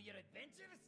me your adventures?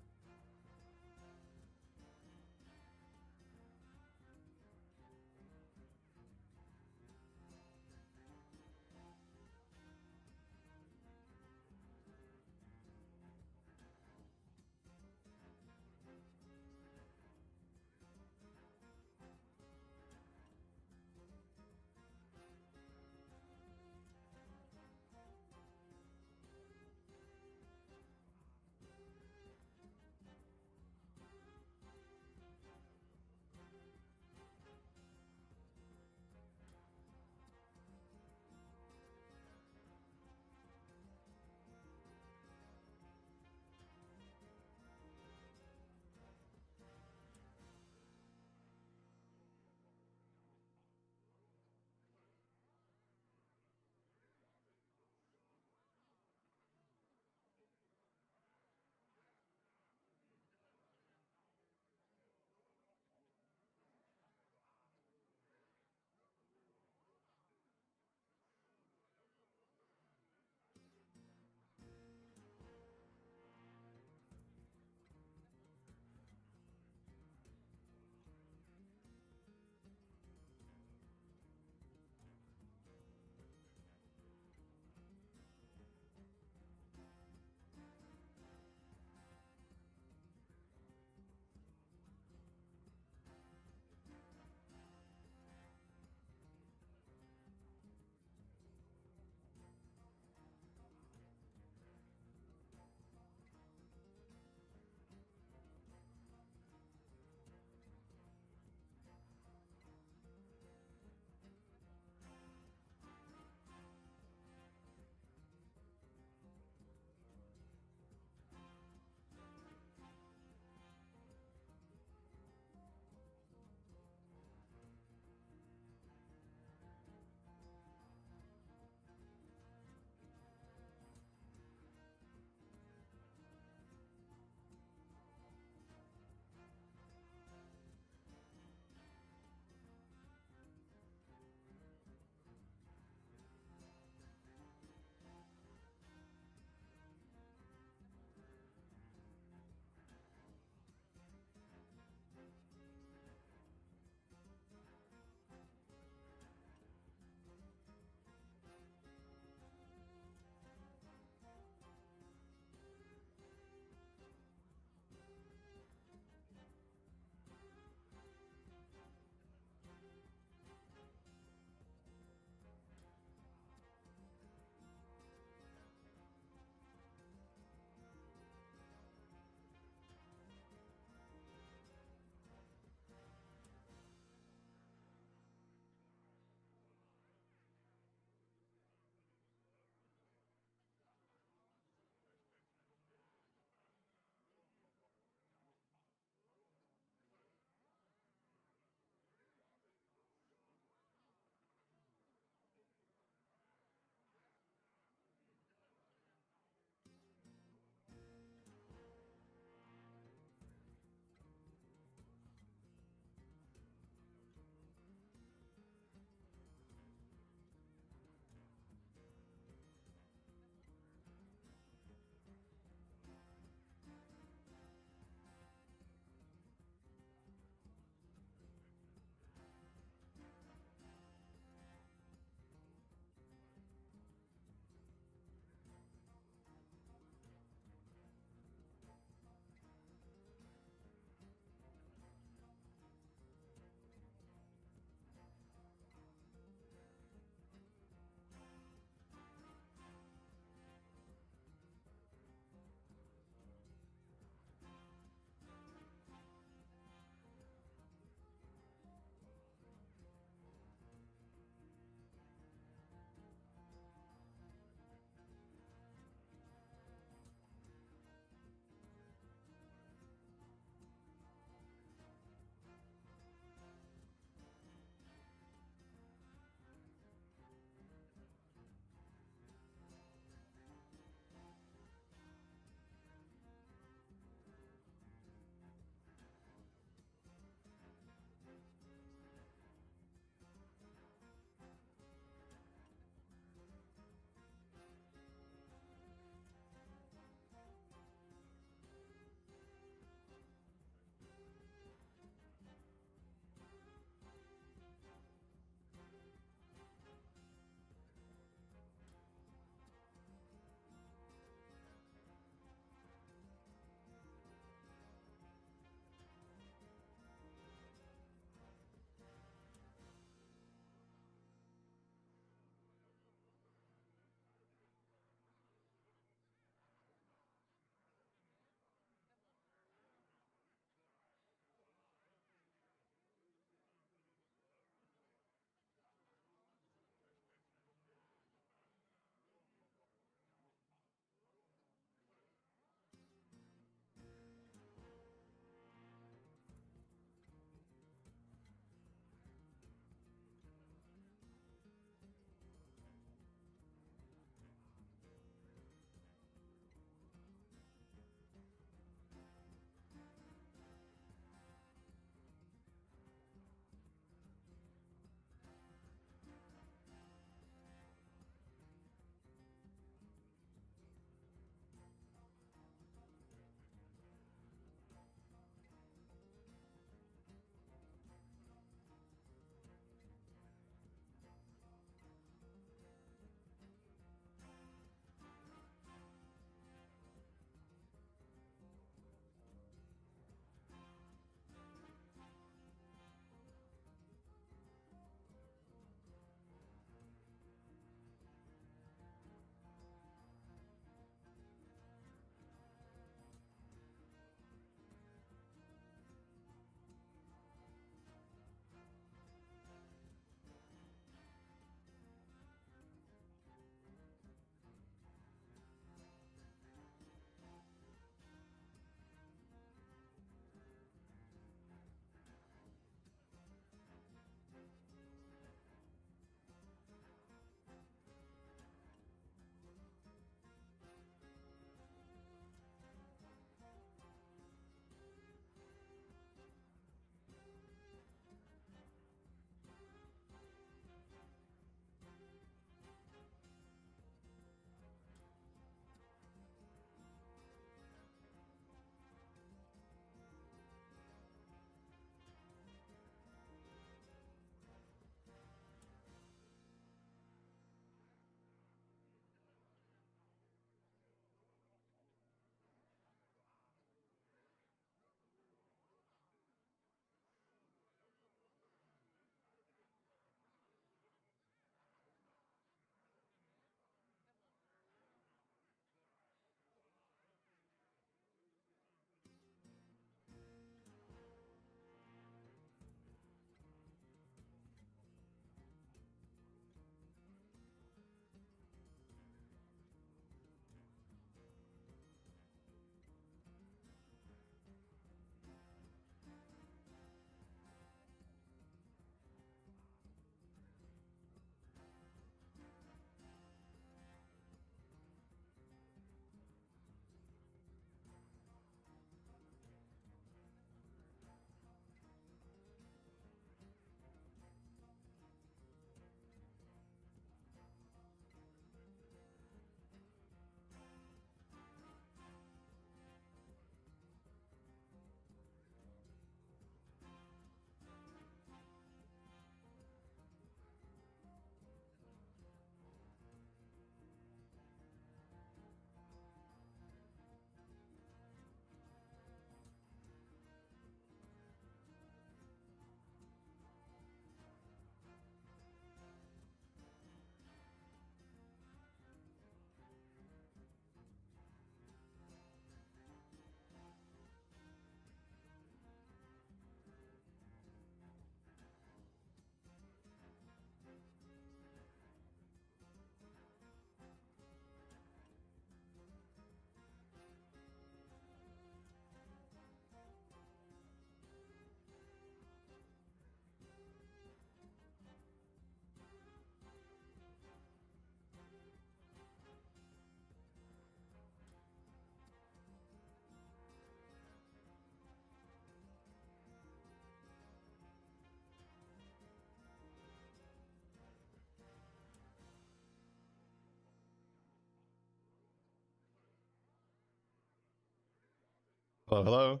Hello, hello.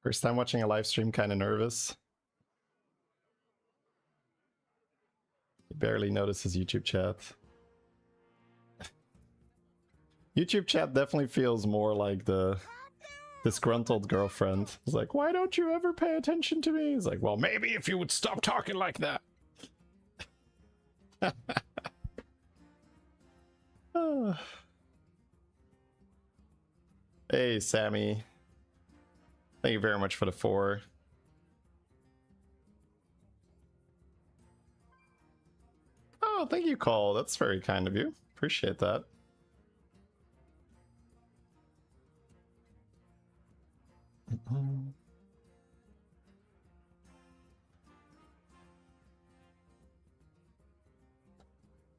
First time watching a live stream, kind of nervous. He barely notices YouTube chat. YouTube chat definitely feels more like the disgruntled girlfriend. It's like, why don't you ever pay attention to me? It's like, well, maybe if you would stop talking like that. Hey, Sammy. Thank you very much for the 4. Oh, thank you, Cole. That's very kind of you. Appreciate that.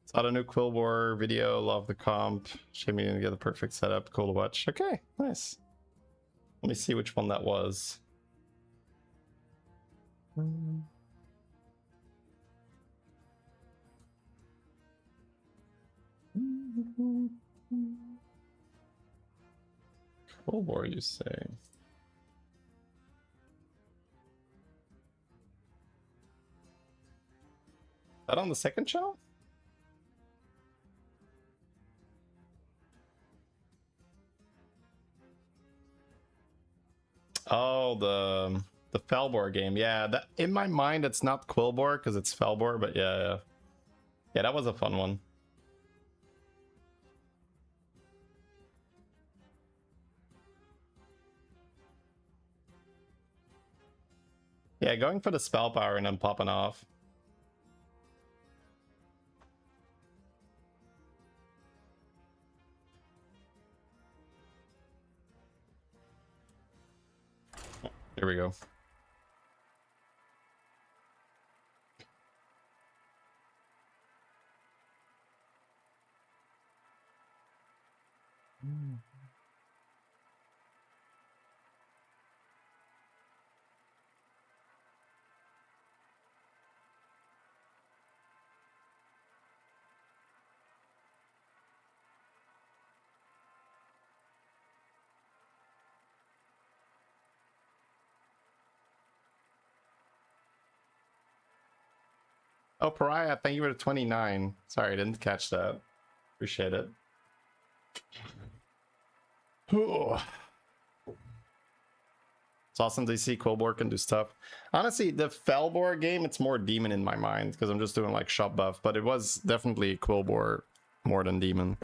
Saw the new Quill War video. Love the comp. Shame you didn't get the perfect setup. Cool to watch. Okay, nice. Let me see which one that was. Quill War, you say? That on the second channel? Oh, the Felbor game. Yeah, that in my mind it's not Quillbor because it's Felbor, but yeah. Yeah, that was a fun one. Yeah, going for the spell power and then popping off. Here we go. Oh, Pariah, thank you for the 29. Sorry, I didn't catch that. Appreciate it. It's awesome to see Quillbor can do stuff. Honestly, the Felbor game, it's more demon in my mind because I'm just doing like shop buff, but it was definitely Quillbor more than demon.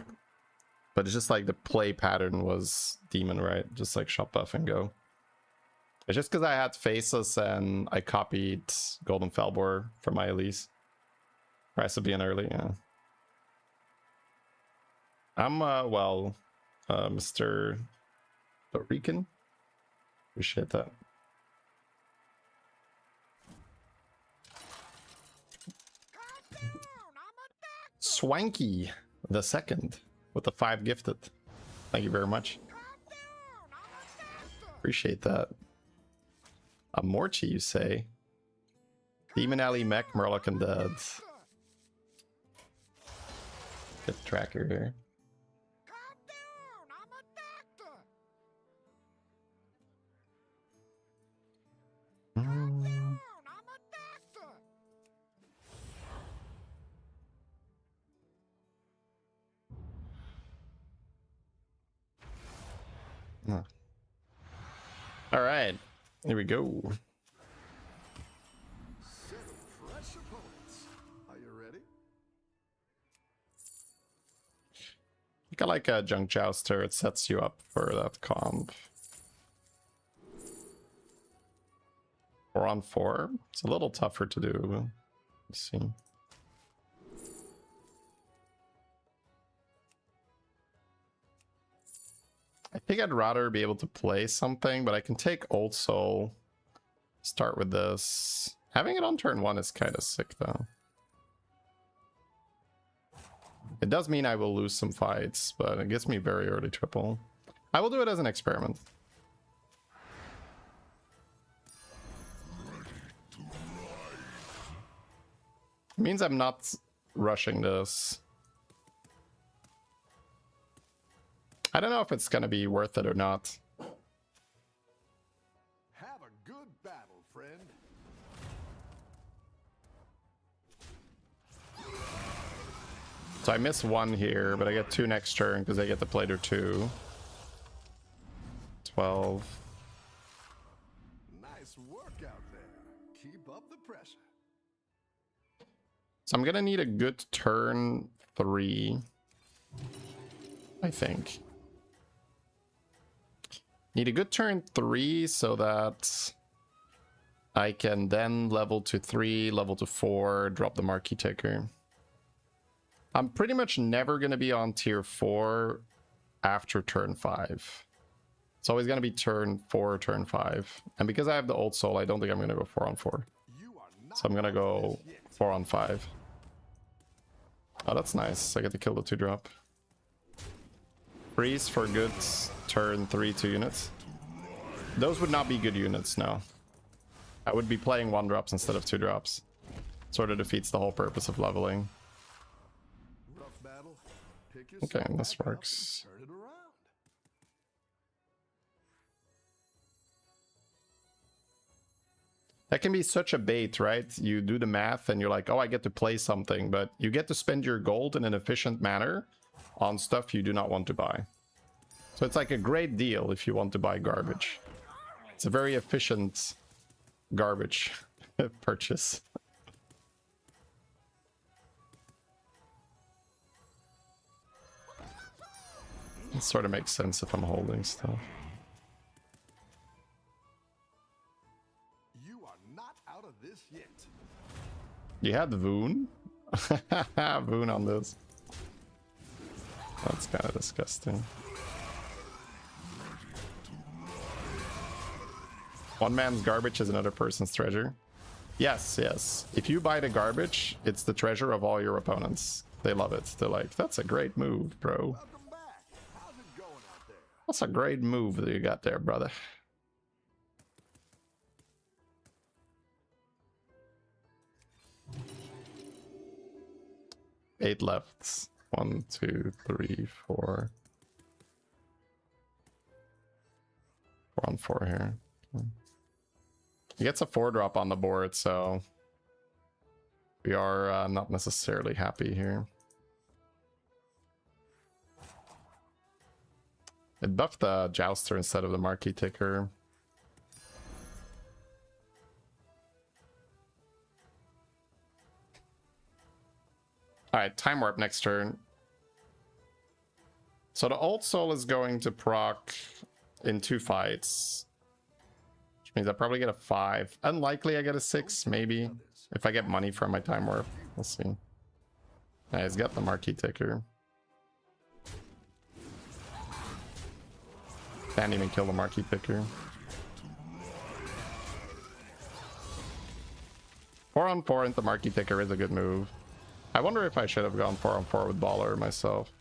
But it's just like the play pattern was demon, right? Just like shop buff and go. It's just because I had faces and I copied Golden Felbor for my Elise. Price of being early, yeah. I'm, Mr. Rican. Appreciate that. Swanky the second with the 5 gifted. Thank you very much. Appreciate that. A Morchi, you say? Demon Alley Mech, Murloc and Dead. Get the tracker here. All right, here we go. Are you ready? I got like a Junk Jouster. It sets you up for that comp. 4-on-4. It's a little tougher to do. Let's see. I think I'd rather be able to play something, but I can take Old Soul. Start with this. Having it on turn 1 is kind of sick, though. It does mean I will lose some fights, but it gets me very early triple. I will do it as an experiment. means I'm not rushing this. I don't know if it's gonna be worth it or not. Have a good battle, friend. So I miss 1 here, but I get 2 next turn because I get to play their 2. 12. Nice work out there. Keep up the pressure. So I'm gonna need a good turn 3, I think. Need a good turn 3 so that I can then level to 3, level to 4, drop the marquee ticker. I'm pretty much never going to be on tier 4 after turn 5. It's always going to be turn 4, turn 5. And because I have the old soul, I don't think I'm going to go 4 on 4. So I'm going to go 4 on 5. Oh, that's nice. I get to kill the 2-drop. Freeze for good turn 3 2 units. Those would not be good units, no. I would be playing 1-drops instead of 2-drops. Sort of defeats the whole purpose of leveling. Okay, this works. That can be such a bait, right? You do the math and you're like, oh, I get to play something, but you get to spend your gold in an efficient manner on stuff you do not want to buy. So it's like a great deal if you want to buy garbage. It's a very efficient garbage purchase. It sort of makes sense if I'm holding stuff. You are not out of this yet. You had Voon? Voon on this. That's kind of disgusting. One man's garbage is another person's treasure. Yes, yes. If you buy the garbage, it's the treasure of all your opponents. They love it. They're like, that's a great move, bro. That's a great move that you got there, brother. Eight left. 1, 2, 3, 4. 4 on 4 here. Okay. He gets a 4-drop on the board, so we are not necessarily happy here. It buffed the Jouster instead of the Marquee Ticker. Alright, Time Warp next turn. So the Old Soul is going to proc in 2 fights. Which means I probably get a 5. Unlikely I get a 6, maybe. If I get money from my Time Warp. We'll see. Yeah, he's got the Marquee Ticker. Can't even kill the Marquee Picker. 4 on 4 into Marquee Picker is a good move. I wonder if I should have gone 4 on 4 with Baller myself.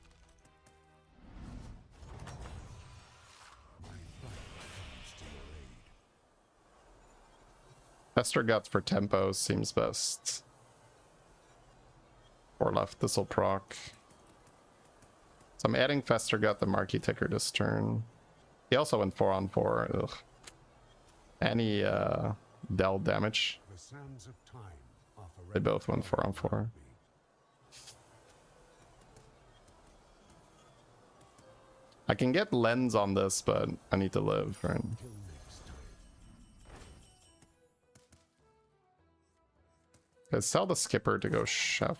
Fester Guts for tempo seems best. 4 left, this'll proc. So I'm adding Fester Gut the Marquee Ticker this turn. He also went 4 on 4. Ugh. Any Del damage. They both went 4 on 4. I can get Lens on this, but I need to live, right? Let's sell the Skipper to go Chef.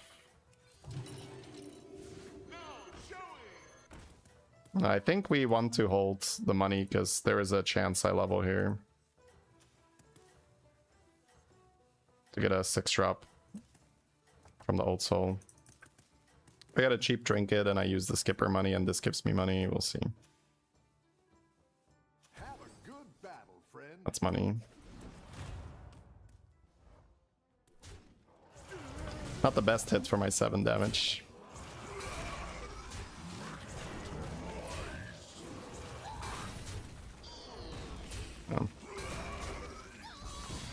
I think we want to hold the money because there is a chance I level here. To get a 6-drop from the Old Soul. I got a cheap trinket and I use the Skipper money and this gives me money. We'll see. Have a good battle, friend. That's money. Not the best hits for my 7 damage.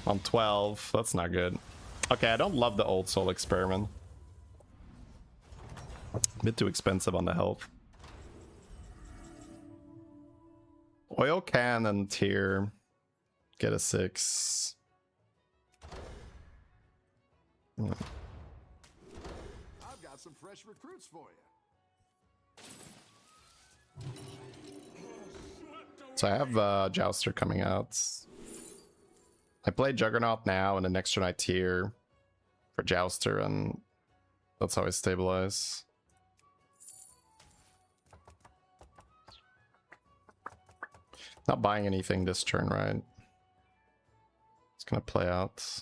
On 12, that's not good. Okay, I don't love the old soul experiment. A bit too expensive on the health. Oil can and tier. Get a 6. I've got some fresh recruits for you. So I have Jouster coming out. I play Juggernaut now and the next turn I tier for Jouster, and that's how I stabilize. Not buying anything this turn, right? It's gonna play out.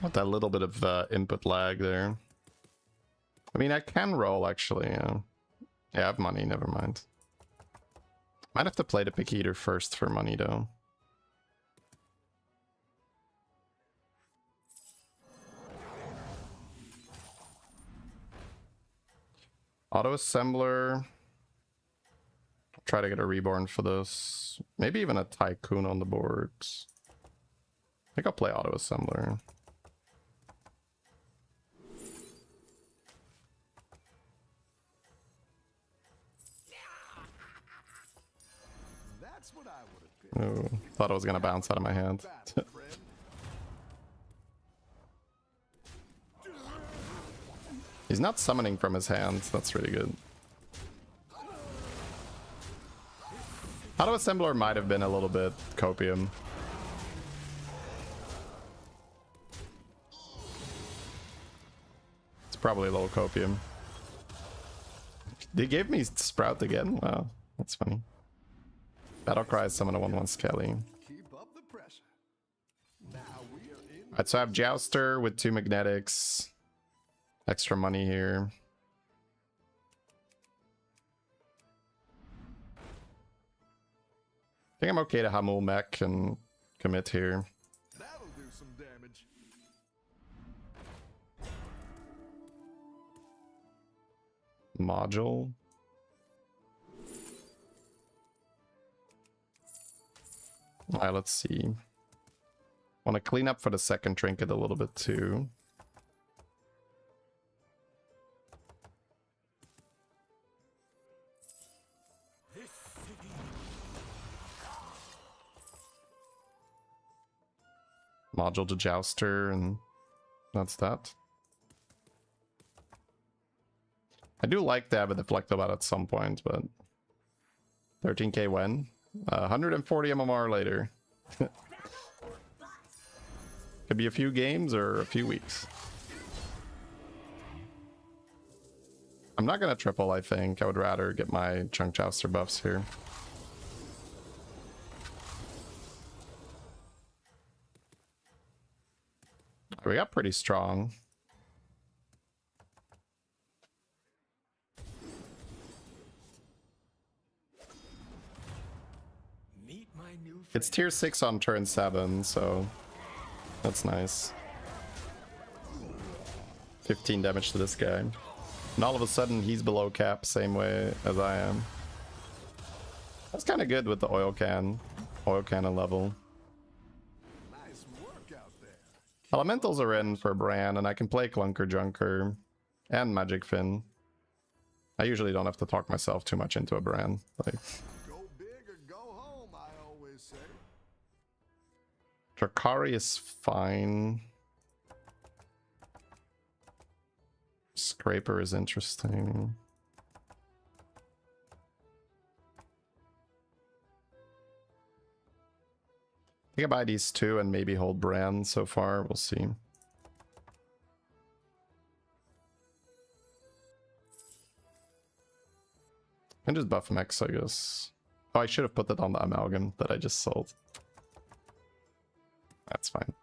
With that little bit of input lag there. I mean, I can roll actually. Yeah, I have money. Never mind. Might have to play the Pick Eater first for money though. Auto assembler. Try to get a reborn for this. Maybe even a tycoon on the board. I think I'll play auto assembler. That's what I would have picked. Ooh, thought it was gonna bounce out of my hand. Battle, friend. He's not summoning from his hands. That's really good. Auto assembler might have been a little bit copium. It's probably a little copium. They gave me Sprout again? Wow, that's funny. Battlecry summon a 1/1 Skelly. Keep up the pressure. Now we are in. Alright, so I have Jouster with 2 magnetics. Extra money here. I think I'm okay to Hamul mech and commit here. That'll do some damage. Module. Alright, let's see. Want to clean up for the second trinket a little bit too. Module to Jouster, and that's that. I do like to have a Deflectobot at some point, but 13k when? 140 MMR later. Could be a few games or a few weeks. I'm not gonna triple, I think. I would rather get my Chunk Jouster buffs here. We got pretty strong. It's tier 6 on turn 7, so that's nice. 15 damage to this guy. And all of a sudden he's below cap, same way as I am. That's kind of good with the oil cannon level. Nice work out there. Elementals are in for Bran, and I can play Clunker Junker and Magic Fin. I usually don't have to talk myself too much into a Bran. Like, Go big or go home, I always say. Drakari is fine. Scraper is interesting. I think I buy these two and maybe hold Bran so far. We'll see. And just buff Mex, I guess. Oh, I should have put that on the amalgam that I just sold. That's fine.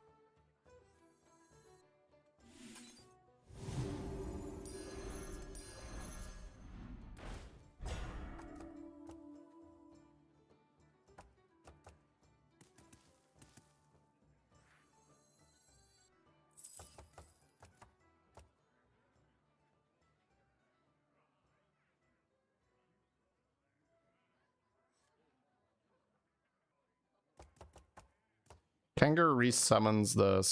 Kangaroo resummons the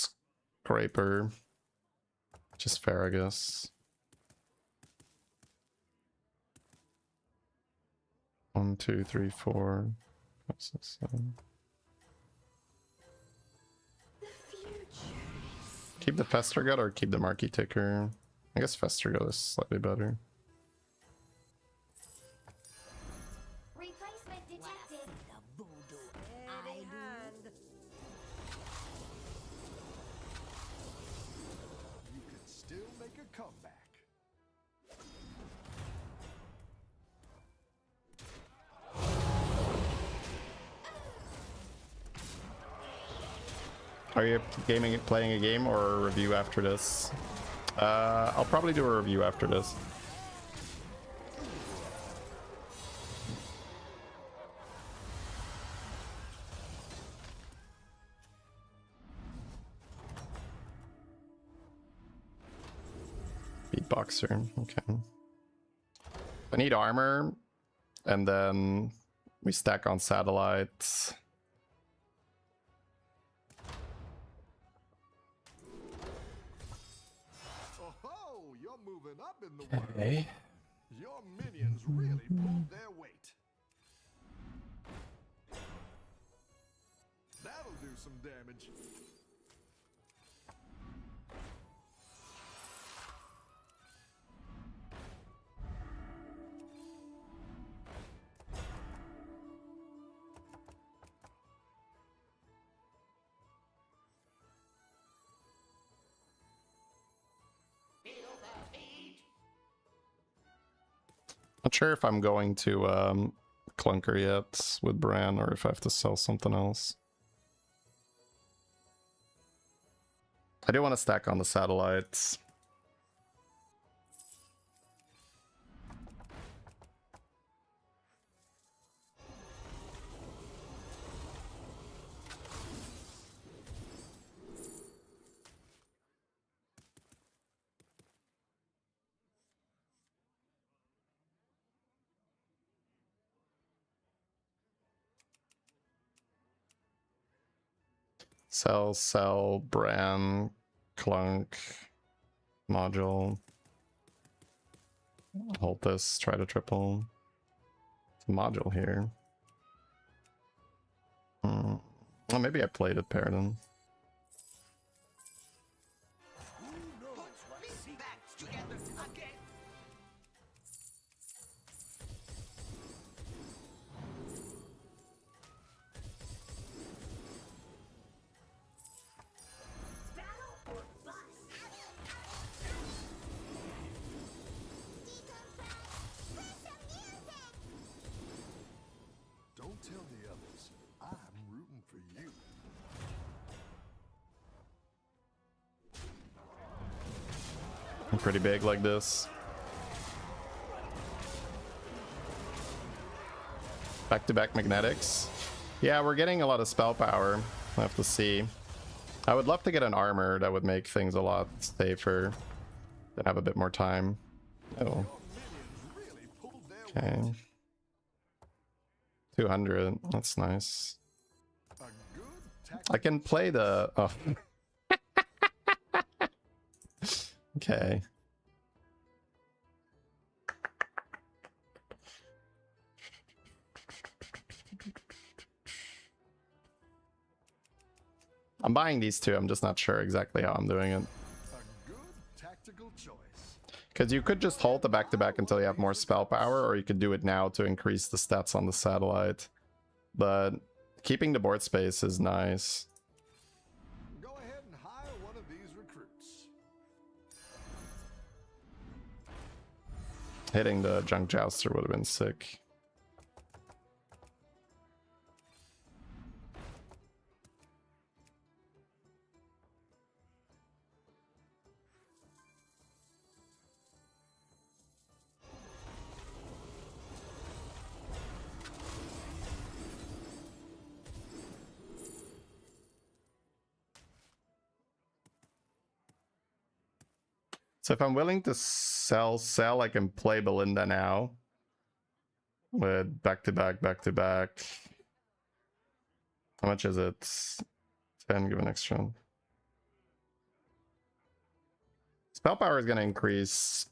scraper. Just fair, I guess. 1, 2, 3, 4, 5, 6, 7. Keep the Fester Gut or keep the Marquee Ticker? I guess Fester Gut is slightly better. Replacement detected. You can still make a comeback. Are you playing a game or a review after this? I'll probably do a review after this. Beatboxer, okay. I need armor, and then we stack on satellites. Oh, you're moving up in the world. Okay. Your minions really pulled their weight. That'll do some damage. Not sure if I'm going to Clunker yet with Bran or if I have to sell something else. I do want to stack on the satellites. Sell, Bran, Clunk, Module. Hold this, try to triple. Module here. Well, maybe I played it Paradin. Don't tell the others. I'm rooting for you. I'm pretty big like this. Back-to-back magnetics. Yeah, we're getting a lot of spell power. I have to see. I would love to get an armor that would make things a lot safer and have a bit more time. Oh, okay. 200, that's nice. I can play the... Oh. Okay. I'm buying these two, I'm just not sure exactly how I'm doing it. Because you could just hold the back-to-back until you have more spell power, or you could do it now to increase the stats on the satellite. But keeping the board space is nice. Go ahead and hire one of these recruits. Hitting the Junk Jouster would have been sick. So if I'm willing to sell, I can play Belinda now. With back-to-back, back-to-back. How much is it? 10, give an extra. Spell power is going to increase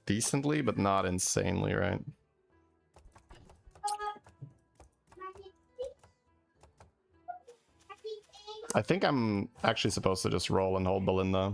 decently, but not insanely, right? I think I'm actually supposed to just roll and hold Belinda.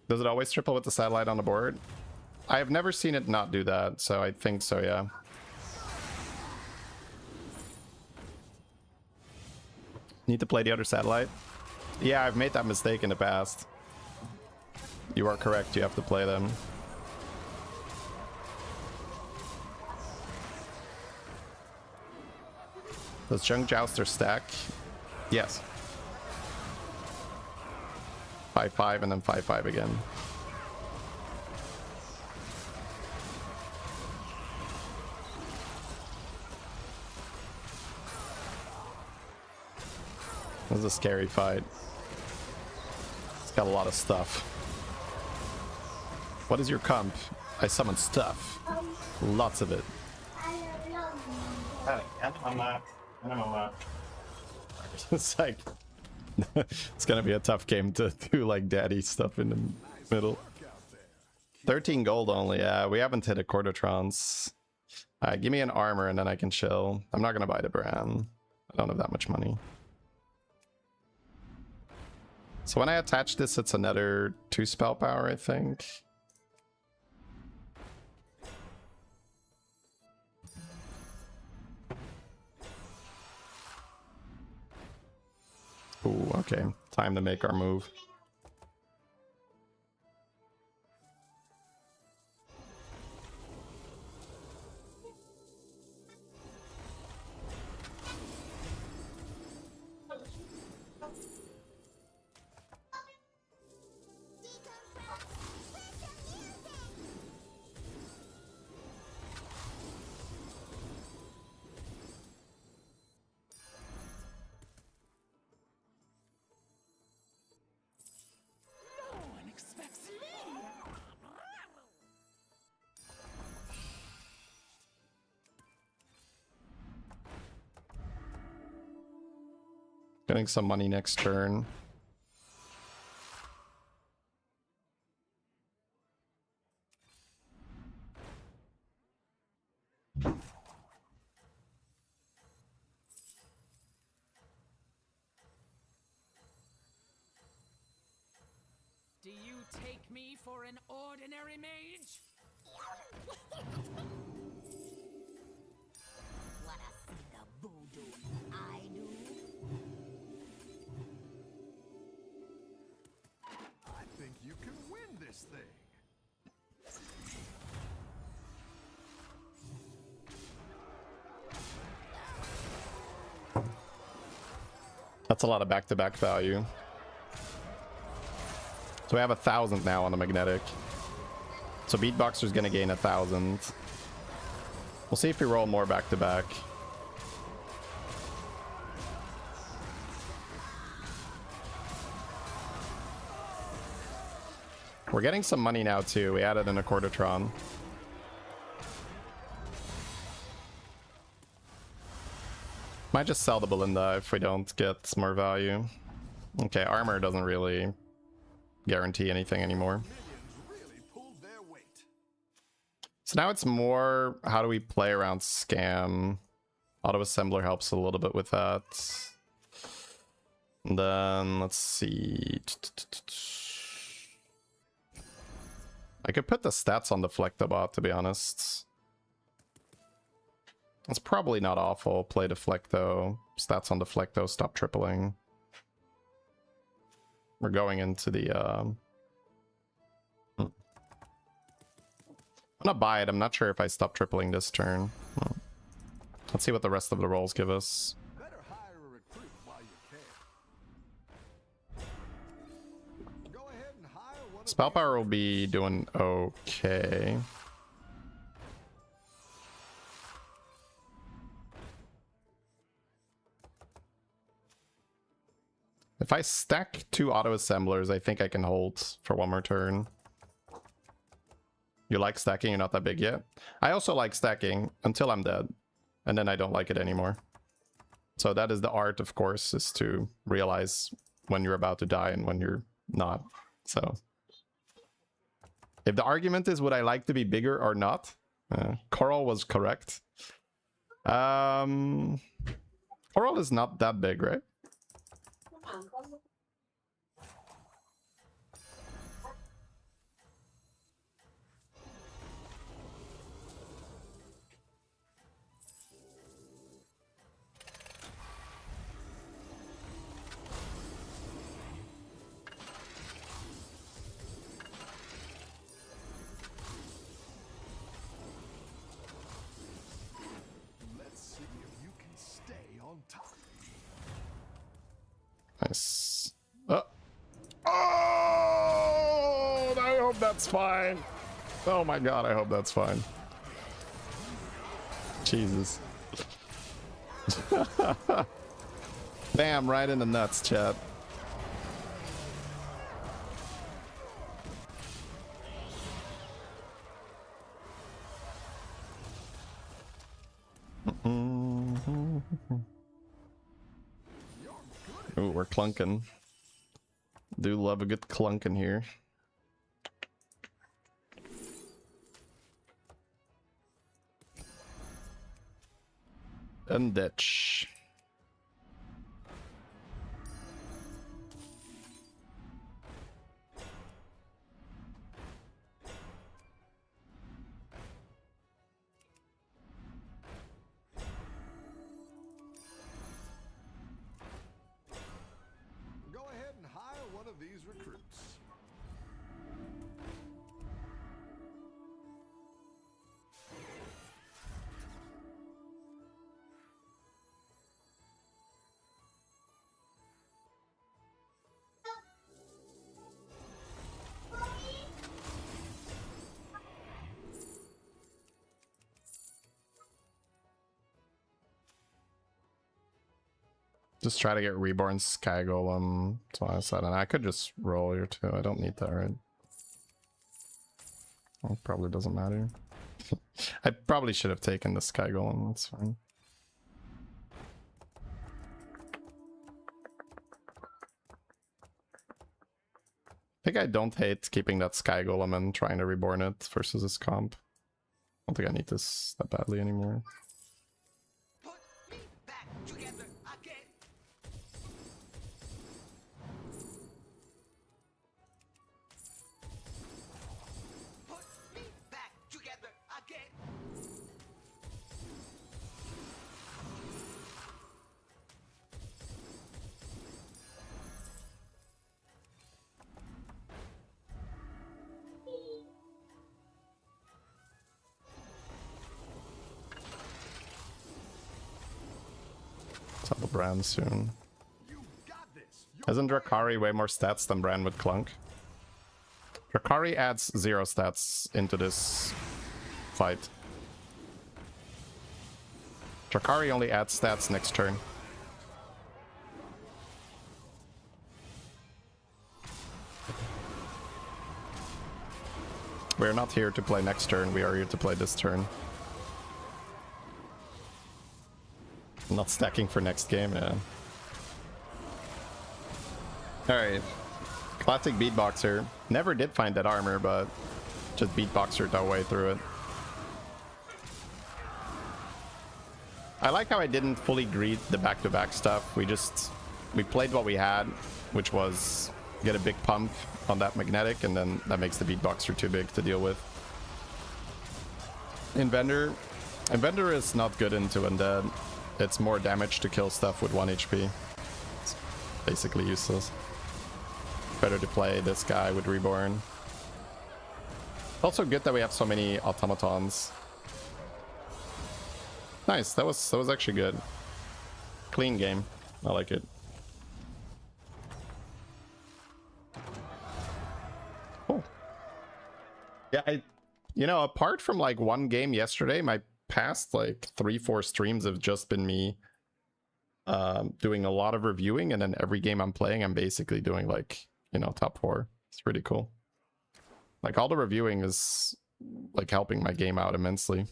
Does it always triple with the satellite on the board? I have never seen it not do that, so I think so, yeah. Need to play the other satellite? Yeah, I've made that mistake in the past. You are correct, you have to play them. Does Junk Jouster stack? Yes. 5-5 and then 5-5 again. This is a scary fight. It's got a lot of stuff. What is your comp? I summon stuff. Lots of it. It's like it's gonna be a tough game to do like daddy stuff in the middle. 13 gold only. Yeah, we haven't hit a quartertrons. Give me an armor and then I can chill. I'm not gonna buy the brand. I don't have that much money. So when I attach this, it's another 2 spell power, I think. Ooh, okay. Time to make our move. Getting some money next turn. Do you take me for an ordinary mage? Wanna see the voodoo I do? I think you can win this thing. That's a lot of back-to-back value. So we have 1,000 now on the magnetic. So Beatboxer's gonna gain 1,000. We'll see if we roll more back-to-back. We're getting some money now too. We added in a quartertron. Might just sell the Belinda if we don't get more value. Okay, armor doesn't really guarantee anything anymore. Minions really pulled their weight. So now it's more how do we play around scam. Auto assembler helps a little bit with that. And then let's see. I could put the stats on the Deflectobot, to be honest. It's probably not awful. Play Deflecto. Stats on Deflecto, stop tripling. We're going into the... I'm gonna buy it. I'm not sure if I stop tripling this turn. Let's see what the rest of the rolls give us. Better hire a recruit while you can. Go ahead and hire one of Spell these power will be doing okay. If I stack 2 auto assemblers, I think I can hold for 1 more turn. You like stacking? You're not that big yet. I also like stacking until I'm dead, and then I don't like it anymore. So that is the art, of course, is to realize when you're about to die and when you're not. So if the argument is would I like to be bigger or not, Coral was correct. Coral is not that big, right? Let's see if you can stay on top. Nice. Oh, I hope that's fine. Oh my god, I hope that's fine. Jesus. Bam, right in the nuts, chat. Ooh, we're clunking. Do love a good clunking here. And ditch. Go ahead and hire one of these recruits. Just try to get Reborn Sky Golem. That's what I said. And I could just roll here too. I don't need that, right? Well, probably doesn't matter. I probably should have taken the Sky Golem. That's fine. I think I don't hate keeping that Sky Golem and trying to reborn it versus this comp. I don't think I need this that badly anymore. Put me back together again. Put me back together again. Let's have a Brand soon. You got this. Isn't Drakari way more stats than Brand with Clunk? Drakari adds 0 stats into this fight. Drakari only adds stats next turn. We're not here to play next turn, we are here to play this turn. Not stacking for next game, yeah. Alright. Classic beatboxer. Never did find that armor, but just beatboxered our way through it. I like how I didn't fully greet the back-to-back stuff. We played what we had, which was get a big pump on that magnetic, and then that makes the beatboxer too big to deal with. Inventor is not good into undead. It's more damage to kill stuff with 1 HP. It's basically useless. Better to play this guy with Reborn. Also good that we have so many automatons. Nice, that was actually good. Clean game. I like it. Cool. Yeah, you know, apart from like one game yesterday, my past like 3-4 streams have just been me doing a lot of reviewing, and then every game I'm playing, I'm basically doing like, you know, top 4. It's pretty cool. Like all the reviewing is like helping my game out immensely.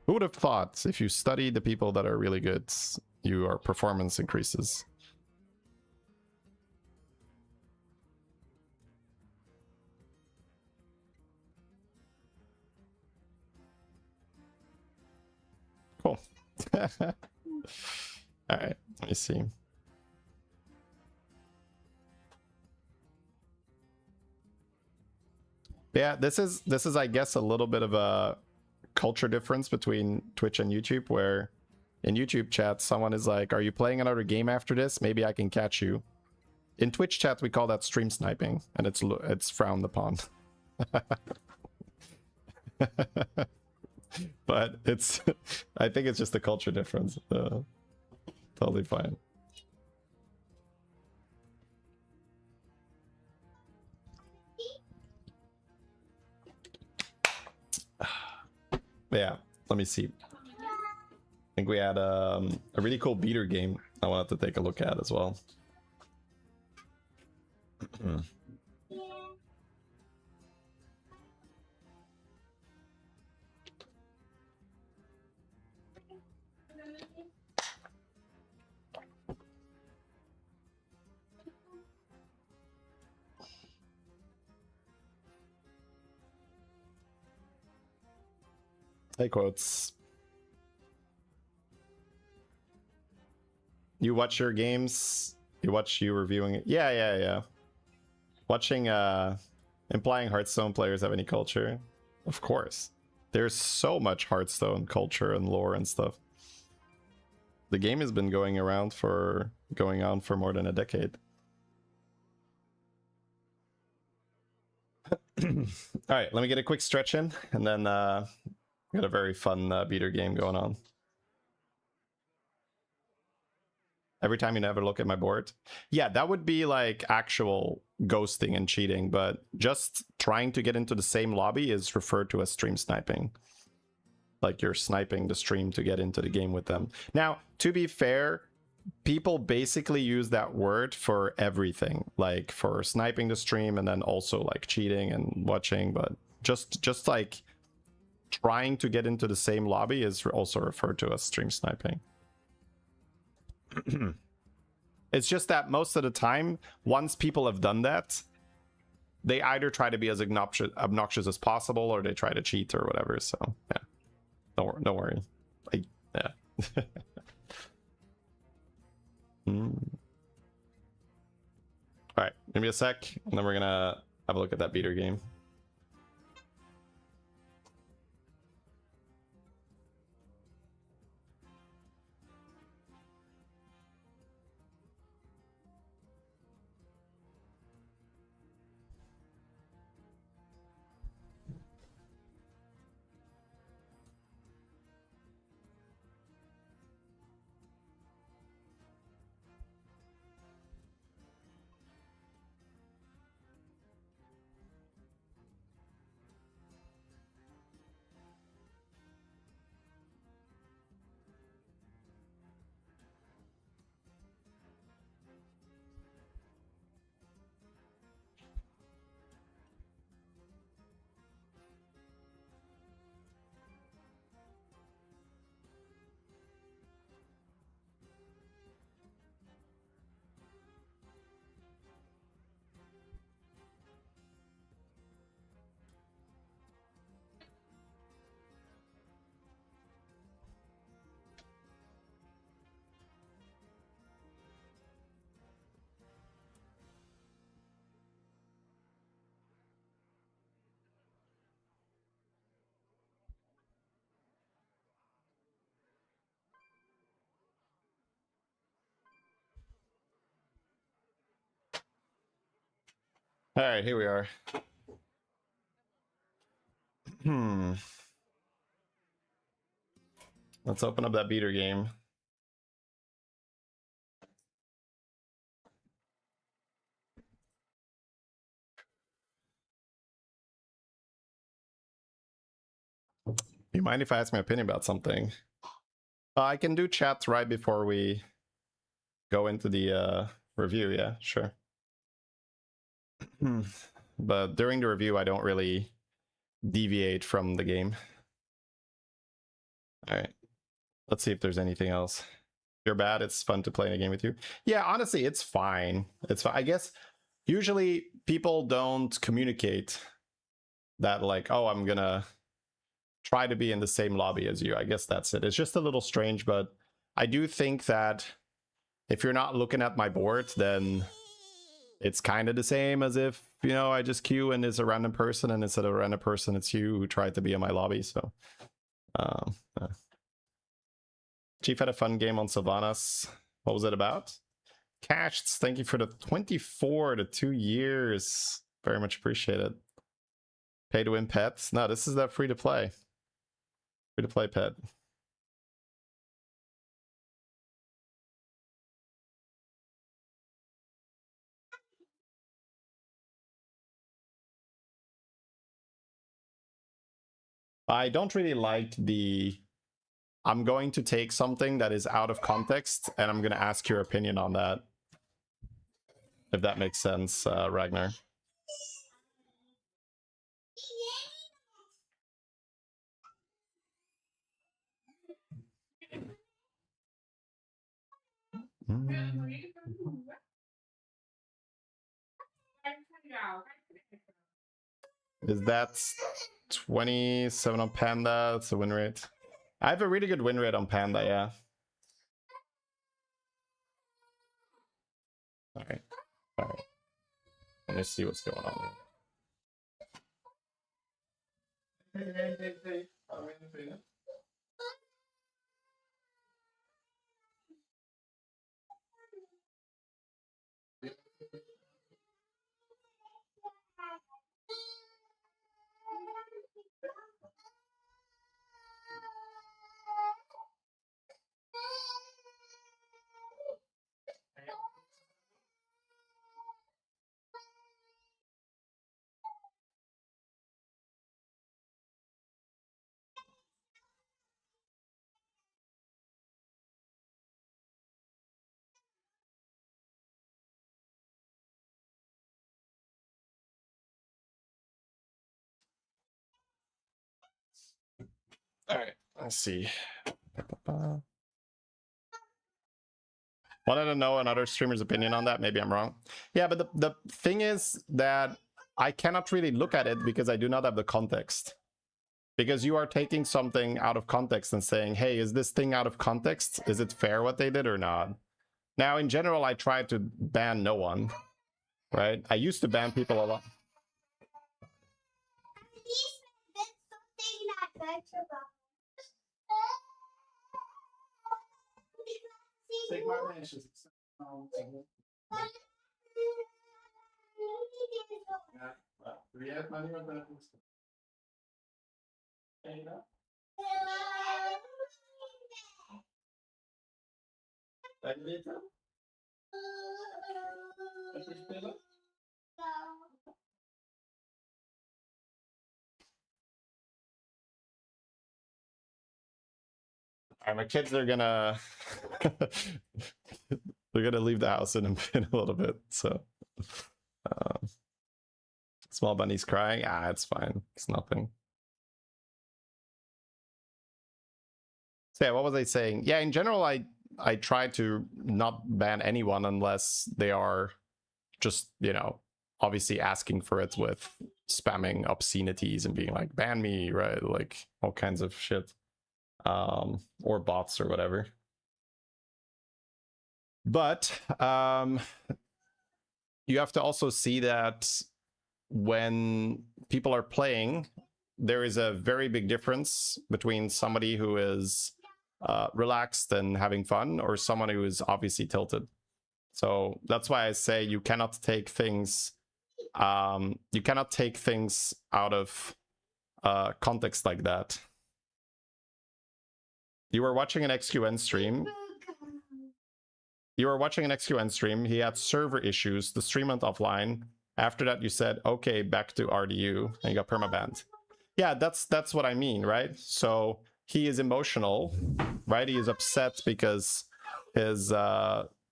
Who would have thought if you study the people that are really good, your performance increases? Cool. All right, let me see. Yeah, this is I guess a little bit of a culture difference between Twitch and YouTube, where in YouTube chat someone is like, are you playing another game after this? Maybe I can catch you. In Twitch chat we call that stream sniping, and it's frowned upon. But it's I think it's just a culture difference. Totally fine. Yeah, let me see. I think we had a really cool beater game I wanted to take a look at as well. Hey, Quotes. You watch your games? You watch you reviewing it? Yeah. Watching, implying Hearthstone players have any culture? Of course. There's so much Hearthstone culture and lore and stuff. The game has been going on for more than a decade. All right, let me get a quick stretch in, and then got a very fun beater game going on. Every time you never look at my board. Yeah, that would be like actual ghosting and cheating, but just trying to get into the same lobby is referred to as stream sniping. Like you're sniping the stream to get into the game with them. Now, to be fair, people basically use that word for everything, like for sniping the stream and then also like cheating and watching, but just like trying to get into the same lobby is also referred to as stream sniping. It's just that most of the time, once people have done that, they either try to be as obnoxious as possible or they try to cheat or whatever. So yeah, don't worry. Like, yeah. All right, give me a sec, and then we're gonna have a look at that beater game. All right, here we are. Let's open up that beater game. You mind if I ask my opinion about something? I can do chat right before we go into the review, yeah, sure. But during the review, I don't really deviate from the game. All right, let's see if there's anything else. If you're bad, it's fun to play in a game with you. Yeah, honestly, it's fine. It's fine. I guess usually people don't communicate that like, oh, I'm gonna try to be in the same lobby as you. I guess that's it. It's just a little strange, but I do think that if you're not looking at my board, then it's kind of the same as if, you know, I just queue and it's a random person, and instead of a random person, it's you who tried to be in my lobby. So Chief had a fun game on Sylvanas. What was it about? Cashed, thank you for the 24 to 2 years. Very much appreciated. Pay to win pets. No, this is the free to play. Free to play pet. I don't really like the I'm going to take something that is out of context and I'm going to ask your opinion on that. If that makes sense, Ragnar. Is that 27 on Panda? That's a win rate. I have a really good win rate on Panda, yeah. Alright. Alright. Let me see what's going on here. Alright, let's see. Wanted to know another streamer's opinion on that. Maybe I'm wrong. Yeah, but the thing is that I cannot really look at it because I do not have the context. Because you are taking something out of context and saying, hey, is this thing out of context? Is it fair what they did or not? Now, in general, I try to ban no one, right? I used to ban people a lot. Take my ashes. Alright, my kids are gonna they're gonna leave the house in a little bit, so small bunny's crying. Ah, it's fine. It's nothing. So yeah, what was I saying? Yeah, in general, I try to not ban anyone unless they are just, you know, obviously asking for it with spamming obscenities and being like, ban me, right? Like all kinds of shit. Or bots or whatever. But you have to also see that when people are playing, there is a very big difference between somebody who is relaxed and having fun or someone who is obviously tilted. So that's why I say you cannot take things out of context like that. You were watching an XQN stream. He had server issues. The stream went offline. After that, you said, okay, back to RDU, and you got permabanned. Yeah, that's what I mean, right? So he is emotional, right? He is upset because his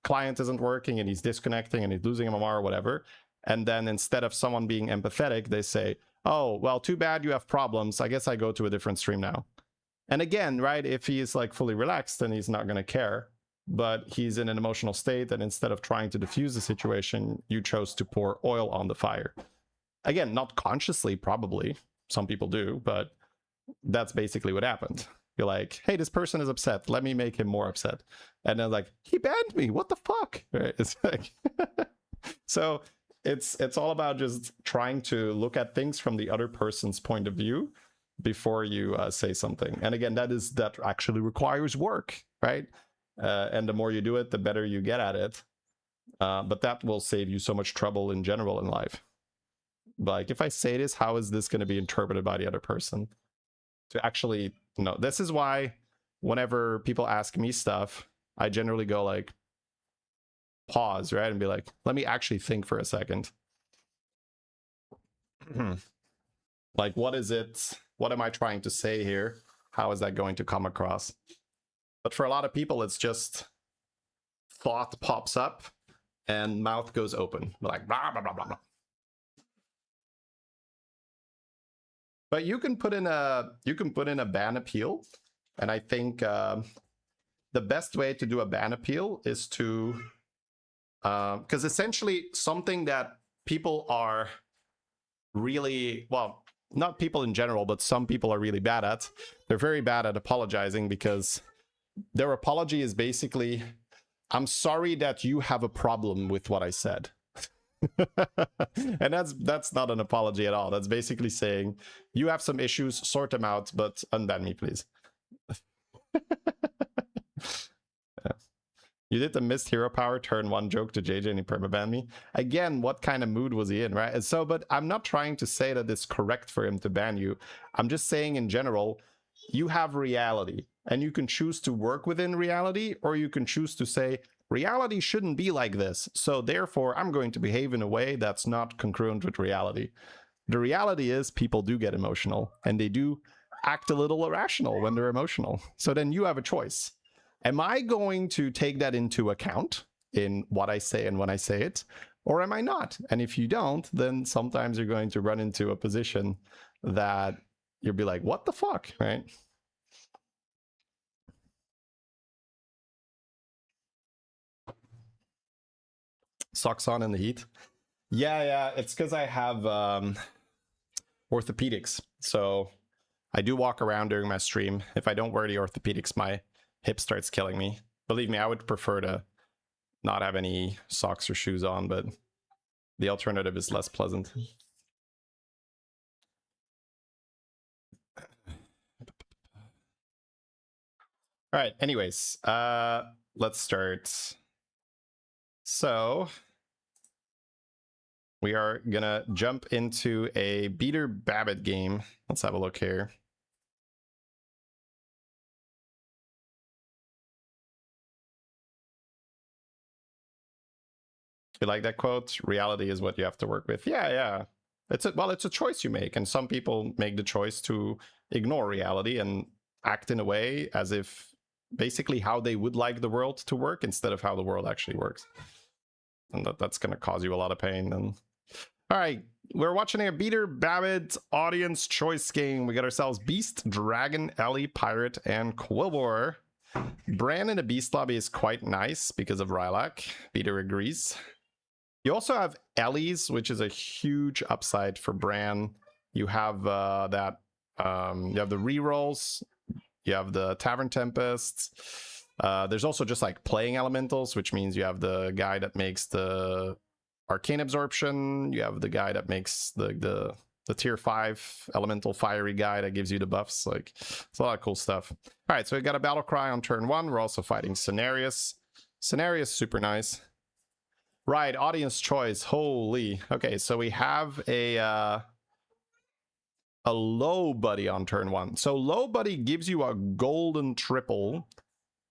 client isn't working and he's disconnecting and he's losing MMR or whatever. And then instead of someone being empathetic, they say, oh, well, too bad you have problems. I guess I go to a different stream now. And again, right, if he is like fully relaxed, then he's not going to care. But he's in an emotional state, and instead of trying to diffuse the situation, you chose to pour oil on the fire. Again, not consciously, probably. Some people do, but that's basically what happened. You're like, hey, this person is upset. Let me make him more upset. And then like, he banned me. What the fuck? Right? It's like, so it's all about just trying to look at things from the other person's point of view before you say something. And again, that actually requires work, right? And the more you do it, the better you get at it. But that will save you so much trouble in general in life. Like, if I say this, how is this going to be interpreted by the other person? To actually know. This is why whenever people ask me stuff, I generally go like, pause, right? And be like, let me actually think for a second. Like, what is it? What am I trying to say here? How is that going to come across? But for a lot of people, it's just thought pops up and mouth goes open. Like, blah, blah, blah, blah, blah. But you can put in a ban appeal. And I think the best way to do a ban appeal is to, because essentially something that people are really, well, not people in general, but some people are really bad at. They're very bad at apologizing, because their apology is basically, I'm sorry that you have a problem with what I said. And that's not an apology at all. That's basically saying, you have some issues, sort them out, but unban me, please. Yeah. You did the missed hero power turn 1 joke to JJ and he permaban me. Again, what kind of mood was he in, right? And so, but I'm not trying to say that it's correct for him to ban you. I'm just saying in general, you have reality, and you can choose to work within reality, or you can choose to say, reality shouldn't be like this, so therefore I'm going to behave in a way that's not congruent with reality. The reality is people do get emotional, and they do act a little irrational when they're emotional. So then you have a choice. Am I going to take that into account in what I say and when I say it, or am I not? And if you don't, then sometimes you're going to run into a position that you'll be like, what the fuck, right? Socks on in the heat. Yeah, it's because I have orthopedics. So I do walk around during my stream. If I don't wear the orthopedics, my hip starts killing me. Believe me, I would prefer to not have any socks or shoes on, but the alternative is less pleasant. All right, anyways, let's start. So we are gonna jump into a Beater Babbitt game. Let's have a look here. You like that quote? Reality is what you have to work with. Yeah. It's a choice you make, and some people make the choice to ignore reality and act in a way as if basically how they would like the world to work instead of how the world actually works. And that's going to cause you a lot of pain. And all right, we're watching a Beater Babbitt audience choice game. We got ourselves Beast, Dragon, Ellie, Pirate, and Quillbore. Bran in a Beast lobby is quite nice because of Rylak. Beater agrees. You also have Ellie's, which is a huge upside for Bran. You have you have the rerolls. You have the Tavern Tempests. There's also just like playing elementals, which means you have the guy that makes the Arcane Absorption. You have the guy that makes the tier 5 elemental fiery guy that gives you the buffs. Like, it's a lot of cool stuff. All right, so we got a Battle Cry on turn 1. We're also fighting Cenarius. Cenarius, super nice. Right, audience choice. Holy. Okay, so we have a low buddy on turn 1. So low buddy gives you a golden triple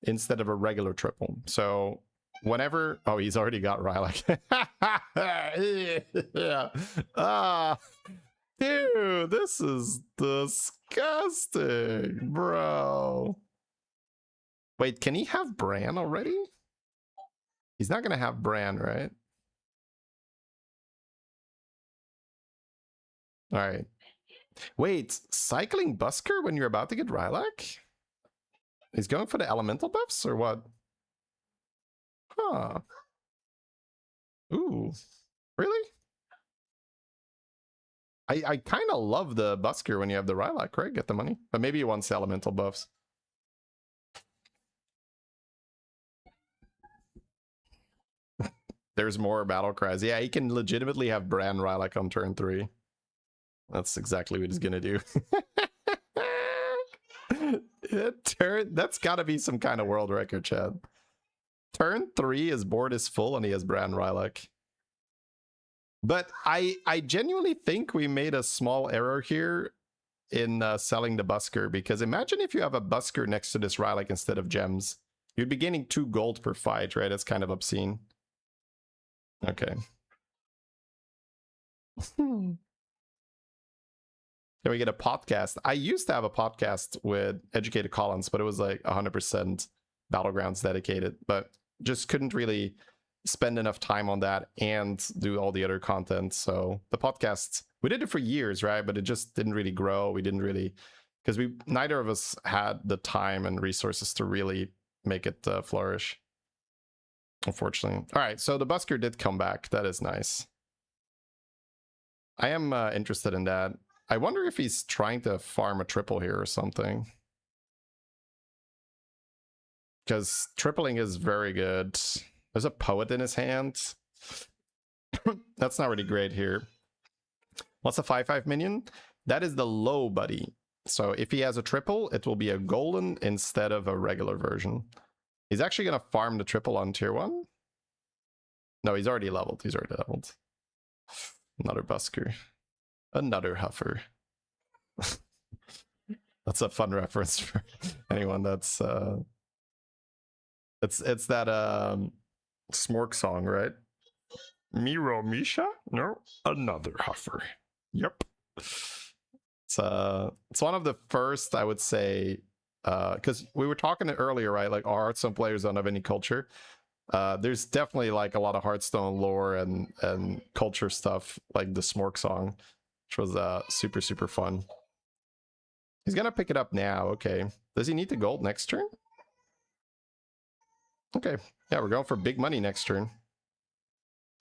instead of a regular triple. So whenever, oh, he's already got Rylak. Yeah. Dude, this is disgusting, bro. Wait, can he have Bran already? He's not gonna have Bran, right? All right. Wait, cycling Busker when you're about to get Rylak? He's going for the elemental buffs or what? Huh. Ooh. Really? I kind of love the Busker when you have the Rylak, right? Get the money. But maybe he wants the elemental buffs. There's more battle cries. Yeah, he can legitimately have Bran Rylak on turn 3. That's exactly what he's gonna do. That's gotta be some kind of world record, Chad. Turn 3, his board is full and he has Bran Rylak. But I genuinely think we made a small error here in selling the Busker, because imagine if you have a Busker next to this Rylak instead of gems. You'd be gaining 2 gold per fight, right? That's kind of obscene. Okay. Can we get a podcast? I used to have a podcast with Educated Collins, but it was like 100% Battlegrounds dedicated, but just couldn't really spend enough time on that and do all the other content. So the podcast, we did it for years, right? But it just didn't really grow. We didn't really, because neither of us had the time and resources to really make it flourish, unfortunately. All right, so the Busker did come back. That is nice. I am interested in that. I wonder if he's trying to farm a triple here or something. Because tripling is very good. There's a poet in his hand. That's not really great here. What's a 5/5 minion? That is the low buddy. So if he has a triple, it will be a golden instead of a regular version. He's actually going to farm the triple on tier 1. No, he's already leveled. He's already leveled. Another Busker. Another Huffer. That's a fun reference for anyone that's it's that Smork song, right? Miro Misha? No, another Huffer. Yep. It's one of the first, I would say, because we were talking earlier, right? Like, our Hearthstone players don't have any culture. There's definitely like a lot of Hearthstone lore and culture stuff, like the Smork song, which was super, super fun. He's gonna pick it up now. Okay. Does he need the gold next turn? Okay. Yeah, we're going for big money next turn.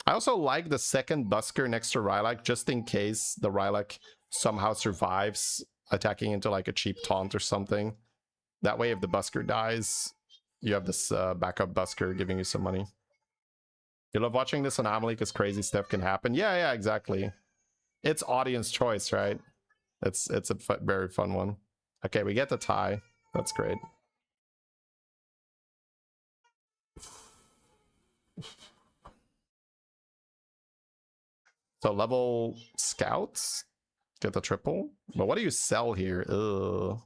I also like the second Busker next to Rylak, just in case the Rylak somehow survives attacking into like a cheap taunt or something. That way, if the Busker dies, you have this backup Busker giving you some money. You love watching this anomaly because crazy stuff can happen. Yeah, exactly. It's audience choice, right? It's a very fun one. Okay, we get the tie. That's great. So level scouts, get the triple. But what do you sell here? Ugh.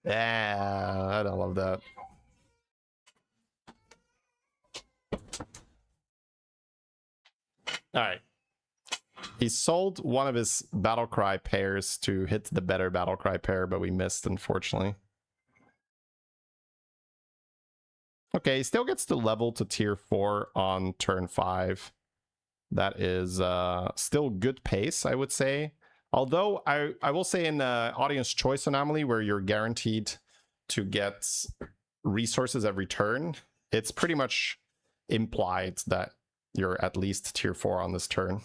Yeah, I don't love that. All right. He sold one of his Battlecry pairs to hit the better Battlecry pair, but we missed, unfortunately. Okay, he still gets to level to tier 4 on turn 5. That is still good pace, I would say. Although I will say in the audience choice anomaly, where you're guaranteed to get resources every turn, it's pretty much implied that you're at least tier 4 on this turn.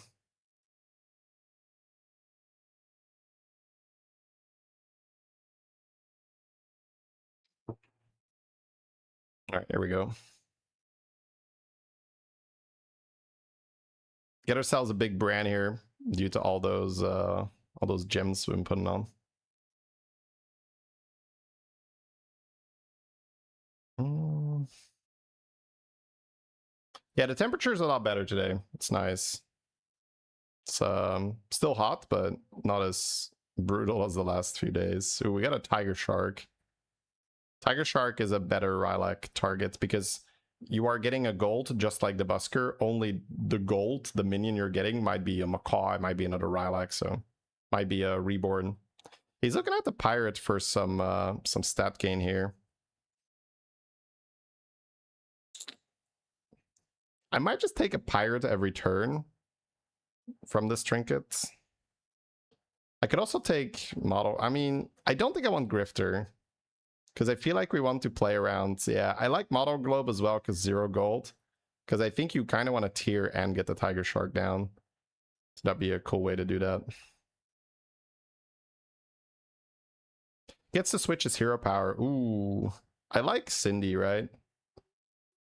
All right, here we go. Get ourselves a big brand here due to all those gems we've been putting on. Yeah, the temperature is a lot better today. It's nice. It's still hot, but not as brutal as the last few days. So we got a Tiger Shark. Tiger Shark is a better Rylak target because you are getting a gold just like the Busker. Only the gold, the minion you're getting, might be a Macaw, it might be another Rylak, so might be a Reborn. He's looking at the Pirate for some stat gain here. I might just take a pirate every turn from this trinket. I could also take model. I mean, I don't think I want Grifter because I feel like we want to play around. Yeah, I like model globe as well because 0 gold. Because I think you kind of want to tier and get the tiger shark down. So that'd be a cool way to do that. Gets to switch his hero power. Ooh, I like Cindy, right?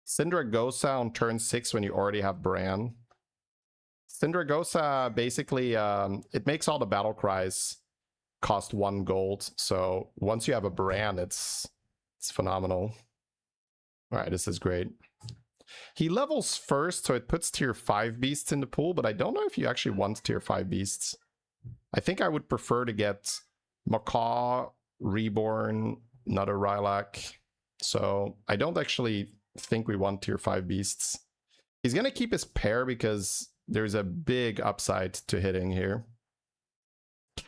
Syndragosa on turn 6 when you already have Bran. Syndragosa basically, it makes all the battle cries cost 1 gold. So once you have a Bran, it's phenomenal. All right, this is great. He levels first, so it puts tier 5 beasts in the pool, but I don't know if you actually want tier 5 beasts. I think I would prefer to get Macaw, Reborn, another Rylak. So I don't actually think we want tier 5 beasts. He's going to keep his pair because there's a big upside to hitting here.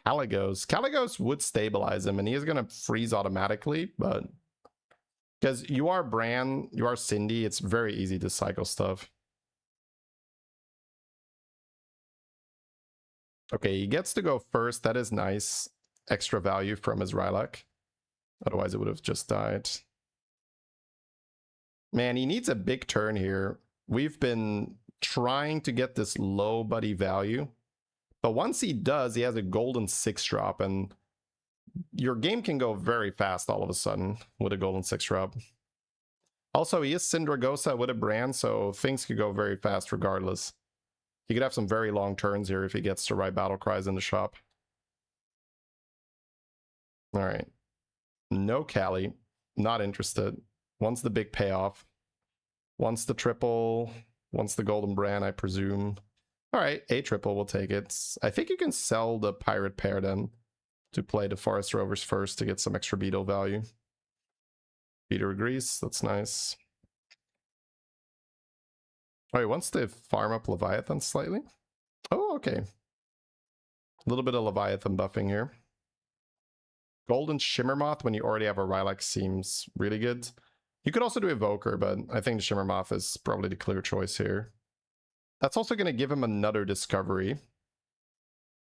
Caligos would stabilize him, and he is going to freeze automatically, but because you are Bran, you are Cindy, it's very easy to cycle stuff. Okay, he gets to go first. That is nice. Extra value from his Rylak. Otherwise, it would have just died. Man, he needs a big turn here. We've been trying to get this low buddy value. But once he does, he has a golden 6-drop, and your game can go very fast all of a sudden with a golden 6-drop. Also, he is Syndragosa with a Bran, so things could go very fast regardless. He could have some very long turns here if he gets to write battle cries in the shop. All right. No Callie. Not interested. Wants the big payoff. Wants the triple. Wants the golden Bran, I presume. All right, a triple, we'll take it. I think you can sell the pirate pair then to play the Forest Rovers first to get some extra beetle value. Peter agrees. That's nice. Oh, he wants to farm up Leviathan slightly. Oh, okay. A little bit of Leviathan buffing here. Golden Shimmermoth when you already have a Rylak seems really good. You could also do Evoker, but I think the Shimmermoth is probably the clear choice here. That's also going to give him another discovery.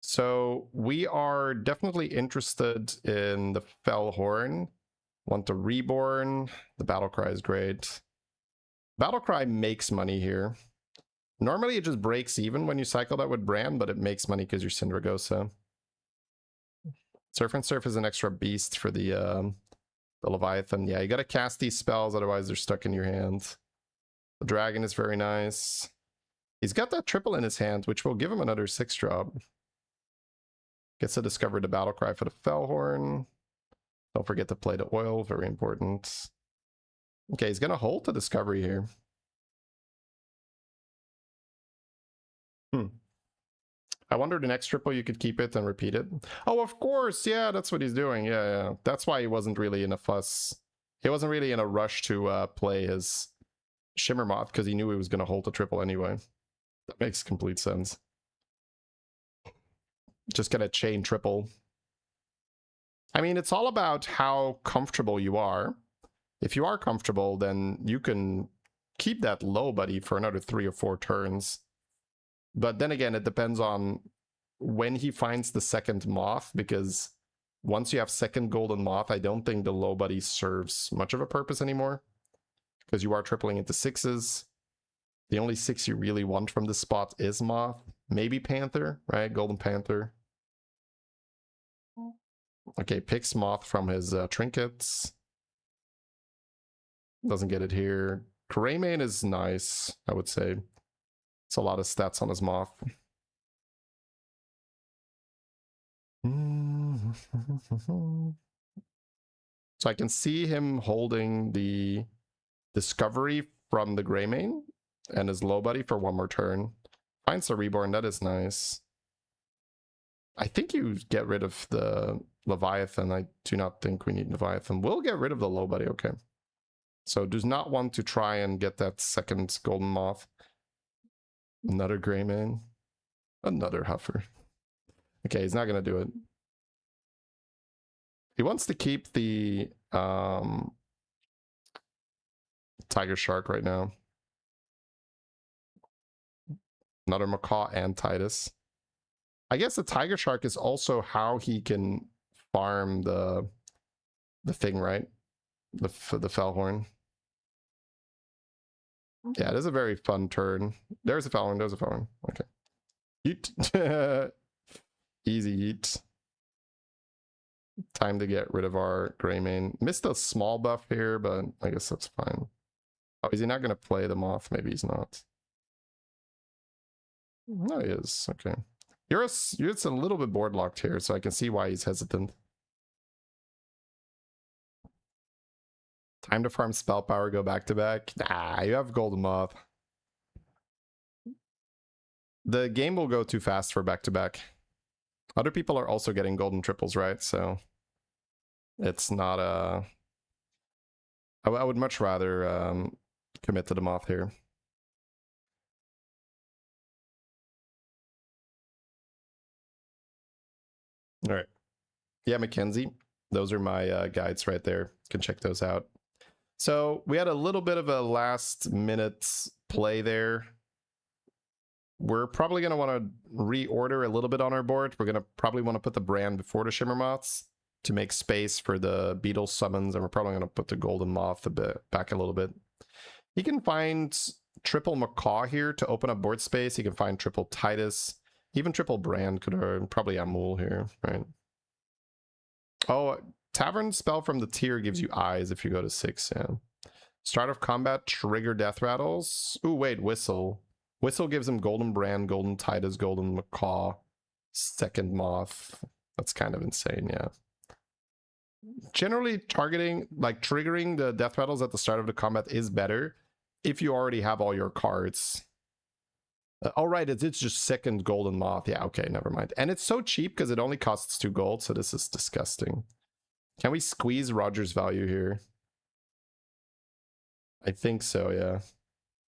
So we are definitely interested in the Fellhorn. Want the Reborn. The Battlecry is great. Battlecry makes money here. Normally it just breaks even when you cycle that with Bran, but it makes money because you're Syndragosa. Surf and Surf is an extra beast for the Leviathan. Yeah, you gotta cast these spells, otherwise they're stuck in your hand. The Dragon is very nice. He's got that triple in his hand, which will give him another 6-drop. Gets to discover the Battlecry for the Fellhorn. Don't forget to play the oil, very important. Okay, he's gonna hold the discovery here. I wonder the next triple you could keep it and repeat it. Oh, of course, yeah, that's what he's doing. Yeah. That's why he wasn't really in a fuss. He wasn't really in a rush to play his Shimmermoth because he knew he was gonna hold the triple anyway. That makes complete sense. Just gonna chain triple. I mean, it's all about how comfortable you are. If you are comfortable, then you can keep that low buddy for another 3 or 4 turns. But then again, it depends on when he finds the second moth, because once you have second golden moth, I don't think the low buddy serves much of a purpose anymore, because you are tripling into 6s. The only 6 you really want from this spot is moth, maybe panther, right? Golden panther. Okay, picks moth from his trinkets. Doesn't get it here. Greymane is nice, I would say. It's a lot of stats on his moth. So I can see him holding the discovery from the Greymane and his low buddy for 1 more turn. Finds a Reborn, that is nice. I think you get rid of the Leviathan. I do not think we need Leviathan. We'll get rid of the low buddy, okay. So does not want to try and get that second golden moth. Another Greymane. Another Huffer. Okay, he's not gonna do it. He wants to keep the Tiger Shark right now. Another macaw and Titus. I guess the tiger shark is also how he can farm the thing, right? The Fellhorn. Yeah, it is a very fun turn. There's a Fellhorn, there's a Fellhorn. Okay. Yeet. Easy yeet. Time to get rid of our Greymane. Missed a small buff here, but I guess that's fine. Oh, is he not going to play the Moth? Maybe he's not. No, he is. Okay. You're a little bit board locked here, so I can see why he's hesitant. Time to farm spell power, go back to back. Nah, you have Golden Moth. The game will go too fast for back to back. Other people are also getting golden triples, right? So it's not a... I would much rather commit to the Moth here. All right. Yeah, Mackenzie. Those are my guides right there. You can check those out. So we had a little bit of a last minute play there. We're probably going to want to reorder a little bit on our board. We're going to probably want to put the brand before the Shimmer Moths to make space for the Beetle summons. And we're probably going to put the Golden Moth back a little bit. He can find triple Macaw here to open up board space. He can find triple Titus. Even triple Brand could probably Amul here, right? Oh, Tavern spell from the tier gives you eyes if you go to 6, yeah. Start of combat, trigger death rattles. Ooh, wait, Whistle. Whistle gives him Golden Brand, Golden Titus, Golden Macaw, second Moth. That's kind of insane, yeah. Generally targeting, like triggering the death rattles at the start of the combat is better if you already have all your cards. Oh, right, it's just second Golden Moth. Yeah, okay, never mind. And it's so cheap because it only costs 2 gold, so this is disgusting. Can we squeeze Roger's value here? I think so, yeah.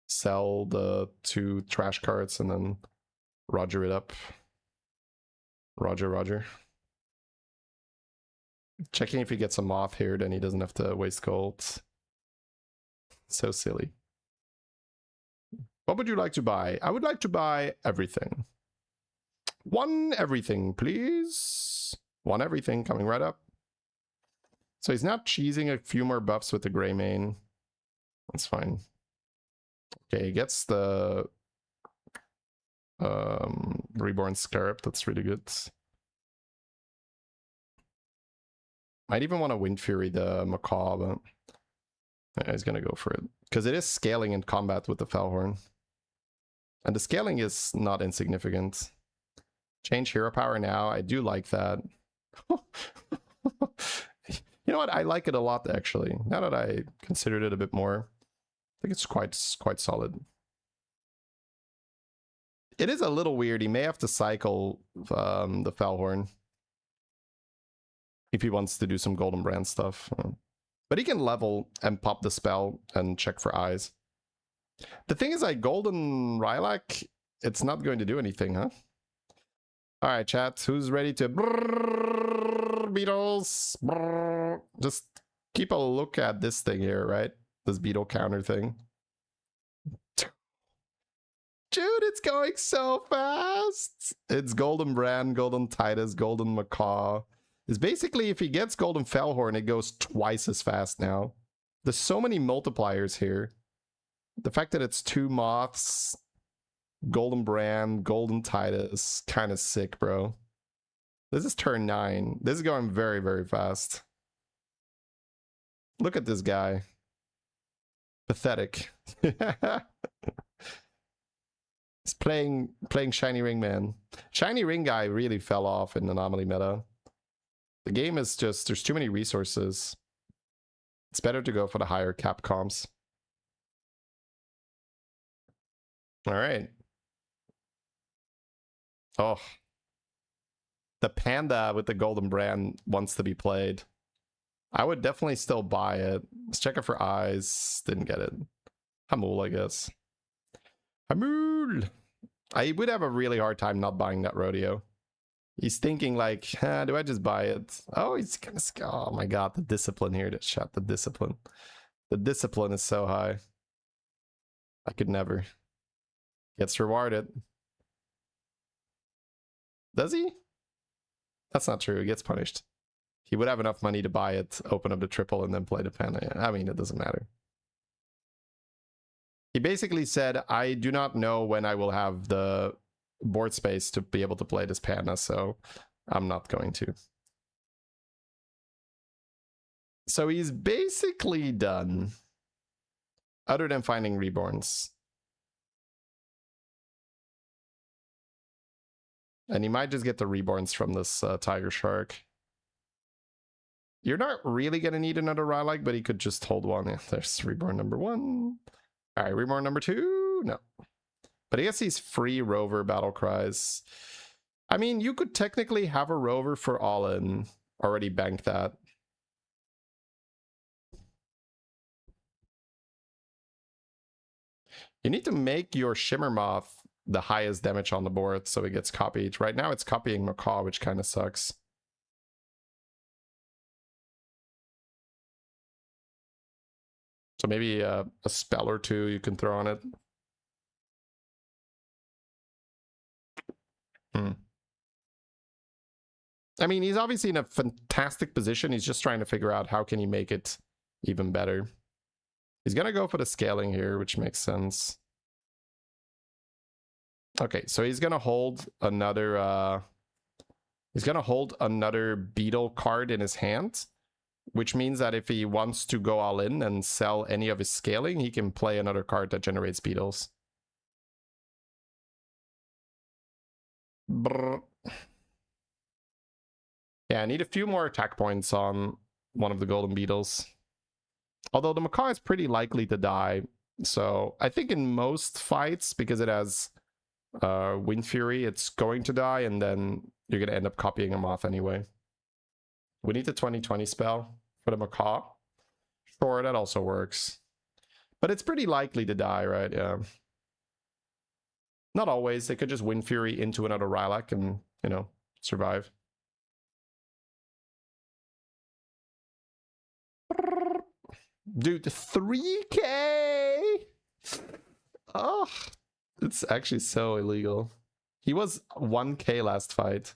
Sell the 2 trash cards and then Roger it up. Roger. Checking if he gets a Moth here, then he doesn't have to waste gold. So silly. What would you like to buy? I would like to buy everything. 1 everything, please. 1 everything coming right up. So he's now cheesing a few more buffs with the Greymane. That's fine. Okay, he gets the Reborn Scarab. That's really good. Might even want to Wind Fury the Macaw, but yeah, he's gonna go for it. Because it is scaling in combat with the Fellhorn. And the scaling is not insignificant. Change hero power now. I do like that. You know what? I like it a lot, actually. Now that I considered it a bit more, I think it's quite solid. It is a little weird. He may have to cycle the Fellhorn if he wants to do some Golden Brand stuff. But he can level and pop the spell and check for eyes. The thing is, like, Golden Rylak, it's not going to do anything, huh? Alright, chat. Who's ready to... Beetles? Just keep a look at this thing here, right? This beetle counter thing. Dude, it's going so fast! It's Golden Brand, Golden Titus, Golden Macaw. It's basically, if he gets Golden Fellhorn, it goes twice as fast now. There's so many multipliers here. The fact that it's 2 Moths, Golden Brand, Golden Titus, kind of sick, bro. This is turn 9. This is going very, very fast. Look at this guy. Pathetic. He's playing Shiny Ring Man. Shiny Ring guy really fell off in Anomaly meta. The game is just, there's too many resources. It's better to go for the higher cap comps. All right. Oh. The panda with the Golden Brand wants to be played. I would definitely still buy it. Let's check it for eyes. Didn't get it. Hamul, I guess. Hamul! I would have a really hard time not buying that rodeo. He's thinking like, do I just buy it? Oh, he's gonna... Oh my god, the discipline here. Shut the discipline. The discipline is so high. I could never. Gets rewarded. Does he? That's not true. He gets punished. He would have enough money to buy it, open up the triple, and then play the panda. I mean, it doesn't matter. He basically said, I do not know when I will have the board space to be able to play this panda, so I'm not going to. So he's basically done. Other than finding reborns. And he might just get the reborns from this tiger shark. You're not really going to need another Rylak, but he could just hold one. Yeah, there's reborn number 1. All right, reborn number 2? No. But I guess he's free rover battle cries. I mean, you could technically have a rover for all in. Already bank that. You need to make your Shimmer Moth the highest damage on the board so it gets copied. Right now it's copying Macaw, which kind of sucks. So maybe a spell or two you can throw on it. I mean, he's obviously in a fantastic position. He's just trying to figure out how can he make it even better. He's going to go for the scaling here, which makes sense. Okay, so he's going to hold another beetle card in his hand, which means that if he wants to go all in and sell any of his scaling, he can play another card that generates beetles. Brr. Yeah, I need a few more attack points on one of the golden beetles. Although the Macaw is pretty likely to die. So I think in most fights, because it has Wind Fury, it's going to die, and then you're going to end up copying him off anyway. We need the 20/20 spell for the Macaw. Sure, that also works. But it's pretty likely to die, right? Yeah. Not always. They could just Wind Fury into another Rylak and, you know, survive. Dude, 3K! Oh, it's actually so illegal. He was 1K last fight.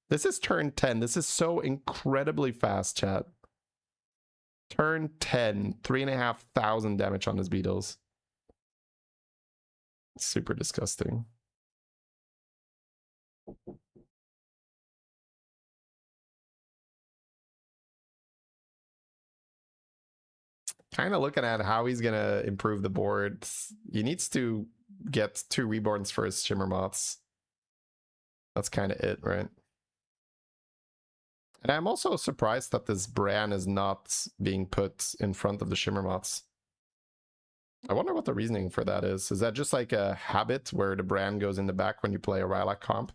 This is turn 10. This is so incredibly fast, chat. Turn 10, 3,500 damage on his beetles. Super disgusting. Kind of looking at how he's gonna improve the board. He needs to get 2 reborns for his Shimmer Moths. That's kind of it, right? And I'm also surprised that this Bran is not being put in front of the Shimmer Moths. I wonder what the reasoning for that is. Is that just like a habit where the Bran goes in the back when you play a Rylak comp?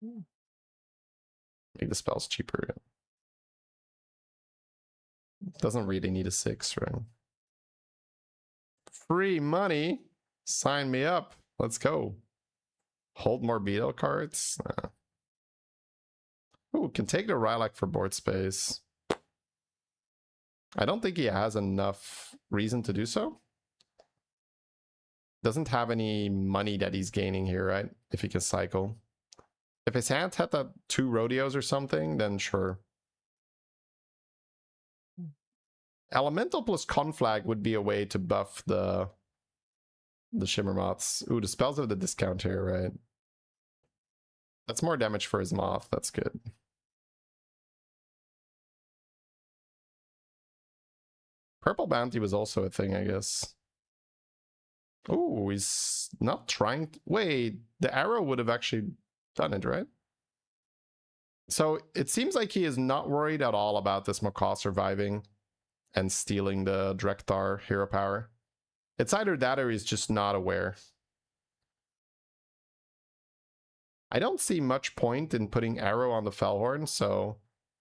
Make the spells cheaper. Yeah. Doesn't really need a 6, right? Free money? Sign me up. Let's go. Hold more beetle cards? Ooh, can take the Rylak for board space. I don't think he has enough reason to do so. Doesn't have any money that he's gaining here, right? If he can cycle. If his hand had that 2 rodeos or something, then sure. Elemental plus Conflag would be a way to buff the Shimmer Moths. Ooh, the spells have the discount here, right? That's more damage for his Moth. That's good. Purple Bounty was also a thing, I guess. Ooh, he's not trying to... Wait, the arrow would have actually done it, right? So it seems like he is not worried at all about this Macaw surviving and stealing the Drekthar hero power. It's either that or he's just not aware. I don't see much point in putting arrow on the Fellhorn, so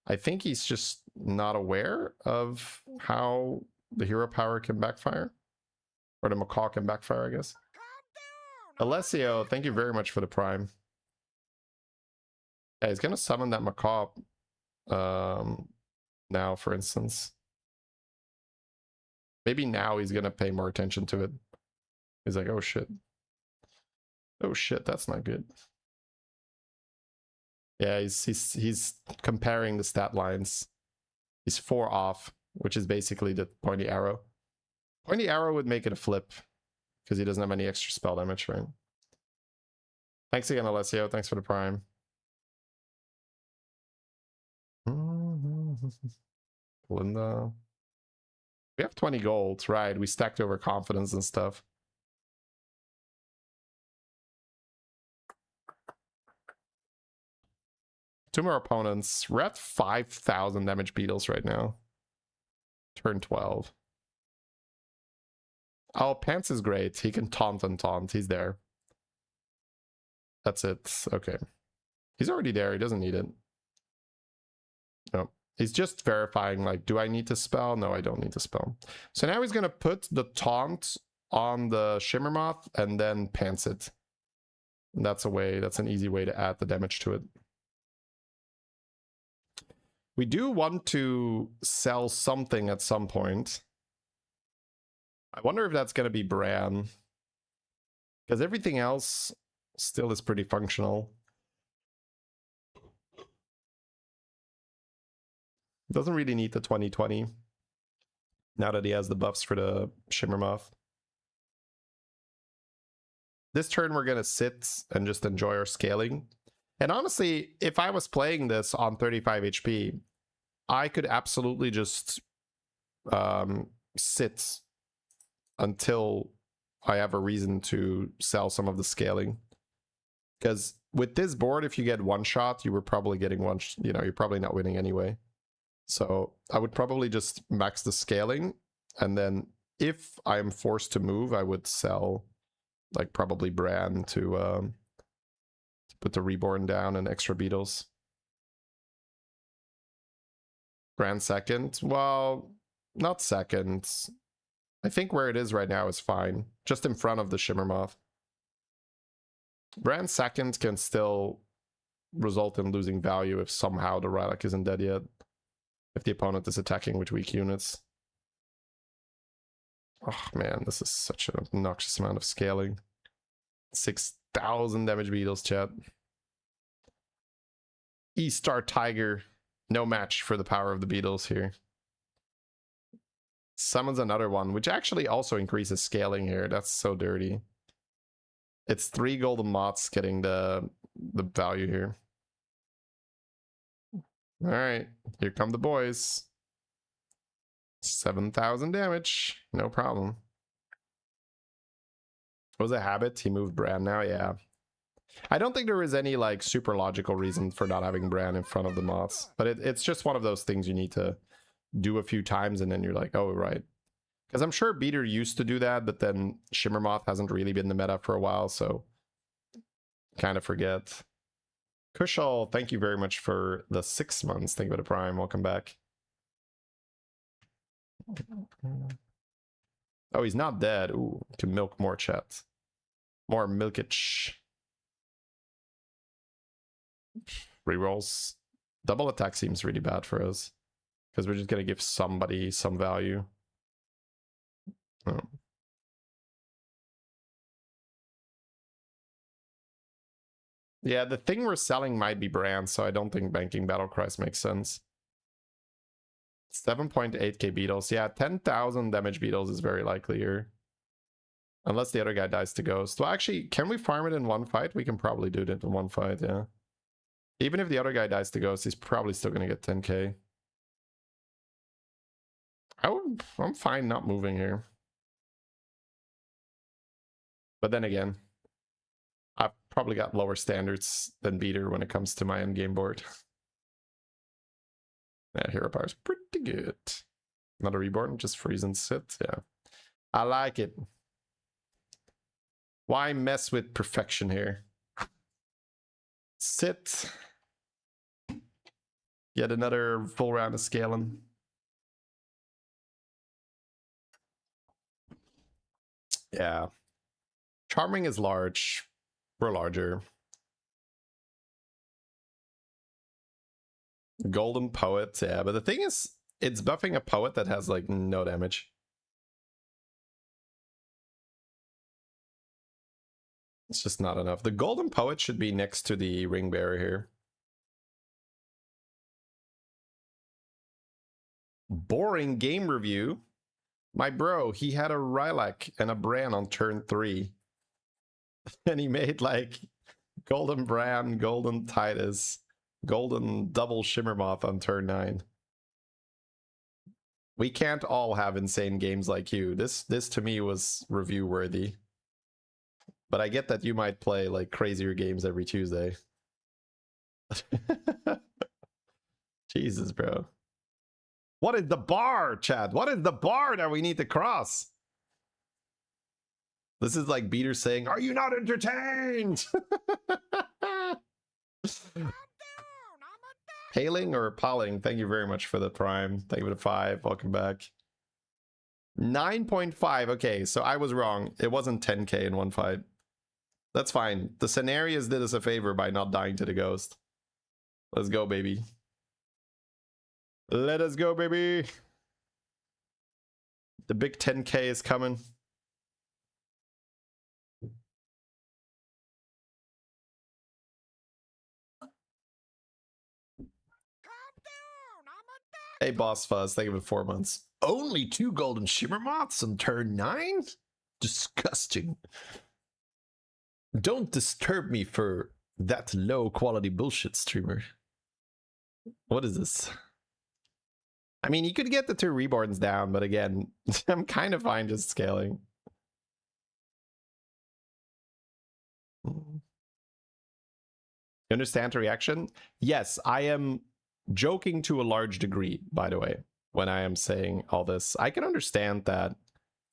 I think he's just not aware of how the hero power can backfire. Or the Macaw can backfire, I guess. Alessio, thank you very much for the prime. Yeah, he's gonna summon that Macaw now, for instance. Maybe now he's gonna pay more attention to it. He's like, oh shit. Oh shit, that's not good. Yeah, he's comparing the stat lines. He's 4 off, which is basically the pointy arrow. Pointy arrow would make it a flip because he doesn't have any extra spell damage, right? Thanks again, Alessio. Thanks for the prime. Linda. We have 20 gold, right? We stacked over confidence and stuff. Two more opponents. We're at 5,000 damage beetles right now. Turn 12. Oh, Pants is great. He can taunt and taunt. He's there. That's it. Okay. He's already there. He doesn't need it. No. He's just verifying, like, do I need to spell? No, I don't need to spell. So now he's going to put the taunt on the Shimmermoth and then pants it. And that's an easy way to add the damage to it. We do want to sell something at some point. I wonder if that's going to be Bran. Because everything else still is pretty functional. Doesn't really need the 2020. Now that he has the buffs for the Shimmermoth. This turn we're going to sit and just enjoy our scaling. And honestly, if I was playing this on 35 HP, I could absolutely just sit until I have a reason to sell some of the scaling. Because with this board, if you get one shot, you were probably getting one, you're probably not winning anyway. So I would probably just max the scaling. And then if I'm forced to move, I would sell like probably Bran to put the Reborn down and extra beetles. Bran second? Well, not second. I think where it is right now is fine. Just in front of the Shimmermoth. Bran second can still result in losing value if somehow the Relic isn't dead yet. If the opponent is attacking with weak units. Oh man, this is such an obnoxious amount of scaling. 6,000 damage beetles, chat. E-Star Tiger. No match for the power of the beetles here. Summons another one, which actually also increases scaling here. That's so dirty. It's 3 golden moths getting the value here. All right, here come the boys. 7,000 damage, no problem. Was a habit? He moved Bran now, yeah. I don't think there is any like super logical reason for not having Bran in front of the moths, but it's just one of those things you need to do a few times and then you're like, oh, right. Because I'm sure Beater used to do that, but then Shimmermoth hasn't really been the meta for a while, so kind of forget. Kushal, thank you very much for the 6 months. Thank you for the prime. Welcome back. Oh, he's not dead. Ooh, to milk more, chat. More milkage. Rerolls. Double attack seems really bad for us. Because we're just going to give somebody some value. Oh. Yeah, the thing we're selling might be Bran, so I don't think banking Battlecries makes sense. 7.8k beetles. Yeah, 10,000 damage beetles is very likely here. Unless the other guy dies to Ghost. Well, actually, can we farm it in one fight? We can probably do it in one fight, yeah. Even if the other guy dies to Ghost, he's probably still going to get 10k. I'm fine not moving here. But then again, I've probably got lower standards than Beater when it comes to my endgame board. Yeah, Hero Power is pretty good. Another Reborn, just freeze and sit. Yeah, I like it. Why mess with perfection here? Sit. Yet another full round of scaling. Yeah. Charming is large. We're larger. Golden Poet, yeah, but the thing is, it's buffing a poet that has like no damage. It's just not enough. The Golden Poet should be next to the Ring Bearer here. Boring game review. My bro, he had a Rylak and a Bran on turn 3. And he made like Golden Bran, Golden Titus, Golden Double Shimmermoth on turn 9. We can't all have insane games like you. This to me was review worthy. But I get that you might play like crazier games every Tuesday. Jesus, bro. What is the bar, Chad? What is the bar that we need to cross? This is like Beater saying, "Are you not entertained?" Paling or Palling, thank you very much for the prime. Thank you for the 5. Welcome back. 9.5. Okay, so I was wrong. It wasn't 10k in one fight. That's fine. The scenarios did us a favor by not dying to the ghost. Let's go, baby. Let us go, baby. The big 10k is coming. Hey, Boss Fuzz, thank you for 4 months. Only 2 golden shimmer moths on turn 9? Disgusting. Don't disturb me for that low quality bullshit, streamer. What is this? I mean, you could get the 2 reborns down, but again, I'm kind of fine just scaling. You understand the reaction? Yes, I am joking to a large degree, by the way, when I am saying all this. I can understand that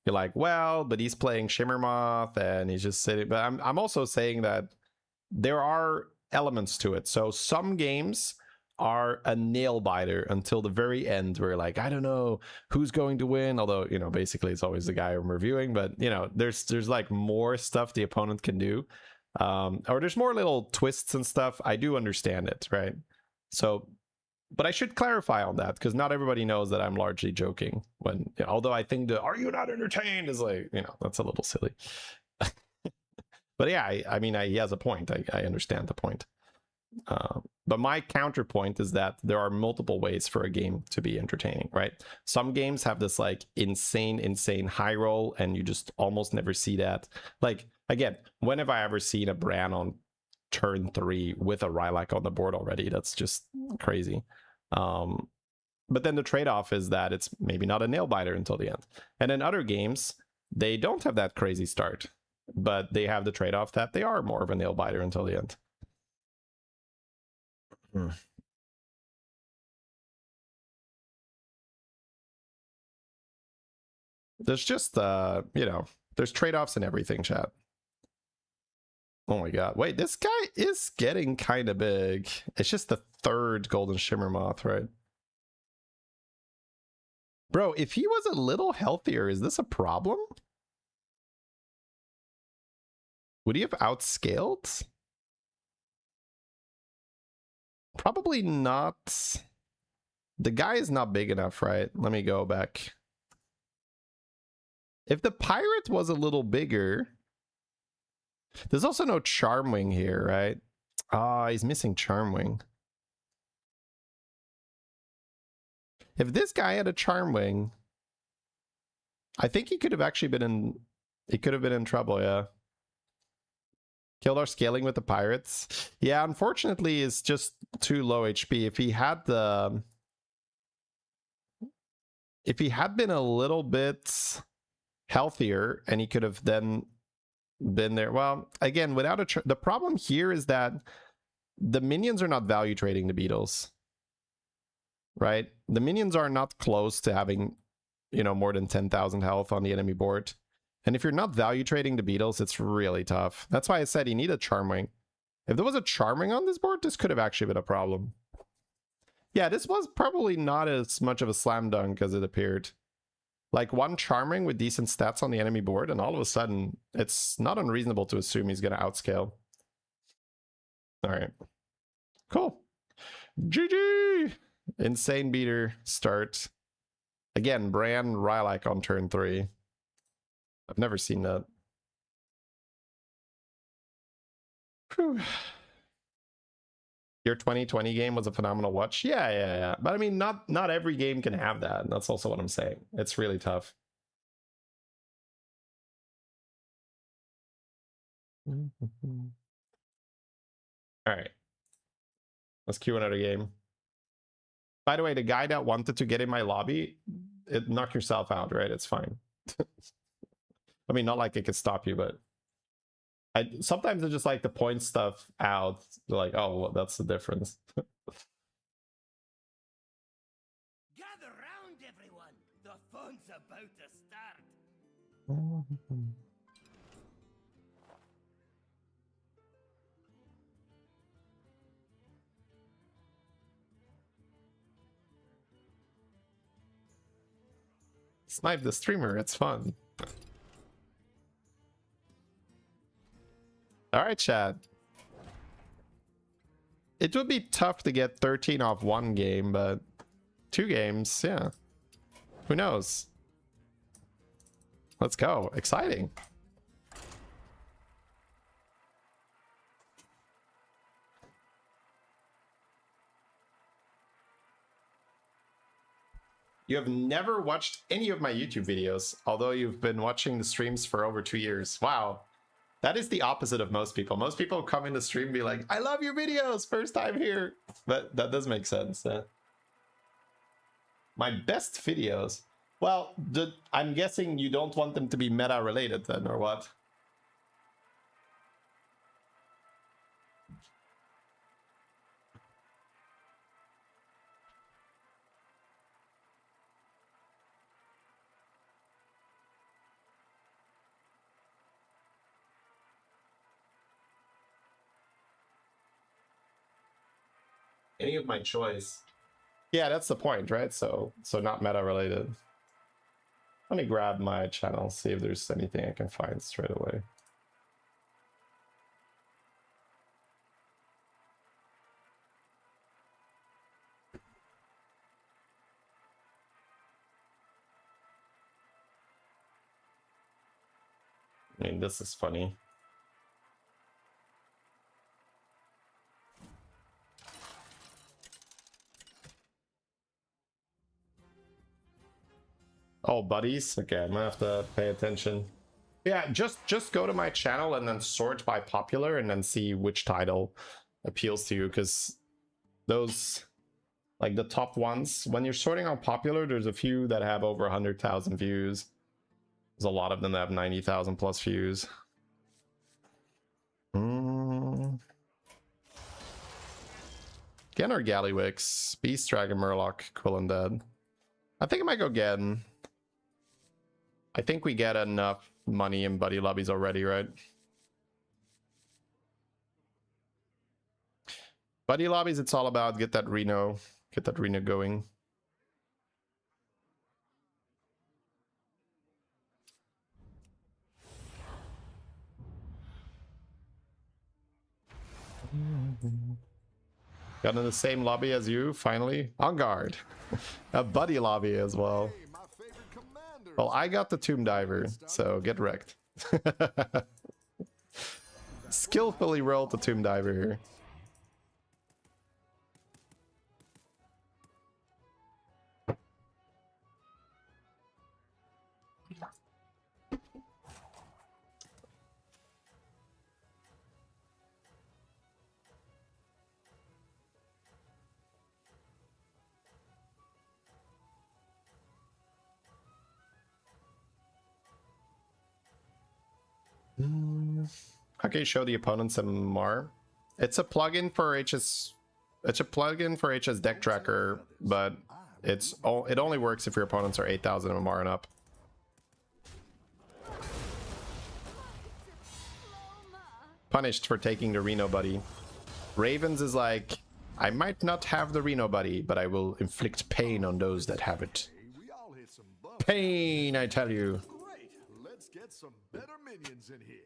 you're like, well, but he's playing Shimmermoth and he's just sitting. But I'm also saying that there are elements to it. So some games are a nail biter until the very end where like, I don't know who's going to win, although, you know, basically it's always the guy I'm reviewing, but you know, there's like more stuff the opponent can do, or there's more little twists and stuff. I do understand it, right? So, but I should clarify on that because not everybody knows that I'm largely joking when, you know, although I think the "are you not entertained" is like, you know, that's a little silly. But yeah, I mean, he has a point. I understand the point. But my counterpoint is that there are multiple ways for a game to be entertaining, right? Some games have this like insane high roll, and you just almost never see that. Like, again, when have I ever seen a Bran on turn 3 with a Rylak on the board already? That's just crazy. But then the trade-off is that it's maybe not a nail biter until the end. And in other games, they don't have that crazy start, but they have the trade-off that they are more of a nail biter until the end. There's just you know, there's trade-offs in everything, chat. Oh my god, wait, this guy is getting kind of big. It's just the 3rd golden shimmer moth, right? Bro, if he was a little healthier, is this a problem? Would he have outscaled? Probably not. The guy is not big enough, right? Let me go back. If the pirate was a little bigger... There's also no Charmwing here, right? Ah, he's missing Charmwing. If this guy had a Charmwing, I think he could have actually been in... He could have been in trouble, yeah. Killed our scaling with the pirates. Yeah, unfortunately, it's just too low HP. If he had the... If he had been a little bit healthier, and he could have then been there. Well, again, without a... The problem here is that the minions are not value trading the beetles. Right? The minions are not close to having, you know, more than 10,000 health on the enemy board. And if you're not value trading the beetles, it's really tough. That's why I said he needed Charmwing. If there was a Charmwing on this board, this could have actually been a problem. Yeah, this was probably not as much of a slam dunk as it appeared. Like, one Charming with decent stats on the enemy board, and all of a sudden, it's not unreasonable to assume he's going to outscale. All right. Cool. GG! Insane beater start. Again, Bran Rylak on turn 3. I've never seen that. Whew. Your 2020 game was a phenomenal watch. Yeah. But I mean, not every game can have that. That's also what I'm saying. It's really tough. All right. Let's queue another game. By the way, the guy that wanted to get in my lobby, knock yourself out, right? It's fine. I mean, not like it could stop you, but sometimes I just like to point stuff out. Like, oh, well, that's the difference. Gather round, everyone. The fun's about to start. Snipe the streamer, it's fun. All right, chat. It would be tough to get 13 off one game, but 2 games, yeah. Who knows? Let's go. Exciting. You have never watched any of my YouTube videos, although you've been watching the streams for over 2 years. Wow. That is the opposite of most people. Most people come in the stream and be like, I love your videos, first time here. But that does make sense. My best videos? Well, I'm guessing you don't want them to be meta related then, or what? Any of my choice. Yeah, that's the point, right? So not meta related. Let me grab my channel, see if there's anything I can find straight away. I mean, this is funny. Oh, buddies? Okay, I'm gonna have to pay attention. Yeah, just go to my channel and then sort by popular and then see which title appeals to you, because those, like the top ones, when you're sorting on popular, there's a few that have over 100,000 views. There's a lot of them that have 90,000 plus views. Gen or Gallywix? Beast, Dragon, Murloc, Quill Undead. I think I might go Gen. I think we get enough money in buddy lobbies already, right? Buddy lobbies, it's all about get that Reno going. Got in the same lobby as you, finally. On guard. A buddy lobby as well. Hey, my favorite commander. Well, I got the Tomb Diver, so get wrecked. Skillfully rolled the Tomb Diver here. Okay, show the opponents MMR. It's a plugin for HS. It's a plugin for HS Deck Tracker, but it only works if your opponents are 8,000 MMR and up. Punished for taking the Reno buddy. Ravens is like, I might not have the Reno buddy, but I will inflict pain on those that have it. Hey, we all hit some bumps. Pain, I tell you. Great. Let's get some better minions in here.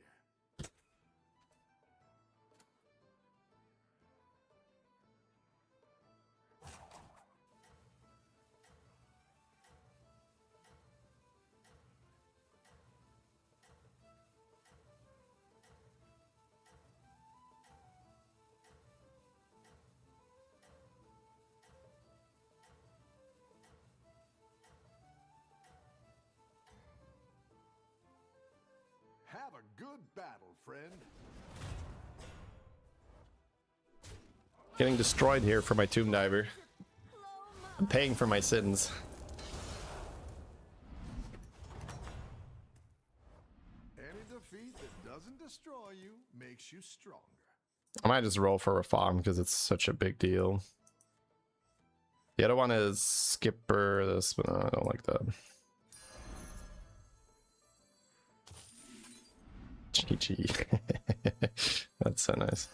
a good battle, friend. Getting destroyed here for my Tomb Diver. I'm paying for my sins. Any defeat that doesn't destroy you makes you stronger. I might just roll for a farm because it's such a big deal. The other one is Skipper. This, but I don't like that. GG. That's so nice.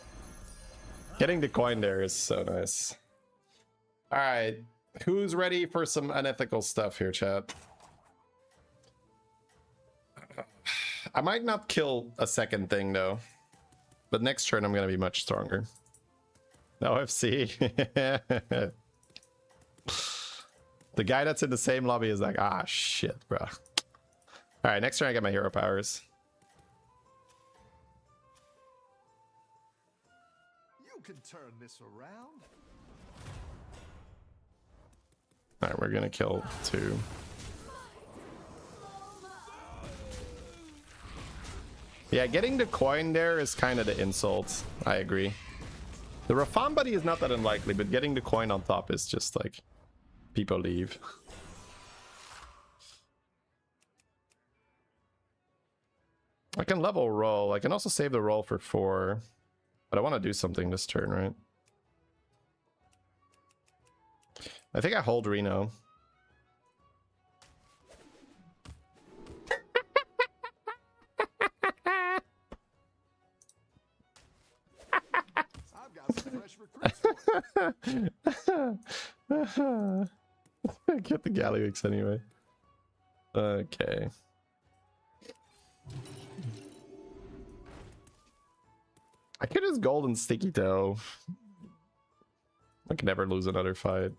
Getting the coin there is so nice. All right, who's ready for some unethical stuff here, chat? I might not kill a second thing though, but next turn I'm gonna be much stronger. No FC. The guy that's in the same lobby is like, ah, shit, bro. All right, next turn I get my hero powers. You can turn this around. All right, we're gonna kill 2. Yeah, getting the coin there is kind of the insult. I agree. The Rarran buddy is not that unlikely, but getting the coin on top is just like, people leave. I can level roll. I can also save the roll for 4. But I want to do something this turn, right? I think I hold Reno. I've got some fresh recruits for you. Get the Gallywix anyway. Okay. I could just golden sticky toe. I could never lose another fight.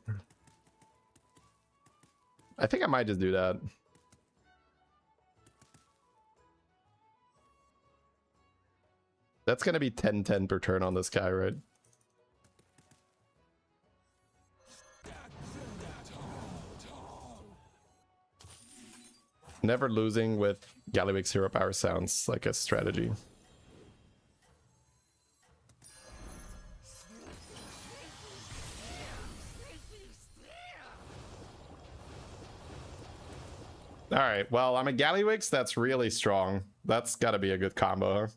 I think I might just do that. That's gonna be 10-10 per turn on this guy, right? Never losing with Gallywix hero power sounds like a strategy. All right, well, I'm a Gallywix. That's really strong. That's got to be a good combo.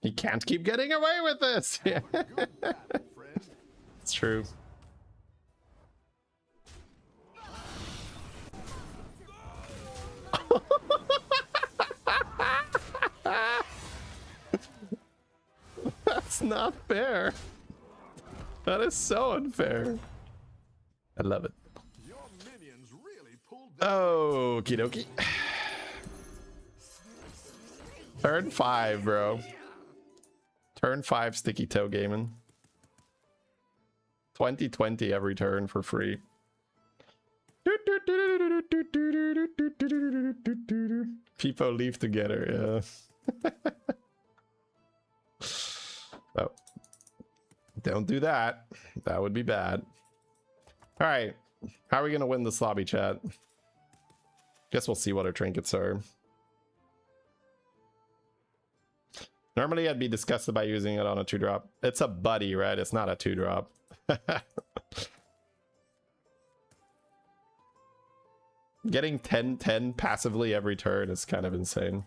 He can't keep getting away with this. Good battle, friend. It's true. That's not fair. That is so unfair. I love it. Your minions really pulled down. Okie dokie. Turn 5, bro. Turn 5 sticky toe gaming. 2020 every turn for free. People leave together, yeah. Oh. Don't do that. That would be bad. Alright. How are we gonna win this lobby, chat? Guess we'll see what our trinkets are. Normally I'd be disgusted by using it on a 2-drop. It's a buddy, right? It's not a 2-drop. Getting 10-10 passively every turn is kind of insane.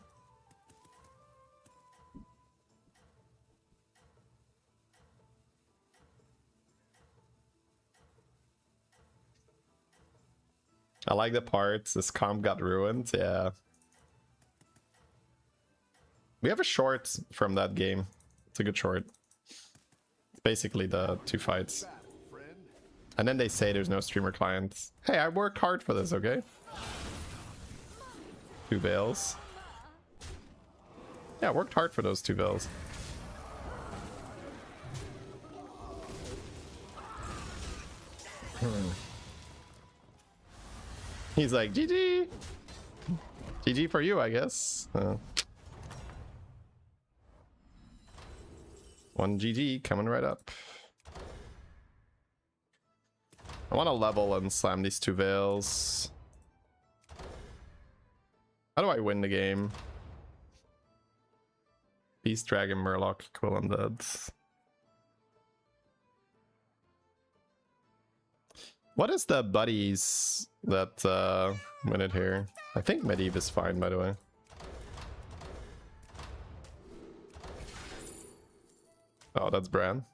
I like the parts. This comp got ruined. Yeah. We have a short from that game. It's a good short. It's basically the 2 fights. And then they say there's no streamer clients. Hey, I worked hard for this, okay? 2 veils. Yeah, I worked hard for those 2 veils. He's like, GG! GG for you, I guess. 1 GG coming right up. I want to level and slam these 2 veils. How do I win the game? Beast Dragon Murloc equivalent that. What is the buddies that win it here? I think Medivh is fine, by the way. Oh, that's Bran.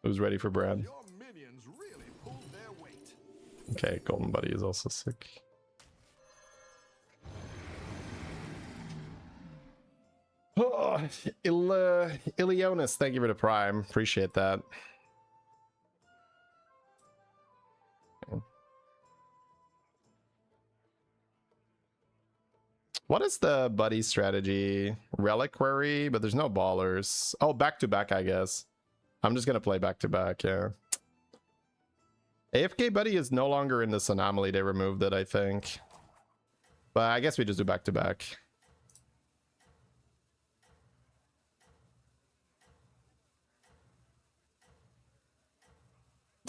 Who's ready for Bran? Your minions really pulled their weight. Okay, Golden Buddy is also sick. Oh, Ilionis, thank you for the prime. Appreciate that. What is the buddy strategy? Reliquary, but there's no ballers. Oh, back to back, I guess. I'm just gonna play back to back, yeah. AFK buddy is no longer in this anomaly. They removed it, I think. But I guess we just do back to back.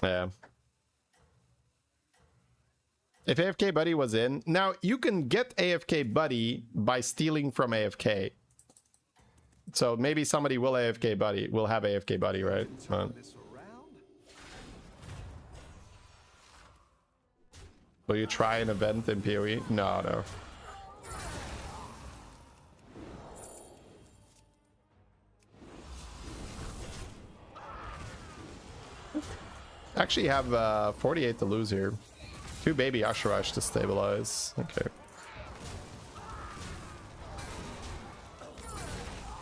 Yeah. If AFK Buddy was in... Now, you can get AFK Buddy by stealing from AFK. So maybe somebody will AFK Buddy. Will have AFK Buddy, right? Will you try an event in PoE? No, no. Actually have 48 to lose here. 2 baby Ashurash to stabilize. Okay.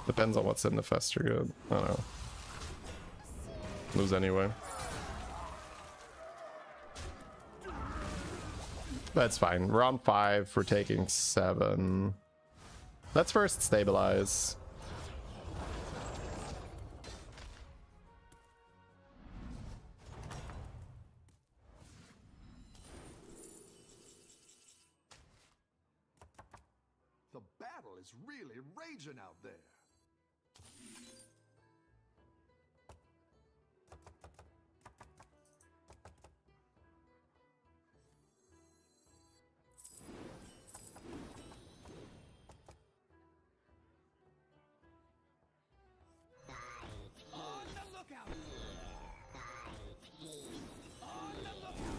Depends on what's in the Fester good. I don't know. Lose anyway. That's fine. We're on 5. We're taking 7. Let's first stabilize. Is really raging out there. On the lookout! On the lookout!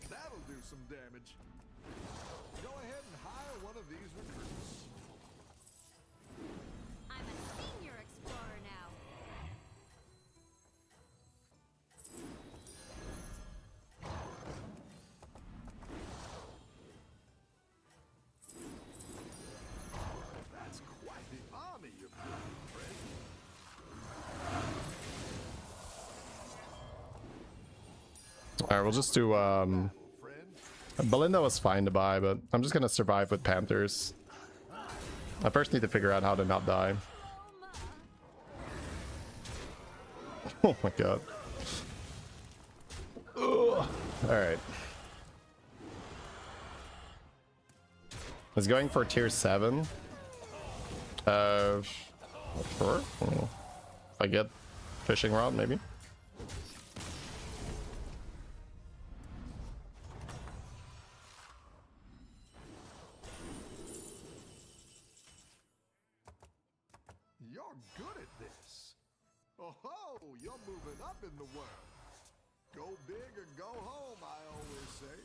That'll do some damage. Go ahead and hire one of these recruits. I'm a senior explorer now. That's quite the army you're building, friend. Alright, we'll just do Belinda was fine to buy, but I'm just gonna survive with Panthers. I first need to figure out how to not die. Oh my god. Alright. It's going for tier 7. Sure. If I get fishing rod, maybe. You're good at this. Oh, you're moving up in the world. Go big or go home, I always say.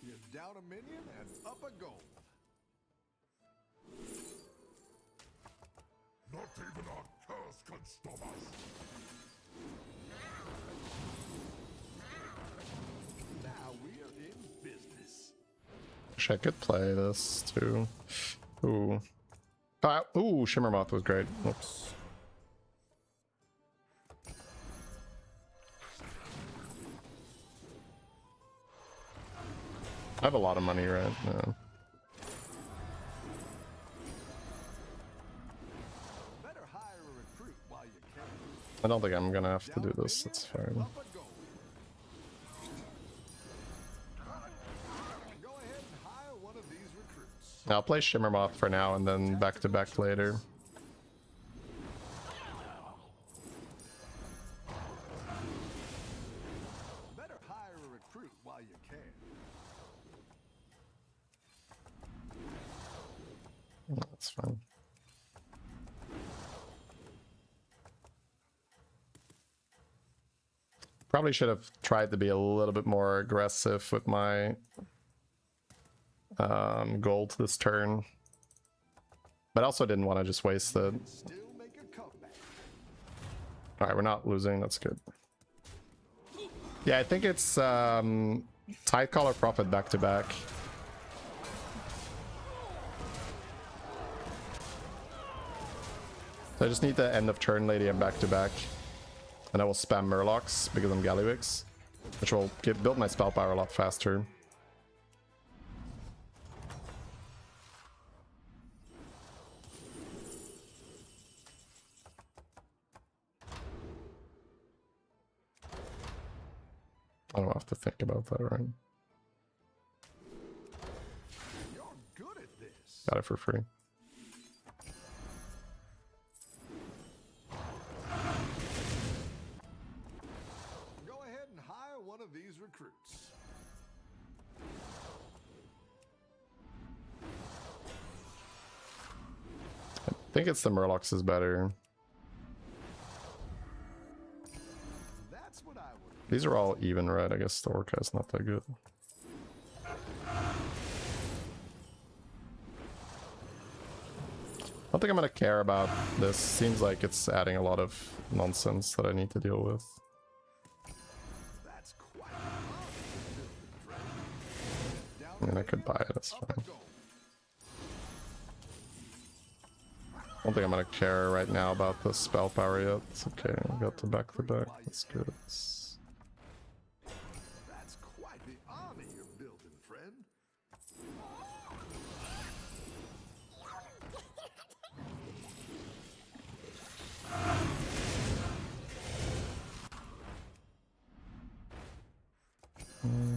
You're down a minion and up a gold. Not even our curse can stop us. Now we are in business. Wish I could play this too. Ooh. Ooh, Shimmermoth was great. Oops. I have a lot of money, right? No. Better hire a recruit while you can. I don't think I'm gonna have to do this. It's fine. Up a gold. Go ahead and hire one of these recruits. I'll play Shimmermoth for now and then back to back later. Better hire a recruit while you can. That's fine. Probably should have tried to be a little bit more aggressive with my gold this turn. But I also didn't want to just waste it. Still make a comeback. Alright, we're not losing, that's good. Yeah, I think it's Tide Caller Prophet back to back. So I just need the end of turn lady and back to back. And I will spam Murlocs because I'm Gallywix, which will build my spell power a lot faster. I don't have to think about that, right? You're good at this. Got it for free. Go ahead and hire one of these recruits. I think it's the Murlocs is better. That's what I would. These are all even red. I guess the Orca is not that good. I don't think I'm gonna care about this. Seems like it's adding a lot of nonsense that I need to deal with. That's quite I mean, I could buy it, that's fine. I don't think I'm gonna care right now about the spell power yet. It's okay, I got the back to back. That's good. That's quite the army you're building, friend.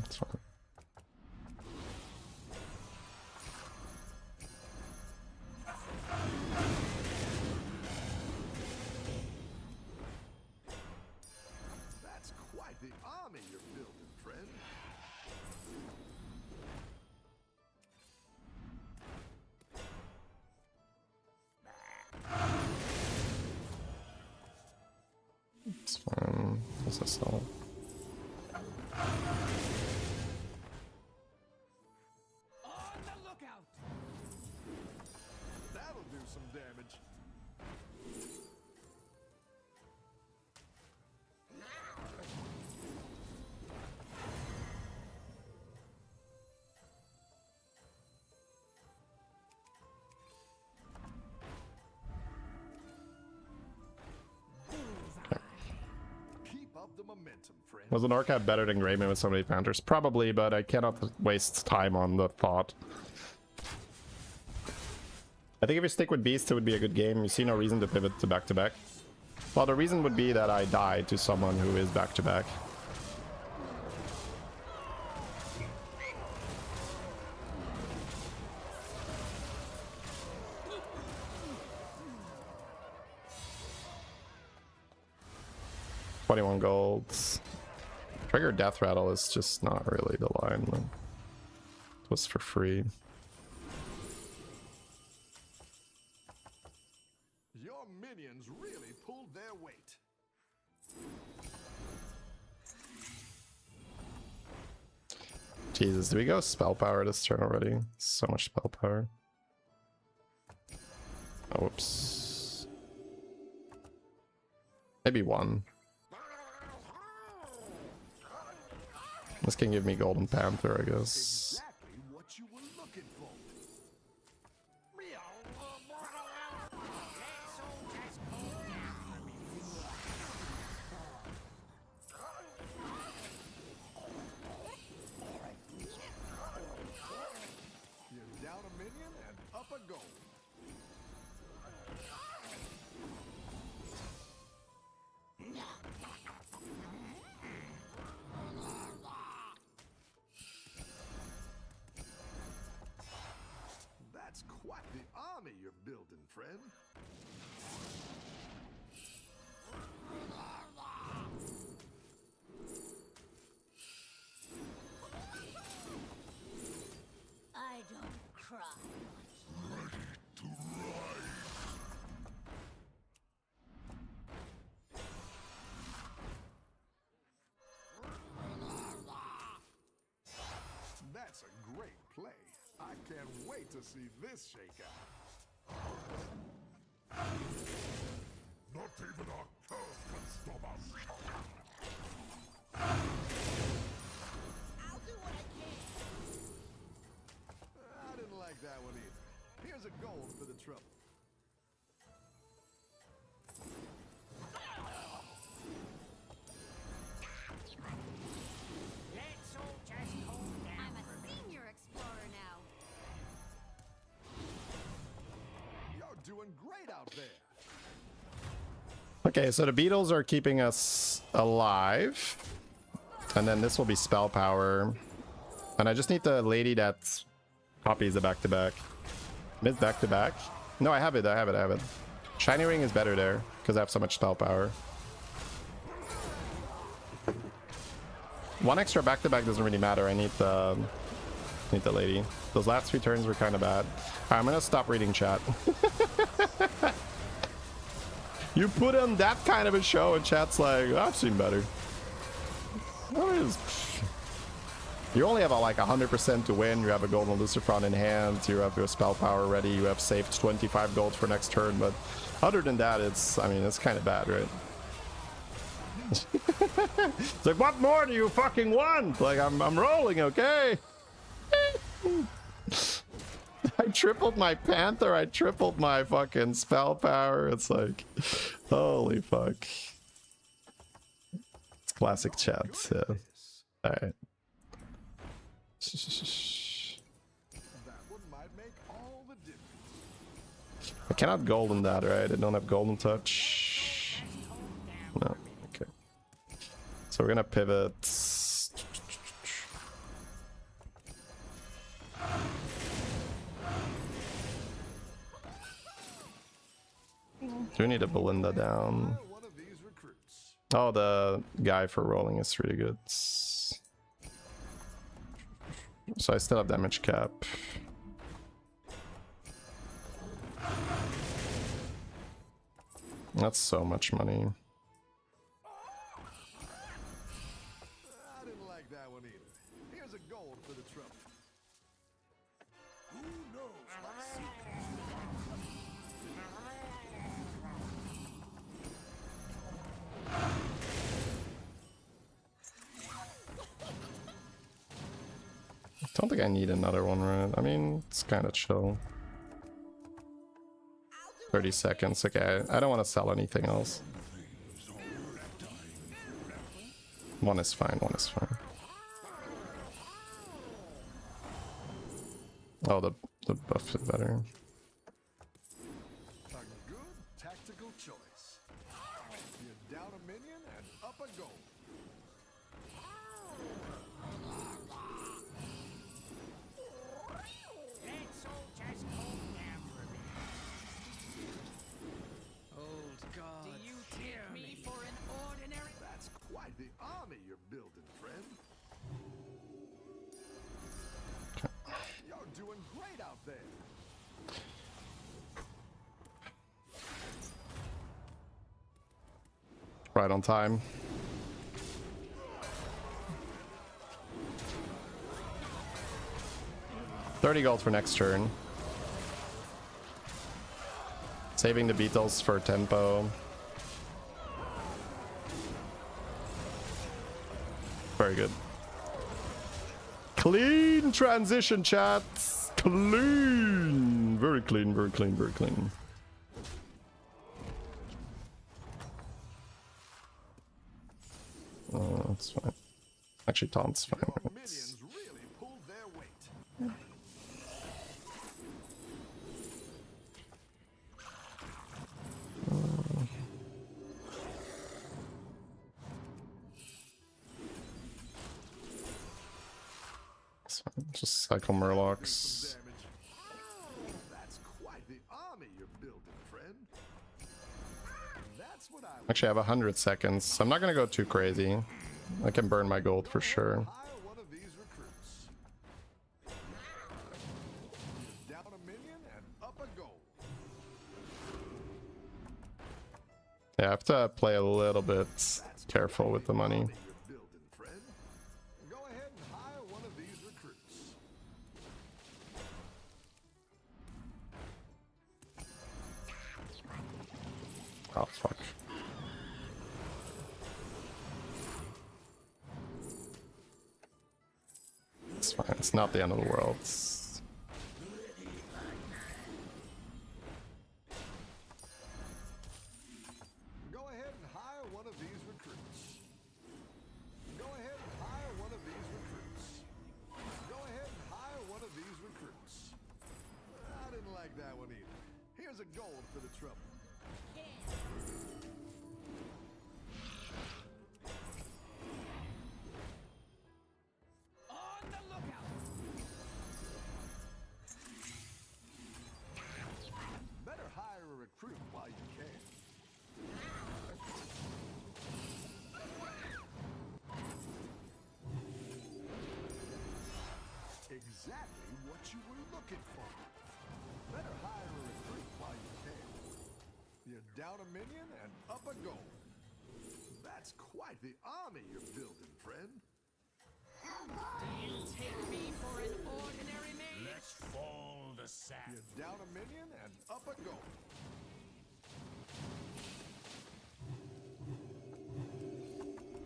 It's fine. That's quite the army you're building, friend. It's fine. What's this all? On the lookout! That'll do some damage. Keep up the momentum, friend. Was an Orcat better than Greymane with so many Panthers? Probably, but I cannot waste time on the thought. I think if you stick with Beast, it would be a good game. You see no reason to pivot to back-to-back. Well, the reason would be that I die to someone who is back-to-back. $21 golds. Trigger Death Rattle is just not really the line. It was for free. Your minions really pulled their weight. Jesus, do we go spell power this turn already? So much spell power. Oh, whoops. Maybe one. This can give me Golden Panther, I guess. Exactly what you were looking for. You're down a minion and up a goal. army you're building, friend. I don't cry. That's a great play. I can't wait to see this shake out. Not even our curse can stop us. I'll do what I can. I didn't like that one either. Here's a gold for the trouble. Let's all just calm down. I'm a senior explorer now. You're doing great out there. Okay, so the beetles are keeping us alive. And then this will be spell power. And I just need the lady that copies the back-to-back. Miss back-to-back? No, I have it, I have it, I have it. Shiny Ring is better there, because I have so much spell power. One extra back-to-back doesn't really matter. I need the lady. Those last 3 turns were kind of bad. Alright, I'm gonna stop reading chat. You put on that kind of a show and chat's like, I've seen better. You only have like 100% to win. You have a golden Lucifron in hand. You have your spell power ready. You have saved 25 gold for next turn. But other than that, it's kind of bad, right? It's like, what more do you fucking want? Like, I'm rolling, okay? I tripled my Panther. I tripled my fucking spell power. It's like, holy fuck. It's classic chat. Yeah. All right. That one might make all the difference. I cannot golden that, right? I don't have golden touch. No. Okay. So we're gonna pivot. Do we need a Belinda down? One of these recruits. Oh, the guy for rolling is really good. So I still have damage cap. That's so much money. I didn't like that one either. Here's a gold for the trouble. Who knows what secrets Don't think I need another one, right? I mean, it's kind of chill. 30 seconds. Okay, I don't want to sell anything else. One is fine, one is fine. Oh, the buff is better. A good tactical choice. You're down a minion and up a gold. Let's all just calm down for a minute. Old God. Do you take me for an ordinary? That's quite the army you're building, friend. You're doing great out there. Right on time. $30 gold for next turn. Saving the Beatles for tempo. Very good. Clean transition, chat. Clean. Very clean, very clean, very clean. Oh, that's fine. Actually, taunt's fine. Your minions really pulled their weight. It's fine. Just cycle Murlocs. Damage. That's quite the That's what I Actually, I have 100 seconds. So I'm not gonna go too crazy. I can burn my gold for sure. hire one of these recruits. Down a minion and up a goal. Yeah, I have to play a little bit careful with the money. You're building, friend. Go ahead and hire one of these recruits. Oh, fuck. It's fine. It's not the end of the world. Go ahead and hire one of these recruits. Go ahead and hire one of these recruits. Go ahead and hire one of these recruits. I didn't like that one either. Here's a gold for the trouble. On the lookout! Better hire a recruit while you can. Exactly what you were looking for. Better hire a recruit while you can. You're down a minion and up a goal. That's quite the army you're building, friend. Do you take me for an ordinary mage? Let's fall the sand. You're down a minion and up a goal.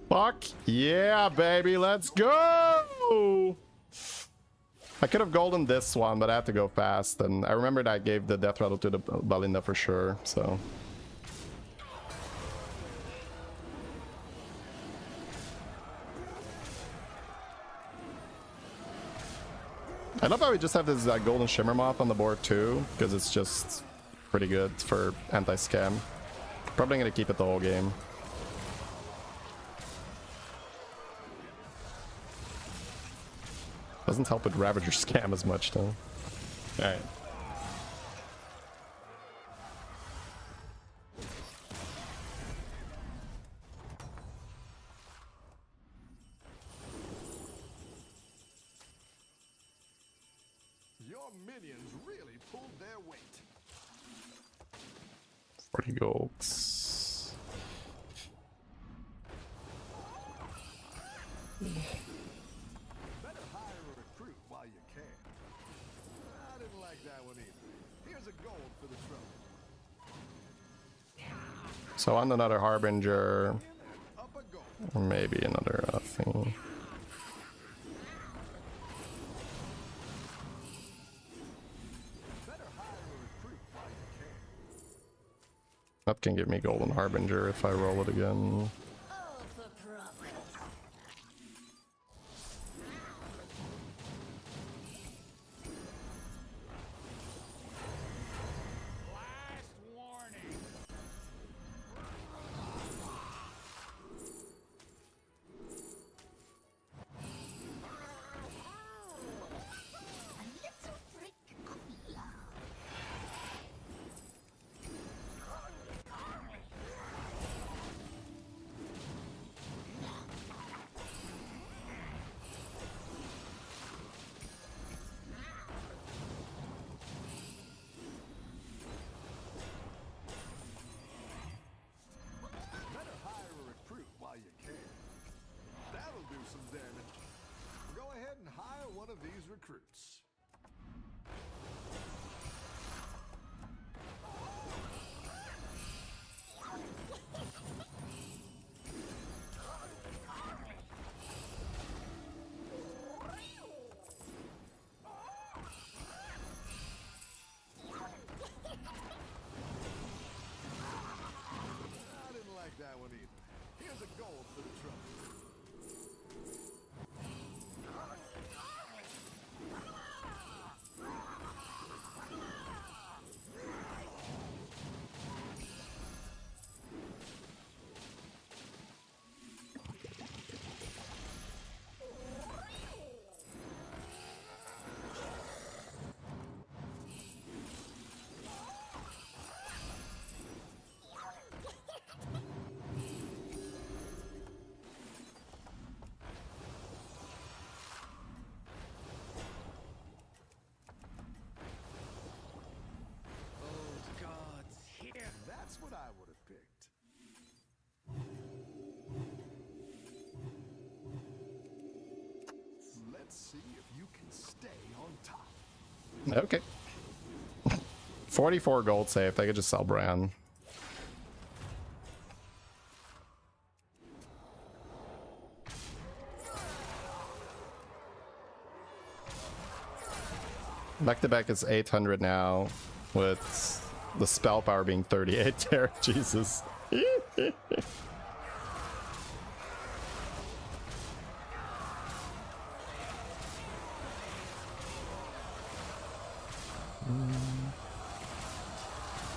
Fuck yeah, baby, let's go! I could have golden this one, but I had to go fast, and I remembered I gave the death rattle to the Balinda for sure, so... I love how we just have this golden shimmer moth on the board too, because it's just pretty good for anti-scam. Probably gonna keep it the whole game. Doesn't help with Ravager scam as much though. Alright. Your minions really pulled their weight. 40 golds. Better hire a recruit while you can. I didn't like that one either. Here's a gold for the trouble. So on another Harbinger, Up a goal. or maybe another thing. Better hire a recruit while you can. That can give me Golden Harbinger if I roll it again. All for profit. Last warning! A little freak of love. Better hire a recruit while you can. That'll do some damage. Go ahead and hire one of these recruits. I didn't like that one either. Here's a gold for the trouble. Okay. 44 gold saved. I could just sell Bran. Back to back is 800 now, with the spell power being 38 there. Jesus.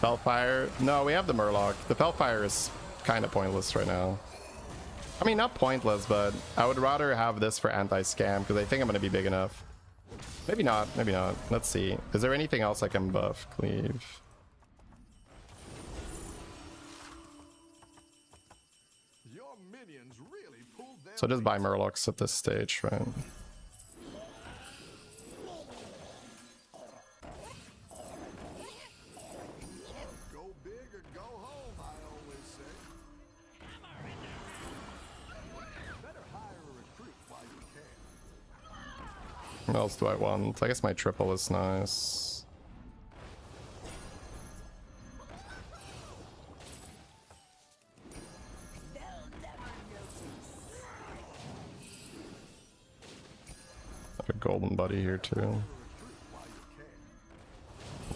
Felfire? No, we have the Murloc. The Felfire is kind of pointless right now. I mean, not pointless, but I would rather have this for anti-scam because I think I'm going to be big enough. Maybe not, maybe not. Let's see. Is there anything else I can buff? Cleave. Your minions really pulled their So just buy Murlocs at this stage, right? Go big or go home, I always say. Better hire a recruit while you can. What else do I want? I guess my triple is nice. Got a golden buddy here too.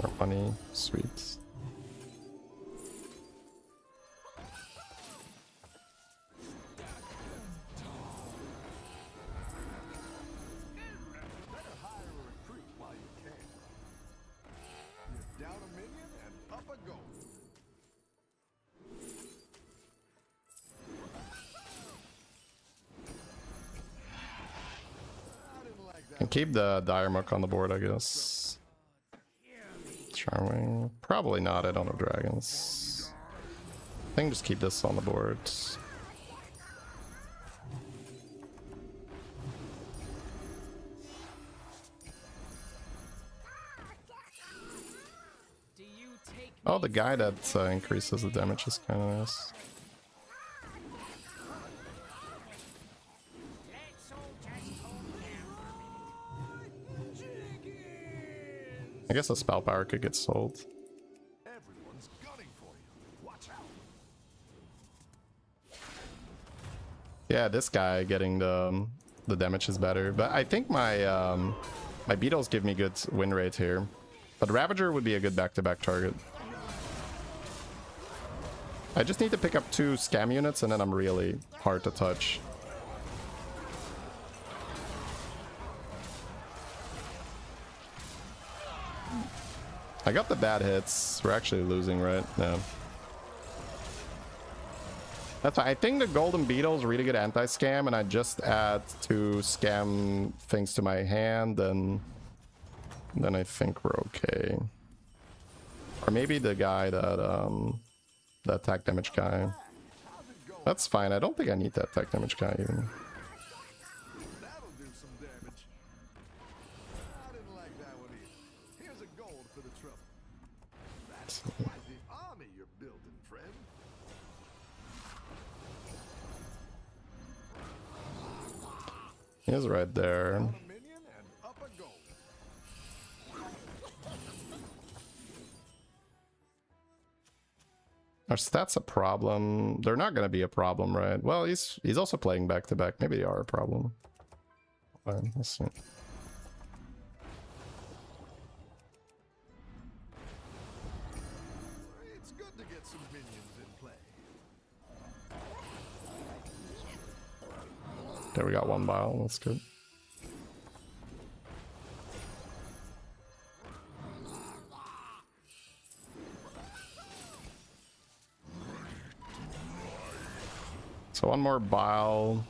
More money, sweet. Down a minion and up a goal. I didn't like that. And keep the Dire Muck on the board, I guess. Charming. Probably not, I don't have dragons. I think just keep this on the board. Do you take Oh, the guy that increases the damage is kind of nice. Let's all just calm down for a minute. I guess a spell power could get sold. Everyone's gunning for you. Watch out. Yeah, this guy getting the damage is better, but I think my my beetles give me good win rate here. But Ravager would be a good back-to-back target. I just need to pick up 2 scam units and then I'm really hard to touch. I got the bad hits. We're actually losing, right? No. That's why I think the golden beetle's really good anti-scam, and I just add 2 scam things to my hand, and then I think we're okay. Or maybe the guy that the attack damage guy. That's fine. I don't think I need that attack damage guy even. That'll do some damage. I didn't like that one either. Here's a gold for the trouble. That's quite the army you're building, friend. He's right there. Down a minion and up a goal. Are stats a problem? They're not gonna be a problem, right? Well, he's also playing back to back. Maybe they are a problem. Fine, let's see. It's good to get some minions in play. There, we got 1 bile. That's good. So 1 more bile.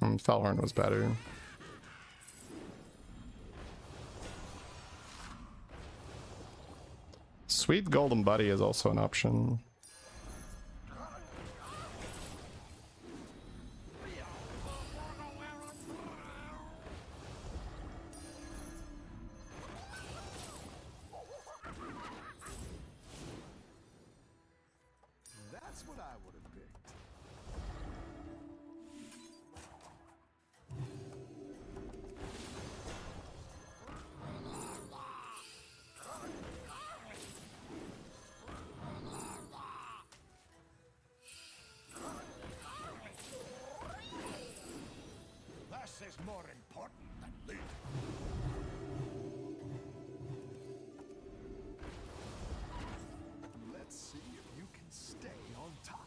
Felhorn was better. Sweet golden buddy is also an option. That's what I would have picked. This is more important than loot. Let's see if you can stay on top.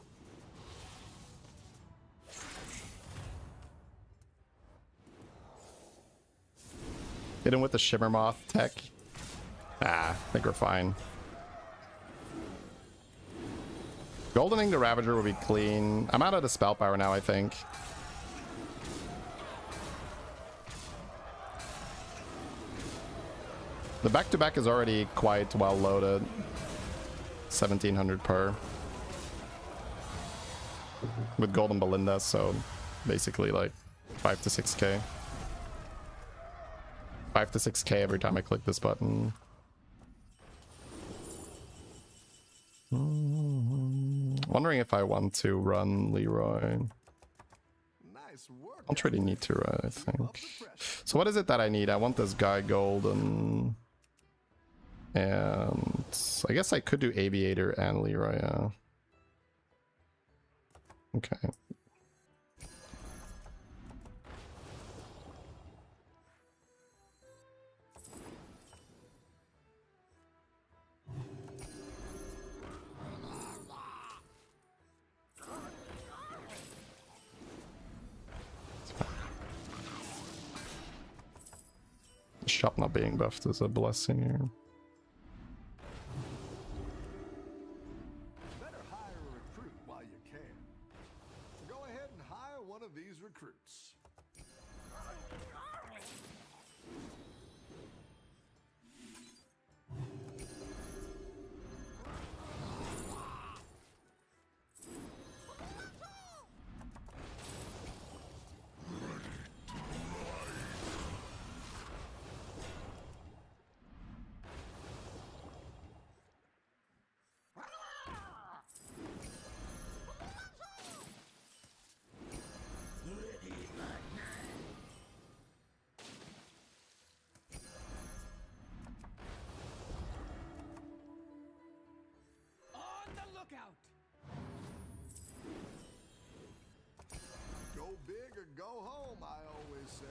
Hit him with the Shimmer Moth tech. Ah, I think we're fine. Goldening the Ravager will be clean. I'm out of the spell power now, I think. The back-to-back is already quite well loaded. 1700 per. With Golden Belinda, so basically like 5 to 6k. 5 to 6k every time I click this button. Wondering if I want to run Leroy. Nice work. I don't really need to, I think. So what is it that I need? I want this guy golden. And I guess I could do Aviator and Leroy, yeah. Okay. Shop not being buffed is a blessing here. Better hire a recruit while you can. Go ahead and hire one of these recruits. On the lookout! Go big or go home, I always say.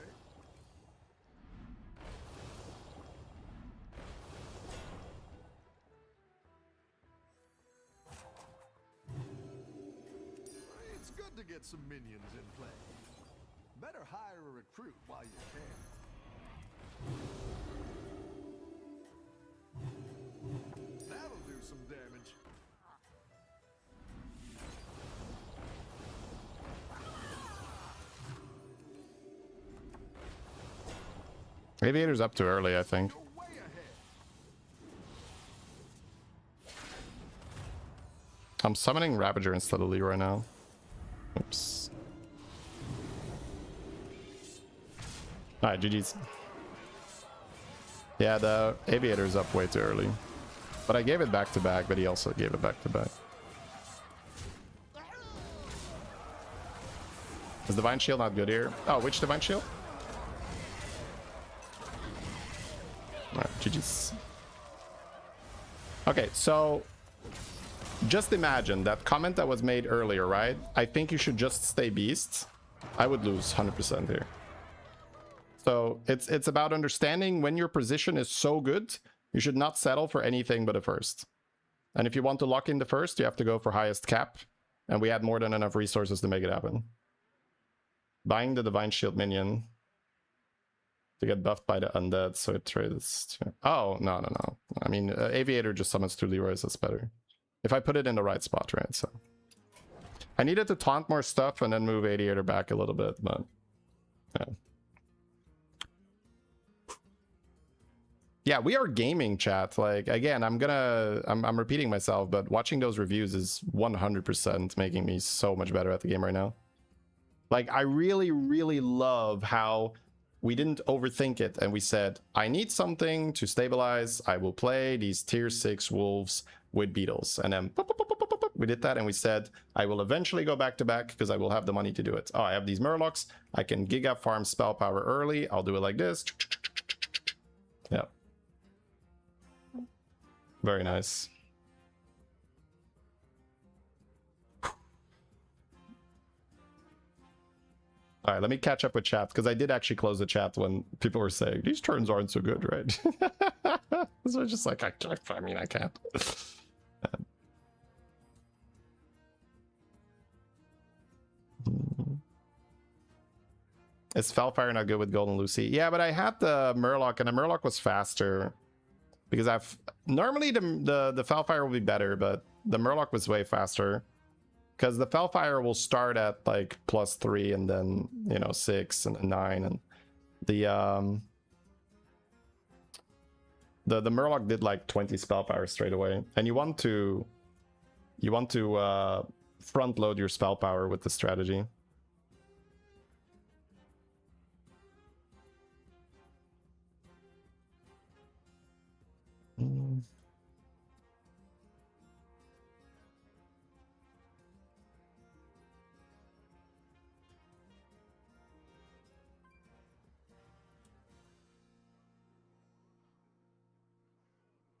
It's good to get some minions in play. Better hire a recruit while you can. That'll do some damage. Aviator's up too early, I think. You're way ahead. I'm summoning Ravager instead of Leroy now. Oops. Alright, GG's. Yeah, the Aviator's up way too early. But I gave it back to back, but he also gave it back to back. Is Divine Shield not good here? Oh, which Divine Shield? Alright, GG's. Okay, so just imagine that comment that was made earlier, right? I think you should just stay beast. I would lose 100% here. So it's about understanding when your position is so good, you should not settle for anything but a first. And if you want to lock in the first, you have to go for highest cap. And we had more than enough resources to make it happen. Buying the Divine Shield minion to get buffed by the undead, so it trades. Oh, no. I mean, Aviator just summons 2 Leroys, that's better. If I put it in the right spot, right? So I needed to taunt more stuff and then move Aviator back a little bit, but yeah. Yeah, we are gaming, chat. Like, again, I'm repeating myself, but watching those reviews is 100% making me so much better at the game right now. Like, I really, really love how we didn't overthink it and we said, I need something to stabilize. I will play these tier 6 wolves with beetles. And then we did that and we said, I will eventually go back to back because I will have the money to do it. Oh, I have these Murlocs. I can Giga farm spell power early. I'll do it like this. Yeah. Very nice. All All right, let me catch up with chat because I did actually close the chat when people were saying these turns aren't so good, right? So just like I mean I can't. Is Felfire not good with Golden Lucy? Yeah, but I had the Murloc and the Murloc was faster because I've normally the Felfire will be better, but the Murloc was way faster. Because the Felfire will start at like +3 and then, you know, 6 and 9, and the Murloc did like 20 Spellfire straight away. And you want to front load your spell power with the strategy.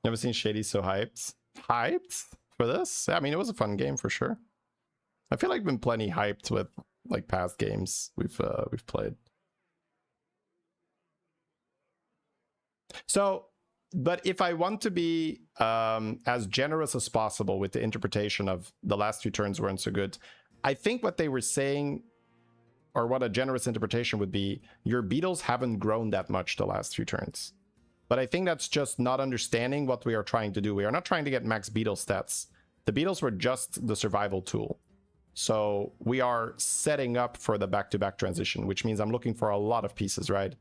Never seen Shady so hyped. Hyped for this? Yeah, I mean, it was a fun game for sure. I feel like I've been plenty hyped with like past games we've played. So, but if I want to be as generous as possible with the interpretation of the last 2 turns weren't so good, I think what they were saying, or what a generous interpretation would be, your beetles haven't grown that much the last 2 turns. But I think that's just not understanding what we are trying to do. We are not trying to get max beetle stats. The beetles were just the survival tool. So we are setting up for the back-to-back transition, which means I'm looking for a lot of pieces, right?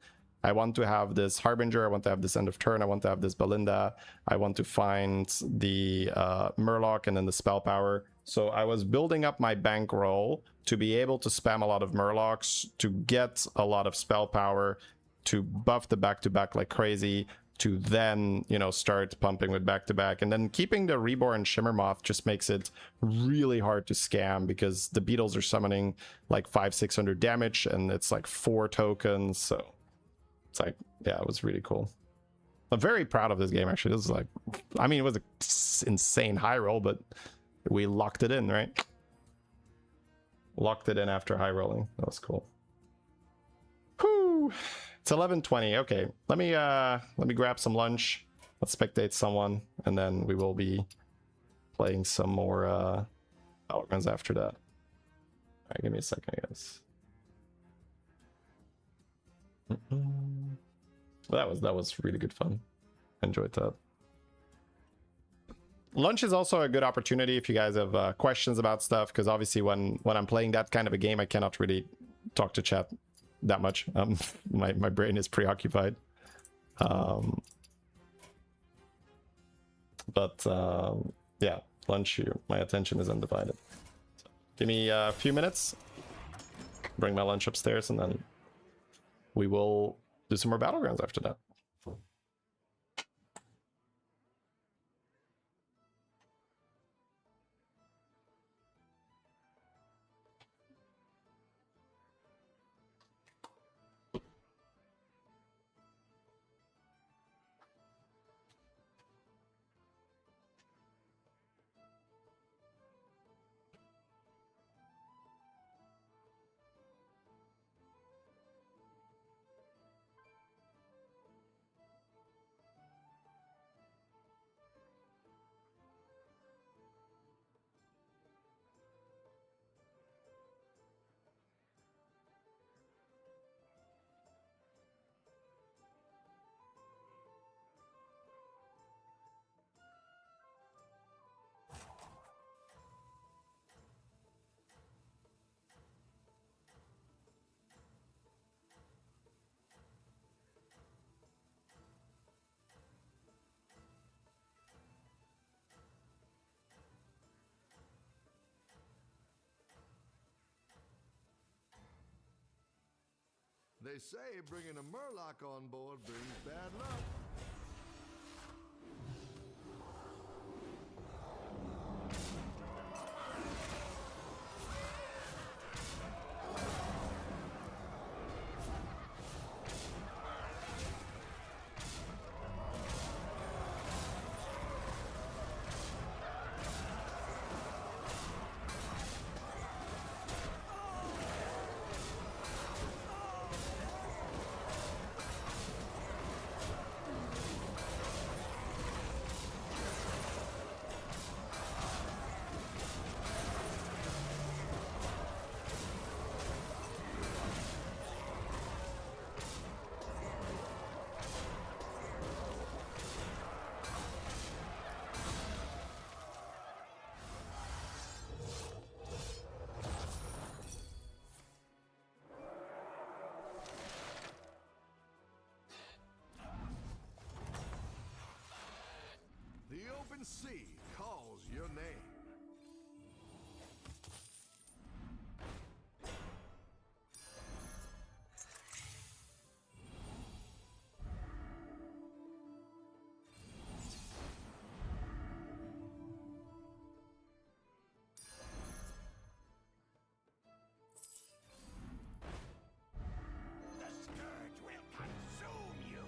I want to have this Harbinger, I want to have this End of Turn, I want to have this Belinda, I want to find the Murloc and then the spell power. So I was building up my bankroll to be able to spam a lot of Murlocs, to get a lot of spell power, to buff the back-to-back like crazy, to then, you know, start pumping with back-to-back. And then keeping the Reborn Shimmermoth just makes it really hard to scam because the beetles are summoning like 500-600 damage and it's like 4 tokens. So it's like, yeah, it was really cool. I'm very proud of this game, actually. This is like, I mean, it was an insane high roll, but we locked it in, right? Locked it in after high rolling. That was cool. Whew. It's 11:20. Okay, let me grab some lunch. Let's spectate someone, and then we will be playing some more Battlegrounds after that. All right, give me a second, guys. Well, that was really good fun. Enjoyed that. Lunch is also a good opportunity if you guys have questions about stuff, because obviously when I'm playing that kind of a game, I cannot really talk to chat that much. My brain is preoccupied. Yeah, lunch, my attention is undivided. So give me a few minutes, bring my lunch upstairs, and then we will do some more Battlegrounds after that. They say bringing a Murloc on board brings bad luck. open sea calls your name. The scourge will consume you!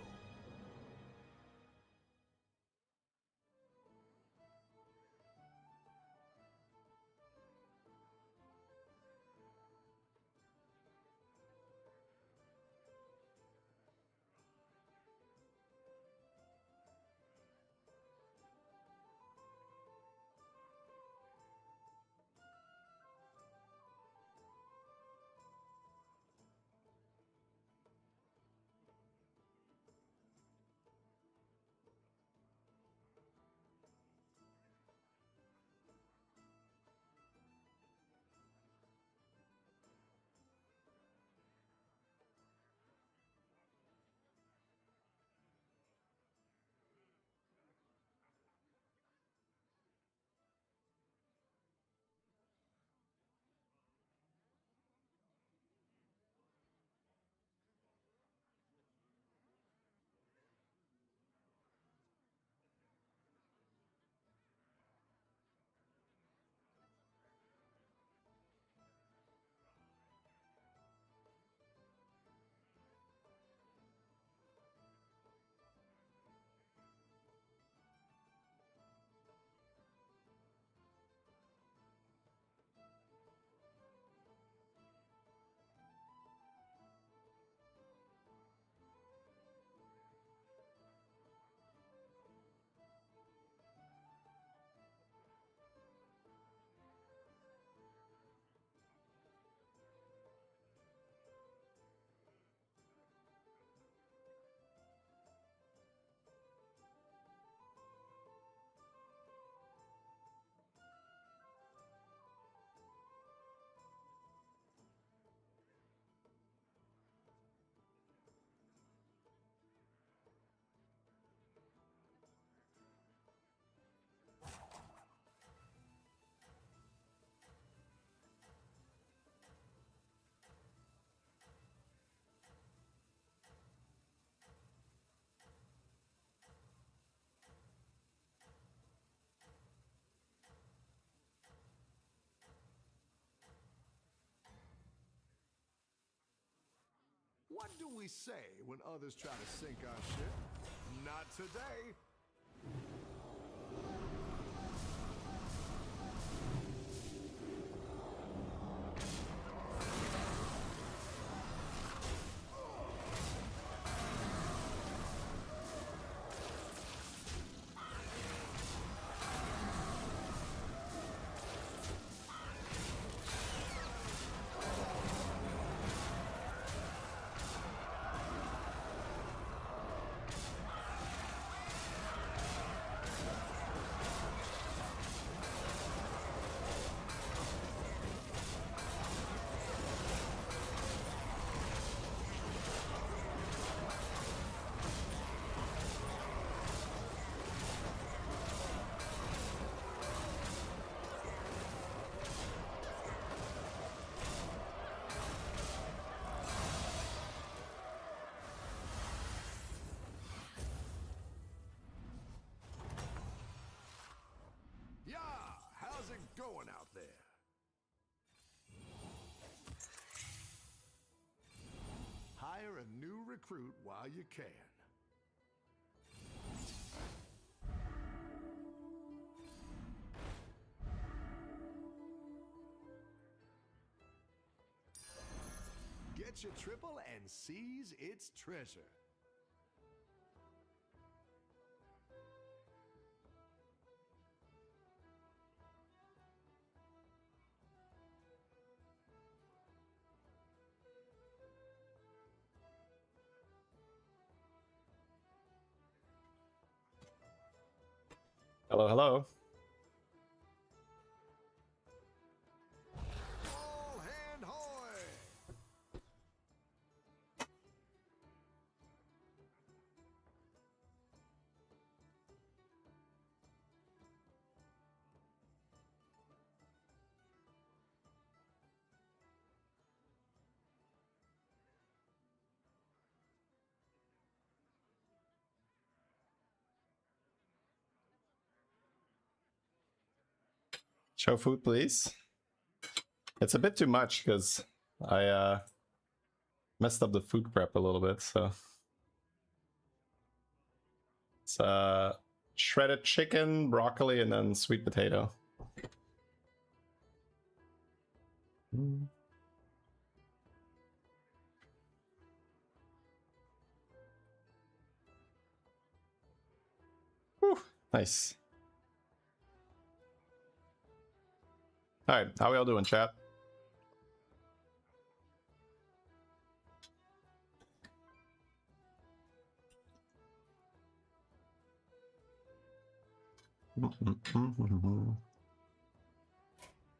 What do we say when others try to sink our ship? Not today. Yeah, how's it going out there? Hire a new recruit while you can. Get your triple and seize its treasure. Hello, hello. All hand hoy! Show food, please. It's a bit too much because I messed up the food prep a little bit, so it's shredded chicken, broccoli, and then sweet potato. Whew, nice. All right, how we all doing, chat?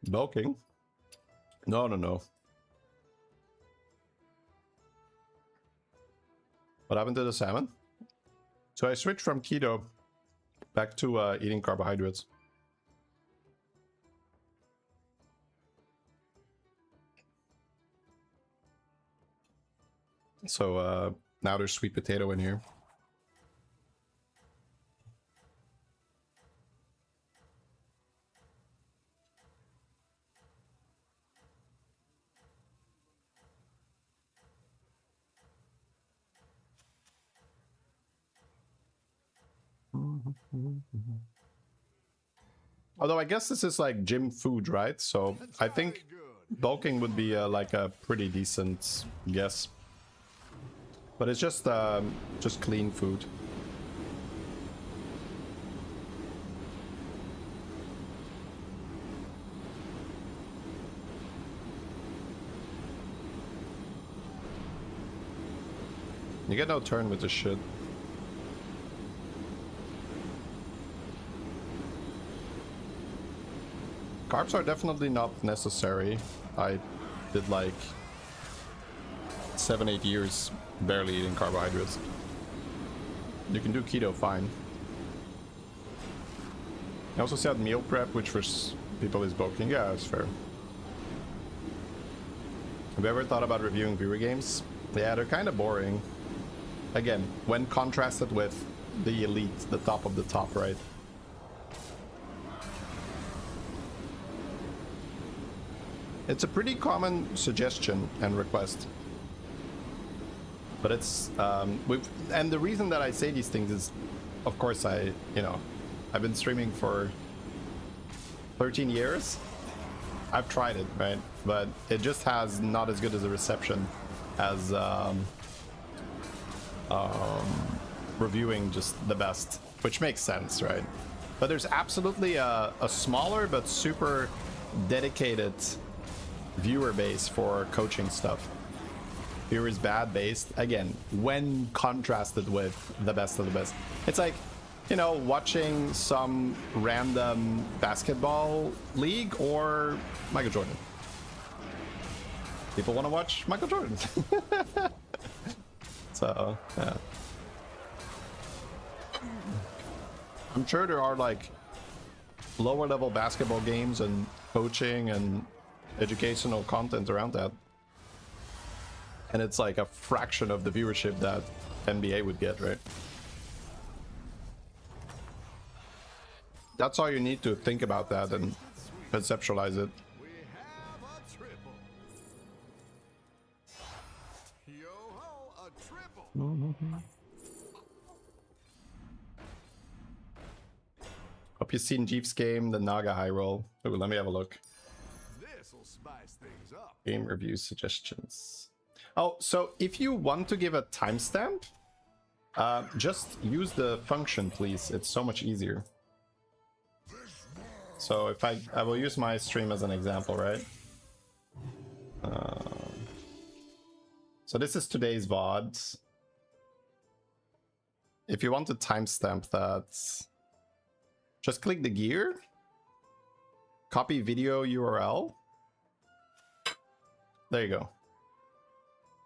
Bulking? No, no, no. What happened to the salmon? So I switched from keto back to eating carbohydrates. So now there's sweet potato in here. Although I guess this is like gym food, right? So I think bulking would be like a pretty decent guess. But it's just clean food. You get no turn with this shit. Carbs are definitely not necessary. I did like 7-8 years barely eating carbohydrates. You can do keto fine. I also said meal prep, which for people is bulking. Yeah, that's fair. Have you ever thought about reviewing viewer games? Yeah, they're kind of boring. Again, when contrasted with the elite, the top of the top, right? It's a pretty common suggestion and request. But it's, and the reason that I say these things is, of course, I've been streaming for 13 years. I've tried it, right? But it just has not as good as a reception as reviewing just the best, which makes sense, right? But there's absolutely a smaller but super dedicated viewer base for coaching stuff. Viewer is bad based, again, when contrasted with the best of the best. It's like, you know, watching some random basketball league or Michael Jordan. People want to watch Michael Jordan. So, yeah. I'm sure there are like lower level basketball games and coaching and educational content around that. And it's like a fraction of the viewership that NBA would get, right? That's all you need to think about that and conceptualize it. We have a triple. Yo-ho, a triple. Hope you've seen Jeeves' game, the Naga High Roll. Ooh, let me have a look. This'll spice things up. Game review suggestions. Oh, so if you want to give a timestamp, just use the function, please. It's so much easier. So if I will use my stream as an example, right? So this is today's VOD. If you want to timestamp that, just click the gear, copy video URL. There you go.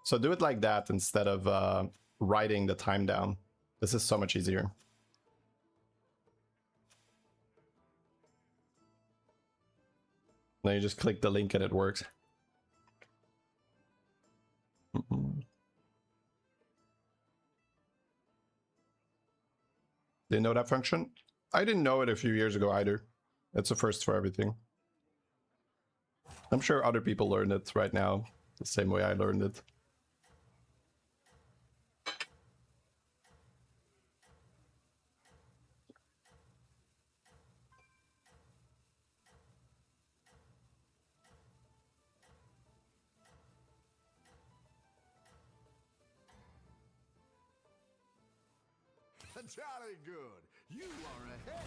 So do it like that instead of writing the time down. This is so much easier. Then you just click the link and it works. Didn't know that function? I didn't know it a few years ago either. It's a first for everything. I'm sure other people learn it right now the same way I learned it. Jolly good. You are ahead.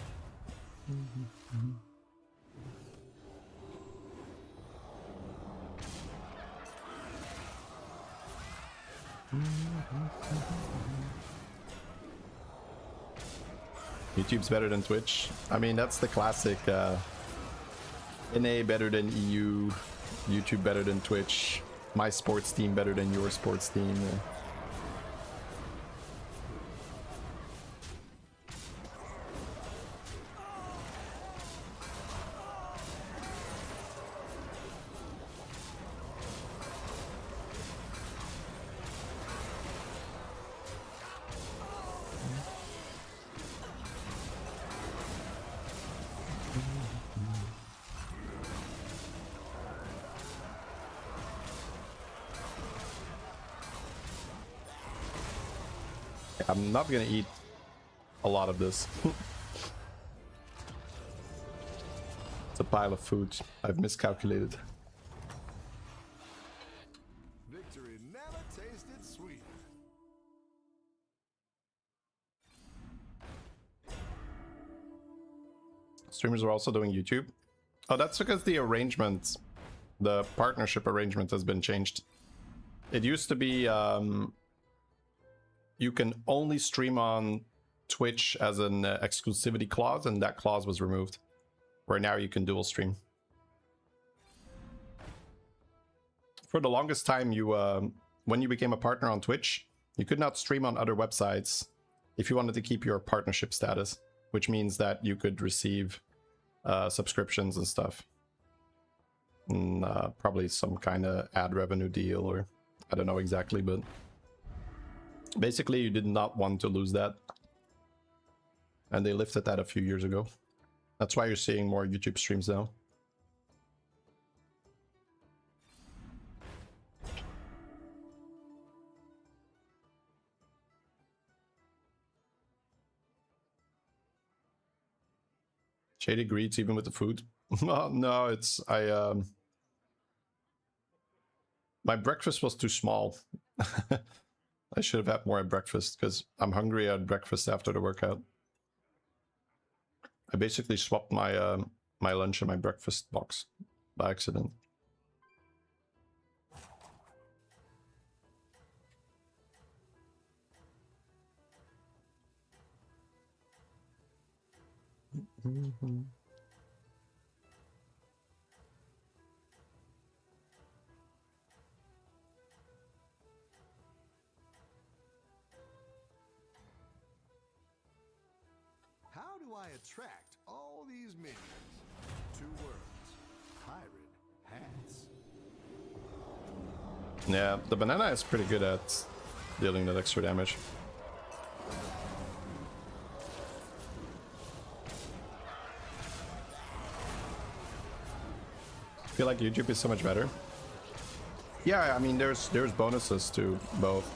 YouTube's better than Twitch. I mean, that's the classic NA better than EU, YouTube better than Twitch, my sports team better than your sports team. I'm not gonna eat a lot of this. It's a pile of food. I've miscalculated. Victory never tasted sweeter. Streamers are also doing YouTube. Oh, that's because the arrangement, the partnership arrangement has been changed. It used to be you can only stream on Twitch as an exclusivity clause, and that clause was removed. Where now you can dual stream. For the longest time, you when you became a partner on Twitch, you could not stream on other websites if you wanted to keep your partnership status, which means that you could receive subscriptions and stuff. And, probably some kind of ad revenue deal, or I don't know exactly, but basically you did not want to lose that. And they lifted that a few years ago. That's why you're seeing more YouTube streams now. Shady greets even with the food. Well, no, it's my breakfast was too small. I should have had more at breakfast because I'm hungry at breakfast after the workout. I basically swapped my my lunch and my breakfast box by accident. How do I attract all these minions? 2 words. Pirate hats. Yeah, the banana is pretty good at dealing that extra damage. I feel like YouTube is so much better. Yeah, I mean, there's bonuses to both.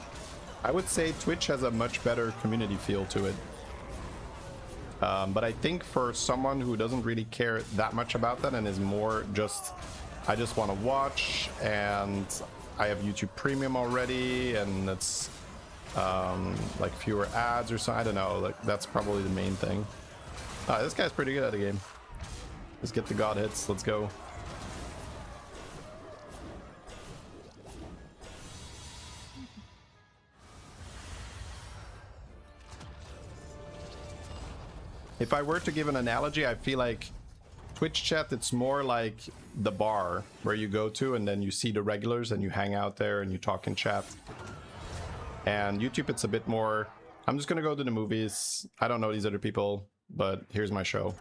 I would say Twitch has a much better community feel to it. But I think for someone who doesn't really care that much about that and is more just, I just want to watch, and I have YouTube Premium already, and it's like fewer ads or something. I don't know. Like, that's probably the main thing. This guy's pretty good at the game. Let's get the god hits. Let's go. If I were to give an analogy, I feel like Twitch chat, it's more like the bar where you go to and then you see the regulars and you hang out there and you talk in chat. And YouTube, it's a bit more, I'm just going to go to the movies. I don't know these other people, but here's my show.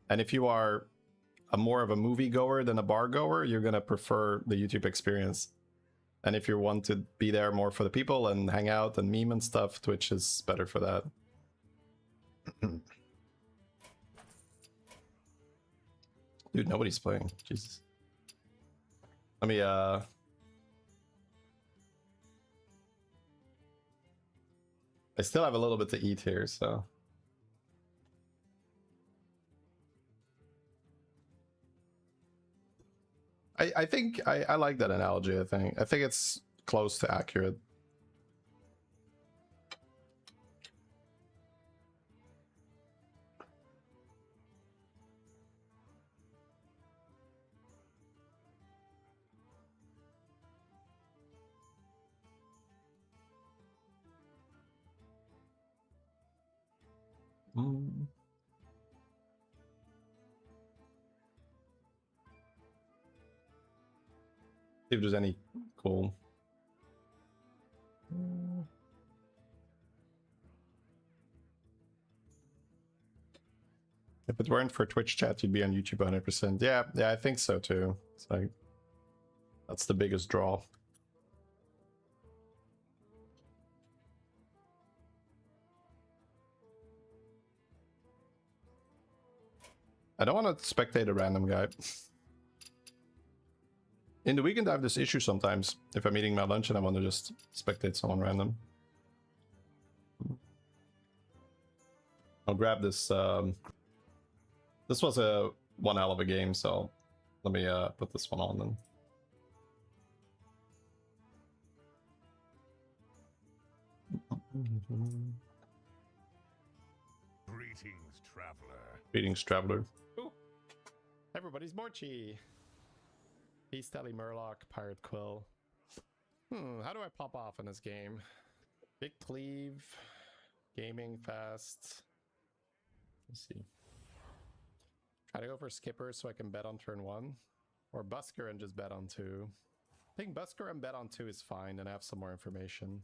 And if you are more of a movie goer than a bar goer, you're going to prefer the YouTube experience. And if you want to be there more for the people and hang out and meme and stuff, Twitch is better for that. Dude, nobody's playing. Jesus. Let me I still have a little bit to eat here, so I think I like that analogy. I think it's close to accurate. Mm. See if there's any cool. If it weren't for Twitch chat, you'd be on YouTube 100%. Yeah, I think so too. It's like that's the biggest draw. I don't want to spectate a random guy. In the weekend, I have this issue sometimes. If I'm eating my lunch and I want to just spectate someone random. I'll grab this. This was one hell of a game, so let me put this one on then. Greetings, traveler. Greetings, traveler. Ooh. Everybody's Morchi. Peace, Telly Murloc, Pirate Quill. How do I pop off in this game? Big Cleave, Gaming Fast. Let's see. Try to go for Skipper so I can bet on turn 1. Or Busker and just bet on 2. I think Busker and bet on 2 is fine, and I have some more information.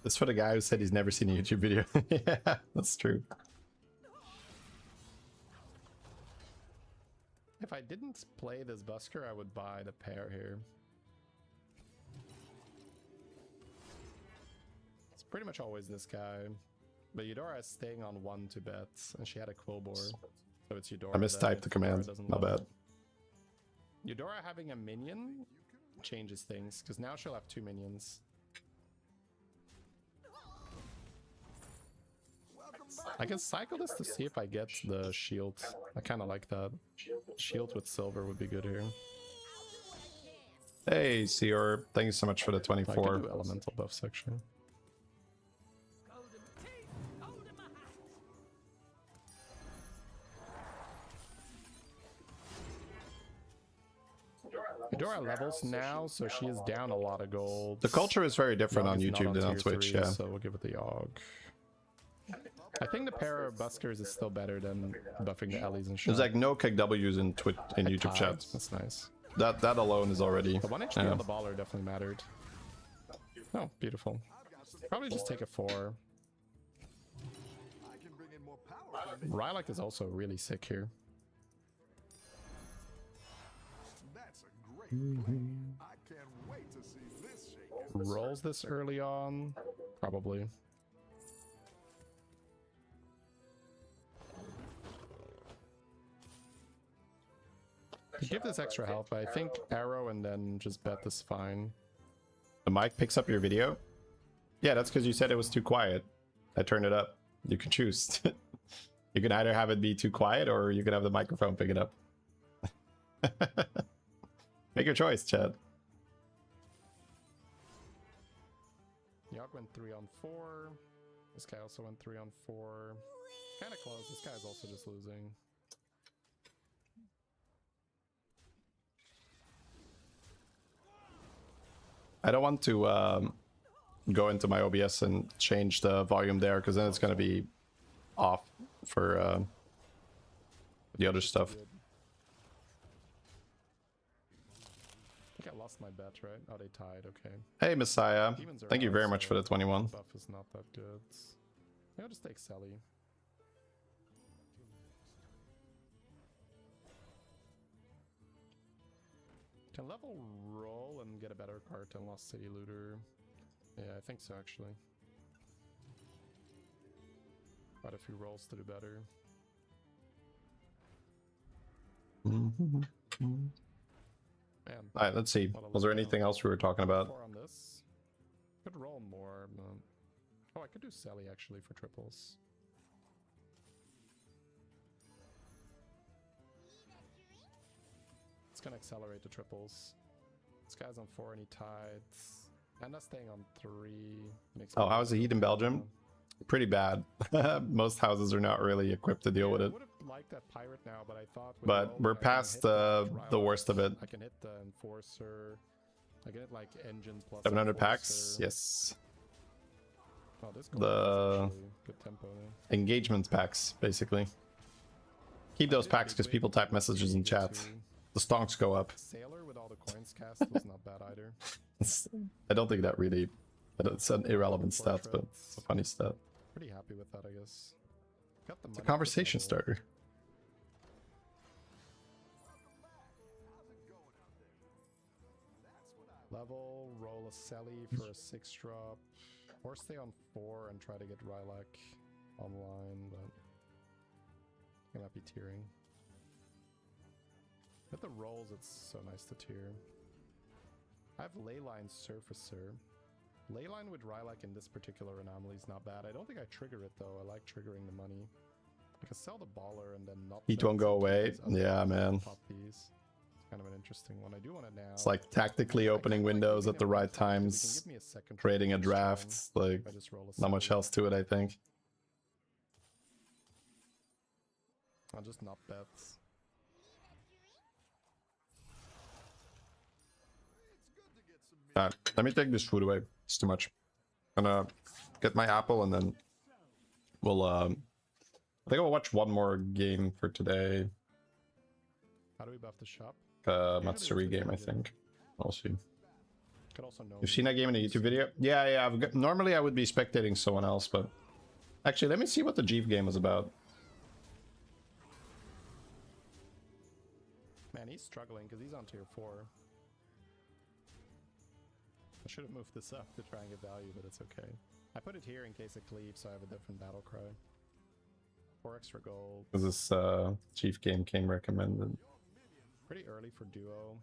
This for the guy who said he's never seen a YouTube video. Yeah, that's true. If I didn't play this Busker, I would buy the pair here. It's pretty much always this guy. But Eudora is staying on 1 to bet, and she had a Quillbore. So it's Eudora. I mistyped the command. Not bad. Eudora having a minion changes things, because now she'll have 2 minions. I can cycle this to see if I get the shield. I kind of like that. Shield with silver would be good here. Hey, Seor. Thank you so much for the 24. I can do elemental buffs, actually. Eudora levels now, so she is down a lot of gold. The culture is very different on YouTube than on Twitch, yeah. So we'll give it the Yogg. I think the pair of Buskers is still better than buffing the Ellies and shit. There's like no KWs in Twitch in YouTube chat. That's nice. That alone is already. The 1 HP on the baller definitely mattered. Oh, beautiful. Probably just take a 4. Rylak is also really sick here. That's a great play. I can't wait to see this shake. Rolls this early on, probably. Give this extra health, but I think arrow and then just bet is fine. The mic picks up your video? Yeah, that's because you said it was too quiet. I turned it up. You can choose. You can either have it be too quiet or you can have the microphone pick it up. Make your choice, Chad. Yogg went 3 on 4. This guy also went 3 on 4. Kind of close. This guy's also just losing. I don't want to go into my OBS and change the volume there, because then it's going to be off for the other stuff. I think I lost my bet, right? Oh, they tied. Okay. Hey, Messiah. Thank you very much for the 21. Buff is not that good. Maybe I'll just take Sally. Can level roll and get a better card than Lost City Looter? Yeah, I think so, actually. Quite a few rolls to do better. All right, let's see. Was there anything else we were talking about? 4 on this. Could roll more, but... Oh, I could do Sally actually for triples. It's gonna accelerate the triples. This guy's on 4 and he tides. And that's staying on 3. Makes Oh, how's the heat in Belgium? Pretty bad. Most houses are not really equipped to deal with I it. would have liked that pirate now, but I thought... with But Roland, we're I can past hit the Rarran. worst of it. I can hit the Enforcer. I can hit like engine plus 700 packs? Enforcer. Yes. Oh, this The- goal is actually good tempo there. Engagement packs, basically. Keep those packs because people type messages in chat. The stonks go up. Sailor with all the coins cast was not bad either. I don't think that really... It's an irrelevant stat, but it's a funny stat. Pretty happy with that, I guess. Got the It's a money conversation for the starter. level, roll a Sally for a 6 drop, or stay on 4 and try to get Rylak online, but I might be tearing. With the rolls, it's so nice to tear. I have Leyline Surfacer. Leyline with Rylak in this particular anomaly is not bad. I don't think I trigger it though. I like triggering the money. I can sell the baller and then not. Heat won't go away. Yeah, man. Pop these. It's kind of an interesting one. I do want it now. It's like tactically opening windows at the right times, creating a draft. Like, not much else to it, I think. I'll just not bets. Alright, let me take this food away. It's too much. I'm gonna get my apple and then we'll I think I'll watch one more game for today. How do we buff the shop? Matsuri game, I think. I'll see. Could also know. You've seen that game in a YouTube video? Yeah. Normally I would be spectating someone else, but actually, let me see what the Jeep game was about. Man, he's struggling because he's on tier 4. I should have moved this up to try and get value, but it's okay. I put it here in case it cleaves, so I have a different battle cry. 4 extra gold. This Chief game came recommended. Pretty early for duo.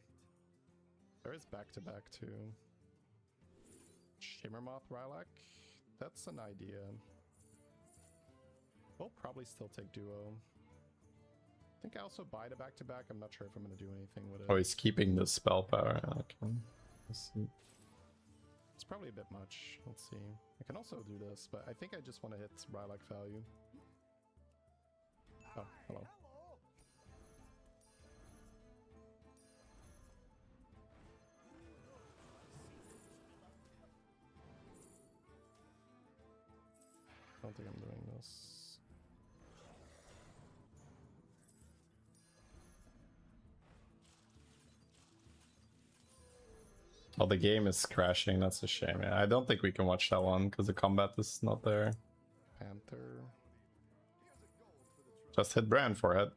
There is back-to-back too. Shimmermoth Rylak? That's an idea. We'll probably still take duo. I think I also buy the back-to-back. I'm not sure if I'm going to do anything with it. Oh, he's keeping the spell power. Okay. Let's see. It's probably a bit much. Let's see. I can also do this, but I think I just want to hit Rylak value. Oh, hello. I don't think I'm doing this. Oh, the game is crashing. That's a shame. Yeah, I don't think we can watch that one because the combat is not there. Panther. Just hit Brand forehead.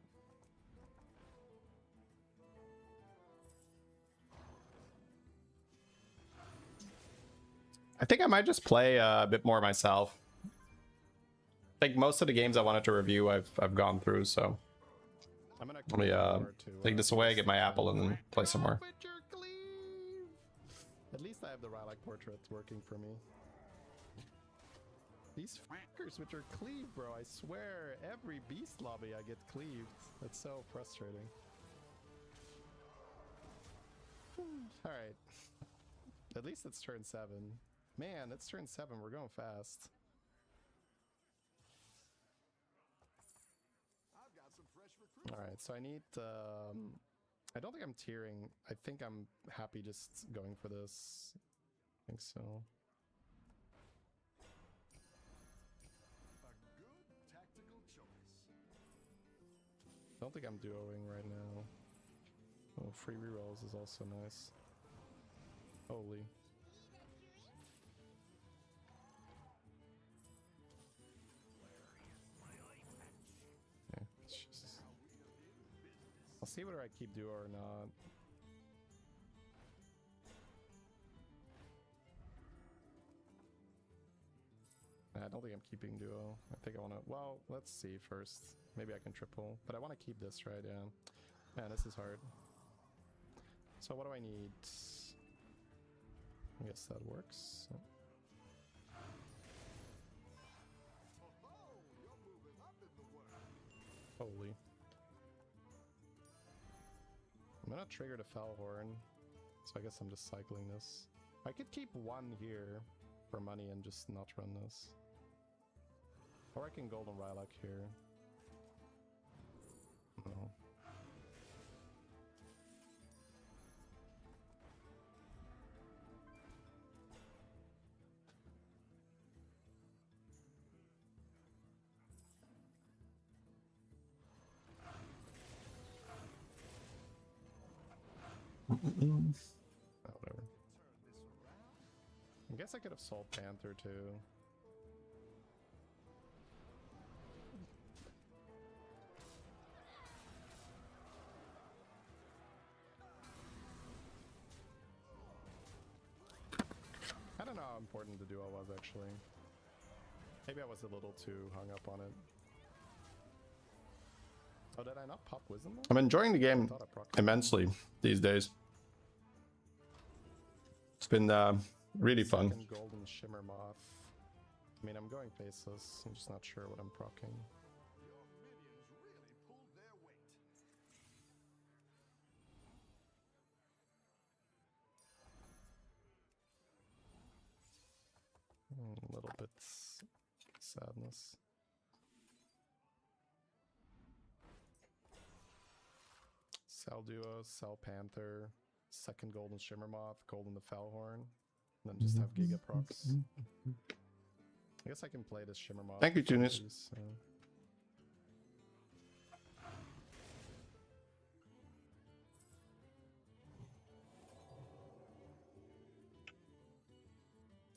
I think I might just play a bit more myself. I think most of the games I wanted to review I've gone through, so I'm gonna let me take this away, get my apple, and then play some more. At least I have the Rylak portrait working for me. These fuckers with your cleave, bro. I swear, every beast lobby I get cleaved. That's so frustrating. Alright. At least it's turn 7. Man, it's turn 7. We're going fast. Alright, so I need... I don't think I'm tiering. I think I'm happy just going for this. I think so. Don't think I'm duoing right now. Oh, free rerolls is also nice. Holy. Yeah, it's just... I'll see whether I keep duo or not. I don't think I'm keeping duo. I think I want to... Well, let's see first. Maybe I can triple. But I want to keep this, right? Yeah. Man, this is hard. So what do I need? I guess that works. Oh, you're moving up in the world. Holy. I'm gonna trigger the Fellhorn, so I guess I'm just cycling this. I could keep one here for money and just not run this. Or I can Golden Rylak here. No. Oh, whatever. I guess I could have sold Panther too. I don't know how important the duo was actually. Maybe I was a little too hung up on it. Oh, did I not pop Wisdom? I'm enjoying the game I thought I procced. immensely these days. It's been really fun. Second Golden Shimmer Moth. I mean, I'm going faceless. I'm just not sure what I'm proccing. Your minions really pulled their weight. A little bit sadness. Sell Duo, sell Panther, second Golden Shimmer Moth, Golden the Fellhorn, and then just have Giga procs. I guess I can play this Shimmer Moth. Thank you, Tunis. So.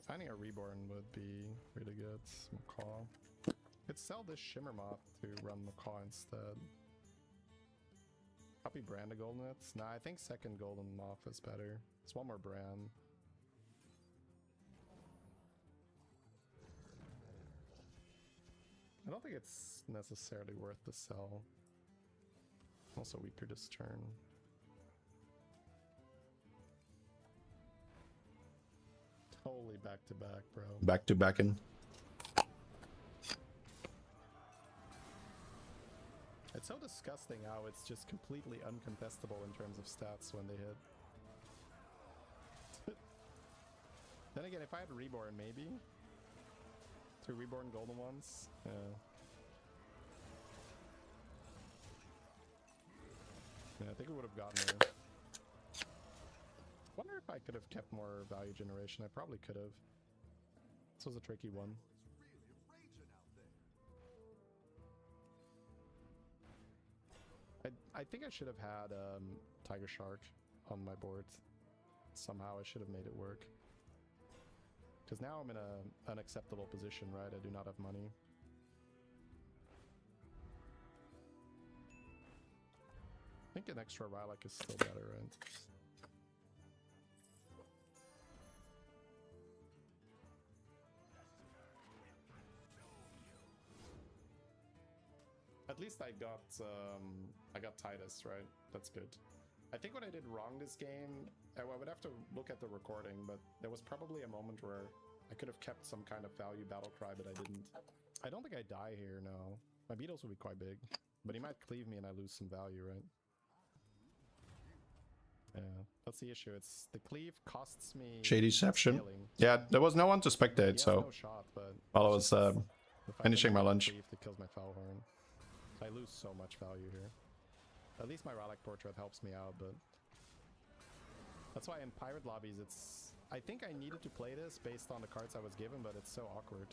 Finding a Reborn would be really good. Macaw. Could sell this Shimmer Moth to run Macaw instead. Copy Brand of Golden Nets? Nah, I think second Golden Moth is better. It's one more brand. I don't think it's necessarily worth the sell. Also weaker this turn. Totally back to back, bro. Back to back in. It's so disgusting how it's just completely uncontestable in terms of stats when they hit. Then again, if I had Reborn, maybe? 2 Reborn Golden ones? Yeah. Yeah, I think we would have gotten there. Wonder if I could have kept more value generation. I probably could have. This was a tricky one. It's really raging out there. I think I should have had Tiger Shark on my board. Somehow I should have made it work. Because now I'm in an unacceptable position, right? I do not have money. I think an extra Rylak is still better, right? At least I got Titus, right? That's good. I think what I did wrong this game, I would have to look at the recording, but there was probably a moment where I could have kept some kind of value battle cry, but I didn't. I don't think I die here, no. My Beatles will be quite big, but he might cleave me and I lose some value, right? Yeah, that's the issue. It's the cleave costs me Shadyception. scaling. Yeah, there was no one to He spectate, has so no shot, but while I it's was just the fact finishing that my I lunch. cleave that kills my Fellhorn. I lose so much value here. At least my Rylak portrait helps me out, but that's why in pirate lobbies it's... I think I needed to play this based on the cards I was given, but it's so awkward.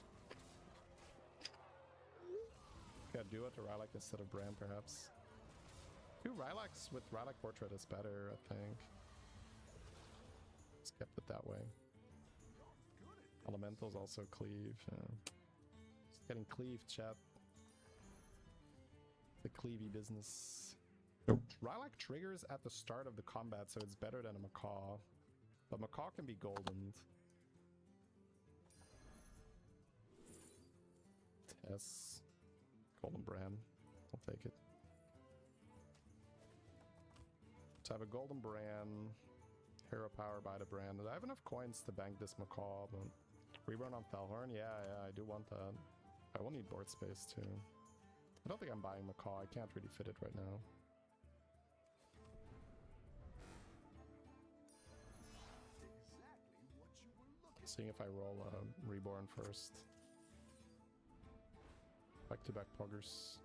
Yeah, do it to Rylak instead of Brand, perhaps. 2 Rylaks with Rylak portrait is better, I think. Just kept it that way. Elementals also cleave. Yeah. Just getting cleaved, chat. The cleavy business. Nope. Rylak triggers at the start of the combat, so it's better than a Macaw. But Macaw can be golden. Tess. Golden Brand. I'll take it. So I have a golden brand, hero power by the brand. I have enough coins to bank this macaw, but rerun on Felhorn? Yeah, I do want that. I will need board space too. I don't think I'm buying macaw. I can't really fit it right now. Exactly what you were looking Seeing if I roll reborn first. Back-to-back poggers.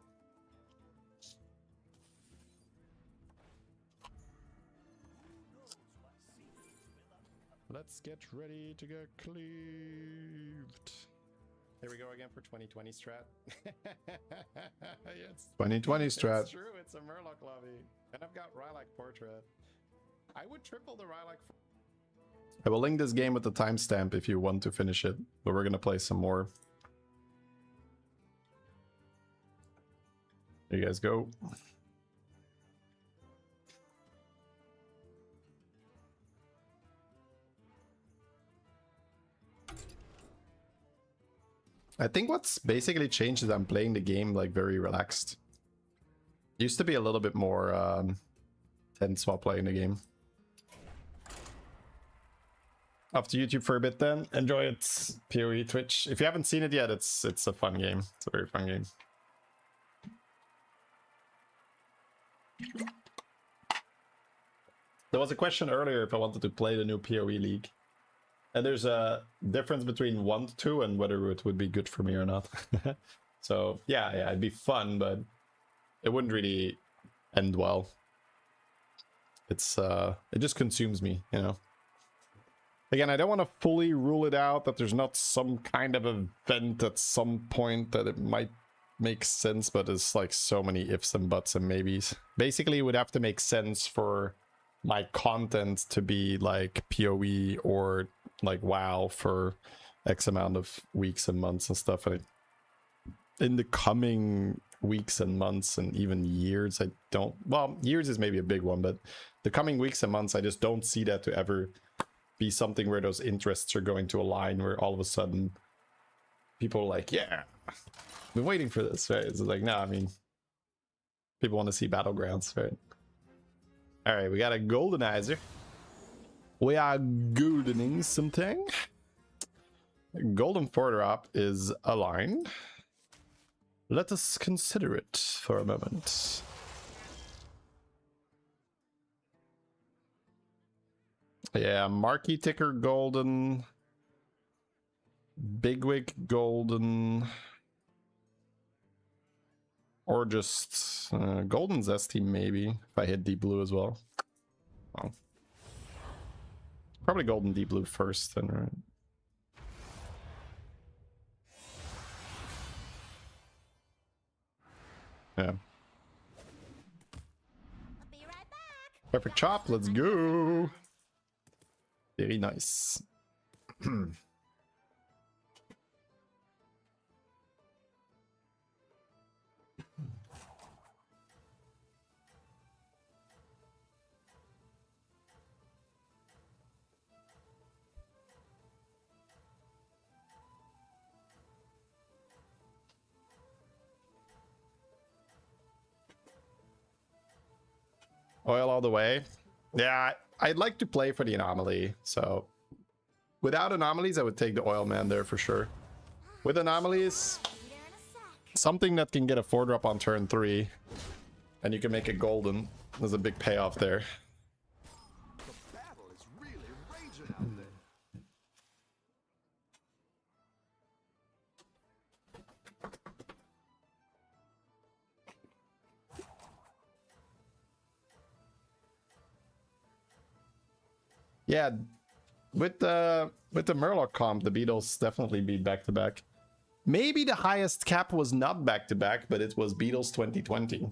Let's get ready to get cleaved. Here we go again for 2020 strat. Yes. 2020 strat. It's true, it's a Murloc lobby. And I've got Rylak Portrait. I would triple the Rylak. I will link this game with the timestamp if you want to finish it, but we're gonna play some more. There you guys go. I think what's basically changed is I'm playing the game like very relaxed. Used to be a little bit more tense while playing the game. Off to YouTube for a bit then. Enjoy it, PoE Twitch. If you haven't seen it yet, it's a fun game. It's a very fun game. There was a question earlier if I wanted to play the new PoE League. And there's a difference between 1 to 2 and whether it would be good for me or not. So yeah, it'd be fun, but it wouldn't really end well. It's it just consumes me, you know. Again, I don't want to fully rule it out that there's not some kind of event at some point that it might make sense, but there's like so many ifs and buts and maybes. Basically, it would have to make sense for my content to be like PoE or like WoW for X amount of weeks and months and stuff. And in the coming weeks and months and even years, I don't, well, years is maybe a big one, but the coming weeks and months, I just don't see that to ever be something where those interests are going to align, where all of a sudden people are like, yeah, I've been waiting for this, right? It's like, no, I mean, people want to see Battlegrounds, right? All right, we got a Goldenizer. We are goldening something. Golden 4-drop is aligned. Let us consider it for a moment. Yeah, Marquee Ticker golden. Bigwig golden. Or just golden zesty maybe, if I hit deep blue as well. Oh. Probably golden deep blue first then, right? Yeah. I'll be right back. Perfect chop, let's go. Very nice. Oil all the way. Yeah, I'd like to play for the anomaly, so without anomalies I would take the oil man there for sure. With anomalies, Be there in a sec. something that can get a 4-drop on turn 3 and you can make it golden. There's a big payoff there. The battle is really raging out there. Yeah, with the Murloc comp, the Beatles definitely be back-to-back. Maybe the highest cap was not back-to-back, but it was Beatles 2020.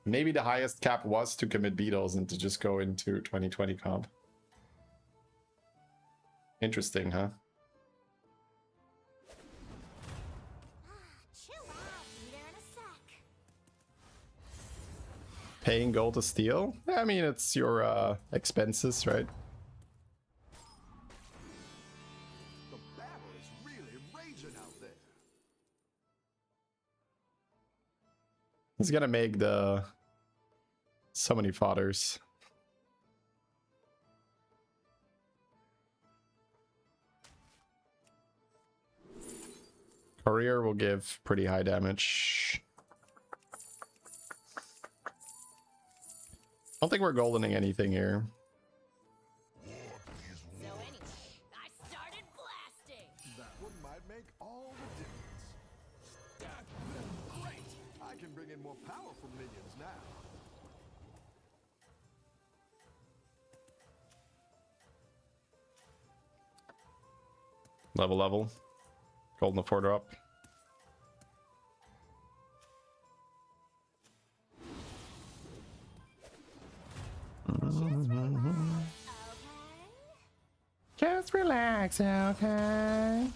Maybe the highest cap was to commit Beatles and to just go into 2020 comp. Interesting, huh? Chill out. Be there in a sec. Paying gold to steal? I mean, it's your expenses, right? The battle is really raging out there. It's gonna make the... so many fodders. Courier will give pretty high damage. I don't think we're goldening anything here. So anyway, I started blasting. That one might make all the difference. Great! I can bring in more powerful minions now. Level. Golden 4-drop. Just relax, okay?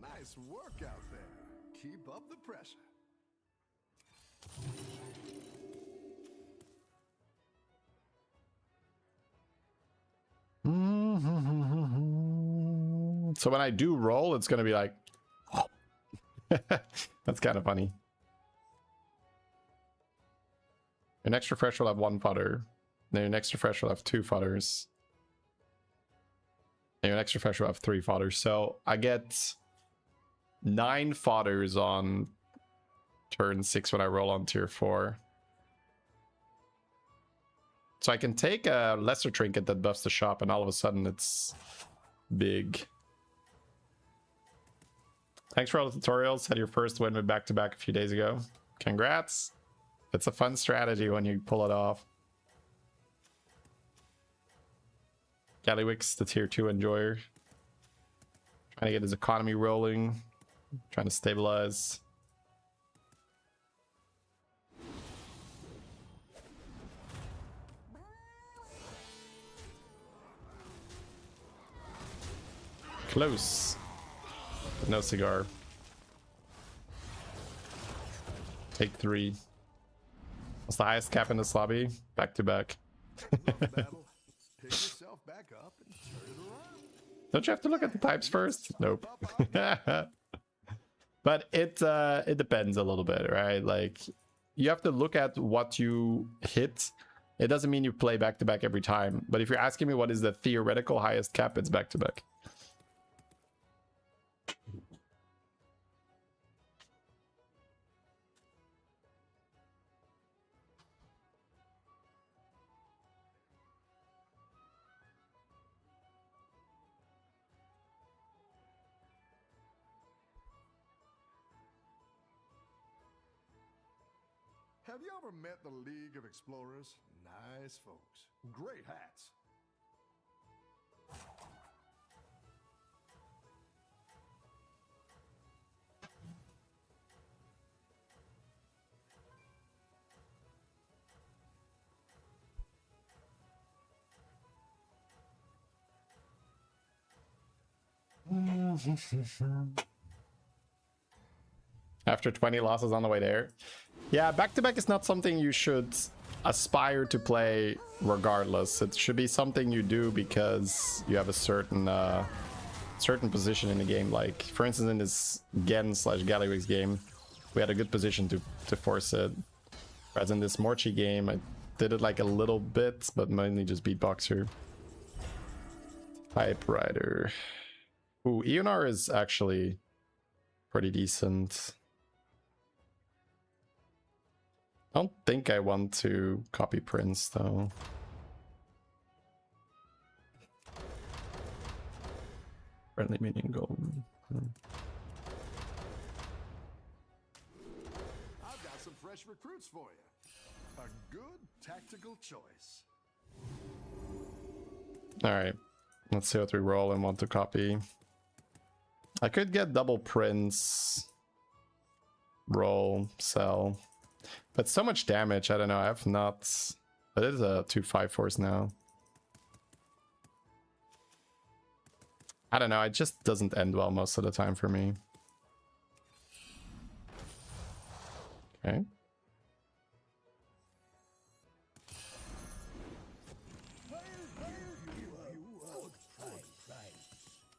Nice work out there. Keep up the pressure. So when I do roll, it's gonna be like, that's kind of funny. Your next refresh will have 1 fodder. Then your next refresh will have 2 fodders. And your next refresh will have 3 fodders. So I get 9 fodders on turn 6 when I roll on tier 4. So I can take a lesser trinket that buffs the shop, and all of a sudden it's big. Thanks for all the tutorials. Had your first win with back-to-back a few days ago. Congrats. It's a fun strategy when you pull it off. Gallywix, the tier 2 enjoyer. Trying to get his economy rolling. Trying to stabilize. Close. But no cigar. Take 3. What's the highest cap in this lobby? Back to back. Battle. Pick yourself back up and turn it around. Don't you have to look at the types first? Nope. But it depends a little bit, right? Like, you have to look at what you hit. It doesn't mean you play back to back every time. But if you're asking me what is the theoretical highest cap, it's back to back. Have you ever met the League of Explorers? Nice folks. Great hats. After 20 losses on the way there. Yeah, back-to-back is not something you should aspire to play regardless. It should be something you do because you have a certain certain position in the game. Like, for instance, in this Gen/Gallywix game, we had a good position to force it. Whereas in this Morchi game, I did it like a little bit, but mainly just beatboxer. Typewriter. Ooh, Eonar is actually pretty decent. I don't think I want to copy Prince though. Friendly minion golden. I've got some fresh recruits for you. A good tactical choice. Alright. Let's see what we roll and want to copy. I could get double Prince. Roll, sell. But so much damage, I don't know, I have not... It is a 2/5 force now. I don't know, it just doesn't end well most of the time for me. Okay.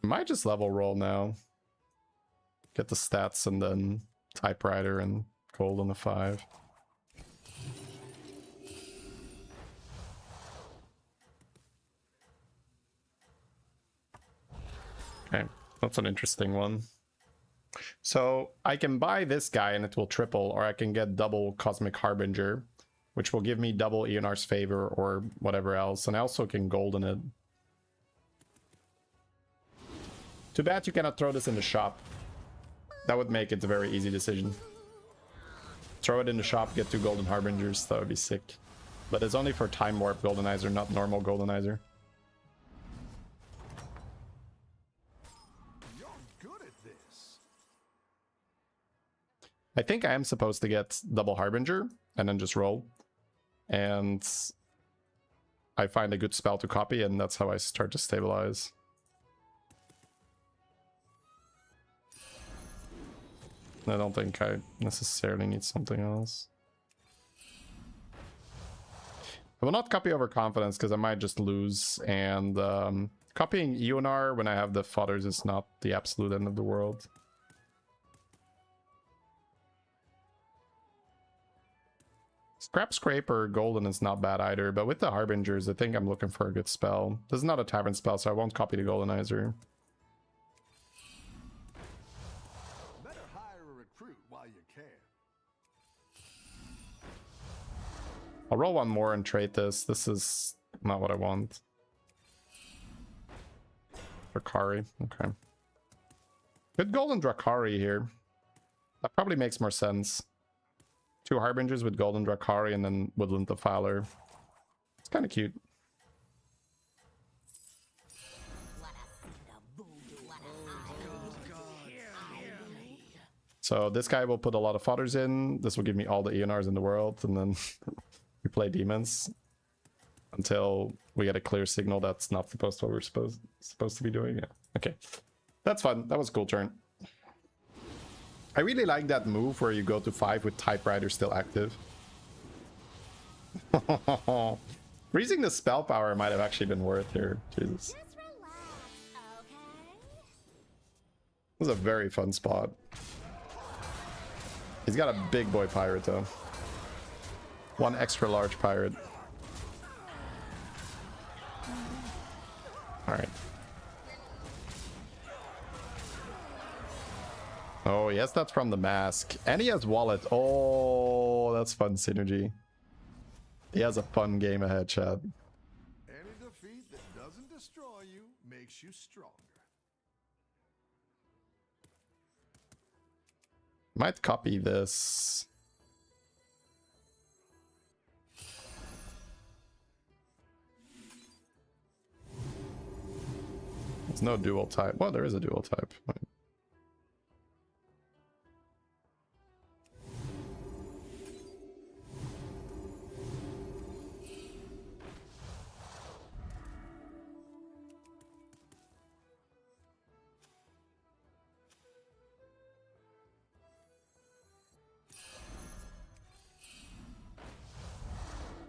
Might just level roll now. Get the stats and then typewriter and gold on the 5. Okay, that's an interesting one. So I can buy this guy and it will triple, or I can get double Cosmic Harbinger, which will give me double Eonar's Favor or whatever else, and I also can golden it. Too bad you cannot throw this in the shop. That would make it a very easy decision. Throw it in the shop, get 2 Golden Harbingers, that would be sick. But it's only for Time Warp Goldenizer, not normal Goldenizer. You're good at this. I think I am supposed to get double Harbinger and then just roll. And I find a good spell to copy, and that's how I start to stabilize. I don't think I necessarily need something else. I will not copy Overconfidence because I might just lose, and copying Eonar when I have the fodders is not the absolute end of the world. Scrap Scraper Golden is not bad either, but with the Harbingers, I think I'm looking for a good spell. This is not a Tavern spell, so I won't copy the Goldenizer. Better hire a recruit while you can. I'll roll one more and trade this. This is not what I want. Drakari, okay. Good Golden Drakari here. That probably makes more sense. 2 Harbingers with Golden Drakari and then Woodland Defiler. It's kind of cute. So this guy will put a lot of fodders in. This will give me all the Eonars in the world, and then we play demons until we get a clear signal that's not supposed to what we're supposed to be doing. Yeah. Okay. That's fun. That was a cool turn. I really like that move where you go to 5 with Typewriter still active. Freezing the spell power might have actually been worth here. Jesus. Just relax, okay? This is a very fun spot. He's got a big boy pirate though. 1 extra large pirate. Alright. Oh, yes, that's from the mask. And he has wallet. Oh, that's fun synergy. He has a fun game ahead, Chad. Any defeat that doesn't destroy you makes you stronger. Might copy this. There's no dual type. Well, there is a dual type.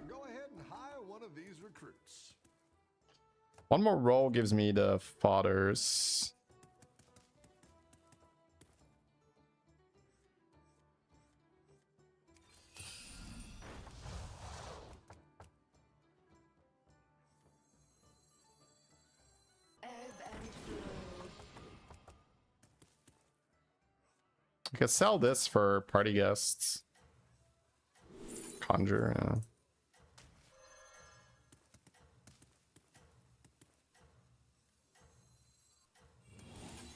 Go ahead and hire one of these recruits. One more roll gives me the fodders. I could sell this for party guests. Conjure, yeah.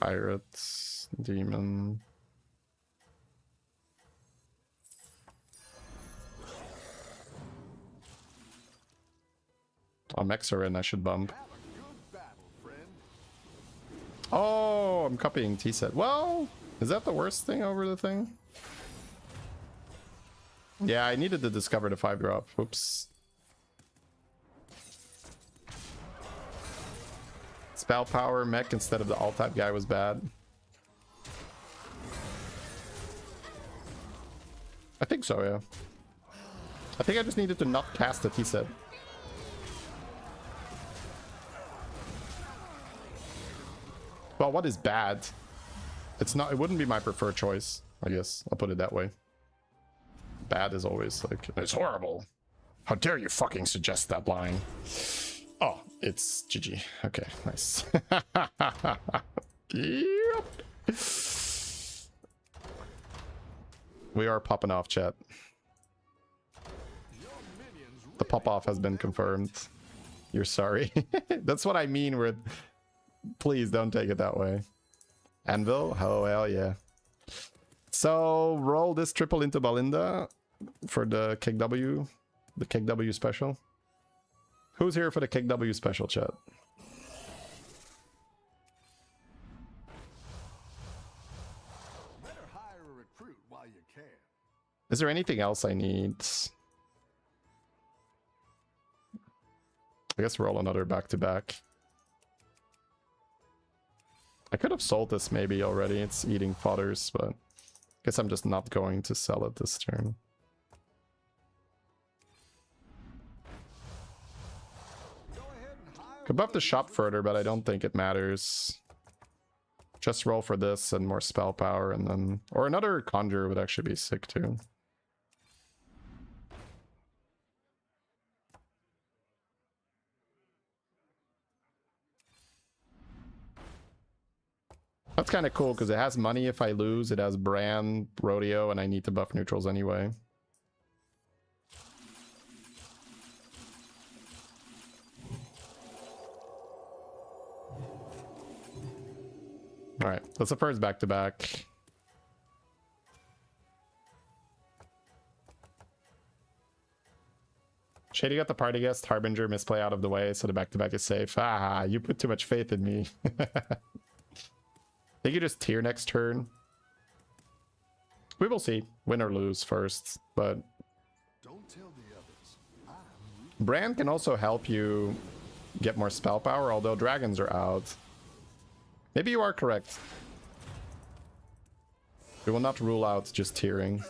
Pirates, demon. Oh, mechs are in, I should bump. Have a good battle, friend. Oh, I'm copying T-set. Well, is that the worst thing over the thing? Yeah, I needed to discover the 5-drop. Oops. Spell power mech instead of the alt-type guy was bad. I think so, yeah. I think I just needed to not cast the T-set. Well, what is bad? It's not. It wouldn't be my preferred choice, I guess. I'll put it that way. Bad is always like, it's horrible. How dare you fucking suggest that line? Oh, it's GG. Okay, nice. Yep. We are popping off, chat. The pop off has been confirmed. You're sorry. That's what I mean with please don't take it that way. Anvil? Oh hell yeah. So roll this triple into Belinda for the KW. The KW special. Who's here for the KW special, chat? Better hire a recruit while you can. Is there anything else I need? I guess roll another back-to-back. I could have sold this maybe already. It's eating fodders, but I guess I'm just not going to sell it this turn. Could buff the shop further, but I don't think it matters. Just roll for this and more spell power, and then... Or another conjure would actually be sick too. That's kind of cool, because it has money if I lose, it has Bran, Rodeo, and I need to buff neutrals anyway. Alright, that's the first back-to-back. Shady got the party guest, Harbinger, misplay out of the way, so the back-to-back is safe. Ah, you put too much faith in me. Think you just tier next turn? We will see. Win or lose first, but... Don't tell the others. Bran can also help you get more spell power, although dragons are out. Maybe you are correct. We will not rule out just tiering.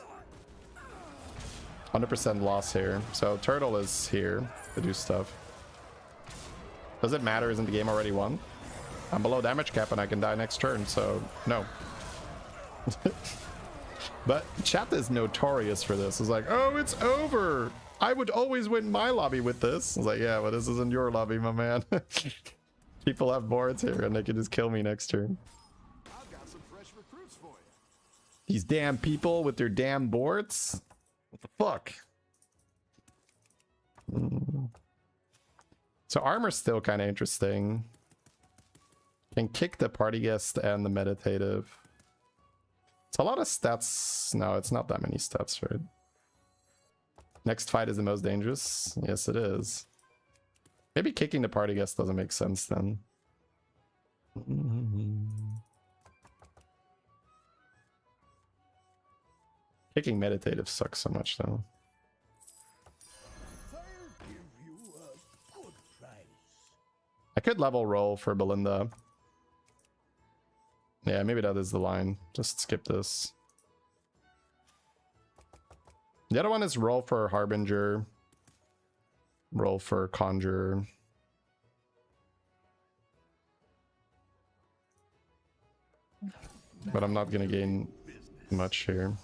100% loss here. So Turtle is here to do stuff. Does it matter? Isn't the game already won? I'm below damage cap and I can die next turn, so no. But chat is notorious for this. It's like, oh, it's over. I would always win my lobby with this. I was like, yeah, but this isn't your lobby, my man. People have boards here and they can just kill me next turn. I've got some fresh recruits for you. These damn people with their damn boards. What the fuck? So armor's still kind of interesting. Can kick the party guest and the meditative. It's a lot of stats. No, it's not that many stats, right? Next fight is the most dangerous. Yes, it is. Maybe kicking the party guest doesn't make sense then. Kicking meditative sucks so much though. I'll give you a good price. I could level roll for Belinda. Yeah, maybe that is the line. Just skip this. The other one is roll for Harbinger. Roll for Conjurer. But I'm not going to gain much here.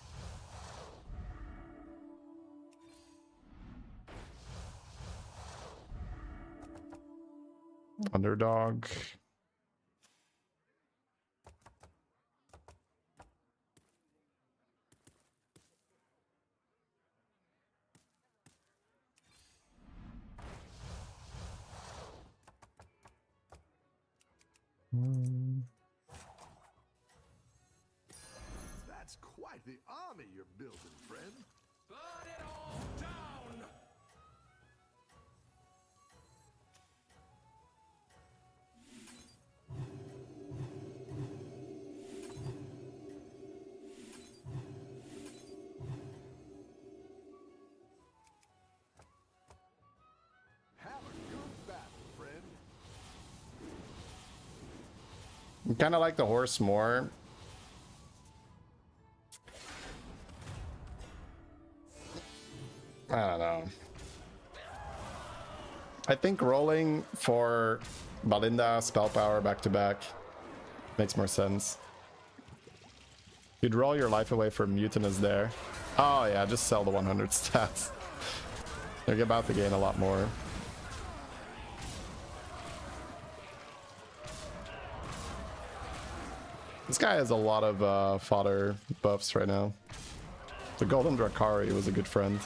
Underdog. That's quite the army you're building, friend. Burn it all down! Have a good battle, friend. I kind of like the horse more. I don't know. I think rolling for Belinda spell power back to back makes more sense. You'd roll your life away for Mutinous there. Oh yeah, just sell the 100 stats. They're about to gain a lot more. This guy has a lot of fodder buffs right now. The Golden Drakari was a good friend.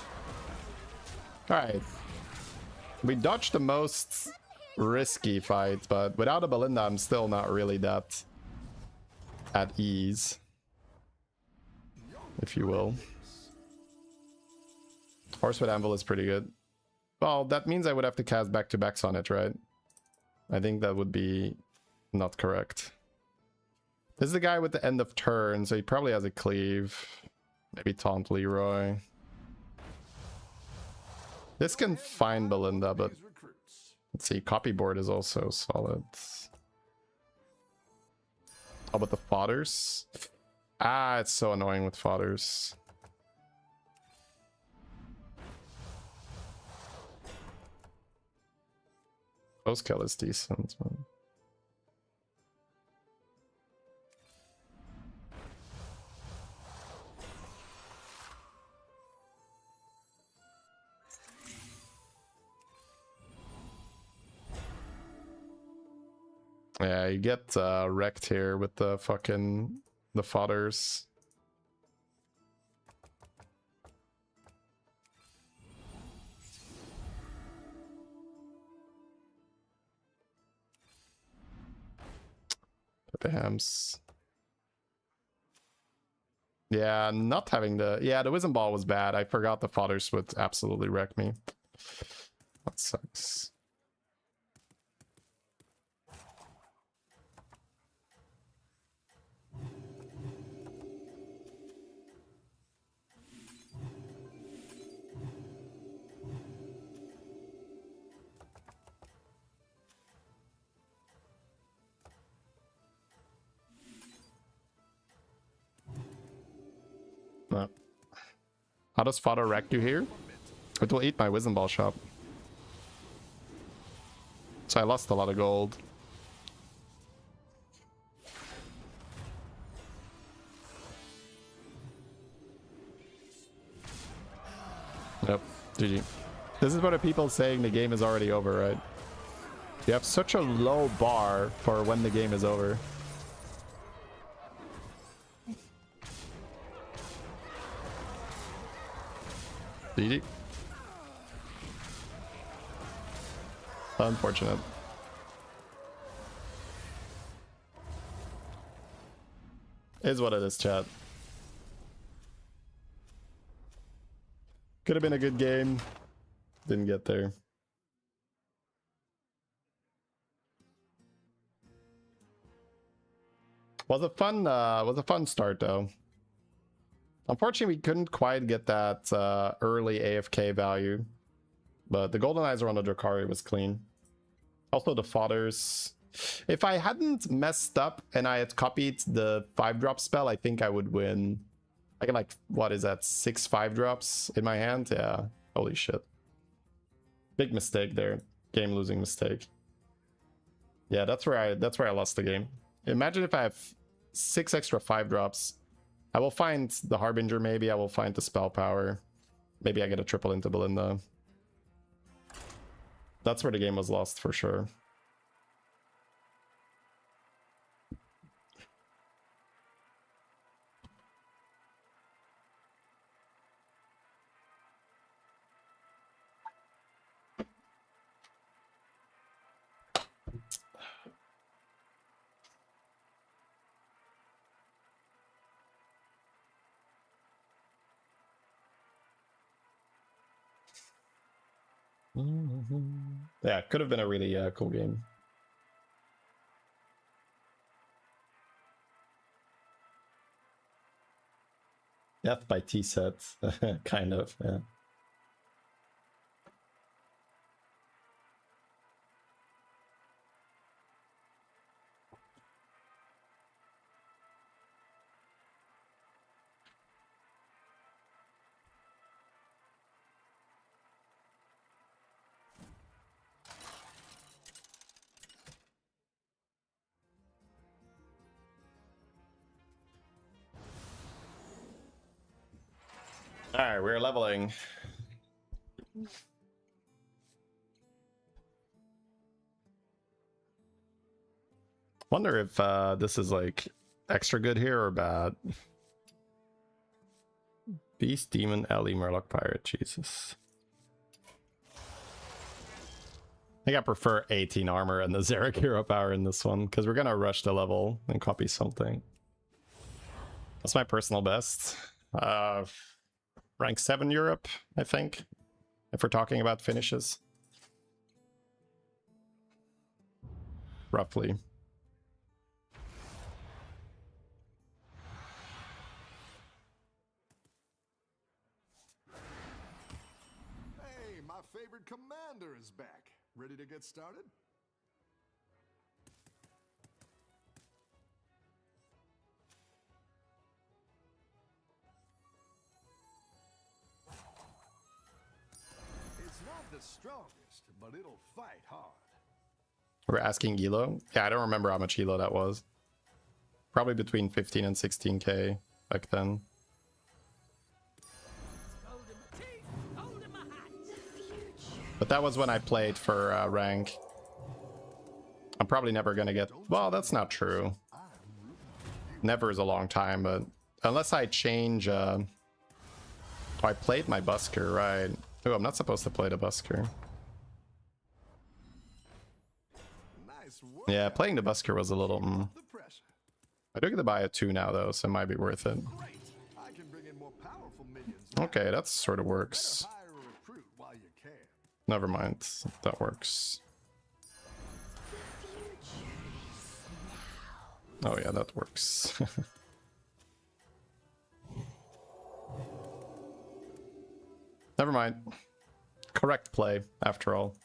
Alright. We dodged the most risky fight, but without a Belinda, I'm still not really that at ease, if you will. Horse with Anvil is pretty good. Well, that means I would have to cast back-to-backs on it, right? I think that would be not correct. This is the guy with the end of turn, so he probably has a cleave. Maybe taunt Leroy. This can find Belinda, but let's see, copy board is also solid. How about the fodders? Ah, it's so annoying with fodders. Post kill is decent. Yeah, you get wrecked here with the fucking the fodders. Pepe Hams. Yeah, not having the... Yeah, the Wisdom Ball was bad. I forgot the fodders would absolutely wreck me. That sucks. No. How does fodder wreck you here? It will eat my Wisdom Ball shop. So I lost a lot of gold. Yep, GG. This is what the people saying the game is already over, right? You have such a low bar for when the game is over. GG. Unfortunate. Is what it is, chat. Could have been a good game. Didn't get there. Was a fun start though. Unfortunately, we couldn't quite get that early AFK value, but the Golden Eyes on the Drakari was clean. Also, the fodders. If I hadn't messed up and I had copied the 5-drop spell, I think I would win. I can like, what is that, 6 5-drops in my hand? Yeah, holy shit. Big mistake there. Game losing mistake. Yeah, that's where I lost the game. Imagine if I have 6 extra 5-drops. I will find the Harbinger, maybe. I will find the spell power. Maybe I get a triple into Belinda. That's where the game was lost for sure. Yeah, could have been a really cool game. Death by T-set, kind of, yeah. All right, we're leveling. Wonder if this is like extra good here or bad? Beast, Demon, Ellie, Murloc, Pirate. Jesus. I think I prefer 18 armor and the Xeric hero power in this one, because we're gonna rush the level and copy something. That's my personal best. Rank 7 Europe, I think, if we're talking about finishes. Roughly. Hey, my favorite commander is back. Ready to get started? It's not the strongest, but it'll fight hard. We're asking Elo? Yeah, I don't remember how much Elo that was. Probably between 15 and 16k back then. But that was when I played for rank. I'm probably never gonna get... Well, that's not true. Never is a long time, but... Unless I change... Oh, I played my busker, right. Oh, I'm not supposed to play the busker. Nice work. Yeah, playing the busker was a little... The pressure. I do get to buy a 2 now, though, so it might be worth it. Great. I can bring in more powerful minions. Okay, that sort of works. Better hire a recruit while you can. Never mind. That works. Oh yeah, that works. Never mind. Correct play, after all.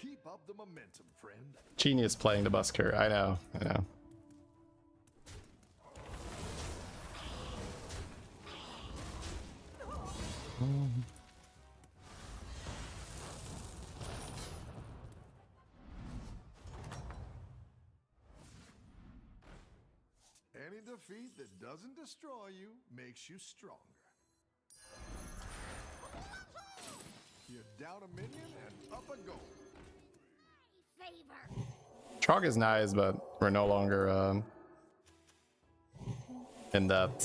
Keep up the momentum, friend. Genius playing the busker. I know, I know. Any defeat that doesn't destroy you makes you stronger. You're down a minion and up a goal. Favor. Trog is nice, but we're no longer in that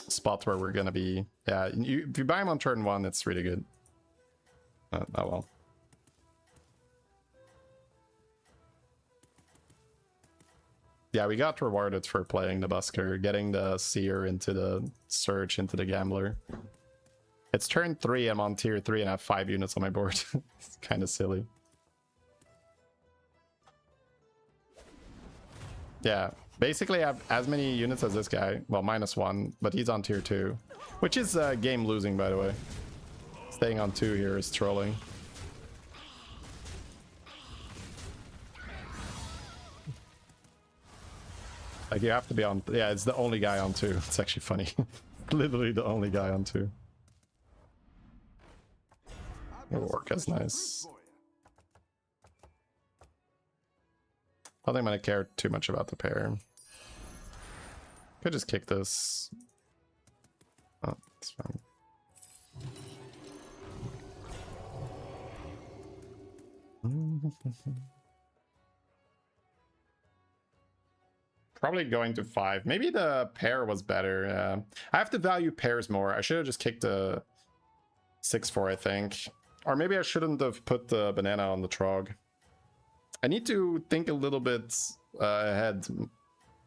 spot where we're gonna be. Yeah, if you buy him on turn 1, it's really good. Oh well. Yeah, we got rewarded for playing the busker, getting the seer into the search, into the gambler. It's turn 3, I'm on tier 3 and I have 5 units on my board. It's kind of silly. Yeah, basically I have as many units as this guy. Well, -1, but he's on tier 2. Which is game losing, by the way. Staying on 2 here is trolling. Like, you have to be on... Yeah, it's the only guy on 2. It's actually funny. Literally the only guy on 2. It'll work as nice. I don't think I'm gonna care too much about the pair. Could just kick this. Oh, it's fine. Probably going to 5. Maybe the pair was better. Yeah. I have to value pairs more. I should have just kicked the 6-4, I think. Or maybe I shouldn't have put the banana on the Trog. I need to think a little bit ahead,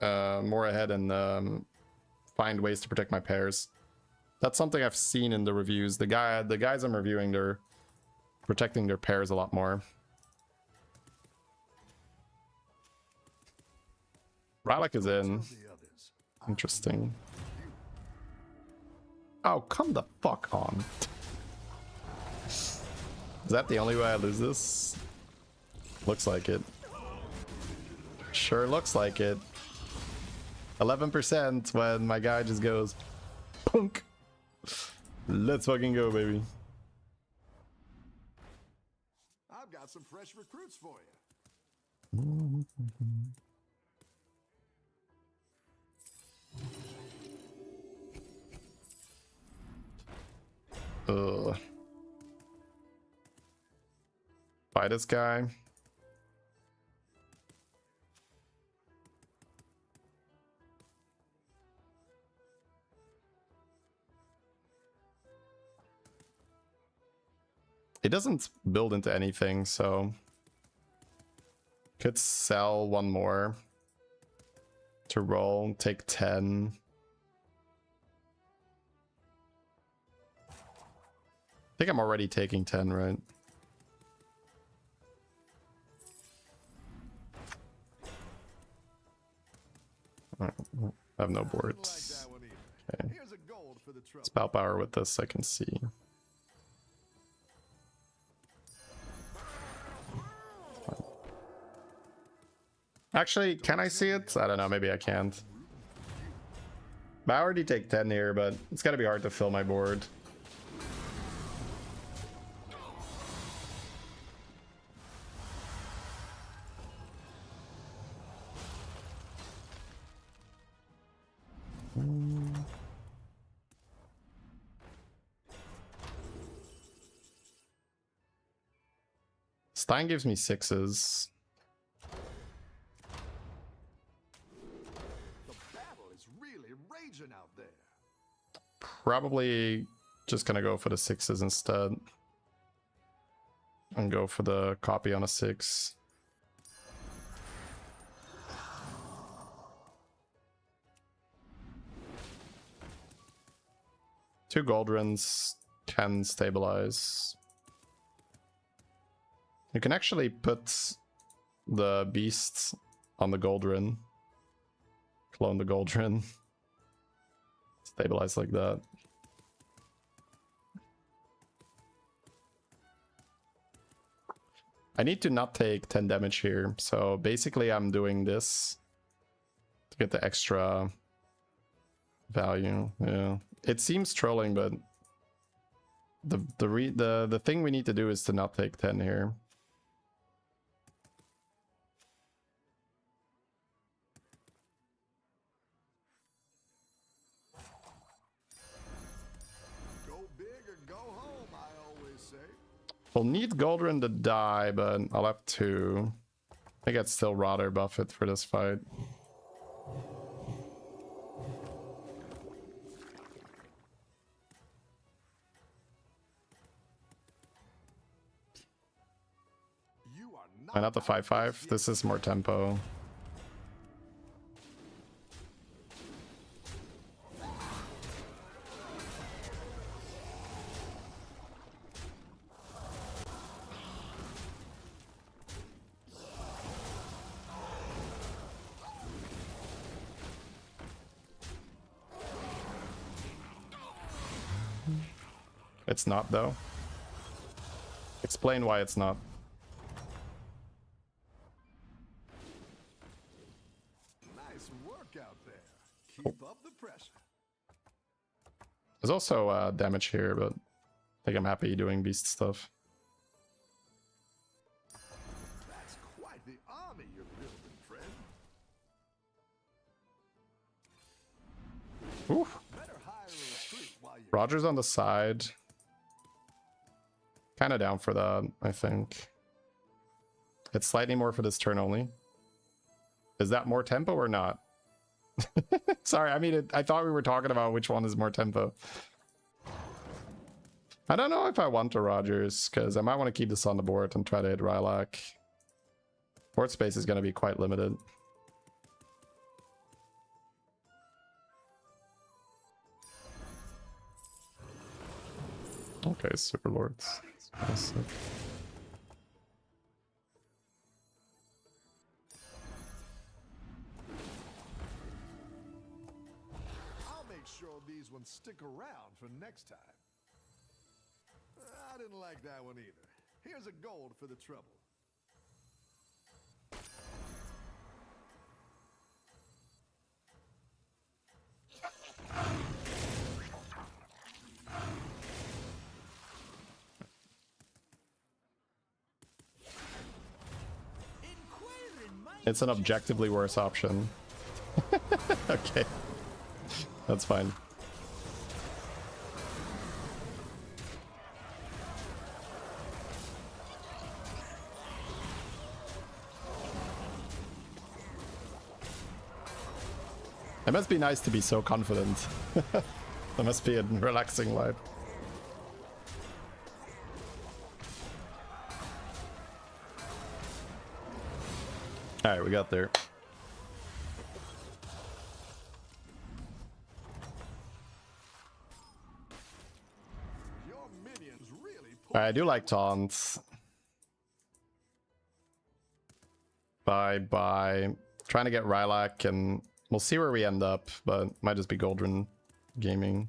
more ahead, and find ways to protect my pairs. That's something I've seen in the reviews. The guys I'm reviewing, they're protecting their pairs a lot more. Rarran is in. Interesting. Oh, come the fuck on. Is that the only way I lose this? Looks like it. Sure looks like it. 11% when my guy just goes punk. Let's fucking go, baby. I've got some fresh recruits for you. Ugh. Buy this guy. It doesn't build into anything, so could sell one more to roll, take 10. I think I'm already taking 10, right? Alright, I have no boards. Okay. Spout power with this, I can see. Actually, can I see it? I don't know, maybe I can't. But I already take 10 here, but it's gotta be hard to fill my board. Stein gives me 6s. Out there. Probably just gonna go for the 6s instead. And go for the copy on a 6. Two Goldrins can stabilize. You can actually put the beasts on the Goldrin. Clone the Goldrin. Stabilize like that. I need to not take 10 damage here, so basically I'm doing this to get the extra value. Yeah, it seems trolling, but the thing we need to do is to not take 10 here. We'll need Goldrinn to die, but I'll have to. I think I'd still rather buff it for this fight. Why not the 5/5? This is more tempo. It's not, though. Explain why it's not. Nice work out there. Keep up the pressure. There's also damage here, but I think I'm happy doing beast stuff. That's quite the army you're building, friend. Oof. Better hire a recruit while you're Roger's on the side. Kind of down for that, I think. It's slightly more for this turn only. Is that more tempo or not? Sorry, I mean, I thought we were talking about which one is more tempo. I don't know if I want a Rogers, because I might want to keep this on the board and try to hit Rylak. Board space is going to be quite limited. Okay, Super Lords. That's sick. I'll make sure these ones stick around for next time. I didn't like that one either. Here's a gold for the trouble. It's an objectively worse option. Okay. That's fine. It must be nice to be so confident. That must be a relaxing life. Alright, we got there. Your minions really I do like taunts. Bye. Trying to get Rylak, and we'll see where we end up, but might just be Goldrun Gaming.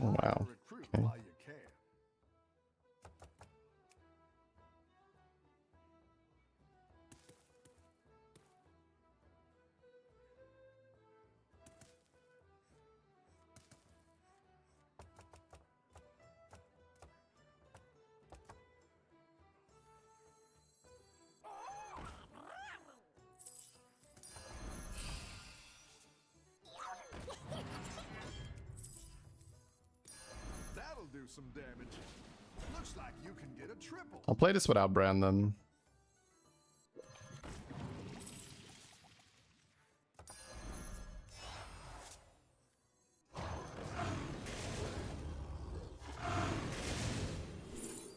Oh, wow. Okay. while you can. That'll do some damage. Looks like you can get a triple. I'll play this without Brandon.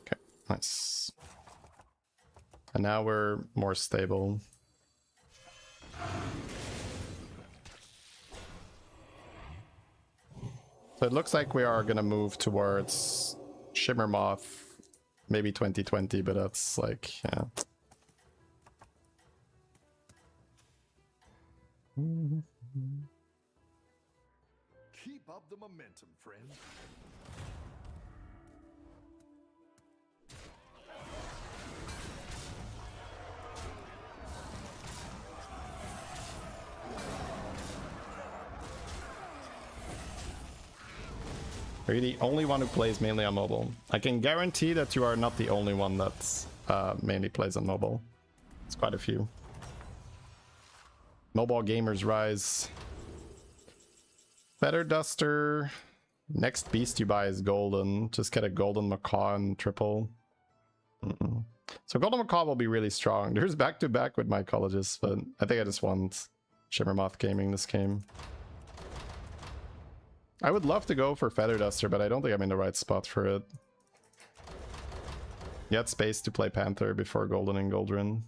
Okay, nice. And now we're more stable. So it looks like we are gonna move towards Shimmer Moth, maybe 2020, but that's like, yeah. Keep up the momentum, friend. Are you the only one who plays mainly on mobile? I can guarantee that you are not the only one that's mainly plays on mobile. It's quite a few. Mobile gamers rise. Feather Duster. Next beast you buy is golden. Just get a golden macaw and triple. So golden macaw will be really strong. There's back-to-back with mycologists, but I think I just want Shimmermoth Gaming this game. I would love to go for Feather Duster, but I don't think I'm in the right spot for it. You had space to play Panther before Golden and Goldrun.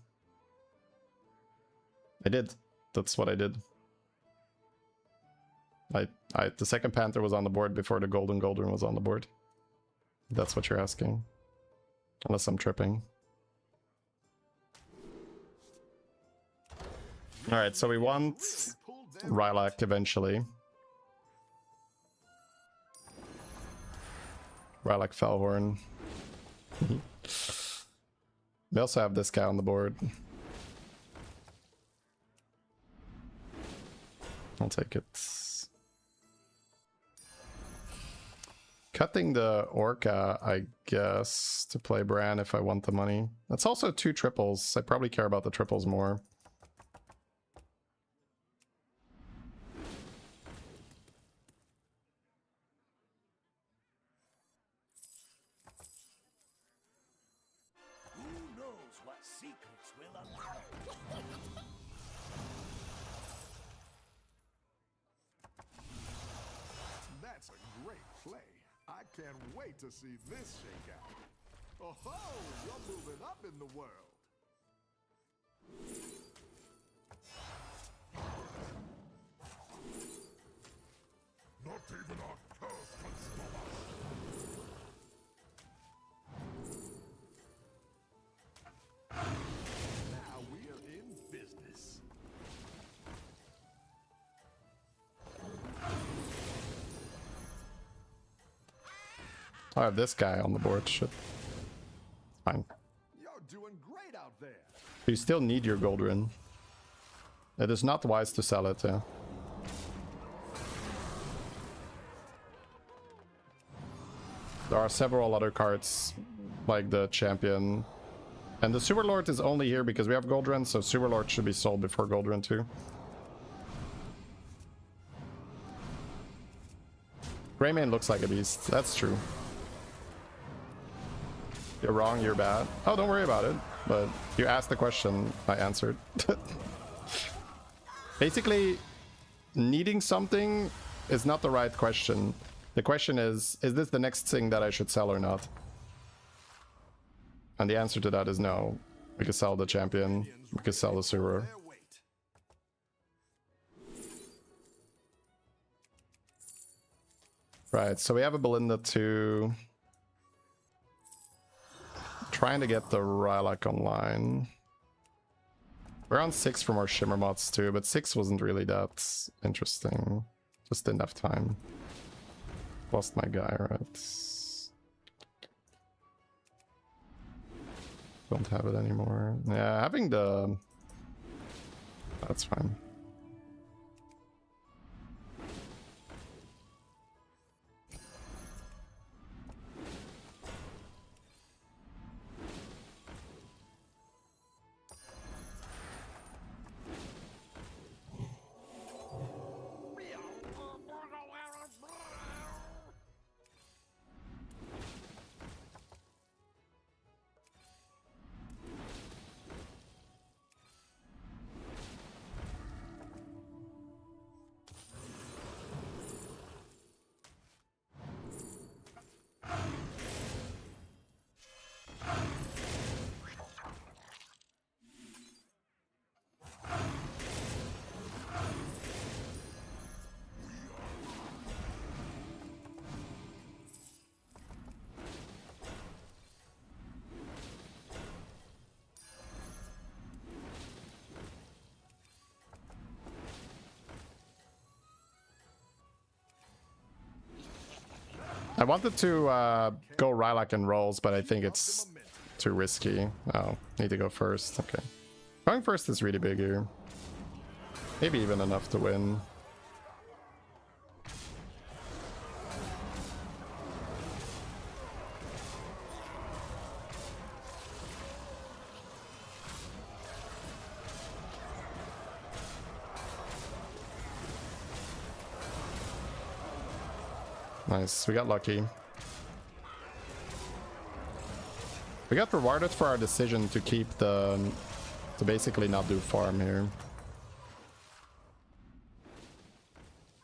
I did. That's what I did. The second Panther was on the board before the Golden Goldrun was on the board. That's what you're asking. Unless I'm tripping. Alright, so we want Rylak eventually. Rylak Fellhorn. We also have this guy on the board. I'll take it. Cutting the Orca, I guess, to play Bran if I want the money. That's also 2 triples. I probably care about the triples more. That's a great play. I can't wait to see this shake out. Oh-ho! You're moving up in the world. Not even our curse can stop us. Now we are in business. I have this guy on the board. Shit. Fine. You're doing great out there. You still need your Goldrun. It is not wise to sell it, yeah. There are several other cards, like the Champion. And the Sewer Lord is only here because we have Goldrun, so Sewer Lord should be sold before Goldrun too. Greymane looks like a beast. That's true. You're wrong, you're bad. Oh, don't worry about it. But you asked the question, I answered. Basically, needing something is not the right question. The question is this the next thing that I should sell or not? And the answer to that is no. We could sell the champion. We could sell the server. Their weight. Right, so we have a Belinda too. Trying to get the Rylak online. We're on 6 from our Shimmer mods too, but 6 wasn't really that interesting. Just didn't have time. Lost my guy, right? Don't have it anymore. Yeah, having the... That's fine. I wanted to go Rylak and rolls, but I think it's too risky. Oh, need to go first. Okay. Going first is really big here. Maybe even enough to win. Nice, we got lucky. We got rewarded for our decision to keep the... to basically not do farm here.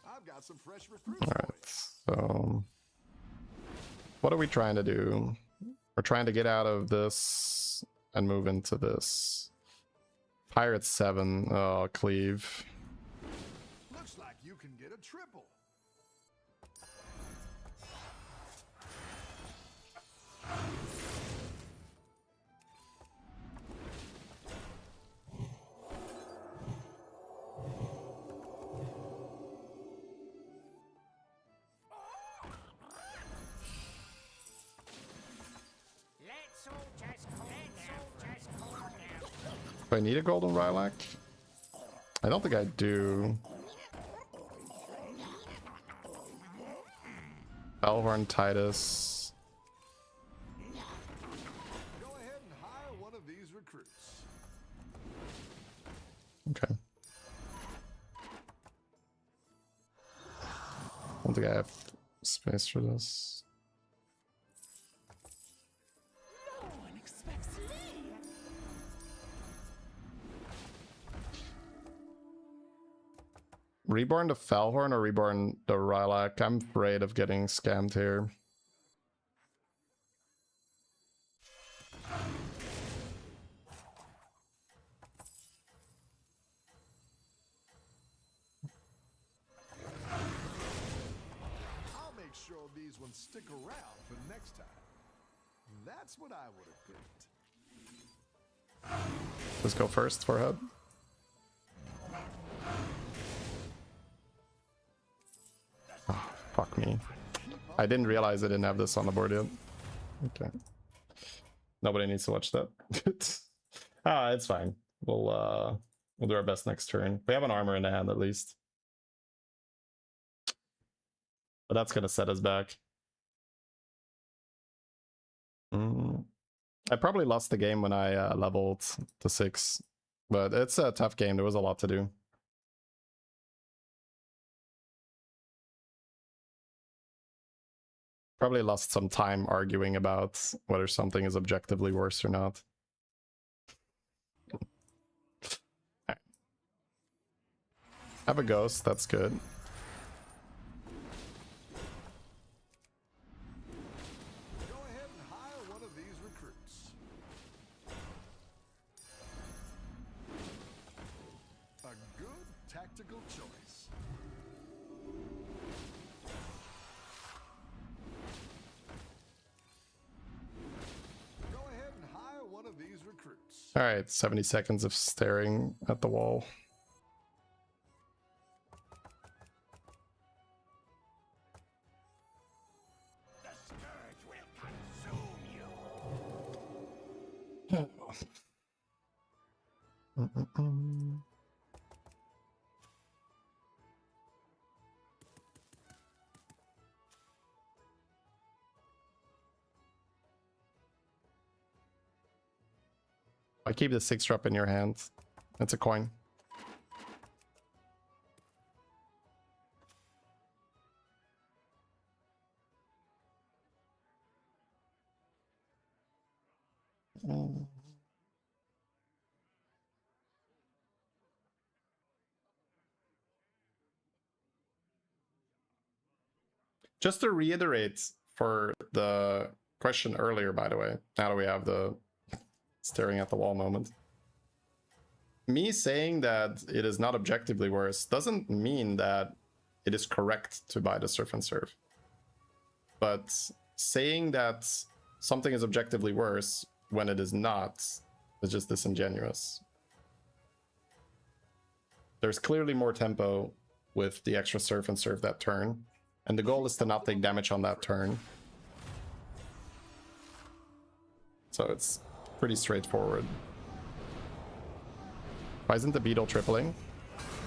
I've got some fresh recruits. Alright, so... what are we trying to do? We're trying to get out of this and move into this. Pirate 7. Oh, cleave. Looks like you can get a triple. Let's all just calm down. Do I need a golden Rylak? I don't think I do. Elhorn Titus. Go ahead and hire one of these recruits. Okay. I don't think I have space for this. No one expects me. Reborn the Falhorn or Reborn the Rylak? I'm afraid of getting scammed here. I'll make sure these ones stick around for next time. That's what I would have picked. Let's go first, forehead. Oh, fuck me. I didn't realize I didn't have this on the board yet. Okay. Nobody needs to watch that. Ah, it's fine. We'll do our best next turn. We have an armor in the hand at least. But that's gonna set us back. I probably lost the game when I leveled to 6. But it's a tough game. There was a lot to do. Probably lost some time arguing about whether something is objectively worse or not. Alright. Have a ghost, that's good. Go ahead and hire one of these recruits. A good tactical choice. Go ahead and hire one of these recruits. Alright, 70 seconds of staring at the wall. The scourge will consume you. I keep the 6-drop in your hand. That's a coin. Just to reiterate for the question earlier, by the way, now that we have the staring at the wall moment. Me saying that it is not objectively worse doesn't mean that it is correct to buy the Surf and Serve. But saying that something is objectively worse when it is not is just disingenuous. There's clearly more tempo with the extra Surf and Serve that turn, and the goal is to not take damage on that turn. So it's pretty straightforward. Why isn't the beetle tripling?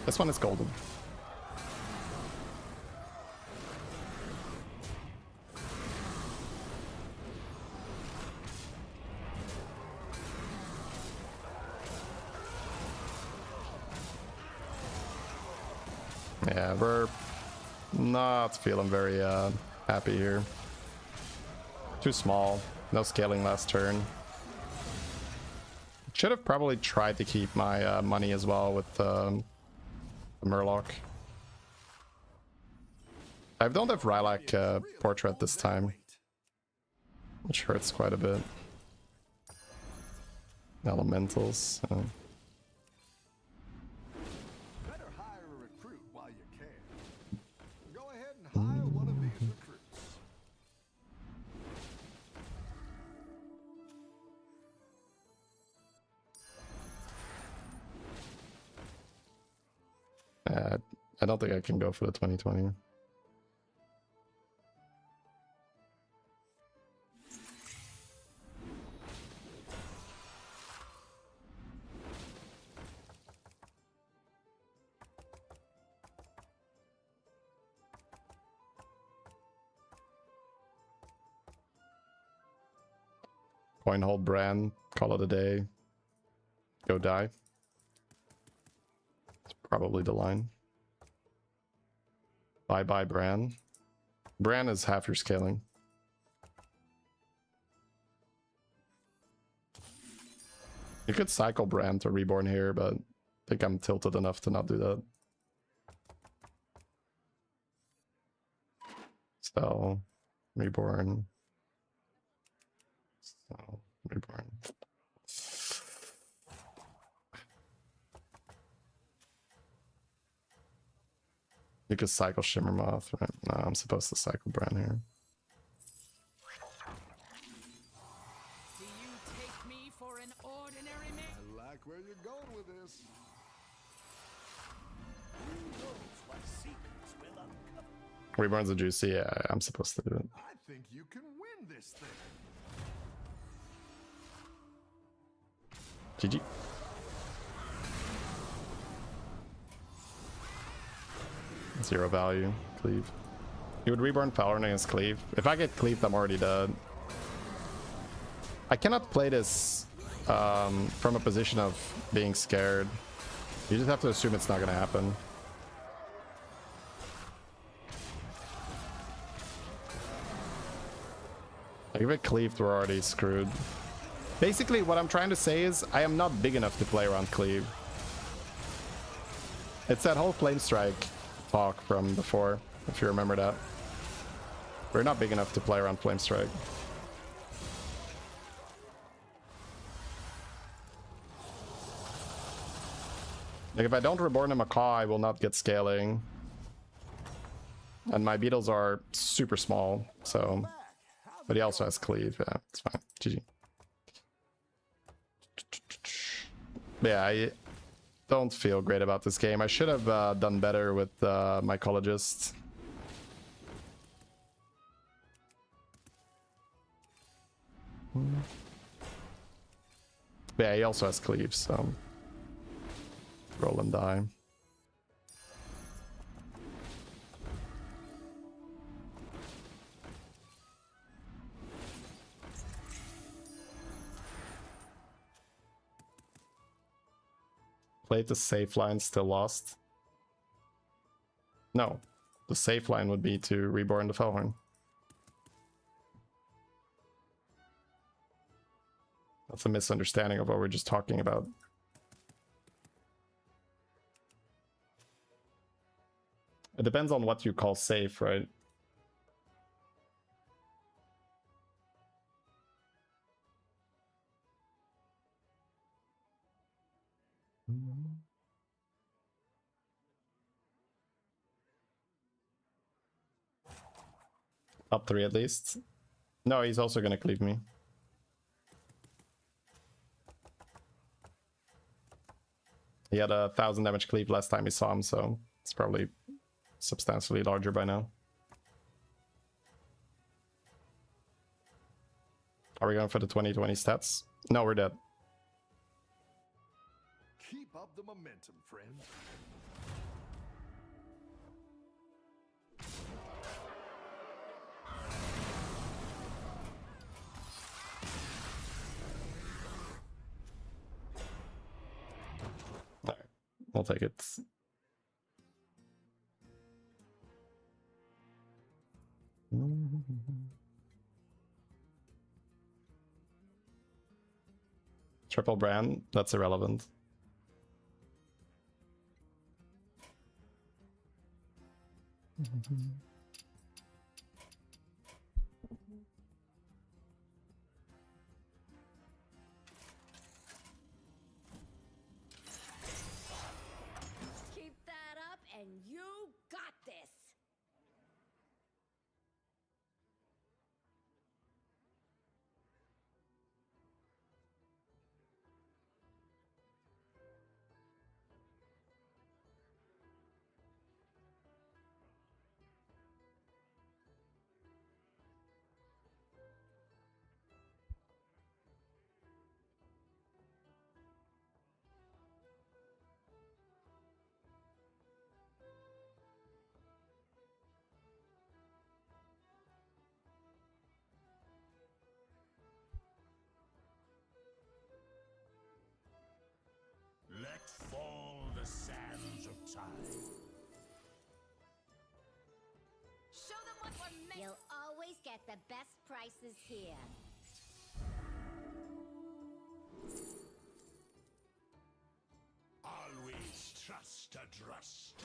This one is golden. Yeah, we're not feeling very happy here. Too small. No scaling last turn. Should have probably tried to keep my money as well with the Murloc. I don't have Rylak portrait this time, which hurts quite a bit. Elementals. Better hire a recruit while you can. Go ahead and hire one of these recruits. I don't think I can go for the 2020. Coin hold brand, call it a day. Go die. It's probably the line. Bye-bye, Bran. Bran is half your scaling. You could cycle Bran to Reborn here, but I think I'm tilted enough to not do that. So, Reborn. So, Reborn. You could cycle Shimmer Moth, right? No, I'm supposed to cycle Bran here. Do you take me for an ordinary man? I like where you're going with this. Who knows what secrets will uncover? Reborn's a juicy, yeah, I'm supposed to do it. I think you can win this thing. GG. Zero value, cleave. You would Reborn Paladin against cleave. If I get cleaved, I'm already dead. I cannot play this from a position of being scared. You just have to assume it's not going to happen. Like, if it cleaved, we're already screwed. Basically, what I'm trying to say is I am not big enough to play around cleave. It's that whole flame strike talk from before, if you remember that. We're not big enough to play around flame strike. Like, if I don't reborn a macaw, I will not get scaling. And my beetles are super small, so... But he also has cleave, yeah, it's fine. GG. Yeah, I don't feel great about this game. I should have done better with mycologist. Yeah, he also has cleave, so... Roll and die. Played the safe line, still lost. No, the safe line would be to reborn the Fellhorn. That's a misunderstanding of what we're just talking about. It depends on what you call safe, right? Top 3 at least. No, he's also gonna cleave me. He had 1,000 damage cleave last time we saw him, so it's probably substantially larger by now. Are we going for the 2020 stats? No, we're dead. Keep up the momentum, friend. Alright, we'll take it. Triple brand, that's irrelevant. Keep that up and you got this. Let fall the sands of time. Show them what we're made. You'll always get the best prices here. Always trust a trust.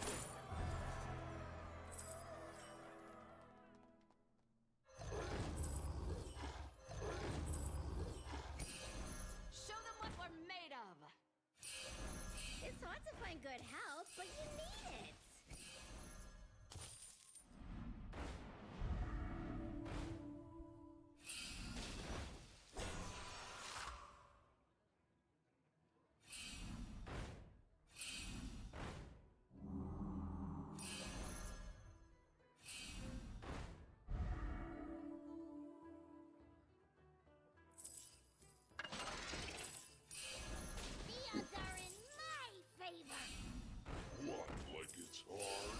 Show them what we're made of. It's hard to find good help, but you need it. The odds are in my favor. What, like it's hard?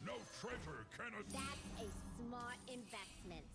No treasure cannot... That's a smart investment.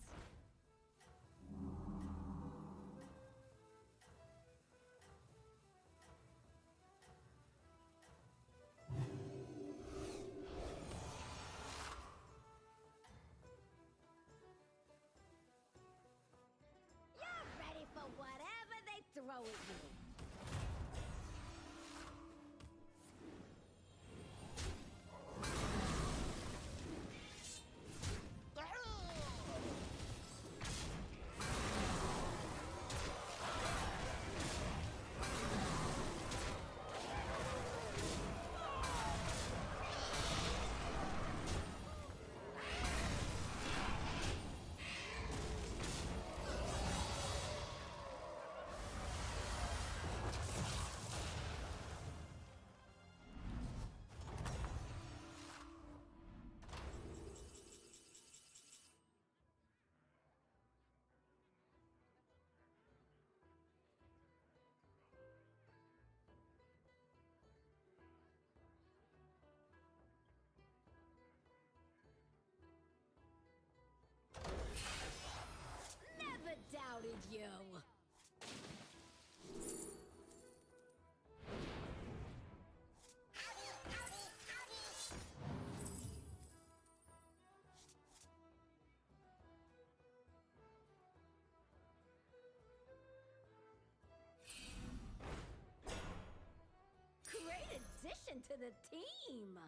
to the team.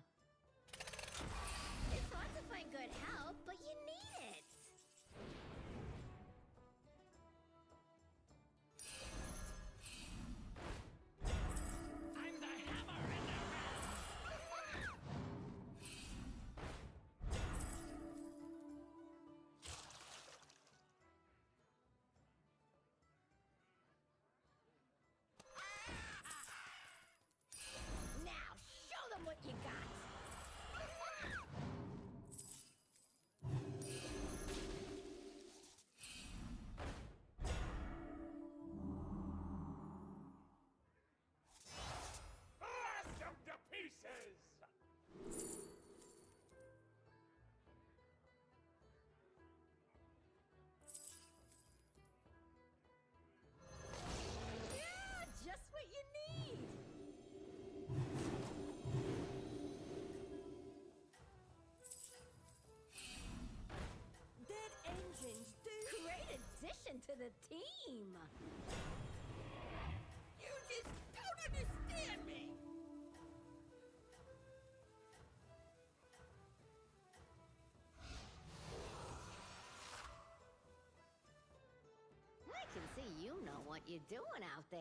It's hard to find good help, but you need it. I'm the hammer in their hands. Now, show them what you got. Blast them to pieces! Yeah, just what you need. Dead engines do. Great addition to the team. You just don't understand me. I can see you know what you're doing out there.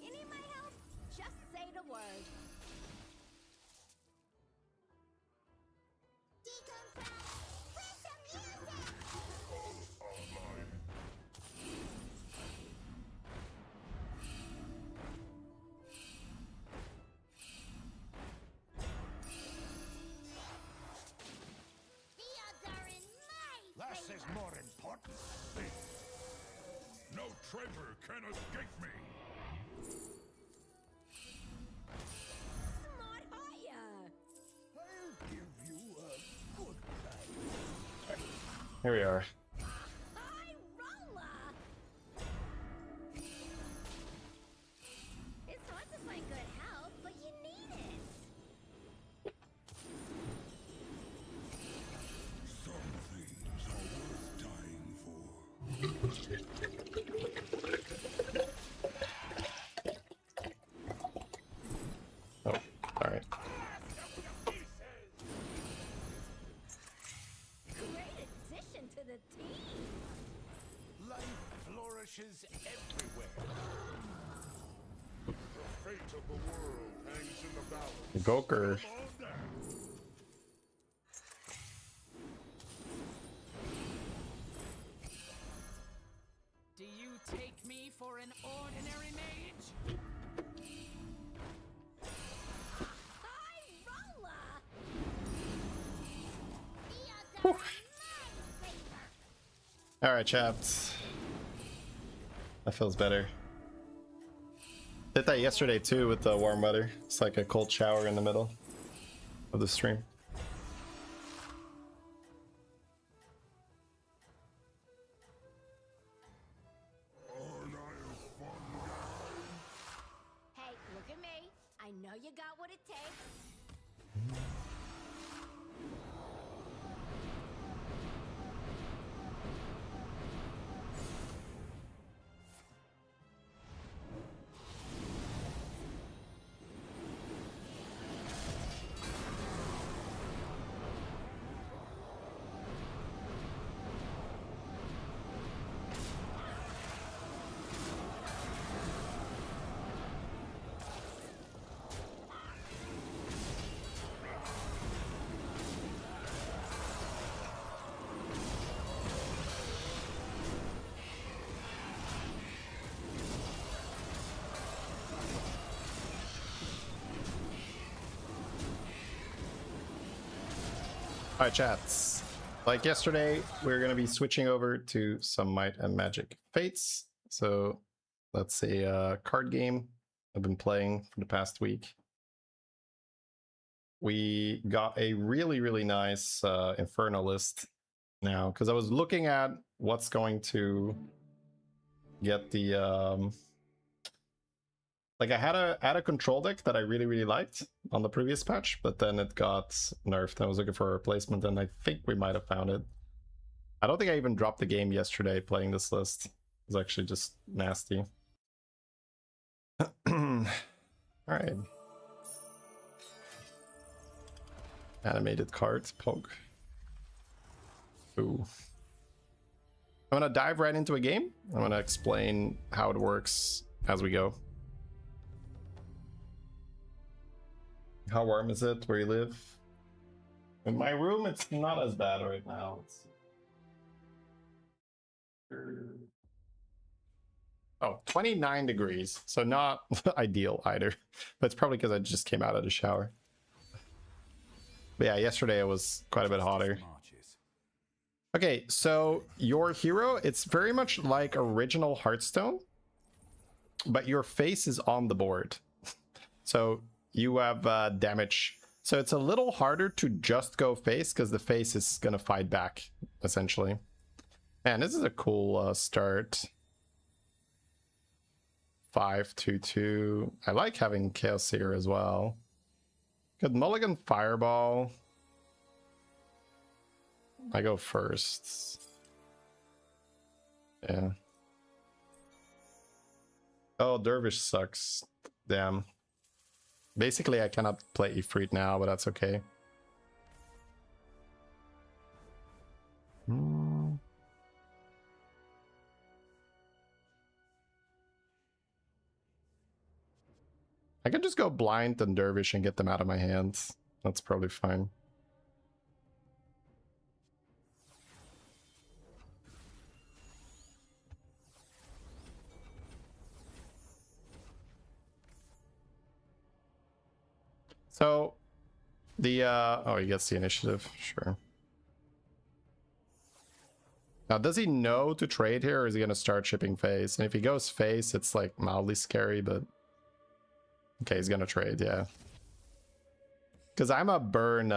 You need my help? Just say the word. Decompress with some music! Online. The odds are in my Less favor. is more important. No treasure can escape me. Smart hire. I'll give you a good time. Here we are. High roller. It's hard to find good help, but you need it. Some things are worth dying for. Oh, alright. Great addition to the team. Life flourishes everywhere. The fate of the world hangs in the balance. Goker. Come on down. Do you take me for an ordinary mage? High roller. The odds are in my favor. Alright, chaps. That feels better. Did that yesterday too with the warm weather. It's like a cold shower in the middle of the stream. Aren't I a fun guy? Hey, look at me. I know you got what it takes. Alright, chats. Like yesterday, we're going to be switching over to some Might and Magic Fates. So that's a card game I've been playing for the past week. We got a really, really nice Inferno list now, because I was looking at what's going to get the... Like I had a control deck that I really, really liked on the previous patch, but then it got nerfed. I was looking for a replacement, and I think we might have found it. I don't think I even dropped the game yesterday playing this list. It was actually just nasty. Alright. Animated cards, poke. Ooh. I'm gonna dive right into a game. I'm gonna explain how it works as we go. How warm is it where you live? In my room, it's not as bad right now. Oh, 29 degrees. So not ideal either. But it's probably because I just came out of the shower. But yeah, yesterday it was quite a bit hotter. Okay, so your hero, it's very much like original Hearthstone, but your face is on the board. So you have damage. So it's a little harder to just go face because the face is going to fight back, essentially. Man, this is a cool start. 5/2/2. I like having Chaos Seer as well. Good mulligan Fireball. I go first. Yeah. Oh, Dervish sucks. Damn. Basically, I cannot play Ifrit now, but that's okay. I can just go blind and Dervish and get them out of my hands. That's probably fine. So, the, oh, he gets the initiative, sure. Now, does he know to trade here, or is he going to start shipping face? And if he goes face, it's like mildly scary, but... Okay, he's going to trade, yeah. Because I'm a burn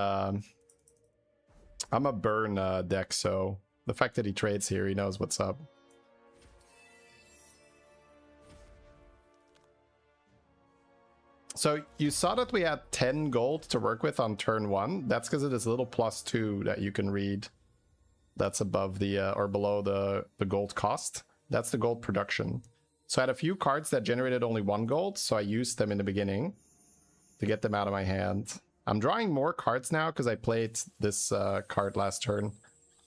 deck, so the fact that he trades here, he knows what's up. So you saw that we had 10 gold to work with on turn 1. That's because of this little +2 that you can read. That's above the, or below the gold cost. That's the gold production. So I had a few cards that generated only 1 gold, so I used them in the beginning to get them out of my hand. I'm drawing more cards now because I played this card last turn.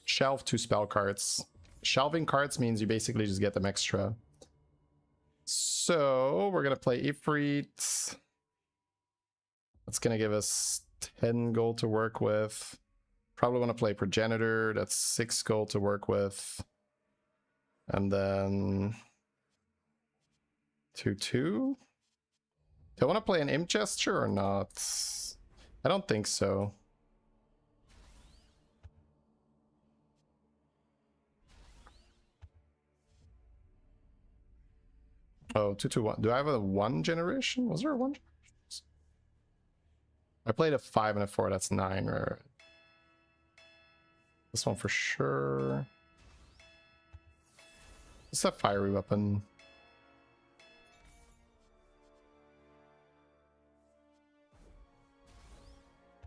Shelve 2 spell cards. Shelving cards means you basically just get them extra. So we're going to play Ifrit. That's going to give us 10 gold to work with. Probably want to play Progenitor. That's 6 gold to work with. And then 2/2. Do I want to play an Imp Gesture or not? I don't think so. Oh, 2/2/1. Do I have a 1 generation? Was there a 1 generation? I played a 5 and a 4. That's 9. Right? This one for sure. What's that fiery weapon?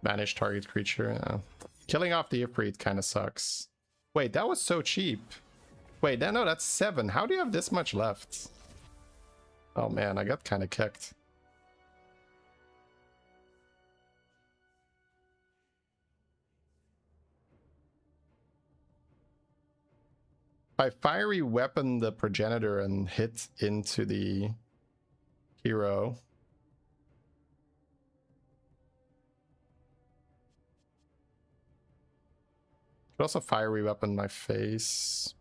Banish target creature. Yeah. Killing off the Ifrit kind of sucks. Wait, that was so cheap. Wait, no, that's 7. How do you have this much left? Oh man, I got kind of kicked. If I fiery weapon the Progenitor and hit into the hero. Could also fiery weapon my face.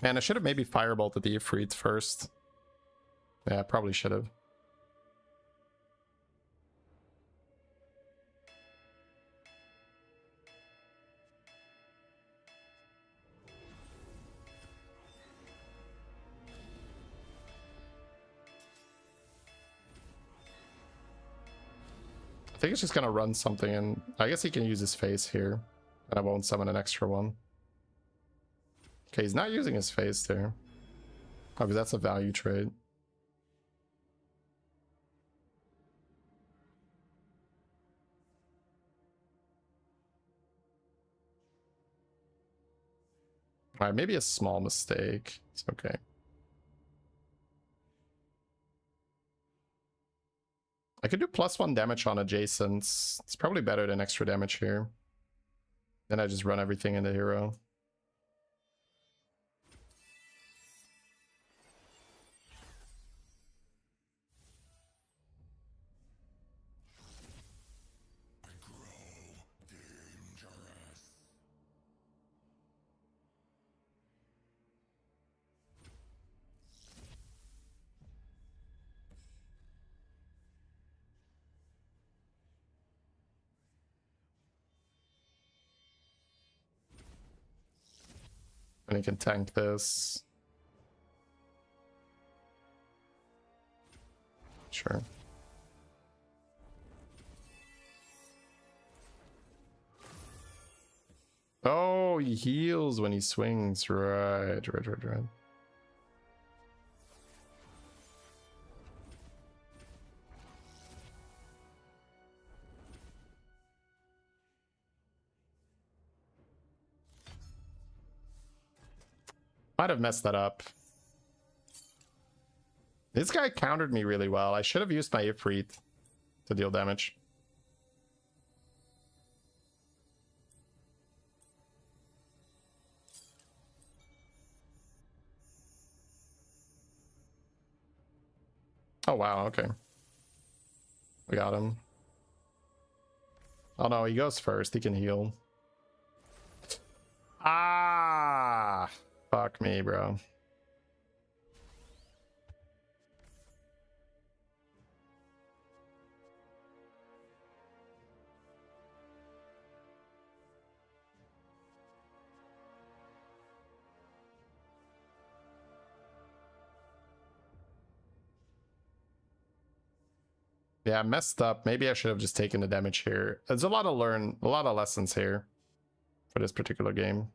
Man, I should have maybe firebolted the Ifrit first. Yeah, I probably should have. think it's just gonna run something, and I guess he can use his face here, and I won't summon an extra one. Okay, he's not using his face there. Oh, but that's a value trade. All right, maybe a small mistake. It's okay. I could do +1 damage on adjacents. It's probably better than extra damage here. Then I just run everything into hero. And he can tank this. Sure. Oh, he heals when he swings. Right. Might have messed that up. This guy countered me really well. I should have used my Ifrit to deal damage. Oh, wow, okay. We got him. Oh no, he goes first. He can heal. Ah! Fuck me, bro. Yeah, I messed up. Maybe I should have just taken the damage here. There's a lot of lessons here for this particular game.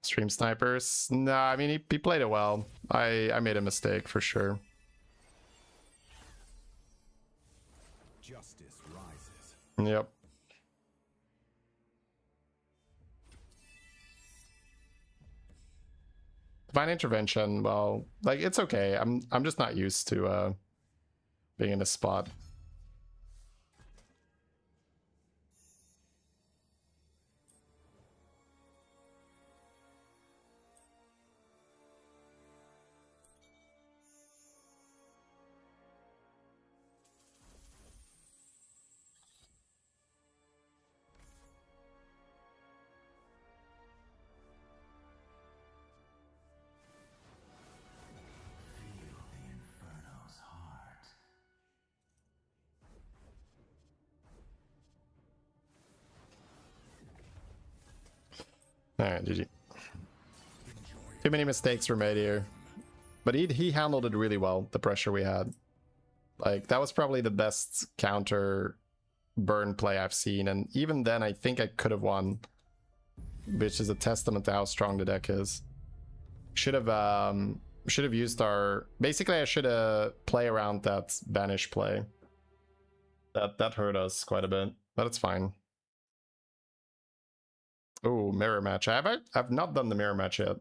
Stream snipers? Nah, I mean, he played it well. I made a mistake for sure. Justice rises. Yep. Divine intervention, well, like, it's okay. I'm just not used to being in this spot. Alright, GG. Too many mistakes were made here. But he handled it really well, the pressure we had. Like, that was probably the best counter burn play I've seen, and even then I think I could have won. Which is a testament to how strong the deck is. Should have used our... Basically, I should have play around that banish play. That hurt us quite a bit, but it's fine. Oh, mirror match. I've not done the mirror match yet.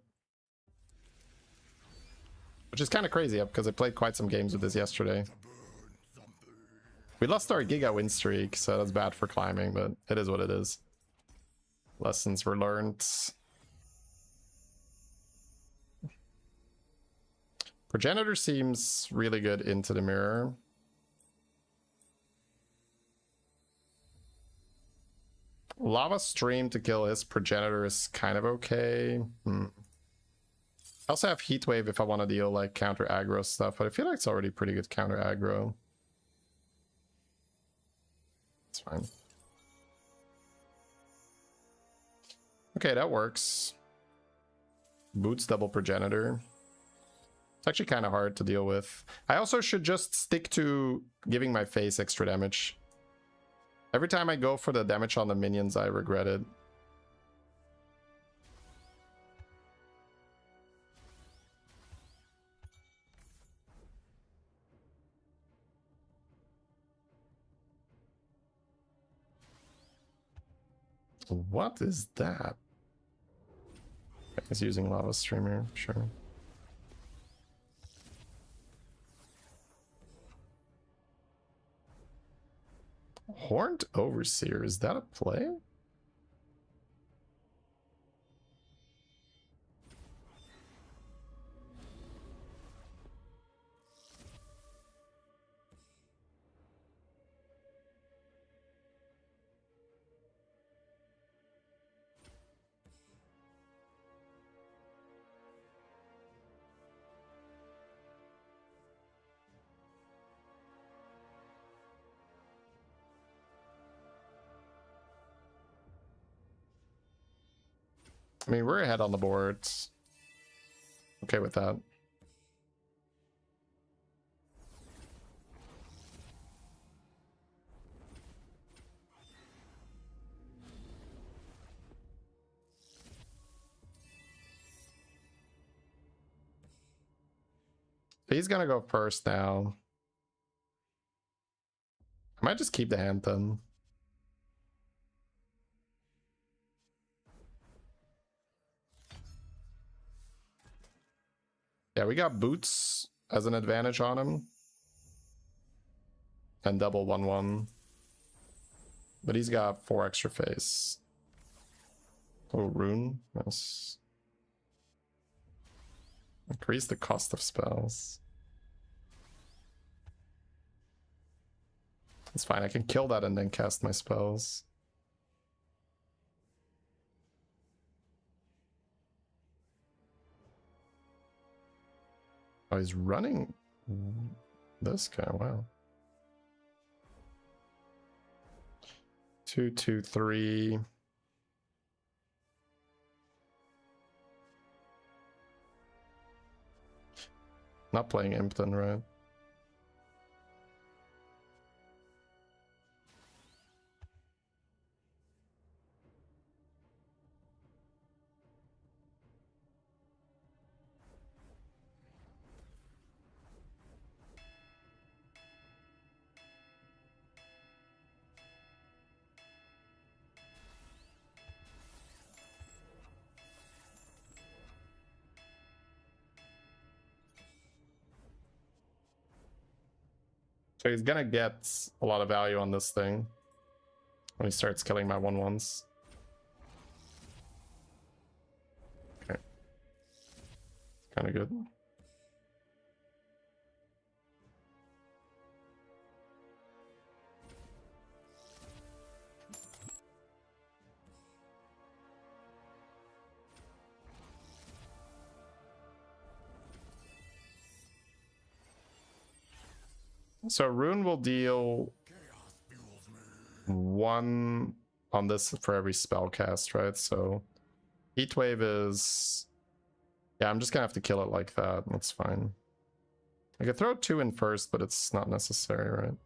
Which is kind of crazy, because I played quite some games with this yesterday. We lost our Giga win streak, so that's bad for climbing, but it is what it is. Lessons were learned. Progenitor seems really good into the mirror. Lava Stream to kill his progenitor is kind of okay. I also have Heat Wave if I want to deal like counter aggro stuff, but I feel like it's already pretty good counter aggro. It's fine. Okay, that works. Boots double progenitor. It's actually kind of hard to deal with. I also should just stick to giving my face extra damage. Every time I go for the damage on the minions, I regret it. What is that? He's using Lava Streamer, sure. Horned Overseer, is that a play? I mean, we're ahead on the board. Okay with that. He's gonna go first now. I might just keep the hand then. Yeah, we got boots as an advantage on him. And double 1/1. But he's got 4 extra face. Oh, rune. Yes. Increase the cost of spells. It's fine, I can kill that and then cast my spells. Oh, he's running this guy, wow. 2, 2, 3. Not playing Impton, right? So he's gonna get a lot of value on this thing when he starts killing my 1/1s. Okay. Kind of good. So Rune will deal 1 on this for every spell cast, right? So Heatwave is... Yeah, I'm just gonna have to kill it like that. That's fine. I could throw 2 in first, but it's not necessary, right?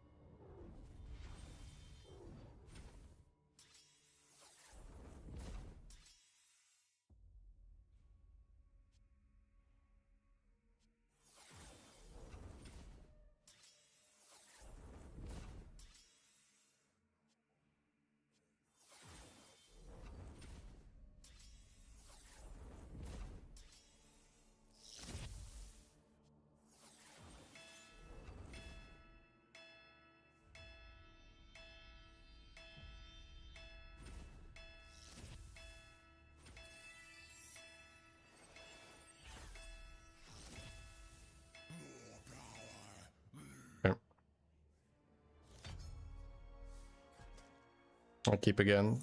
I'll keep again.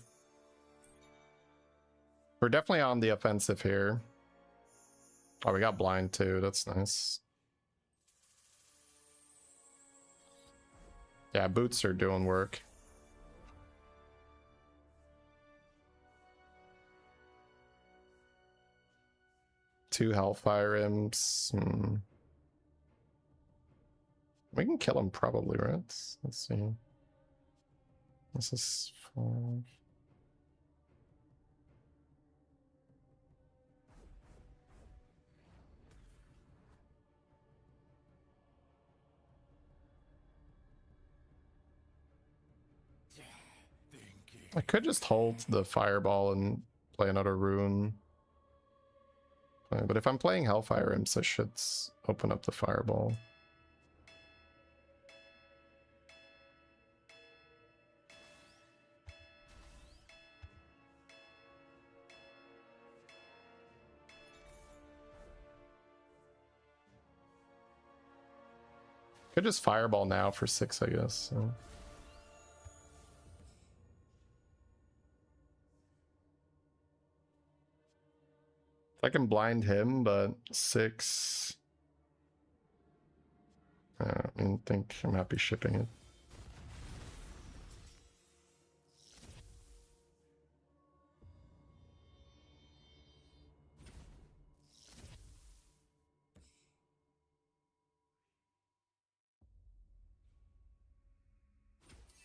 We're definitely on the offensive here. Oh, we got blind too. That's nice. Yeah, boots are doing work. Two Hellfire Imps. We can kill him probably, right? Let's see. This is 5. I could just hold the fireball and play another rune. But if I'm playing Hellfire Imps, I should open up the fireball. Could just fireball now for 6, I guess. So. I can blind him, but 6. I don't think I'm happy shipping it.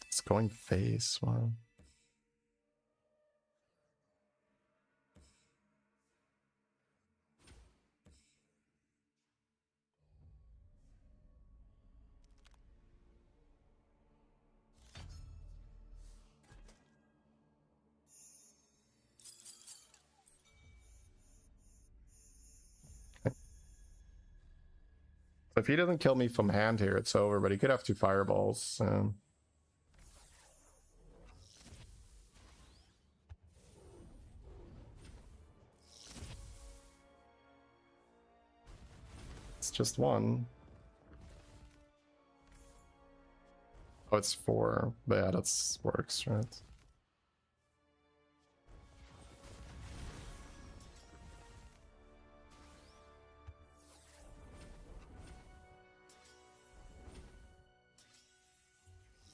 It's going face, wow. If he doesn't kill me from hand here, it's over, but he could have 2 fireballs. It's just 1. Oh, it's 4. But yeah, that's works, right?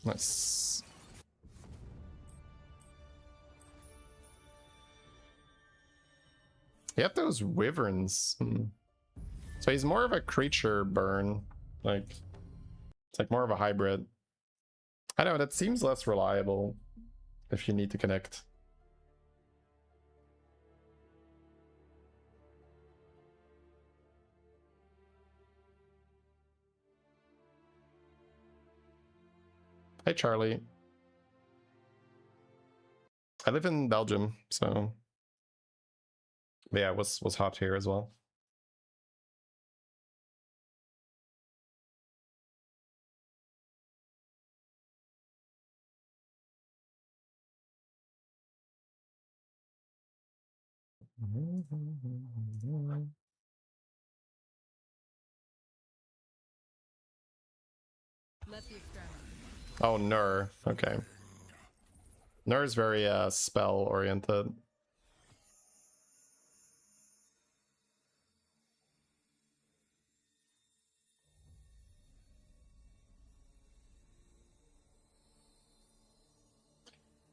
Nice. You have those wyverns. So he's more of a creature burn. Like, it's like more of a hybrid. I know, that seems less reliable if you need to connect. Hey, Charlie. I live in Belgium, so yeah, it was hot here as well. Oh, Nur. Okay. Nur is very spell oriented.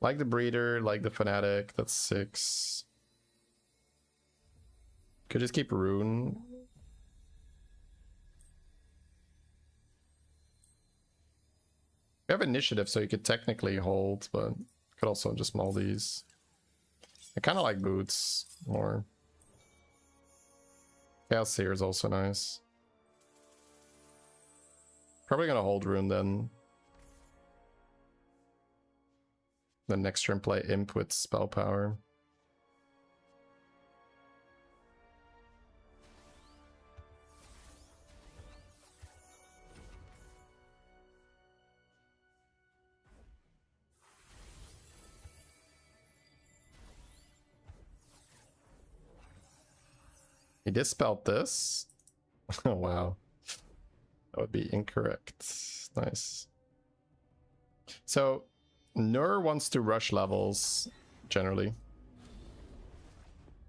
Like the breeder, like the fanatic. That's 6. Could just keep rune. We have initiative, so you could technically hold, but could also just mull these. I kind of like boots more. Chaos Seer is also nice. Probably gonna hold rune then. Then next turn play imp with spell power. He dispelled this. Oh wow. That would be incorrect. Nice. So Nur wants to rush levels generally.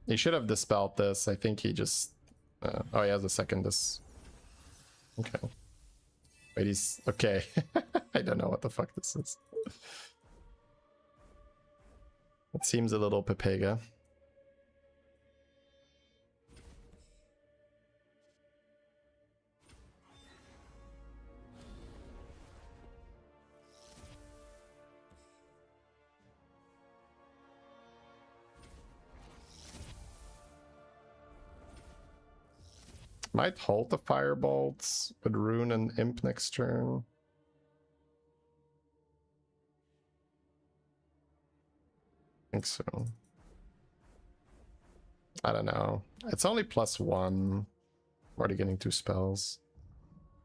He should have dispelled this. I think he just... oh, he has a second this. Okay. Wait, he's... Okay. I don't know what the fuck this is. It seems a little Pepega. Might hold the firebolts with Rune and Imp next turn. I think so. I don't know. It's only +1. Already getting 2 spells.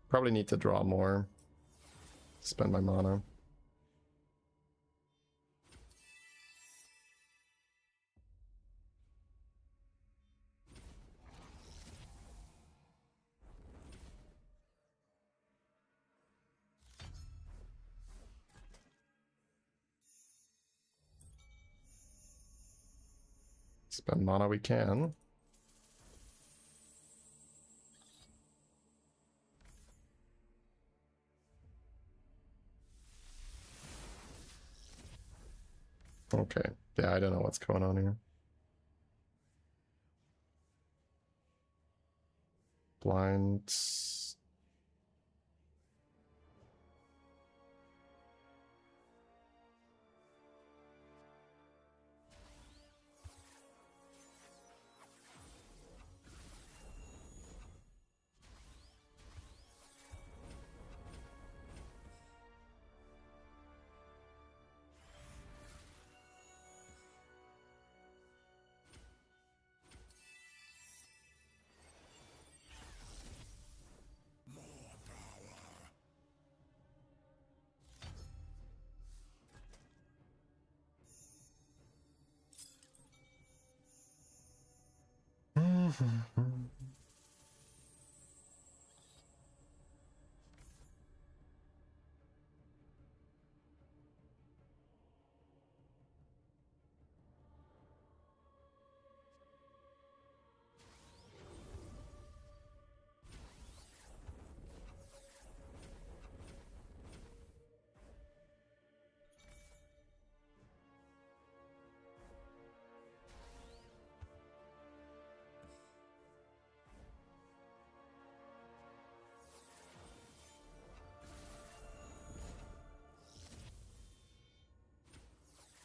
Probably need to draw more. Spend my mana. Spend mana we can. Okay. Yeah, I don't know what's going on here. Blinds.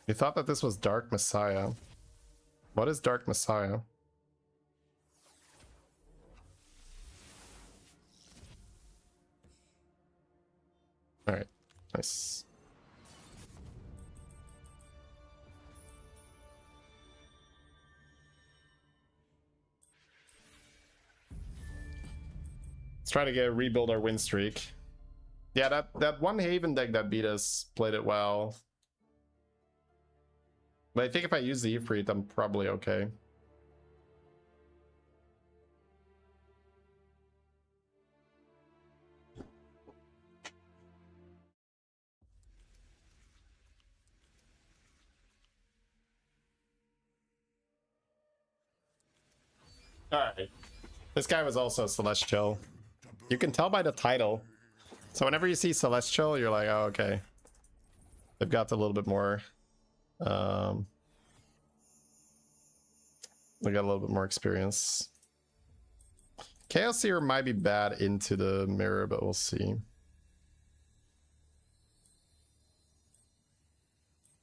You thought that this was Dark Messiah. What is Dark Messiah? Alright, nice. Let's try to rebuild our win streak. Yeah, that one Haven deck that beat us played it well. But I think if I use the Ifrit, I'm probably okay. Alright. This guy was also Celestial. You can tell by the title. So whenever you see Celestial, you're like, oh, okay. They've got a little bit more... they got a little bit more experience. Chaos Seer might be bad into the mirror, but we'll see.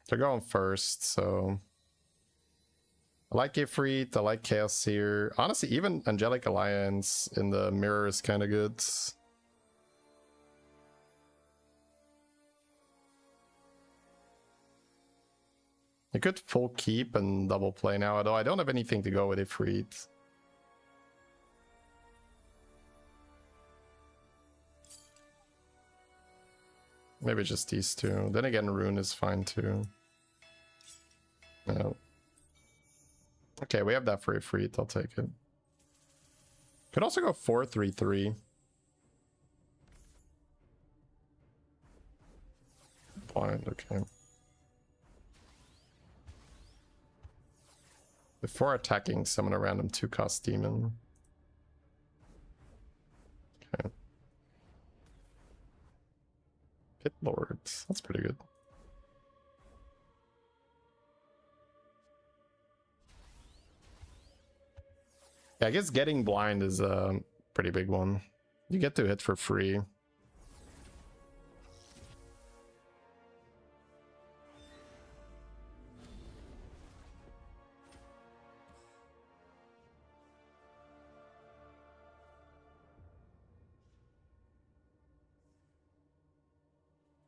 They're going first, so... I like Ifrit, I like Chaos Seer. Honestly, even Angelic Alliance in the mirror is kind of good. You could full keep and double play now, although I don't have anything to go with Ifrit. Maybe just these two. Then again, Rune is fine too. No. Okay, we have that for Ifrit. I'll take it. Could also go 4-3-3. Blind, okay. Before attacking, summon a random 2-cost demon. Okay. Pit Lords. That's pretty good. Yeah, I guess getting blind is a pretty big one. You get to hit for free.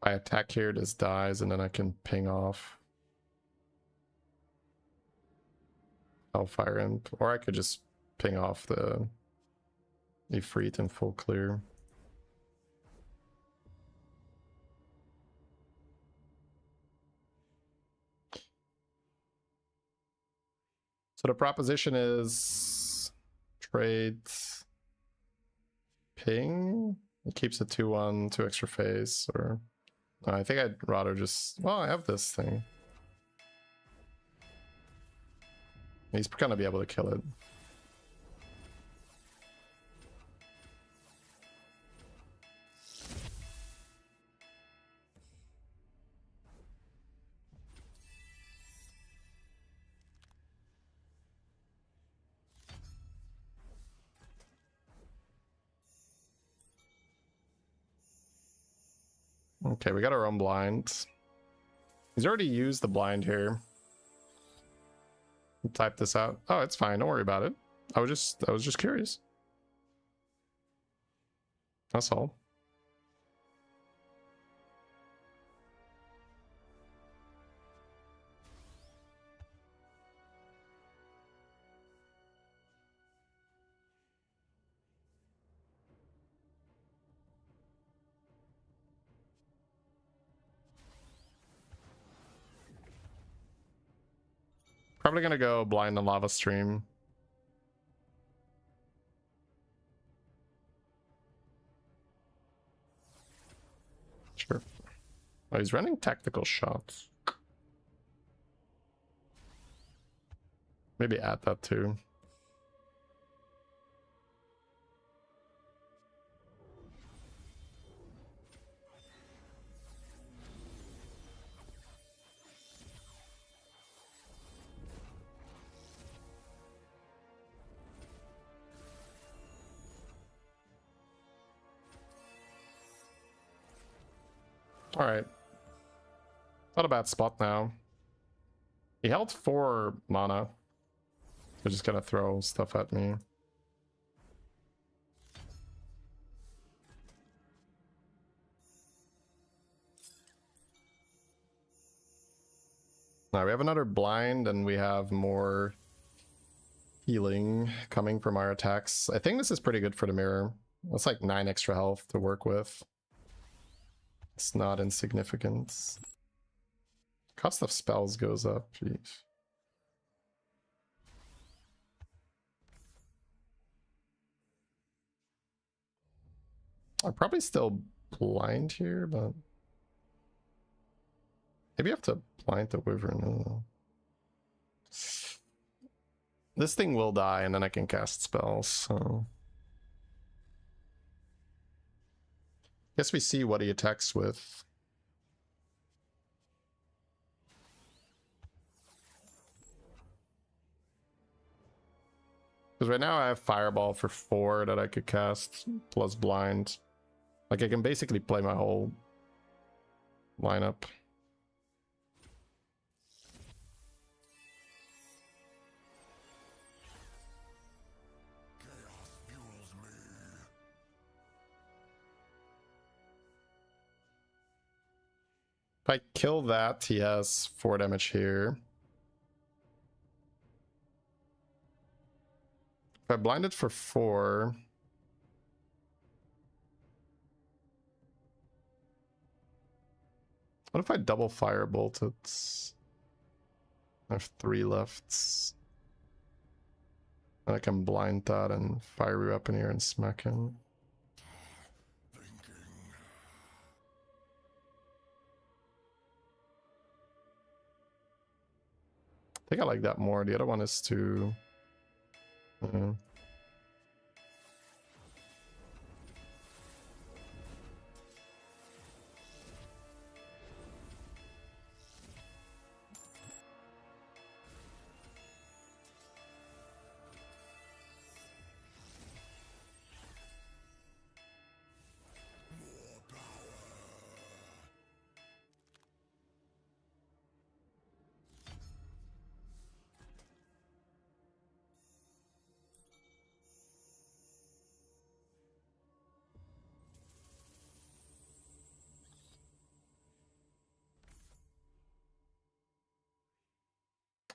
I attack here, this dies, and then I can ping off. Hellfire Imp. Or I could just ping off the Ifrit in full clear. So the proposition is trade ping. It keeps it 2-1, 2 extra phase, or I think I'd rather just, well, I have this thing. He's gonna be able to kill it. Okay, we got our own blind. He's already used the blind here. Type this out. Oh, it's fine. Don't worry about it. I was just curious. That's all. Probably gonna go blind and lava stream. Sure. Oh, he's running tactical shots. Maybe add that too. All right. Not a bad spot now. He held 4 mana. They're just gonna throw stuff at me. Now we have another blind and we have more healing coming from our attacks. I think this is pretty good for the mirror. That's like 9 extra health to work with. It's not insignificant. Cost of spells goes up. Jeez. I'm probably still blind here, but maybe I have to blind the wyvern. This thing will die and then I can cast spells, so guess we see what he attacks with. Because right now I have Fireball for 4 that I could cast, plus Blind. Like I can basically play my whole lineup. Chaos fuels me. If I kill that, he has 4 damage here. If I blind it for 4... What if I double firebolt it? I have 3 left. And I can blind that and fire you up in here and smack him. I think I like that more. The other one is too...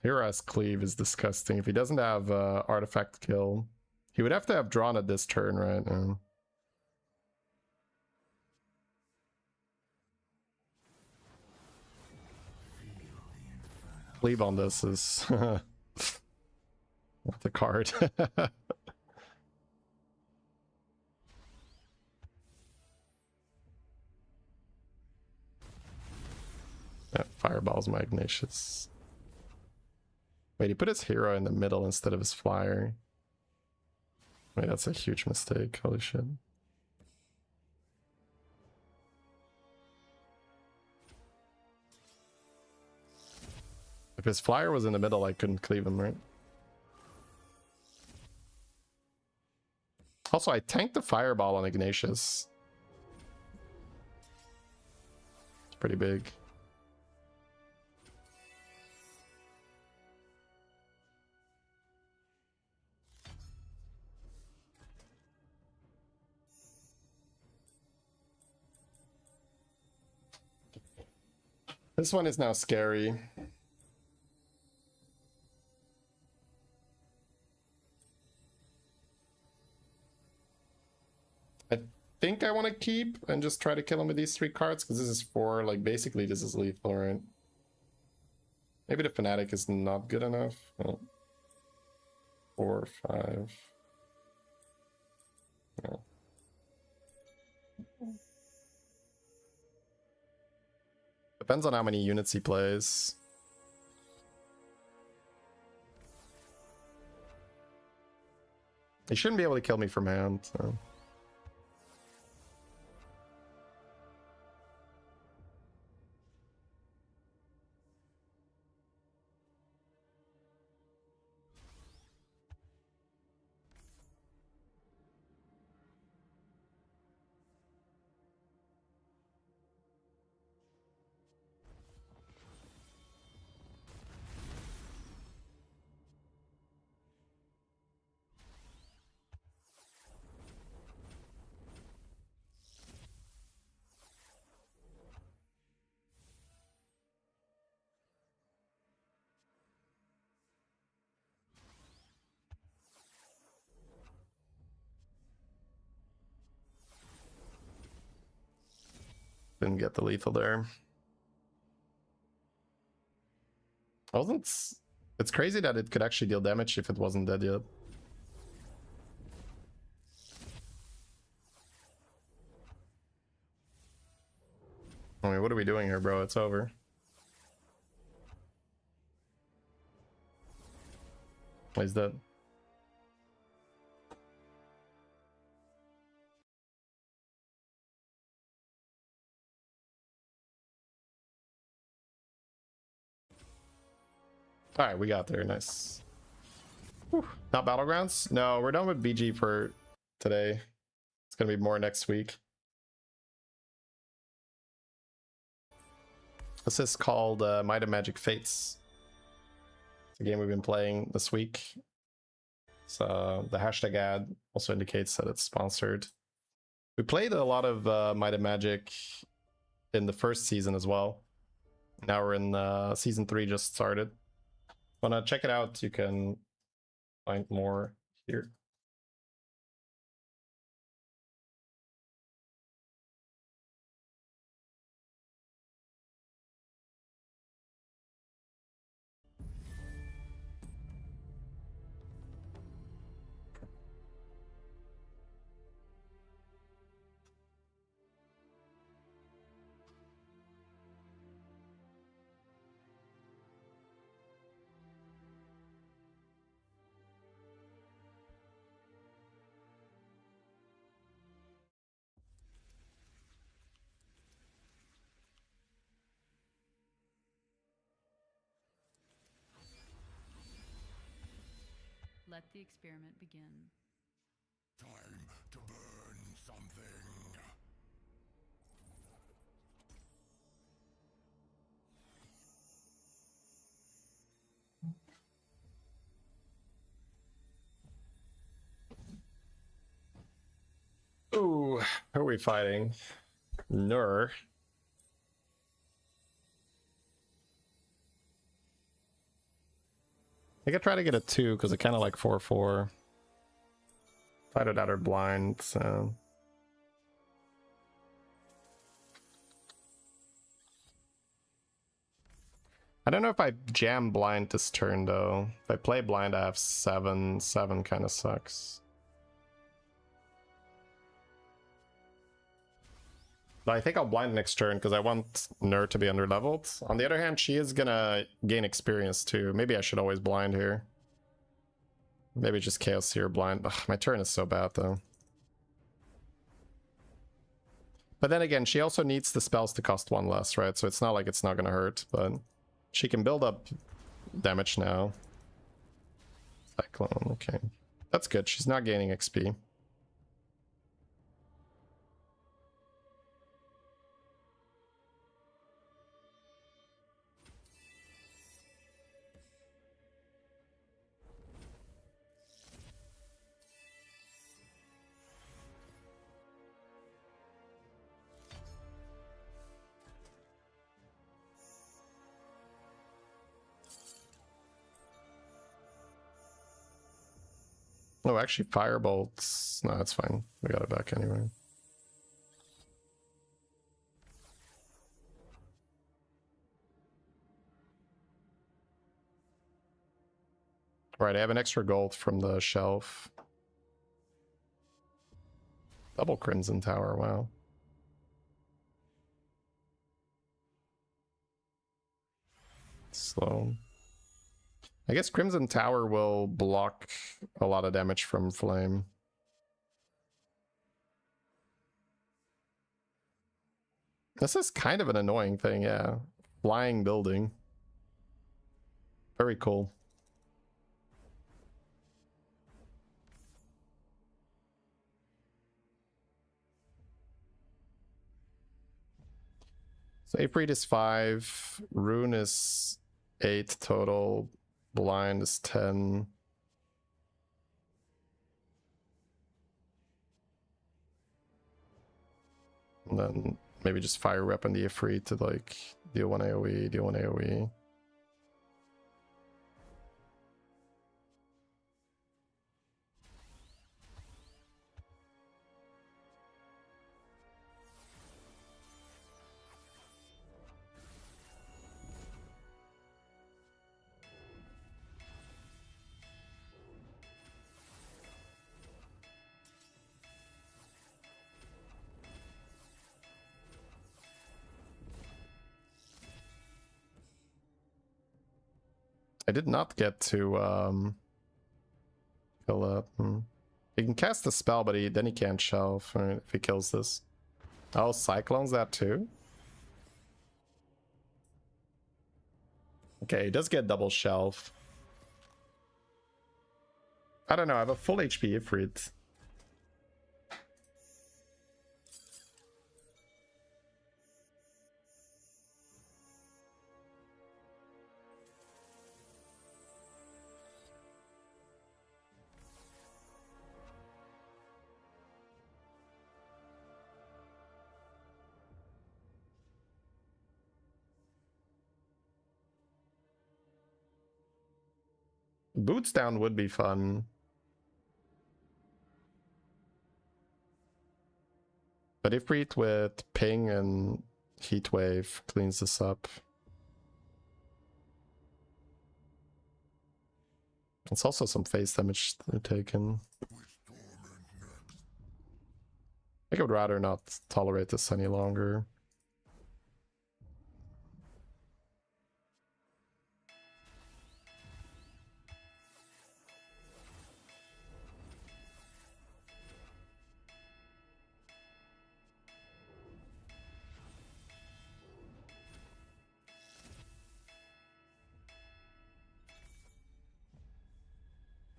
Hira's cleave is disgusting. If he doesn't have artifact kill, he would have to have drawn at this turn, right? Cleave on this is not the card. Yeah, fireballs my Ignatius. Wait, he put his hero in the middle instead of his flyer. Wait, that's a huge mistake. Holy shit. If his flyer was in the middle, I couldn't cleave him, right? Also, I tanked the fireball on Ignatius. It's pretty big. This one is now scary. I think I want to keep and just try to kill him with these 3 cards, because this is 4, like basically this is lethal, right? Maybe the Fnatic is not good enough. Oh. 4, 5. No. Depends on how many units he plays. He shouldn't be able to kill me from hand, so. Didn't get the lethal there. I wasn't... It's crazy that it could actually deal damage if it wasn't dead yet. I mean, what are we doing here, bro? It's over. He's dead. Alright, we got there. Nice. Whew. Not Battlegrounds? No, we're done with BG for today. It's gonna be more next week. This is called Might and Magic Fates. It's a game we've been playing this week. So the hashtag ad also indicates that it's sponsored. We played a lot of Might and Magic in the first season as well. Now we're in season 3, just started. Wanna check it out, you can find more here. Let the experiment begin. Time to burn something. Ooh, who are we fighting? Nur. I could try to get a 2 because I kind of like 4/4. Fight it out or blind, so. I don't know if I jam blind this turn though. If I play blind, I have 7. 7 kind of sucks. But I think I'll blind next turn because I want Nur to be underleveled. On the other hand, she is gonna gain experience too. Maybe I should always blind here. Maybe just Chaos here blind. Ugh, my turn is so bad though. But then again, she also needs the spells to cost 1 less, right? So it's not like it's not gonna hurt, but she can build up damage now. Cyclone, okay. That's good. She's not gaining XP. Oh, actually, Firebolts. No, that's fine. We got it back anyway. Alright, I have an extra gold from the shelf. Double Crimson Tower, wow. Slow. I guess Crimson Tower will block a lot of damage from Flame. This is kind of an annoying thing, yeah. Flying building. Very cool. So Ifrit is 5, Rune is 8 total, Blind is 10. And then maybe just fire weapon the Ifrit to like deal 1 AoE, deal 1 AoE. I did not get to kill that. He can cast a spell, but then he can't shelf if he kills this. Oh, Cyclone's that too? Okay, he does get double shelf. I don't know, I have a full HP Ifrit. Boots down would be fun. But Ifrit with ping and heatwave cleans this up. It's also some face damage they're taking. I would rather not tolerate this any longer.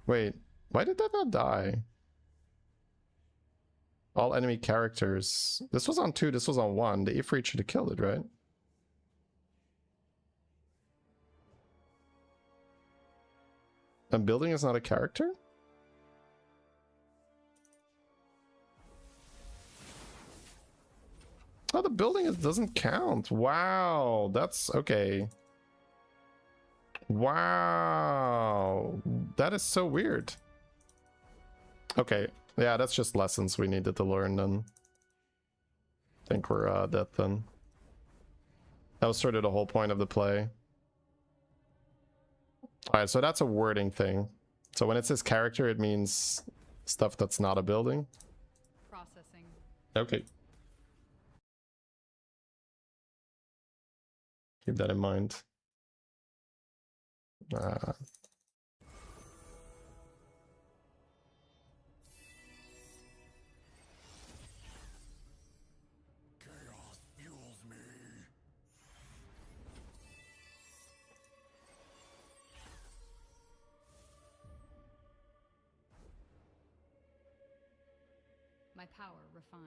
Wait, Why did that not die? All enemy characters. This was on 2, this was on 1. The Ifrit should have killed it, right? And building is not a character? Oh, the building doesn't count. Wow, that's okay. Wow, that is so weird. Okay, yeah, that's just lessons we needed to learn then. I think we're dead then. That was sort of the whole point of the play. Alright, so that's a wording thing. So when it says character, it means stuff that's not a building. Processing. Okay. Keep that in mind. Chaos fuels me. My power refines.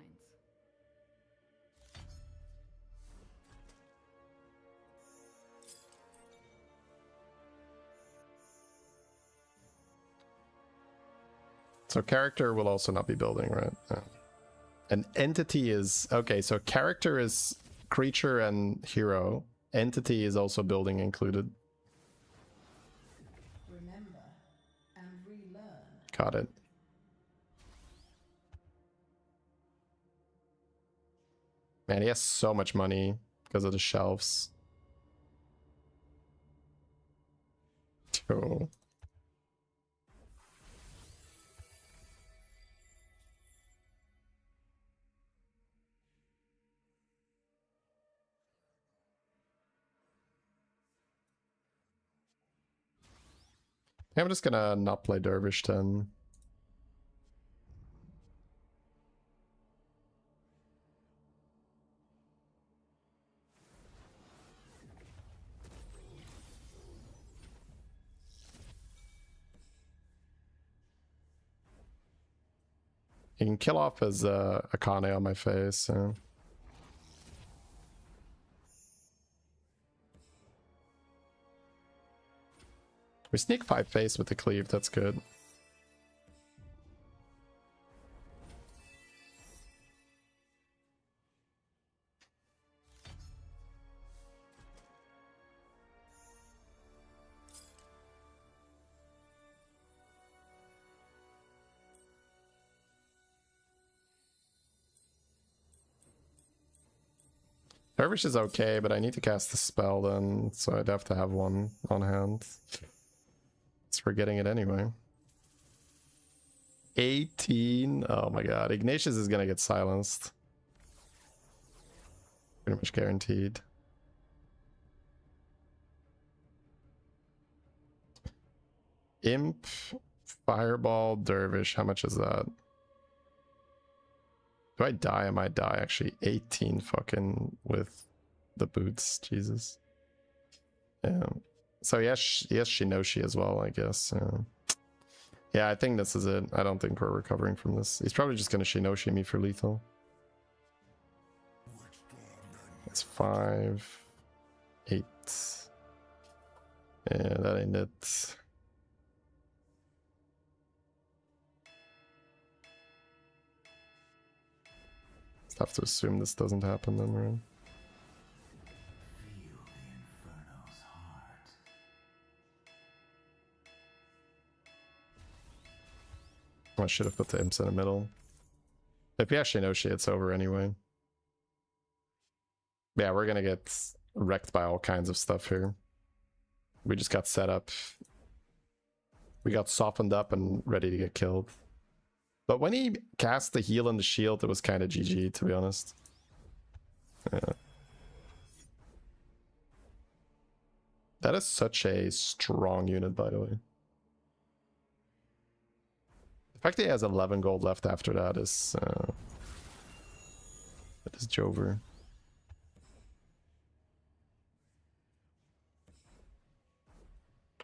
So character will also not be building, right? Yeah. An entity is... Okay, so character is creature and hero. Entity is also building included. Remember and relearn. Got it. Man, he has so much money because of the shelves. Oh. I'm just gonna not play Dervish then. You can kill off his Akane on my face. So. We sneak 5 face with the cleave, that's good. Dervish is okay, but I need to cast the spell then, so I'd have to have one on hand. It's forgetting it anyway. 18. Oh my god. Ignatius is gonna get silenced. Pretty much guaranteed. Imp, Fireball, Dervish. How much is that? Do I die? I might die actually. 18 fucking with the boots. Jesus. Yeah. So yes, Shinoshi as well, I guess. Yeah, I think this is it. I don't think we're recovering from this. He's probably just gonna Shinoshi me for lethal. It's 5, 8. Yeah, that ain't it. Have to assume this doesn't happen then, right? Feel the Inferno's heart. I should have put the imps in the middle. If we actually know shit, it's over anyway. Yeah, we're gonna get wrecked by all kinds of stuff here. We just got set up. We got softened up and ready to get killed. But when he cast the heal and the shield, it was kind of GG, to be honest. Yeah. That is such a strong unit, by the way. The fact that he has 11 gold left after that is Jover.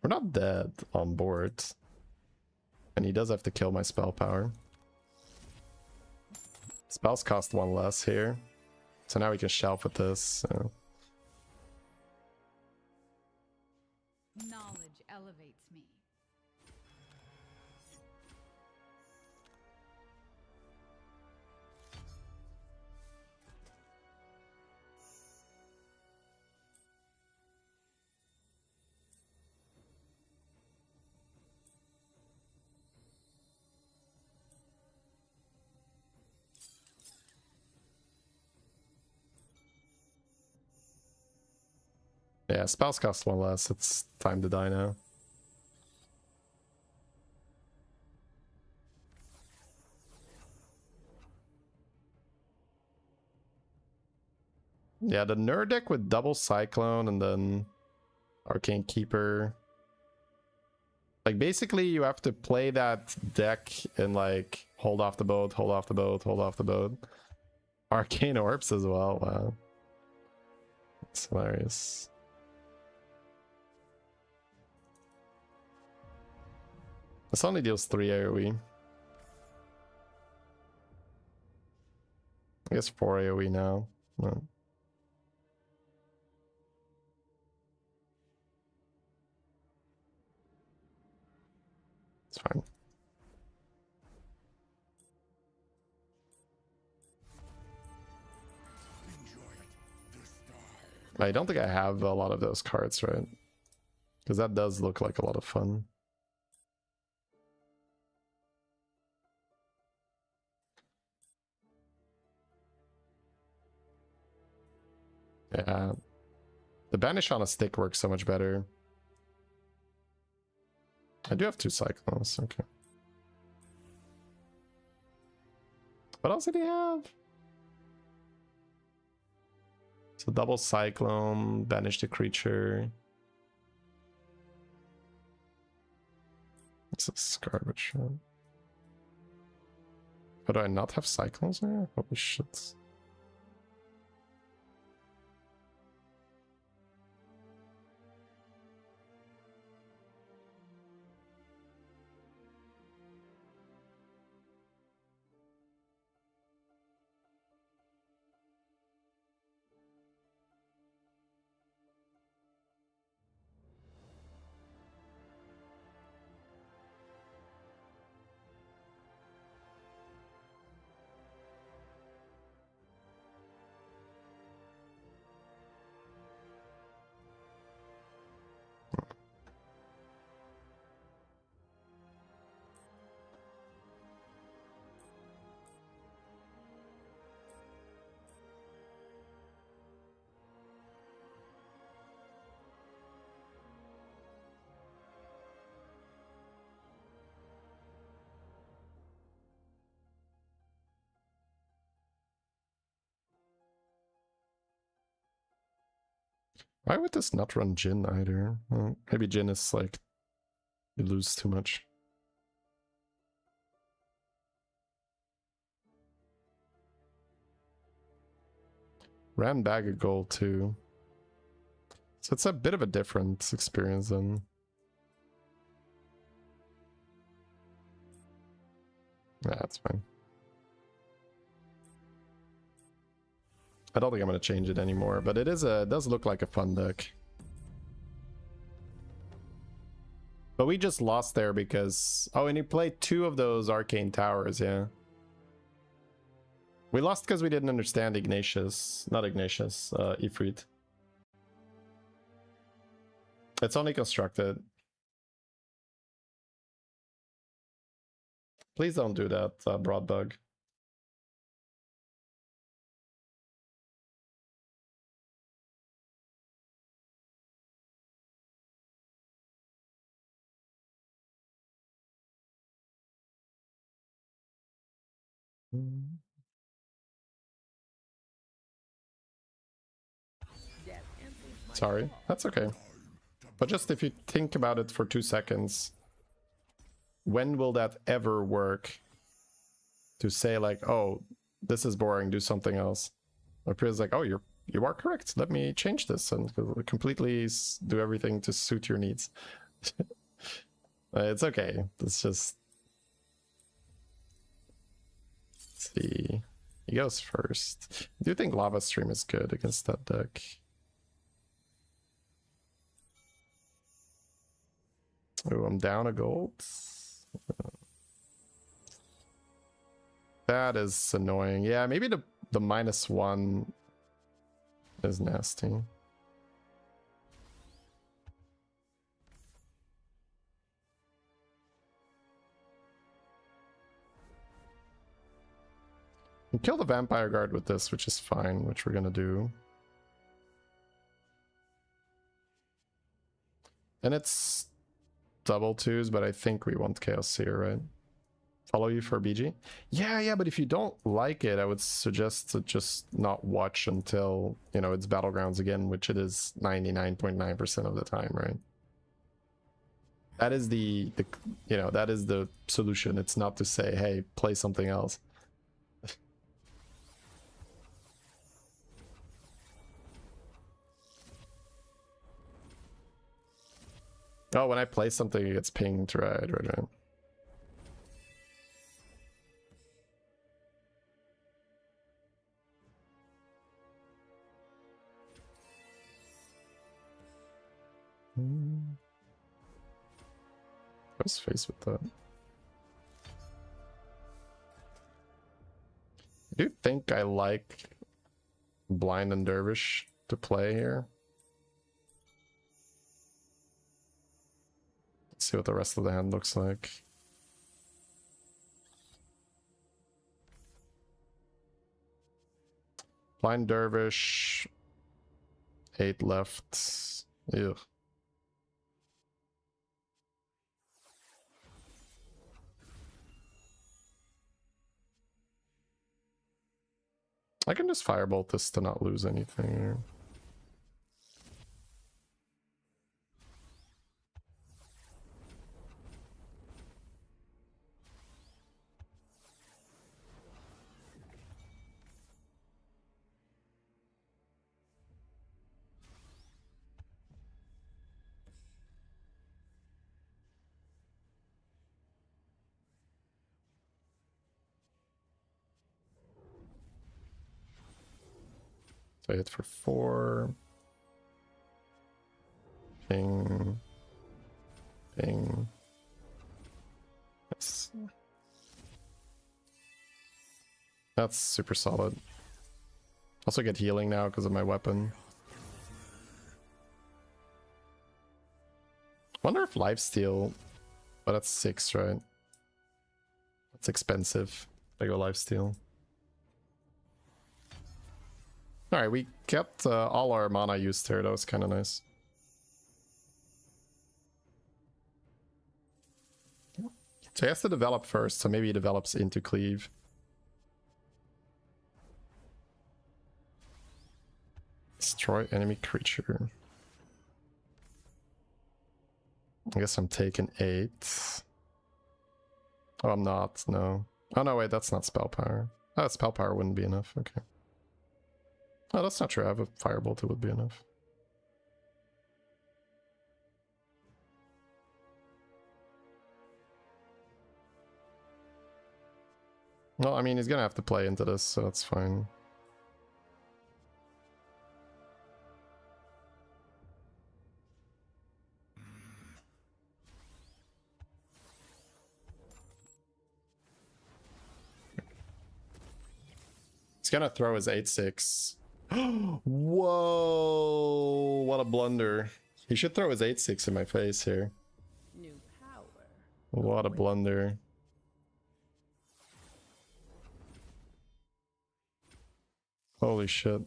We're not dead on board. And he does have to kill my spell power. Spells cost 1 less here. So now we can shelf with this. So. Knowledge elevates me. Yeah, spells cost 1 less. It's time to die now. Yeah, the nerd deck with double Cyclone and then Arcane Keeper. Like, basically, you have to play that deck and, like, hold off the boat, hold off the boat, hold off the boat. Arcane Orbs as well, wow. That's hilarious. This only deals 3 AoE. I guess 4 AoE now. No. It's fine. I don't think I have a lot of those cards, right? Because that does look like a lot of fun. Yeah. The Banish on a stick works so much better. I do have 2 Cyclones, okay. What else did he have? So double Cyclone, banish the creature. This is garbage. But do I not have Cyclones there? Holy shit. Why would this not run Jin either? Well, maybe Jin is like, you lose too much. Ran bag of gold too. So it's a bit of a different experience then. Yeah, that's fine. I don't think I'm going to change it anymore, but it does look like a fun deck. But we just lost there because... Oh, and he played 2 of those Arcane Towers, yeah. We lost because we didn't understand Ignatius. Not Ignatius, Ifrit. It's only constructed. Please don't do that, Broad Bug. Sorry, that's okay. But just if you think about it for 2 seconds, when will that ever work? To say like, oh, this is boring, do something else. Or feels like, oh, you are correct. Let me change this and completely do everything to suit your needs. It's okay. It's just ixxdeee. He goes first. I do think Lava Stream is good against that deck. Oh, I'm down a gold. That is annoying. Yeah, maybe the -1 is nasty. We kill the Vampire Guard with this, which is fine, which we're gonna do. And it's double 2s, but I think we want Chaos Seer, right? Follow you for BG? Yeah, but if you don't like it, I would suggest to just not watch until, you know, it's Battlegrounds again, which it is 99.9% of the time, right? That is the you know, that is the solution. It's not to say, hey, play something else. Oh, when I play something, it gets pinged, right. What's face with that? I do think I like Blind and Dervish to play here. Let's see what the rest of the hand looks like. Blind Dervish, 8 left. Ew. I can just firebolt this to not lose anything here. So I hit for 4. Ping. Ping. Yes. That's super solid. Also get healing now because of my weapon. Wonder if lifesteal... But that's 6, right? That's expensive. I go lifesteal. Alright, we kept all our mana used here. That was kind of nice. So he has to develop first, so maybe he develops into cleave. Destroy enemy creature. I guess I'm taking 8. Oh, I'm not, no. Oh no, wait, that's not spell power. Oh, spell power wouldn't be enough, okay. Oh, that's not true. I have a firebolt, it would be enough. Well, I mean, he's gonna have to play into this, so that's fine. He's gonna throw his 8/6. Whoa! What a blunder. He should throw his 8/6 in my face here. New power. What a blunder. Holy shit.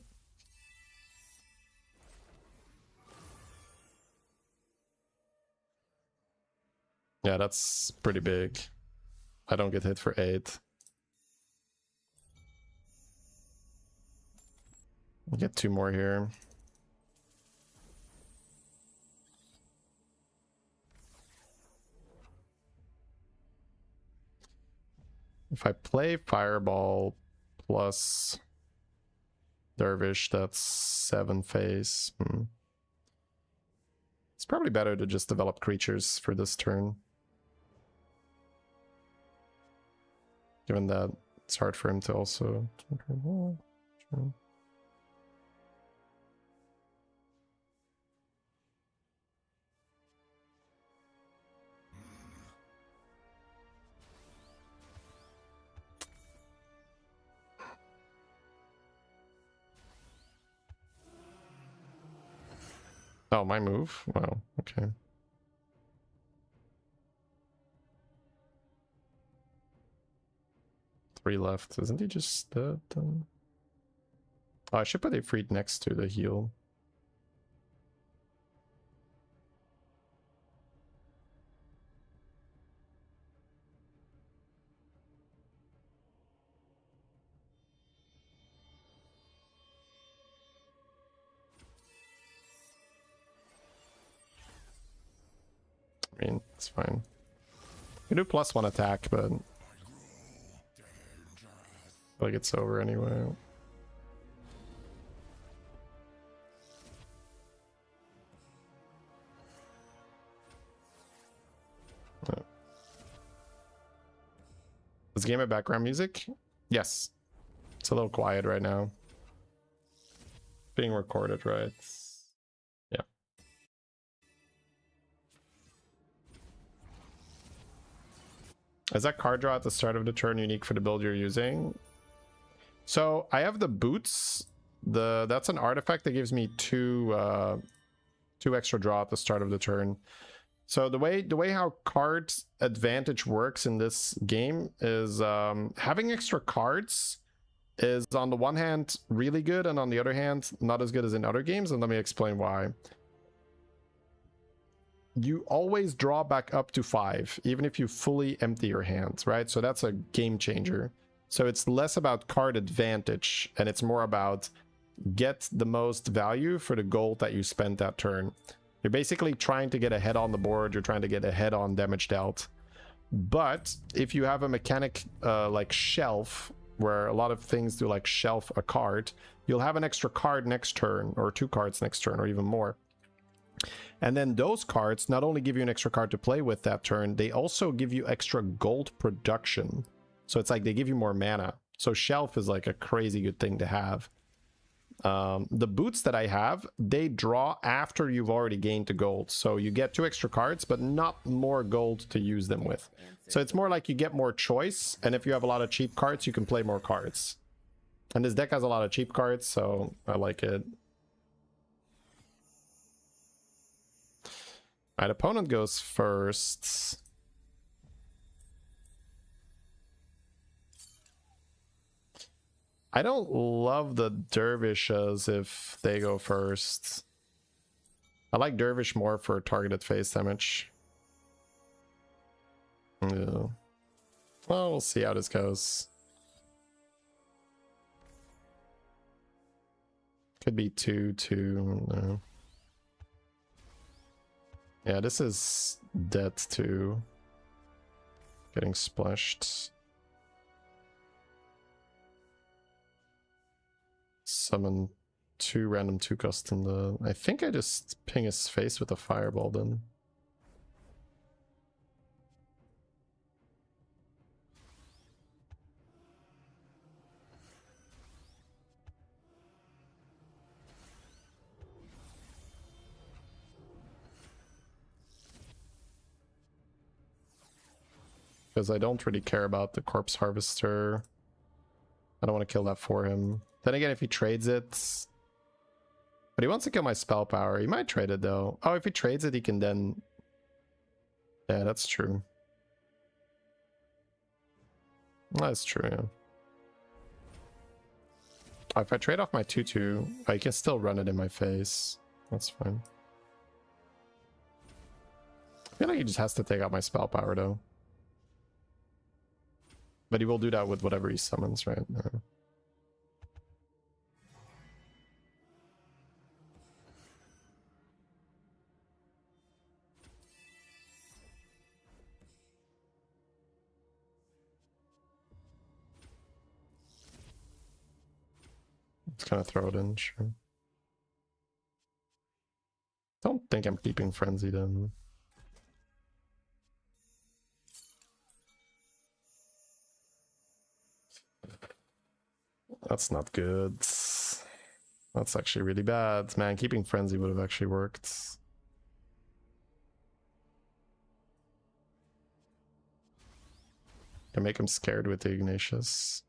Yeah, that's pretty big. I don't get hit for 8. I'll get 2 more here. If I play Fireball plus Dervish, that's 7 face. It's probably better to just develop creatures for this turn. Given that It's hard for him to also. Oh, my move? Wow, okay. Three left. Isn't he just dead? Oh, I should put a Ifrit next to the heal. I mean, it's fine. You do +1 attack, but like it's over anyway. Is the game of background music? Yes. It's a little quiet right now. Being recorded, right? Yeah. Is that card draw at the start of the turn unique for the build you're using? So I have the boots. That's an artifact that gives me two extra draw at the start of the turn. So the way how cards advantage works in this game is having extra cards is on the one hand really good, and on the other hand not as good as in other games, and let me explain why. You always draw back up to 5 even if you fully empty your hands, right? So that's a game changer. So it's less about card advantage and it's more about get the most value for the gold that you spent that turn. You're basically trying to get ahead on the board, you're trying to get ahead on damage dealt. But if you have a mechanic like shelf, where a lot of things do like shelf a card, you'll have an extra card next turn, or 2 cards next turn, or even more. And then those cards not only give you an extra card to play with that turn, they also give you extra gold production. So it's like they give you more mana. So shelf is like a crazy good thing to have. The boots that I have, they draw after you've already gained the gold. So you get 2 extra cards, but not more gold to use them with. So it's more like you get more choice. And if you have a lot of cheap cards, you can play more cards. And this deck has a lot of cheap cards, so I like it. Alright, opponent goes first. I don't love the dervishes if they go first. I like dervish more for targeted face damage. Yeah. Well, we'll see how this goes. Could be 2-2. No. Yeah, this is dead too. Getting splashed. Summon 2 random 2-cost in the... I think I just ping his face with a fireball then. Because I don't really care about the Corpse Harvester. I don't want to kill that for him. Then again, if he trades it... But he wants to kill my spell power. He might trade it though. Oh, if he trades it, he can then... Yeah, that's true. That's true, yeah. Oh, if I trade off my 2-2, I can still run it in my face. That's fine. I feel like he just has to take out my spell power though. But he will do that with whatever he summons, right? No. Let's kind of throw it in, sure. Don't think I'm keeping Frenzy then. That's not good. That's actually really bad. Man, keeping Frenzy would have actually worked. Can make him scared with the Ignatius.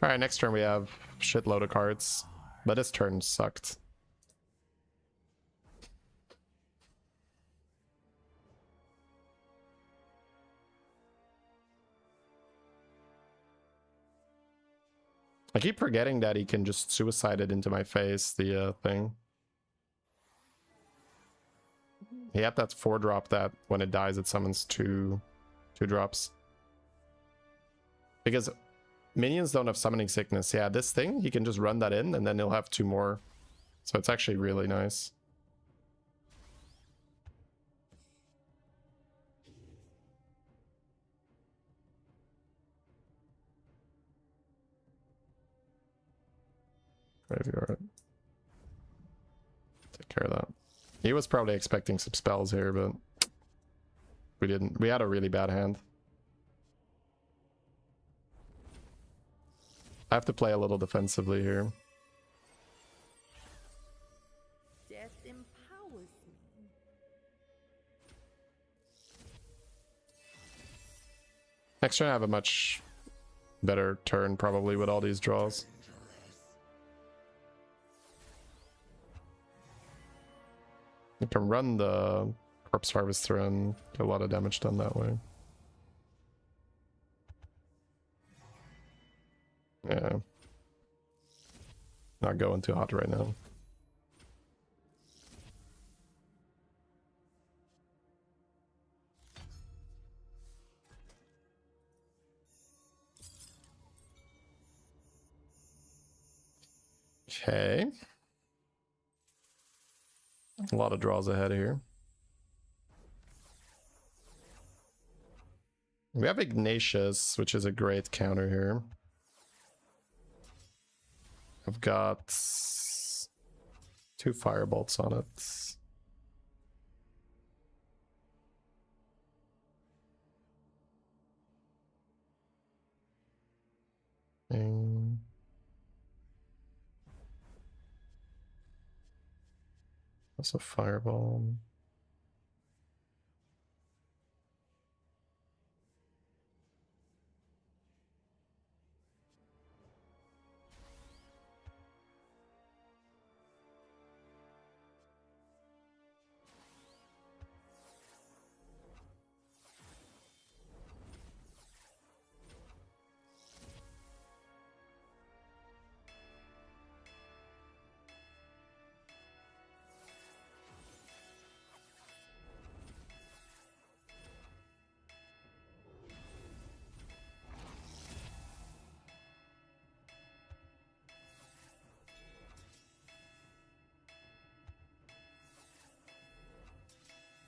Alright, next turn we have shitload of cards. But this turn sucked. I keep forgetting that he can just suicide it into my face, the thing. He had that 4-drop that when it dies it summons two drops. Because minions don't have summoning sickness. Yeah, this thing, he can just run that in and then he'll have 2 more. So it's actually really nice. Graveyard. Take care of that. He was probably expecting some spells here, but we didn't. We had a really bad hand. I have to play a little defensively here. Death empowers me. Next turn I have a much better turn probably with all these draws. You can run the Corpse Harvester and get a lot of damage done that way. Yeah. Not going too hot right now. Okay. A lot of draws ahead here. We have Ignatius, which is a great counter here. I've got 2 firebolts on it. That's a fireball.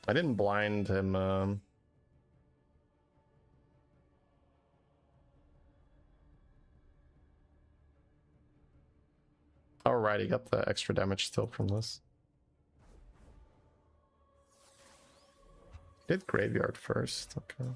I didn't blind him. Alright, he got the extra damage still from this. Did graveyard first, okay.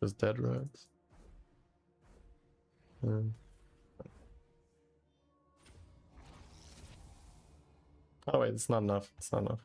Just dead reds. Oh wait, it's not enough. It's not enough.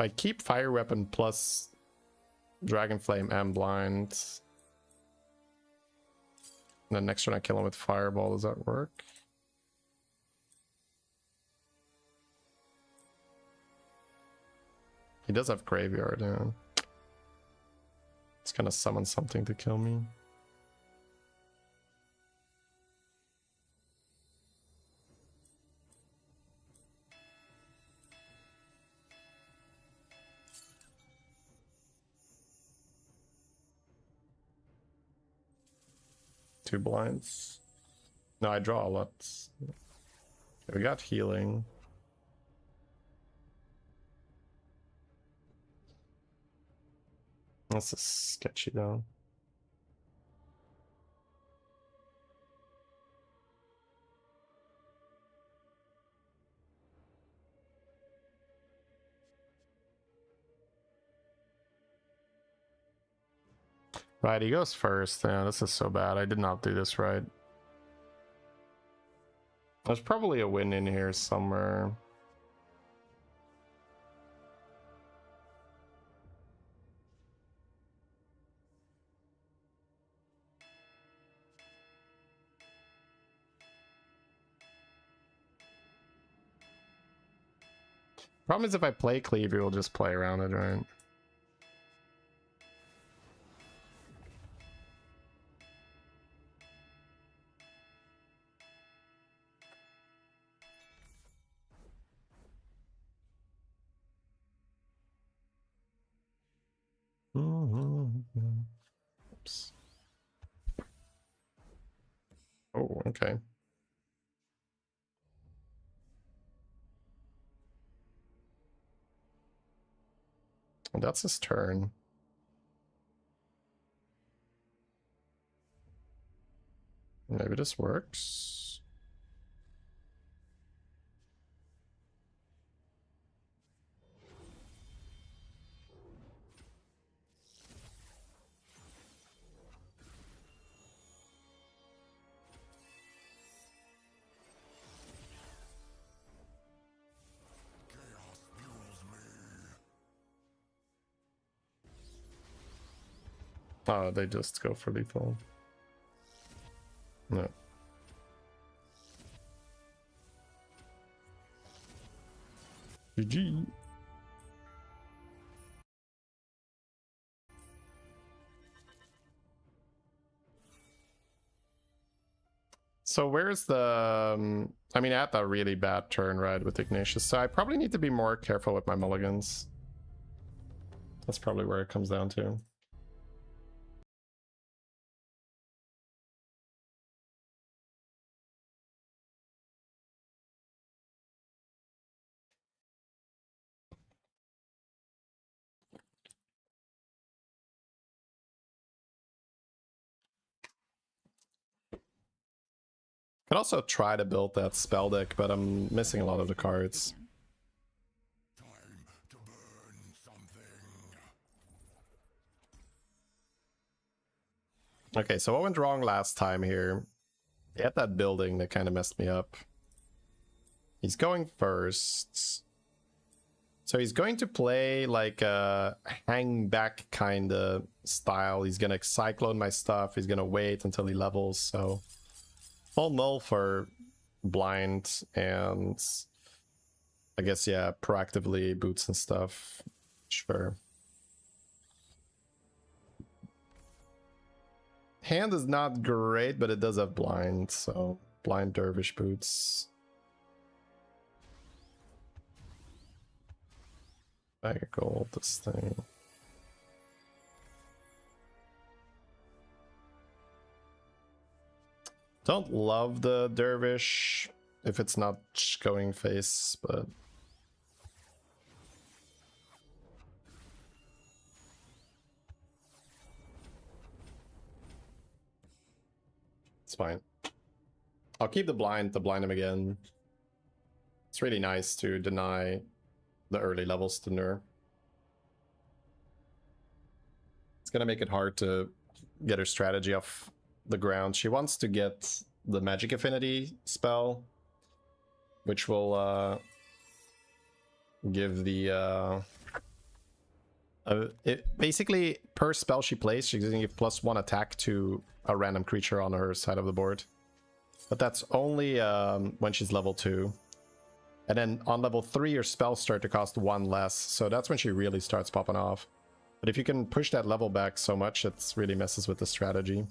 I keep Fire Weapon plus Dragon Flame and Blind, and then next turn I kill him with Fireball, does that work? He does have Graveyard, yeah. It's gonna summon something to kill me. Two blinds. No, I draw a lot. Okay, we got healing. This is sketchy though. Right, he goes first. Yeah, this is so bad. I did not do this right. There's probably a win in here somewhere. Problem is if I play Cleave, we'll just play around it, right? Oops. Oh, okay. And that's his turn. Maybe this works. Oh, they just go for lethal. No. GG. So where's the... I mean, I had that really bad turn, right, with Ignatius. So I probably need to be more careful with my mulligans. That's probably where it comes down to. Could also try to build that spell deck, but I'm missing a lot of the cards. Time to burn something. Okay, so what went wrong last time here? He had that building that kind of messed me up. He's going first. So he's going to play like a hang back kind of style. He's going to cyclone my stuff. He's going to wait until he levels. So full null for blind and I guess, yeah, proactively boots and stuff. Sure. Hand is not great, but it does have blind. So blind dervish boots. Bag of gold, this thing. Don't love the dervish if it's not going face, but it's fine. I'll keep the blind to blind him again. It's really nice to deny the early levels to Nur. It's gonna make it hard to get her strategy off the ground. She wants to get the magic affinity spell, which will give the Basically, per spell she plays, she's gonna give +1 attack to a random creature on her side of the board. But that's only when she's level 2. And then on level 3, your spells start to cost 1 less, so that's when she really starts popping off. But if you can push that level back so much, it really messes with the strategy.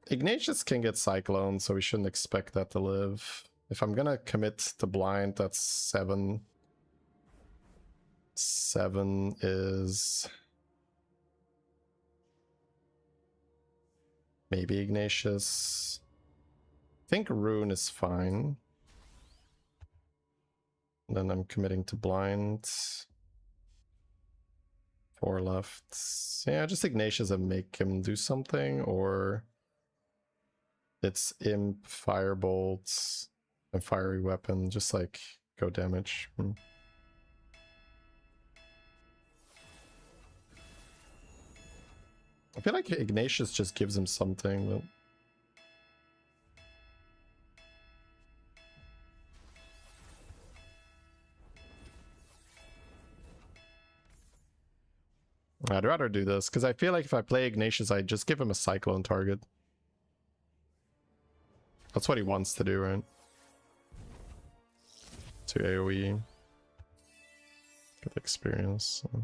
Ignatius can get Cyclone, so we shouldn't expect that to live. If I'm gonna commit to blind, that's 7. 7 is... maybe Ignatius. I think Rune is fine. Then I'm committing to blind. 4 left. Yeah, just Ignatius and make him do something, or it's Imp, Firebolt, and Fiery Weapon, just like go damage. I feel like Ignatius just gives him something, but... I'd rather do this, because I feel like if I play Ignatius, I just give him a Cyclone target. That's what he wants to do, right? To AoE. Get experience. So.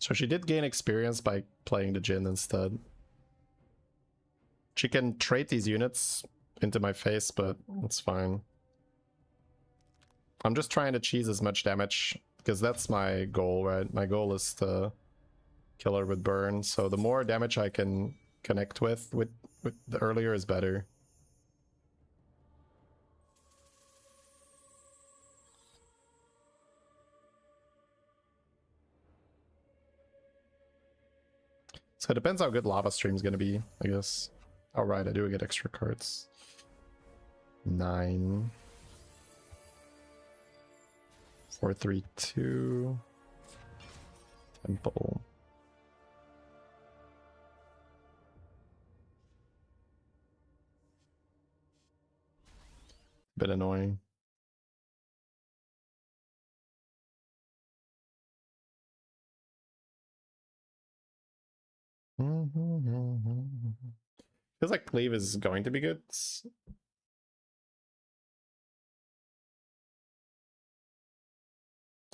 So she did gain experience by playing the Jhin instead. She can trade these units into my face, but it's fine. I'm just trying to cheese as much damage, because that's my goal, right? My goal is to kill her with burn, so the more damage I can connect with the earlier is better. So it depends how good Lava Stream's gonna be, I guess. All right, I do get extra cards. 9. 4, 3, 2. Temple. Bit annoying. Feels like Cleave is going to be good.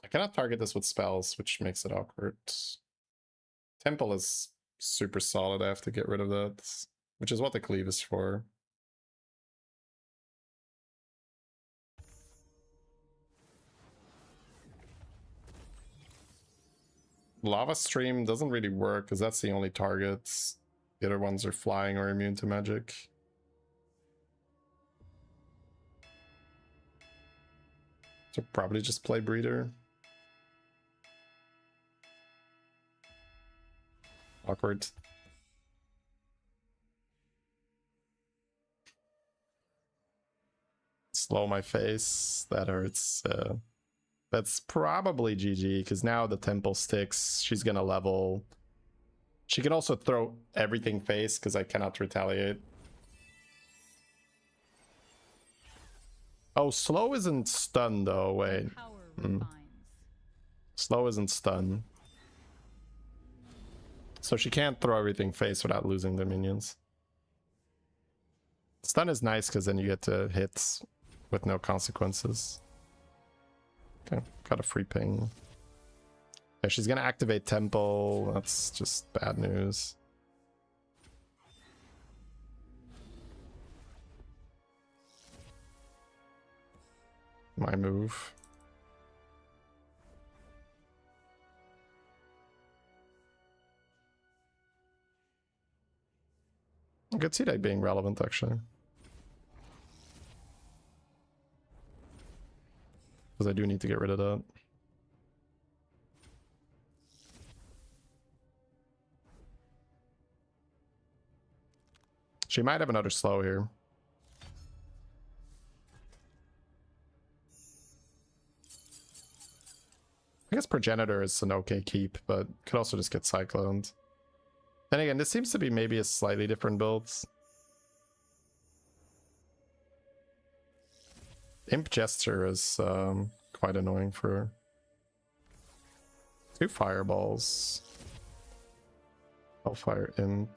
I cannot target this with spells, which makes it awkward. Temple is super solid. I have to get rid of that, which is what the Cleave is for. Lava Stream doesn't really work because that's the only targets. The other ones are flying or immune to magic. So probably just play Breeder. Awkward. Slow my face. That hurts. That's probably GG, because now the temple sticks. She's gonna level. She can also throw everything face, because I cannot retaliate. Oh, slow isn't stun though, wait. Slow isn't stun. So she can't throw everything face without losing the minions. Stun is nice, because then you get to hit with no consequences. Okay, got a free ping. Yeah, she's gonna activate Temple. That's just bad news. My move. I could see that being relevant, actually. Because I do need to get rid of that. She might have another slow here. I guess Progenitor is an okay keep, but could also just get Cycloned. Then again, this seems to be maybe a slightly different build. Imp Gesture is quite annoying for her. 2 fireballs. Hellfire Imp.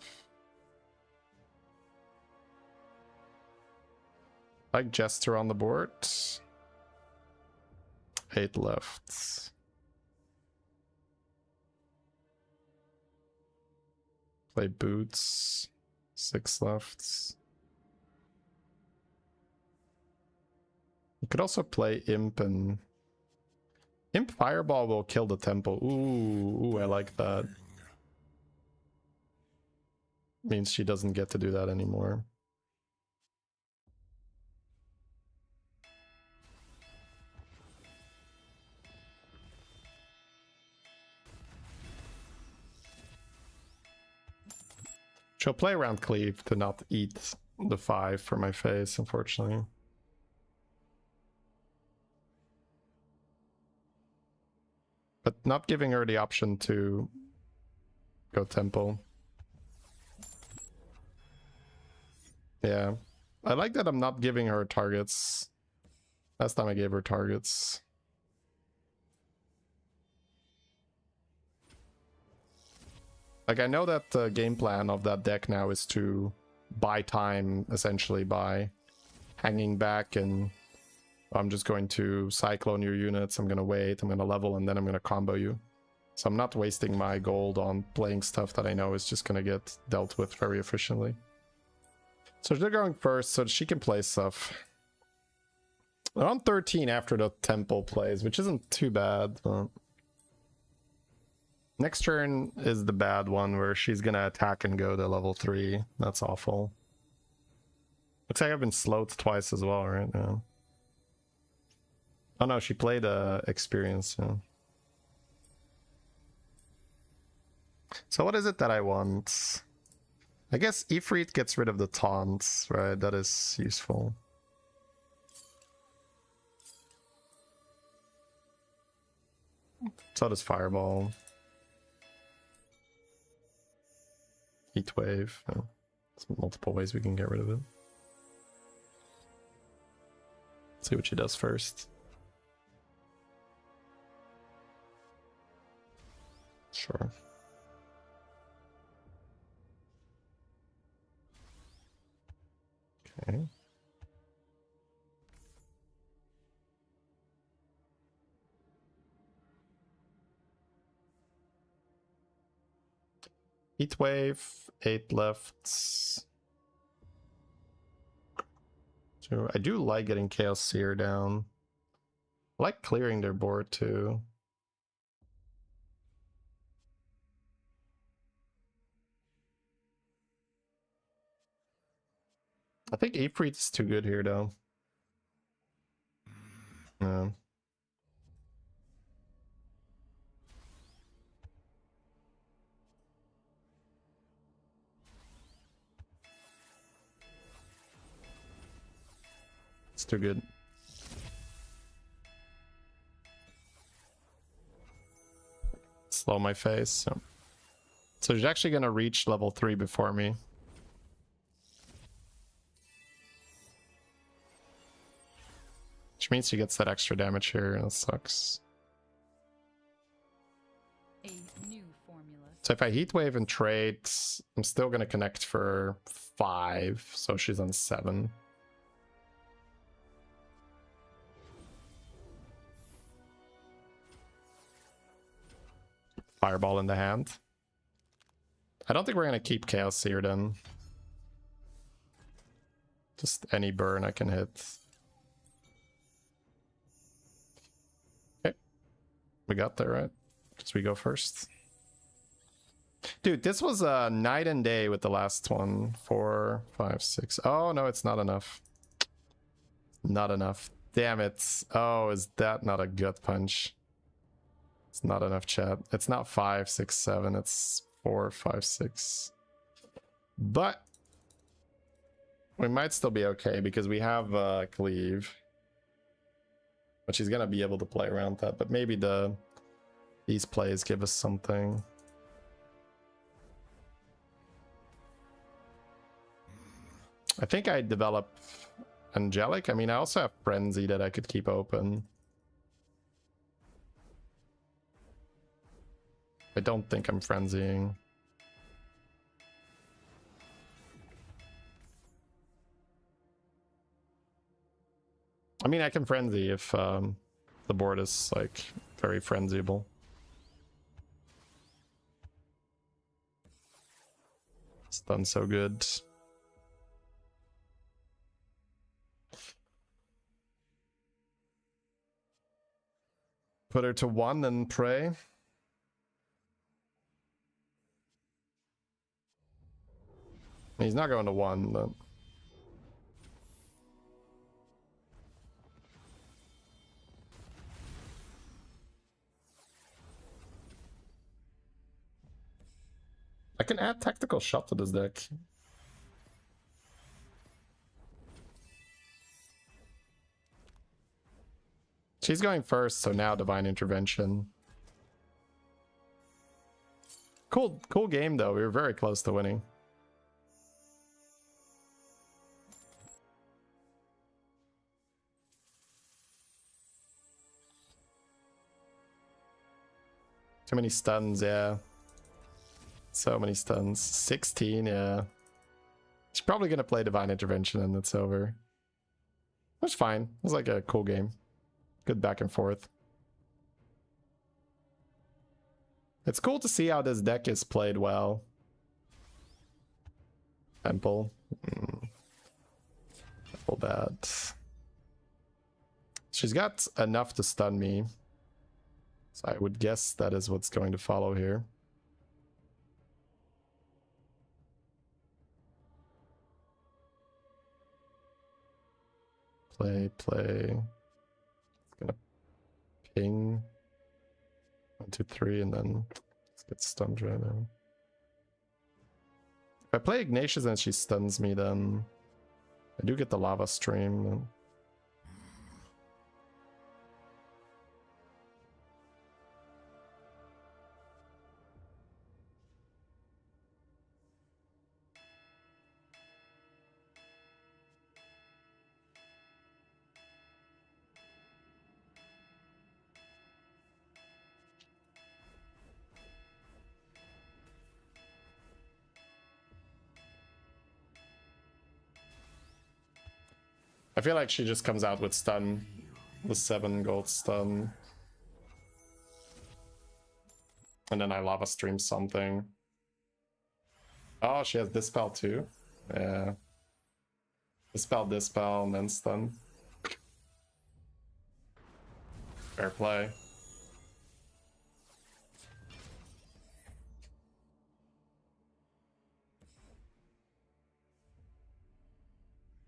Like Jester on the board. 8 left. Play Boots. 6 left. You could also play Imp and... Imp Fireball will kill the temple. Ooh, I like that. Means she doesn't get to do that anymore. She'll play around Cleave to not eat the 5 for my face, unfortunately. But not giving her the option to go Temple. Yeah. I like that I'm not giving her targets. Last time I gave her targets. Like, I know that the game plan of that deck now is to buy time, essentially, by hanging back, and I'm just going to cyclone your units, I'm gonna wait, I'm gonna level, and then I'm gonna combo you. So I'm not wasting my gold on playing stuff that I know is just gonna get dealt with very efficiently. So they're going first, so she can play stuff. They're on 13 after the temple plays, which isn't too bad, but... Next turn is the bad one where she's gonna attack and go to level 3. That's awful. Looks like I've been slowed twice as well, right? Yeah. Oh no, she played experience. Yeah. So what is it that I want? I guess Ifrit gets rid of the taunts, right? That is useful. So does Fireball. Heat Wave. Yeah. There's multiple ways we can get rid of it. See what she does first. Sure. Okay. Heat Wave, 8 left. So I do like getting Chaos Seer down. I like clearing their board too. I think Ifrit is too good here though. No. It's too good. Slow my face. So she's actually gonna reach level 3 before me. Which means she gets that extra damage here, and it sucks. A new formula. So if I Heat Wave and trade, I'm still gonna connect for 5, so she's on 7. Fireball in the hand. I don't think we're gonna keep Chaos Seer then. Just any burn I can hit. Okay. We got there, right? Because we go first. Dude, this was a night and day with the last one. 4, 5, 6. Oh, no, it's not enough. Not enough. Damn it. Oh, is that not a gut punch? It's not enough, chat. It's not 5, 6, 7. It's 4, 5, 6. But we might still be okay because we have Cleave. But she's gonna be able to play around that. But maybe the These plays give us something. I think I develop Angelic. I mean, I also have Frenzy that I could keep open. I don't think I'm frenzying. I mean, I can frenzy if the board is like very frenziable. It's done so good. Put her to 1 and pray. He's not going to 1, but... I can add Tactical Shot to this deck. She's going first, so now Divine Intervention. Cool game, though. We were very close to winning. Too many stuns, yeah. So many stuns. 16, yeah. She's probably gonna play Divine Intervention and it's over. That's fine. It was like a cool game. Good back and forth. It's cool to see how this deck is played well. Temple. Temple bad. She's got enough to stun me. So I would guess that is what's going to follow here. Play. It's gonna ping. 1, 2, 3, and then let's get stunned right now. If I play Ignatius and she stuns me, then I do get the lava stream. Then. I feel like she just comes out with stun. The 7 gold stun. And then I lava stream something. Oh, she has Dispel too. Yeah. Dispel, and then stun. Fair play.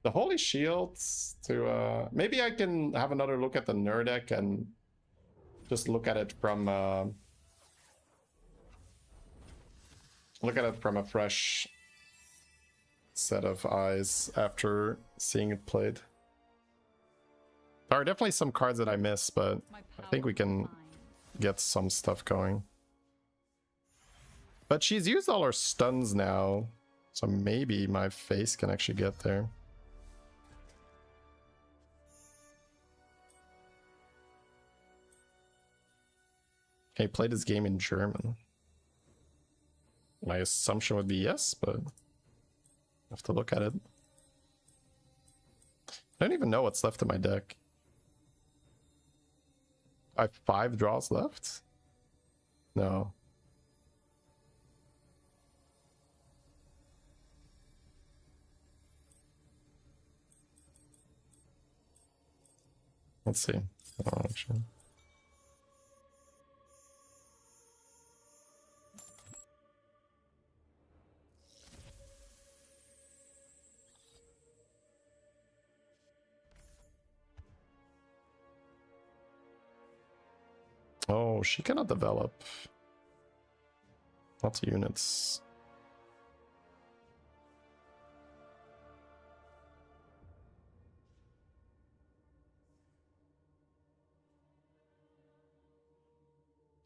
The Holy Shields to maybe I can have another look at the Nerd deck and just look at it from a fresh set of eyes after seeing it played. There are definitely some cards that I miss, but I think we can get some stuff going. But she's used all her stuns now, so maybe my face can actually get there. Can you play this game in German? My assumption would be yes, but I have to look at it. I don't even know what's left in my deck. I have 5 draws left? No. Let's see. Oh, actually. Oh, she cannot develop. Not units.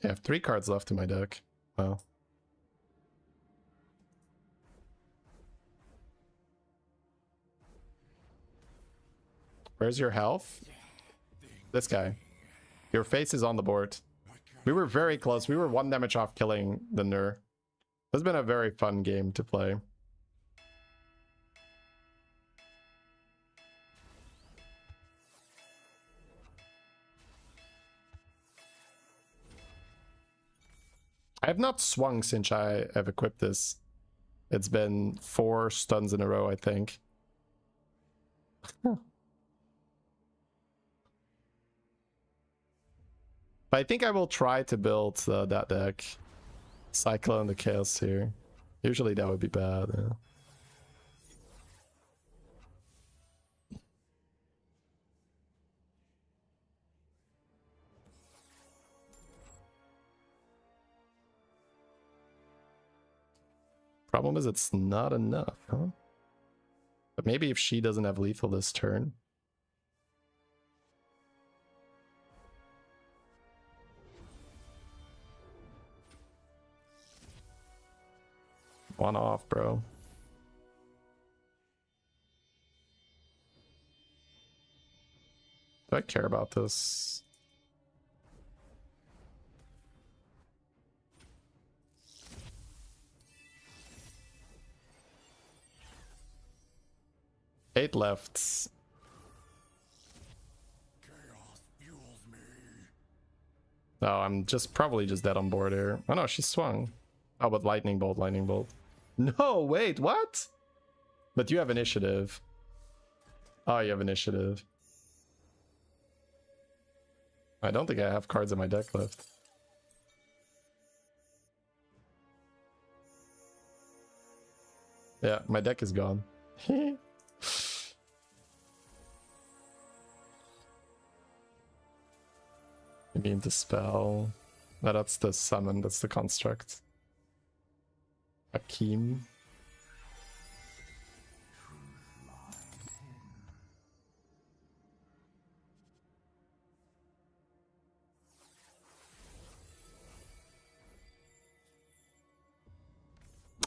Yeah, I have 3 cards left in my deck. Wow. Where's your health? This guy. Your face is on the board. We were very close. We were 1 damage off killing the Nur. It's been a very fun game to play. I have not swung since I have equipped this. It's been 4 stuns in a row, I think. But I think I will try to build that deck. Cyclone the Chaos here. Usually that would be bad. Yeah. Problem is it's not enough, huh? But maybe if she doesn't have lethal this turn. One off, bro. Do I care about this? Eight left. Chaos fuels me. No, I'm probably just dead on board here. Oh no, she swung. Oh, but lightning bolt, lightning bolt. No, wait, what? But you have initiative. Oh, you have initiative. I don't think I have cards in my deck left. Yeah, my deck is gone. Immune to spell. No, that's the summon, that's the construct. Akeem.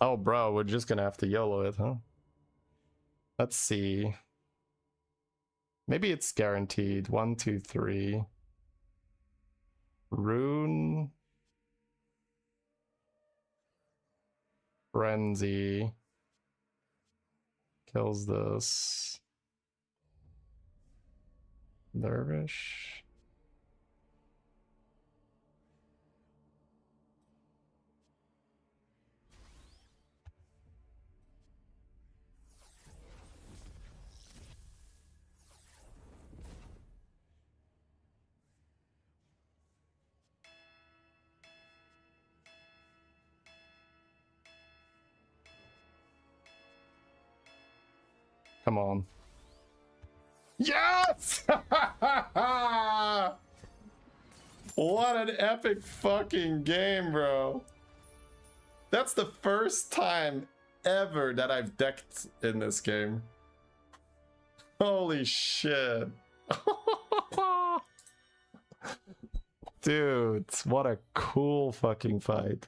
Oh, bro, we're just gonna have to YOLO it, huh? Let's see. Maybe it's guaranteed. 1, 2, 3. Rune. Frenzy. Kills this. Dervish. Come on. Yes! What an epic fucking game, bro. That's the first time ever that I've decked in this game. Holy shit. Dude, what a cool fucking fight.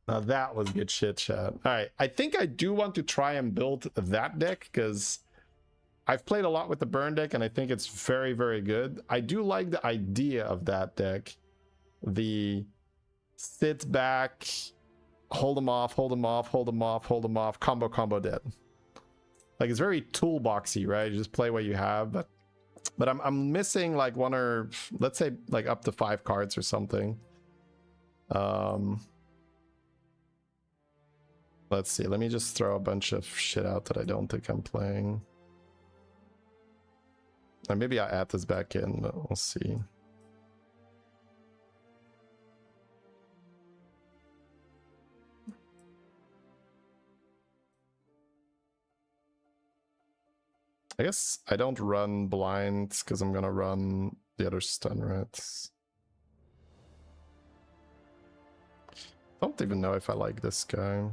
Now that was good shit, chat. Alright, I think I do want to try and build that deck, because I've played a lot with the burn deck, and I think it's very, very good. I do like the idea of that deck. The sit back, hold them off, hold them off, hold them off, hold them off, combo dead. Like, it's very toolboxy, right? You just play what you have, but I'm missing like 1 or, let's say, like up to 5 cards or something. Let's see, let me just throw a bunch of shit out that I don't think I'm playing. And maybe I add this back in, but we'll see. I guess I don't run blinds because I'm gonna run the other stun rats. Don't even know if I like this guy.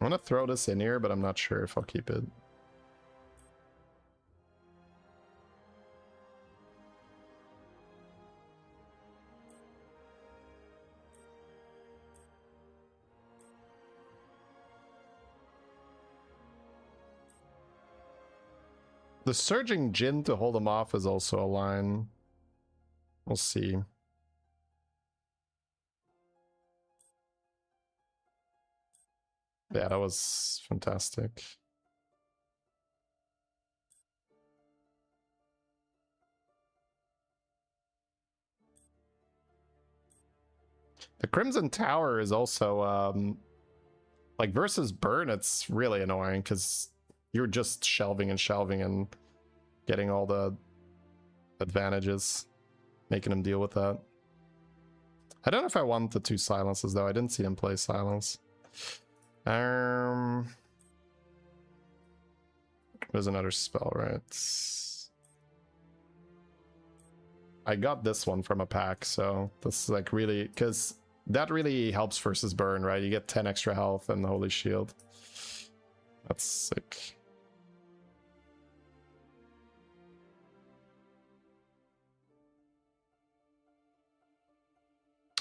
I'm gonna throw this in here, but I'm not sure if I'll keep it. The Surging Jin to hold him off is also a line. We'll see. Yeah, that was fantastic. The Crimson Tower is also, like, versus Burn, it's really annoying because you're just shelving and getting all the advantages, making them deal with that. I don't know if I want the 2 silences, though. I didn't see him play silence. There's another spell, right? I got this one from a pack, so this is like really, because that really helps versus Burn, right? You get 10 extra health and the Holy Shield. That's sick.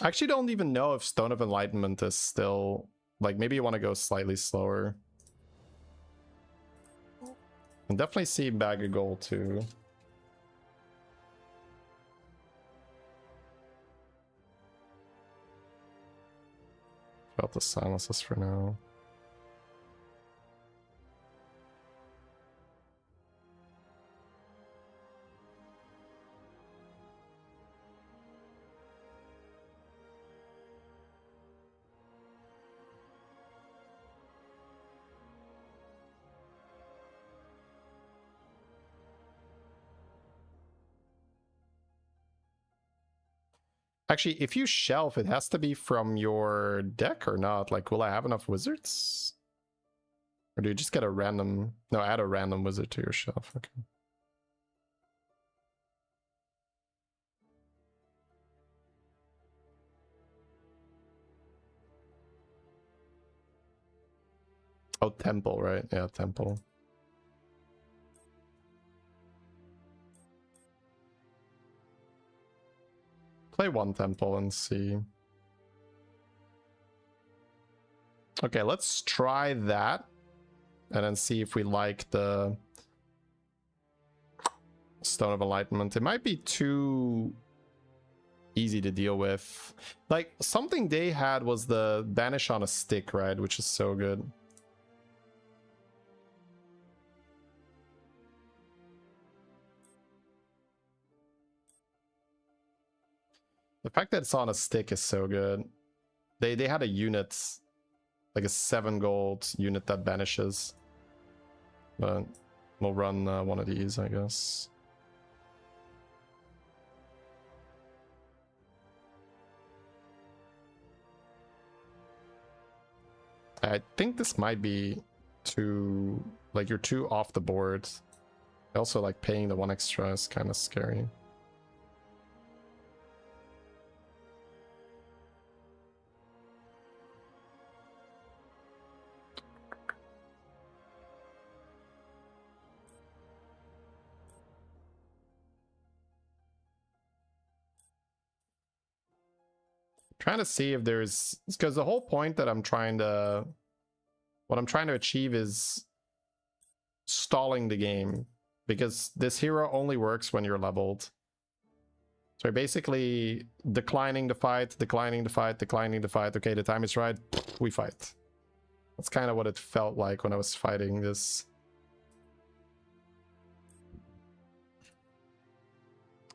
I actually don't even know if Stone of Enlightenment is still, like, maybe you want to go slightly slower. And definitely see Bag of Gold too. About the silences for now. Actually, if you shelf, it has to be from your deck or not? Like, will I have enough wizards? Or do you just get a random... No, add a random wizard to your shelf. Okay. Oh, Temple, right? Yeah, Temple. Play 1 Temple and see. Okay, let's try that. And then see if we like the Stone of Enlightenment. It might be too easy to deal with. Like, something they had was the Banish on a Stick, right? Which is so good. The fact that it's on a stick is so good. They had a unit, like a 7 gold unit that banishes. But we'll run one of these, I guess. I think this might be too, like, you're too off the board. Also, like, paying the 1 extra is kind of scary. Trying to see if there's, because the whole point that I'm trying to, what I'm trying to achieve is stalling the game, because this hero only works when you're leveled. So you're basically declining the fight. Okay, the time is right, we fight. That's kind of what it felt like when I was fighting this.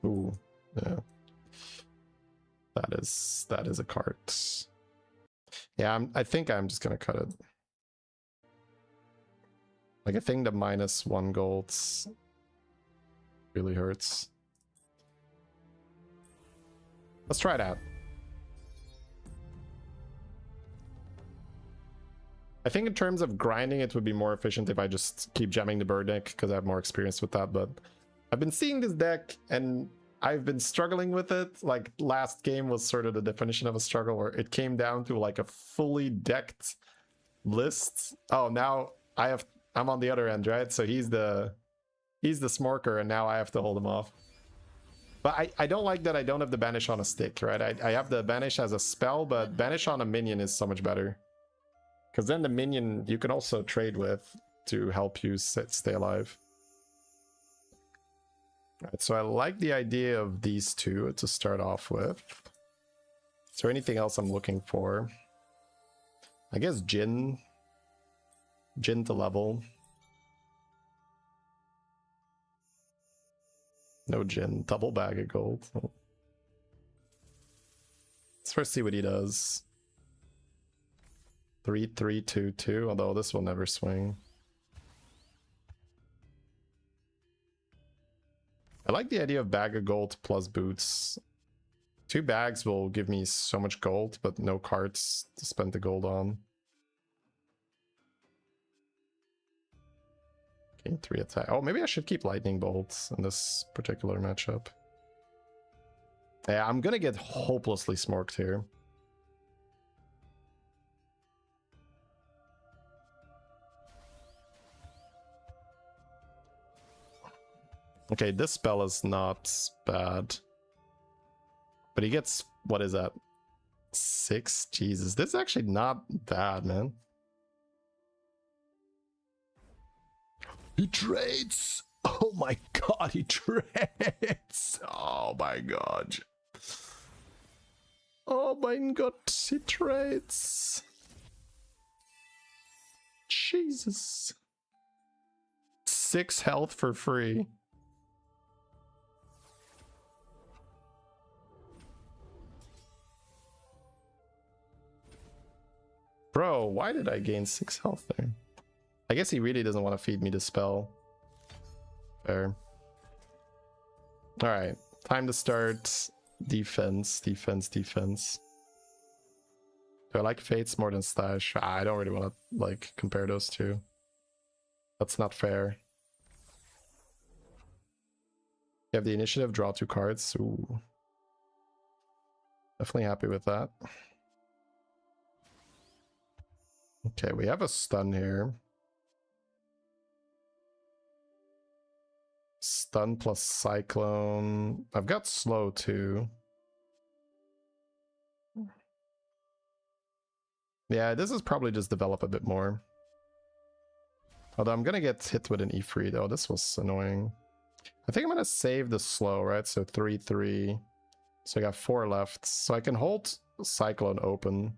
Ooh, yeah. That is a cart. Yeah, I think I'm just gonna cut it. Like, I think the -1 golds really hurts. Let's try it out. I think in terms of grinding, it would be more efficient if I just keep jamming the bird deck, because I have more experience with that, but I've been seeing this deck and I've been struggling with it. Like, last game was sort of the definition of a struggle, where it came down to like a fully decked list. Oh, now I'm on the other end, right? So he's the smorker, and now I have to hold him off. But I don't like that I don't have the banish on a stick, right? I have the banish as a spell, but banish on a minion is so much better. Because then the minion you can also trade with to help you stay alive. Right, so I like the idea of these two to start off with. Is there anything else I'm looking for? I guess Jin. Jin to level. No Jin. Double bag of gold. Let's first see what he does. 3-3-2-2, although this will never swing. I like the idea of bag of gold plus boots. 2 bags will give me so much gold, but no cards to spend the gold on. Gain 3 attack. Oh, maybe I should keep lightning bolts in this particular matchup. Yeah, I'm gonna get hopelessly smoked here. Okay, this spell is not bad. But he gets, what is that? 6? Jesus, this is actually not bad, man. He trades! Oh my god, he trades! Oh my god. Oh my god, he trades! Jesus. 6 health for free. Bro, why did I gain 6 health there? I guess he really doesn't want to feed me the spell. Fair. Alright, time to start defense, defense, defense. Do I like Fates more than Stash? I don't really want to, like, compare those two. That's not fair. You have the initiative, draw 2 cards. Ooh. Definitely happy with that. Okay, we have a stun here. Stun plus Cyclone. I've got slow too. Yeah, this is probably just develop a bit more. Although I'm gonna get hit with an Ifrit. Oh, this was annoying. I think I'm gonna save the slow, right? So 3-3. So I got 4 left. So I can hold Cyclone open.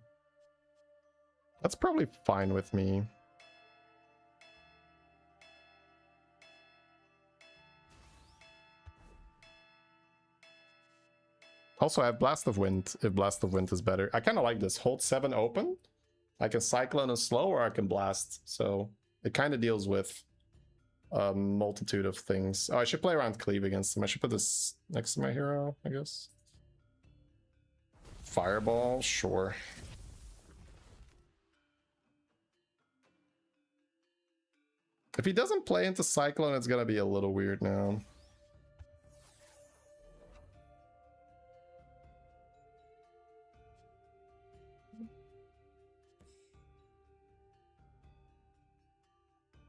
That's probably fine with me. Also, I have Blast of Wind, if Blast of Wind is better. I kind of like this. Hold 7 open. I can Cyclone a slow, or I can Blast. So it kind of deals with a multitude of things. Oh, I should play around Cleave against him. I should put this next to my hero, I guess. Fireball, sure. If he doesn't play into Cyclone, it's gonna be a little weird now.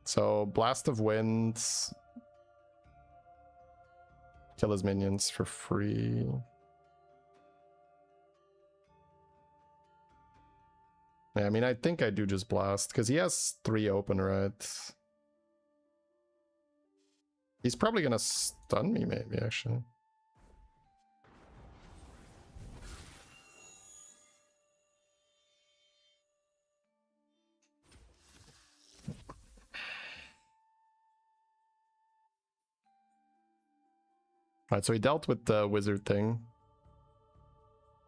So, Blast of Wind. Kill his minions for free. Yeah, I mean, I think I do just Blast, because he has 3 open, right? He's probably gonna stun me, maybe, actually. Alright, so he dealt with the wizard thing.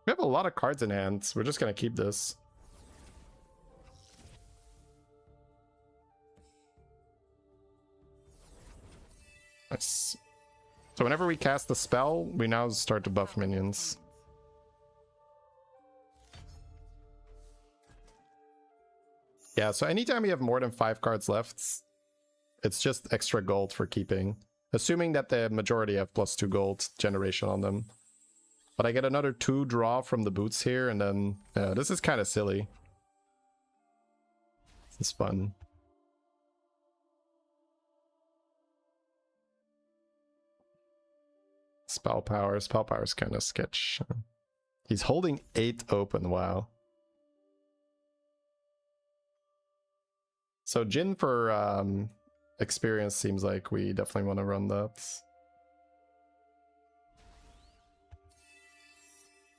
We have a lot of cards in hand. We're just gonna keep this. Nice. So whenever we cast the spell, we now start to buff minions. Yeah, so anytime you have more than 5 cards left, it's just extra gold for keeping. Assuming that the majority have +2 gold generation on them. But I get another 2 draw from the boots here, and then... this is kind of silly. It's fun. Spell power. Spell power is kind of sketch. He's holding 8 open. Wow. So Jin for experience seems like we definitely want to run that.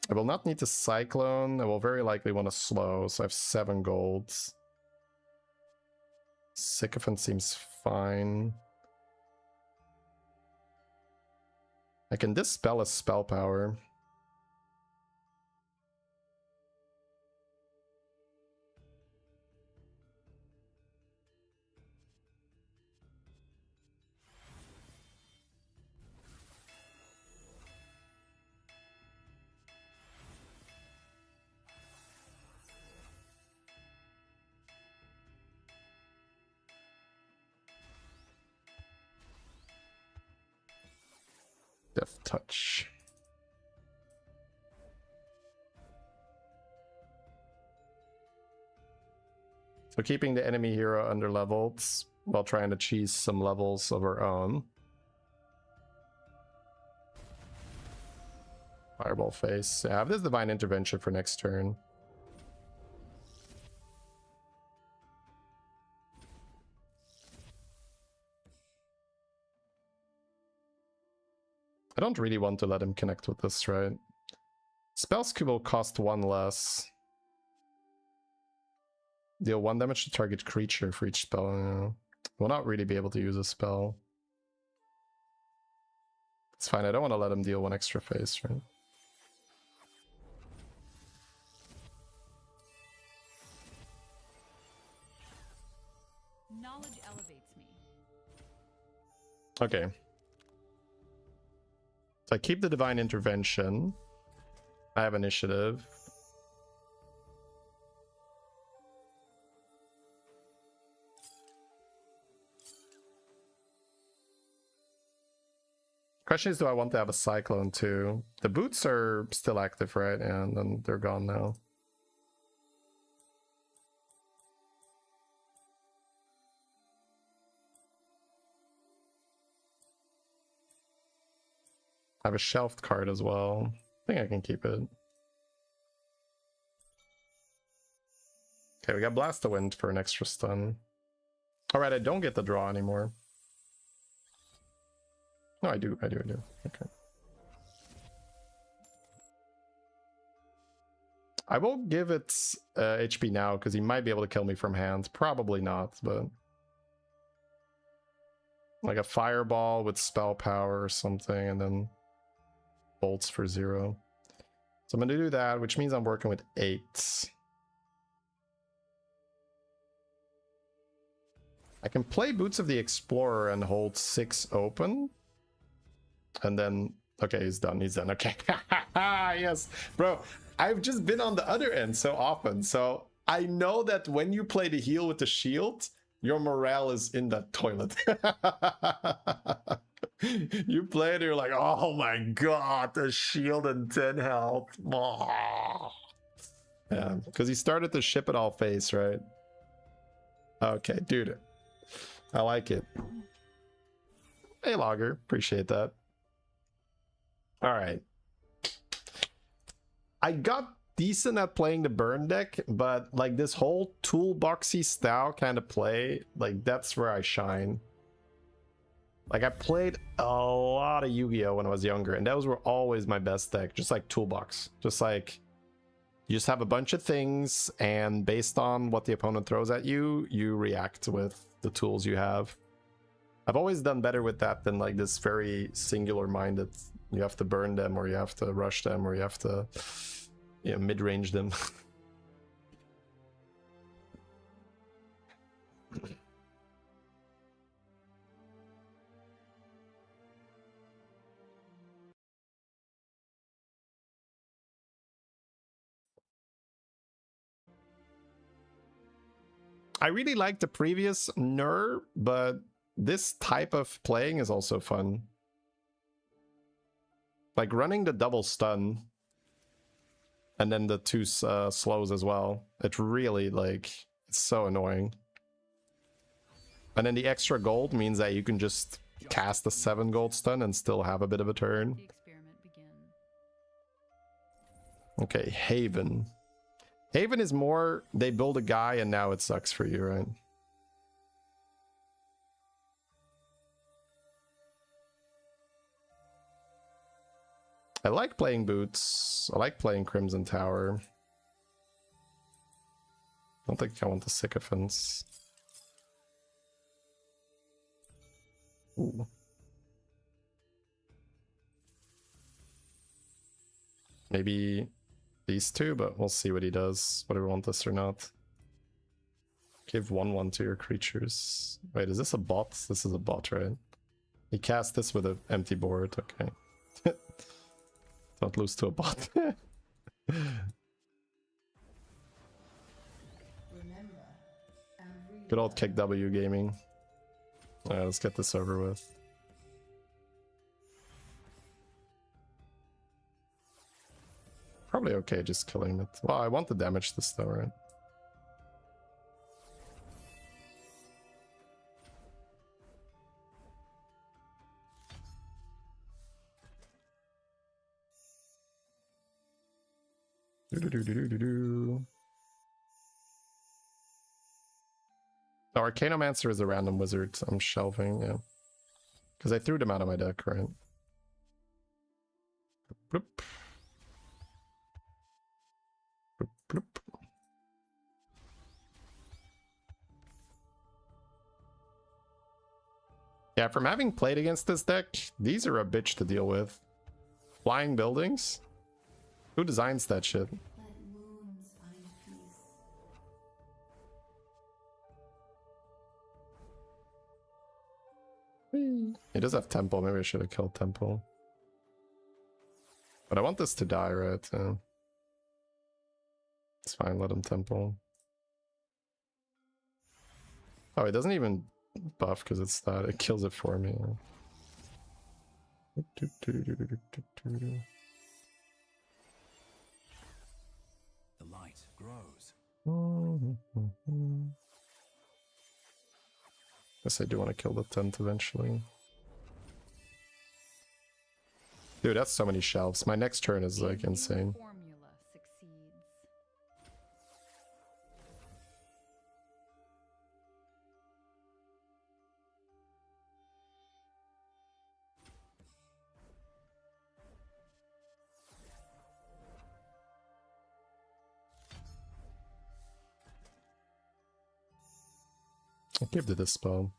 I will not need to Cyclone. I will very likely want to slow, so I have 7 golds. Sycophant seems fine. I can dispel a spell power. Death touch. So keeping the enemy hero under leveled while trying to cheese some levels of our own. Fireball face. Yeah, I have this divine intervention for next turn. I don't really want to let him connect with this, right? Spells will cost 1 less. Deal 1 damage to target creature for each spell. Will not really be able to use a spell. It's fine, I don't want to let him deal 1 extra face, right? Knowledge elevates me. Okay. So I keep the divine intervention. I have initiative. Question is, do I want to have a cyclone too? The boots are still active, right? And then they're gone now. I have a shelved card as well. I think I can keep it. Okay, we got Blast the Wind for an extra stun. Alright, I don't get the draw anymore. No, I do. Okay. I will give it HP now, because he might be able to kill me from hand. Probably not, but... like a fireball with spell power or something, and then... bolts for 0. So I'm going to do that, which means I'm working with 8. I can play Boots of the Explorer and hold 6 open. And then... okay, he's done. Okay. Yes. Bro, I've just been on the other end so often. So I know that when you play the heal with the shield, your morale is in that toilet. You play it, you're like, oh my god, the shield and 10 health. Oh. Yeah, because he started to ship it all face, right? Okay, dude. I like it. Hey, Logger. Appreciate that. Alright. I got decent at playing the burn deck, but like this whole toolboxy style kind of play, like that's where I shine. Like I played a lot of Yu-Gi-Oh when I was younger, and those were always my best deck, just like toolbox. Just like you just have a bunch of things, and based on what the opponent throws at you, you react with the tools you have. I've always done better with that than like this very singular minded, you have to burn them, or you have to rush them, or you have to, you know, mid-range them. I really like the previous Nur, but this type of playing is also fun. Like running the double stun and then the 2 slows as well. It really, like, it's so annoying. And then the extra gold means that you can just cast a 7 gold stun and still have a bit of a turn. The experiment begin. Okay, Haven. Haven is more, they build a guy and now it sucks for you, right? I like playing Boots. I like playing Crimson Tower. I don't think I want the Sycophants. Ooh. Maybe these two, but we'll see what he does, whether we want this or not. Give 1/1 to your creatures. Wait, is this a bot? This is a bot, right? He cast this with an empty board, okay. Don't lose to a bot. Good old ixxdeee gaming. Alright, let's get this over with. Probably okay just killing it. Well, I want to damage this though, right? The Arcanomancer is a random wizard. I'm shelving, yeah. Because I threw them out of my deck, right? Bloop. Bloop, bloop. Yeah, from having played against this deck, these are a bitch to deal with. Flying buildings? Who designs that shit? He does have Temple. Maybe I should have killed Temple. But I want this to die, right? It's fine, let him Temple. Oh, it doesn't even buff because it's that. It kills it for me. The light grows. Guess I do want to kill the tent eventually. Dude, that's so many shelves. My next turn is like insane. Formula succeeds. I'll give it this spell.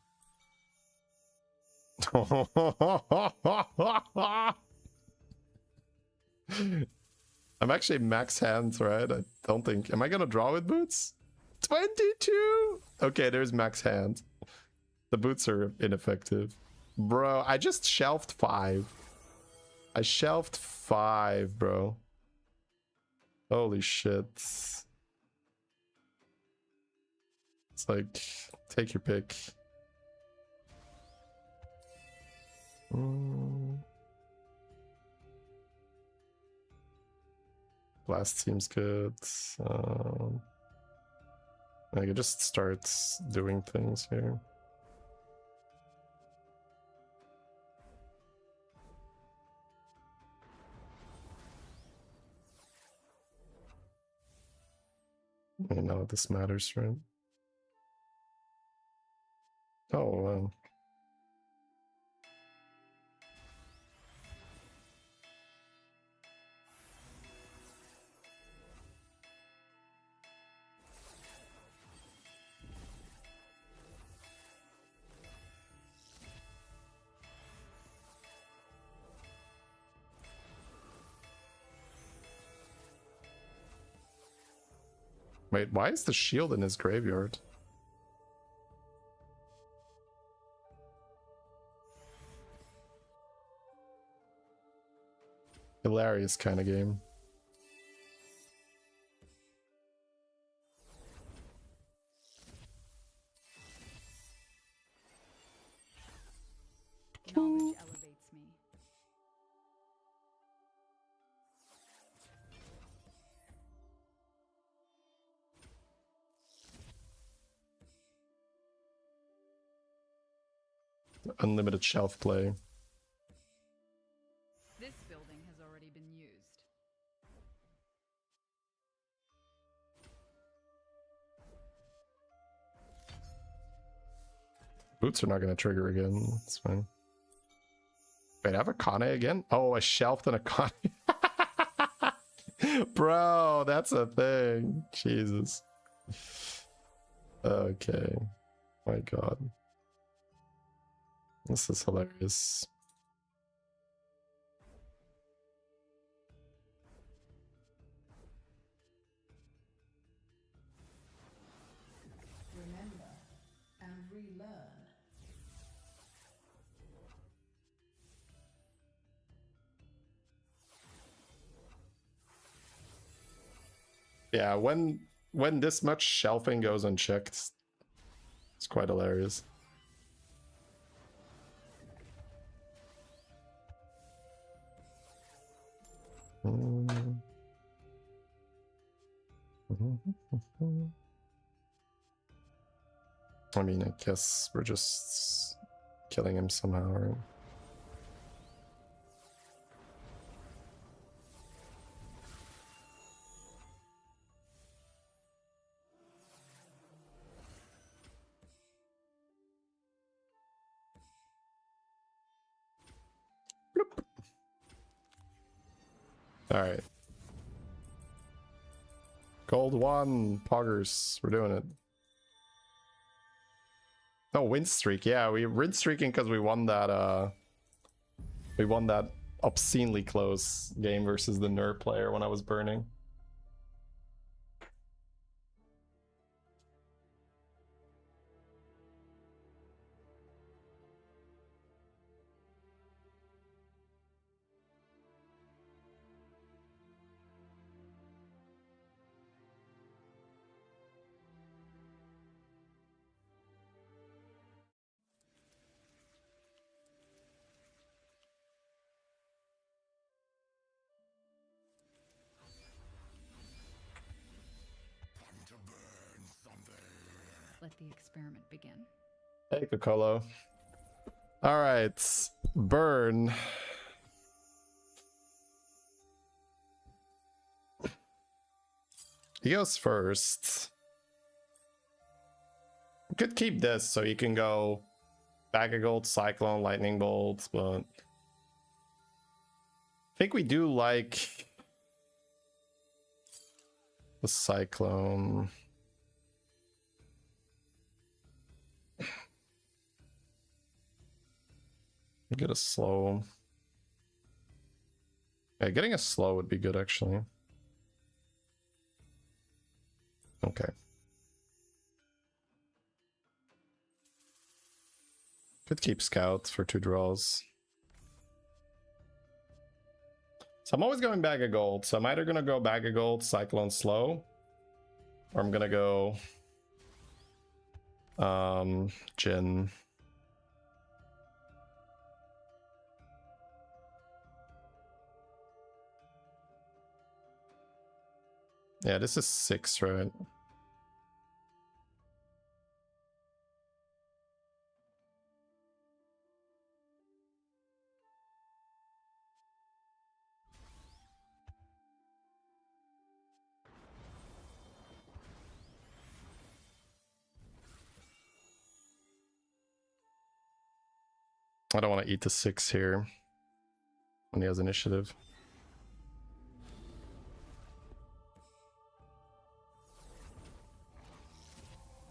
I'm actually max hands, right? I don't think... Am I gonna draw with boots? 22! Okay, there's max hand. The boots are ineffective. Bro, I just shelved 5. I shelved 5, bro. Holy shit. It's like, take your pick. Blast seems good. I could just start doing things here. I know this matters, right? Oh, wow. Wait, why is the shield in his graveyard? Hilarious kind of game. Knowledge elevates me. Unlimited shelf play. This building has already been used. Boots are not going to trigger again. That's fine. Wait, I have a Kane again? Oh, a shelf and a Kane. Bro, that's a thing. Jesus. Okay. My god. This is hilarious. Remember and relearn. Yeah, when this much shelving goes unchecked, it's quite hilarious. I mean, I guess we're just killing him somehow, right? All right. Gold 1, Poggers. We're doing it. Oh, win streak. Yeah, we win streaking because we won that obscenely close game versus the Nerf player when I was burning. Time to burn something. Let the experiment begin. Hey, Cocolo. All right, burn. He goes first. We could keep this so you can go Bag of Gold, Cyclone, Lightning Bolt, but I think we do like the Cyclone. Get a slow. Yeah, getting a slow would be good actually. Okay. Could keep Scout for 2 draws. So I'm always going Bag of Gold. So I'm either gonna go Bag of Gold, Cyclone, slow, or I'm gonna go Jin. Yeah, this is 6, right? I don't want to eat the 6 here when he has initiative.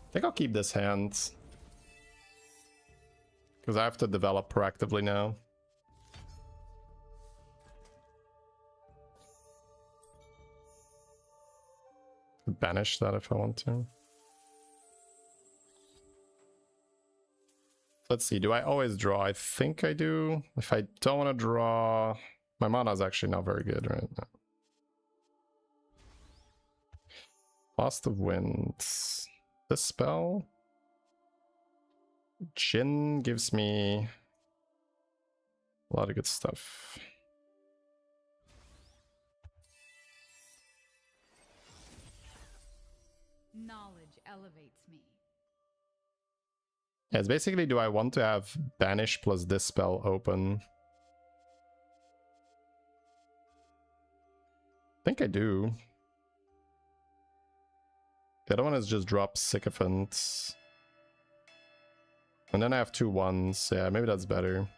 I think I'll keep this hand because I have to develop proactively now. Banish that if I want to. Let's see, do I always draw? I think I do. If I don't want to draw, my mana is actually not very good right now. Lost of Winds. This spell? Jin gives me a lot of good stuff. Knowledge elevates me. Yeah, it's basically, do I want to have Banish plus this spell open? I think I do. The other one is just drop Sycophant. And then I have 2/1s. Yeah, maybe that's better.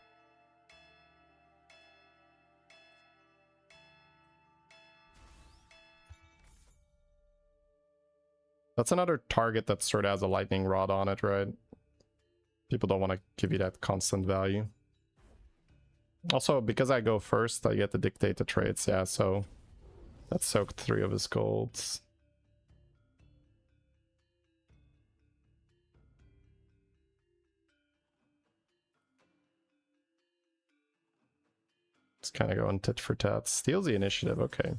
That's another target that sort of has a lightning rod on it, right? People don't want to give you that constant value. Also, because I go first, I get to dictate the traits, yeah, so that soaked 3 of his golds. It's kind of going tit for tat. Steals the initiative, okay.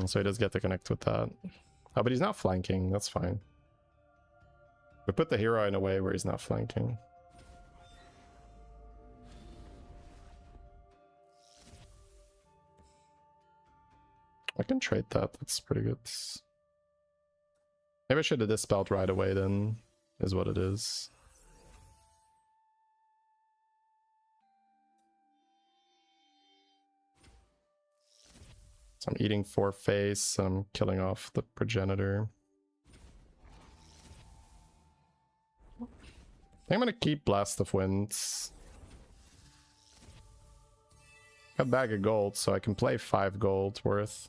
So he does get to connect with that. Oh, but he's not flanking, that's fine. We put the hero in a way where he's not flanking. I can trade that, that's pretty good. Maybe I should have dispelled right away then, is what it is. So I'm eating 4 face, and I'm killing off the progenitor. I think I'm gonna keep Blast of Winds. Got a bag of gold, so I can play 5 gold worth.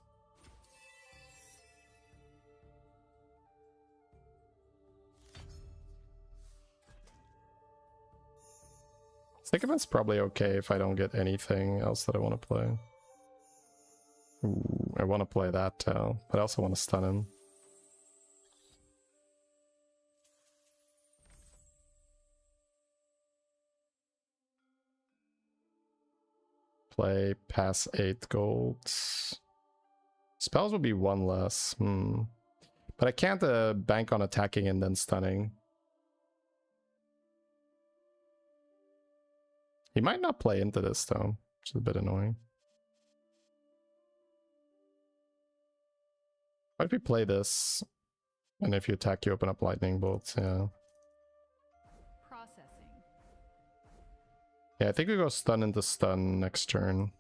Sycophant's probably okay if I don't get anything else that I want to play. Ooh, I want to play that too, but I also want to stun him. Play, pass 8 golds. Spells would be 1 less. But I can't bank on attacking and then stunning. He might not play into this though, which is a bit annoying. Why don't we play this? And if you attack, you open up lightning bolts, yeah. Processing. Yeah, I think we go stun into stun next turn.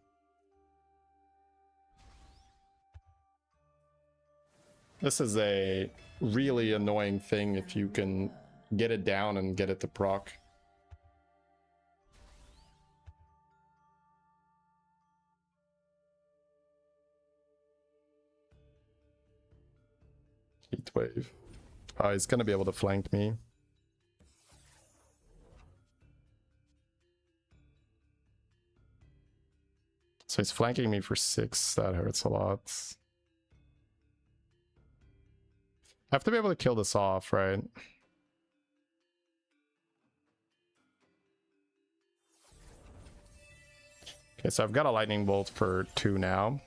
This is a really annoying thing if you can get it down and get it to proc. Heat wave. Oh, he's gonna be able to flank me. So he's flanking me for 6. That hurts a lot. I have to be able to kill this off, right? Okay, so I've got a lightning bolt for 2 now.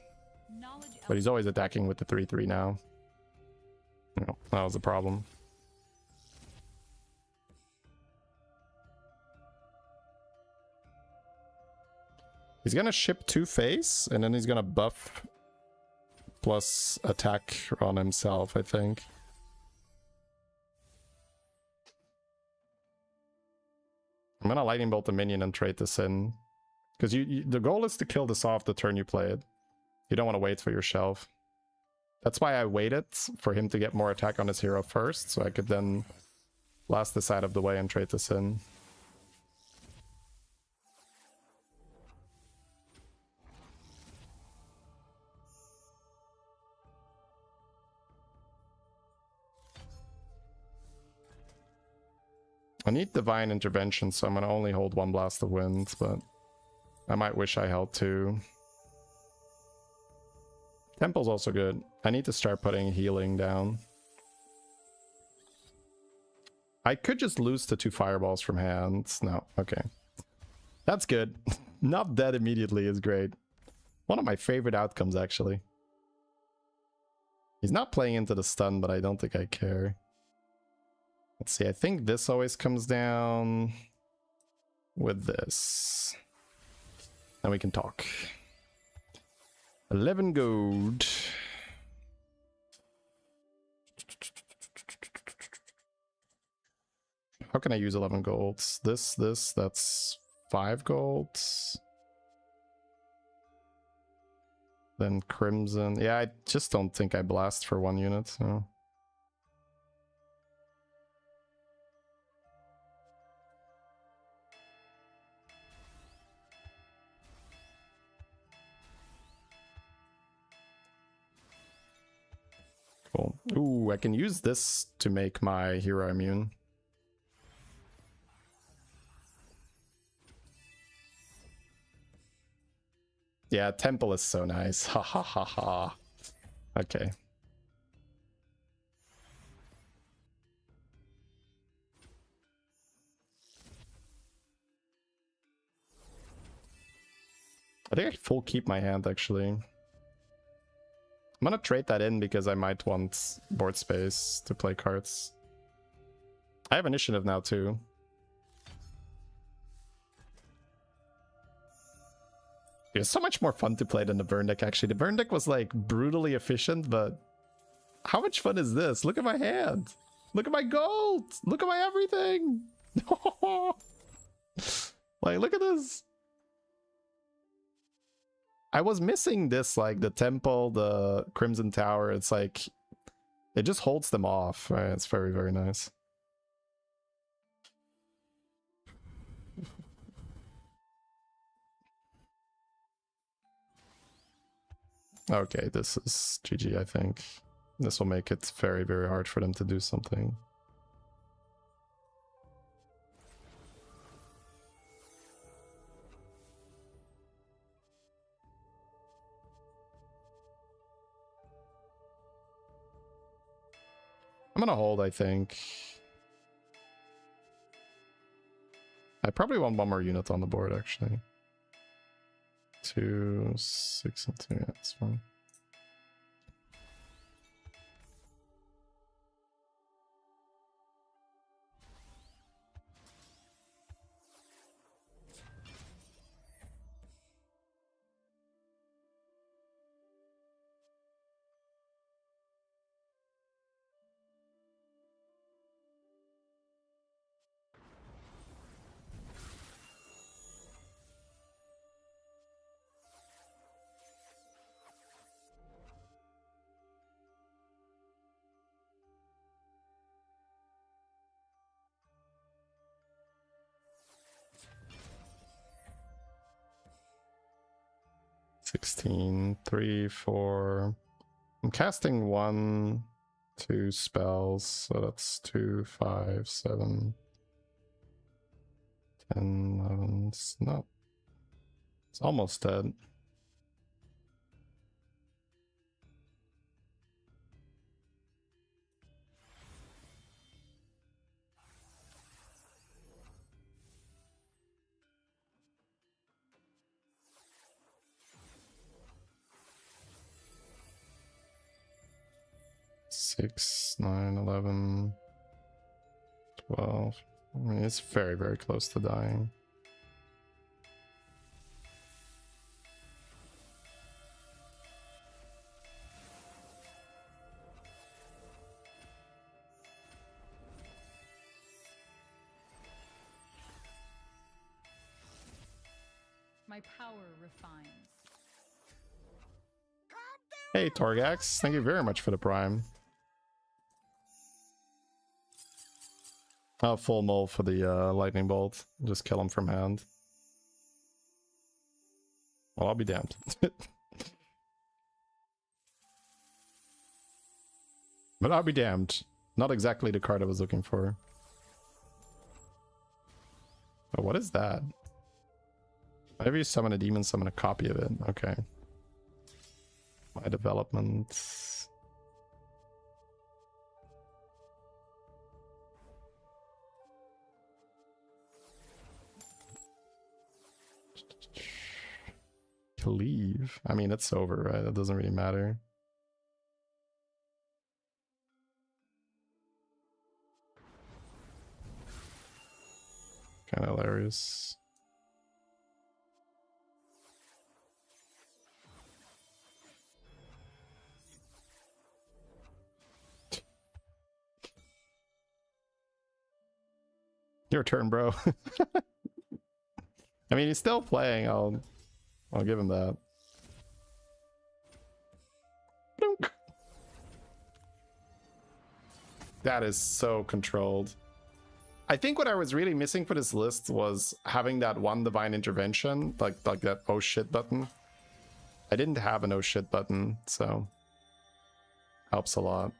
But he's always attacking with the 3/3 now. No, that was the problem. He's gonna ship 2 face, and then he's gonna buff plus attack on himself, I think. I'm gonna lightning bolt the minion and trade this in. Because the goal is to kill this off the turn you play it. You don't want to wait for your shelf. That's why I waited for him to get more attack on his hero first, so I could then blast this out of the way and trade this in. I need Divine Intervention, so I'm going to only hold 1 Blast of Winds, but I might wish I held 2. Temple's also good. I need to start putting healing down. I could just lose to 2 fireballs from hands. No, okay. That's good. Not dead immediately is great. One of my favorite outcomes, actually. He's not playing into the stun, but I don't think I care. Let's see, I think this always comes down with this. Then we can talk. 11 gold. How can I use 11 golds? This, that's 5 golds. Then Crimson. Yeah, I just don't think I blast for 1 unit, so. Cool. Ooh, I can use this to make my hero immune. Yeah, Temple is so nice. Ha ha ha ha. Okay. I think I full keep my hand actually. I'm gonna trade that in because I might want board space to play cards. I have initiative now too. It was so much more fun to play than the burn deck actually. The burn deck was like brutally efficient, but how much fun is this? Look at my hand. Look at my gold. Look at my everything. Like, look at this. I was missing this, like the temple, the Crimson Tower. It's like, it just holds them off. Right? It's very, very nice. Okay, this is GG, I think. This will make it very, very hard for them to do something. I'm gonna hold, I think. I probably want 1 more unit on the board, actually. 2, 6, and 2, yeah, that's fine. $16, 3, 4. I'm casting 1, 2 spells, so that's 2, 5, 7, 10, 11. It's not. It's almost dead. Six, 9, 11, 12. I mean, it's very, very close to dying. My power refines. Hey, Torgax, thank you very much for the prime. Oh, full mull for the lightning bolt. Just kill him from hand. Well, I'll be damned. But I'll be damned. Not exactly the card I was looking for. Oh, what is that? Whenever you summon a demon, summon a copy of it. Okay. My development. Leave. I mean, it's over, right? It doesn't really matter. Kind of hilarious. Your turn, bro. I mean, he's still playing. I'll give him that. Blunk. That is so controlled. I think what I was really missing for this list was having that one divine intervention, like that oh shit button. I didn't have an oh shit button, so helps a lot.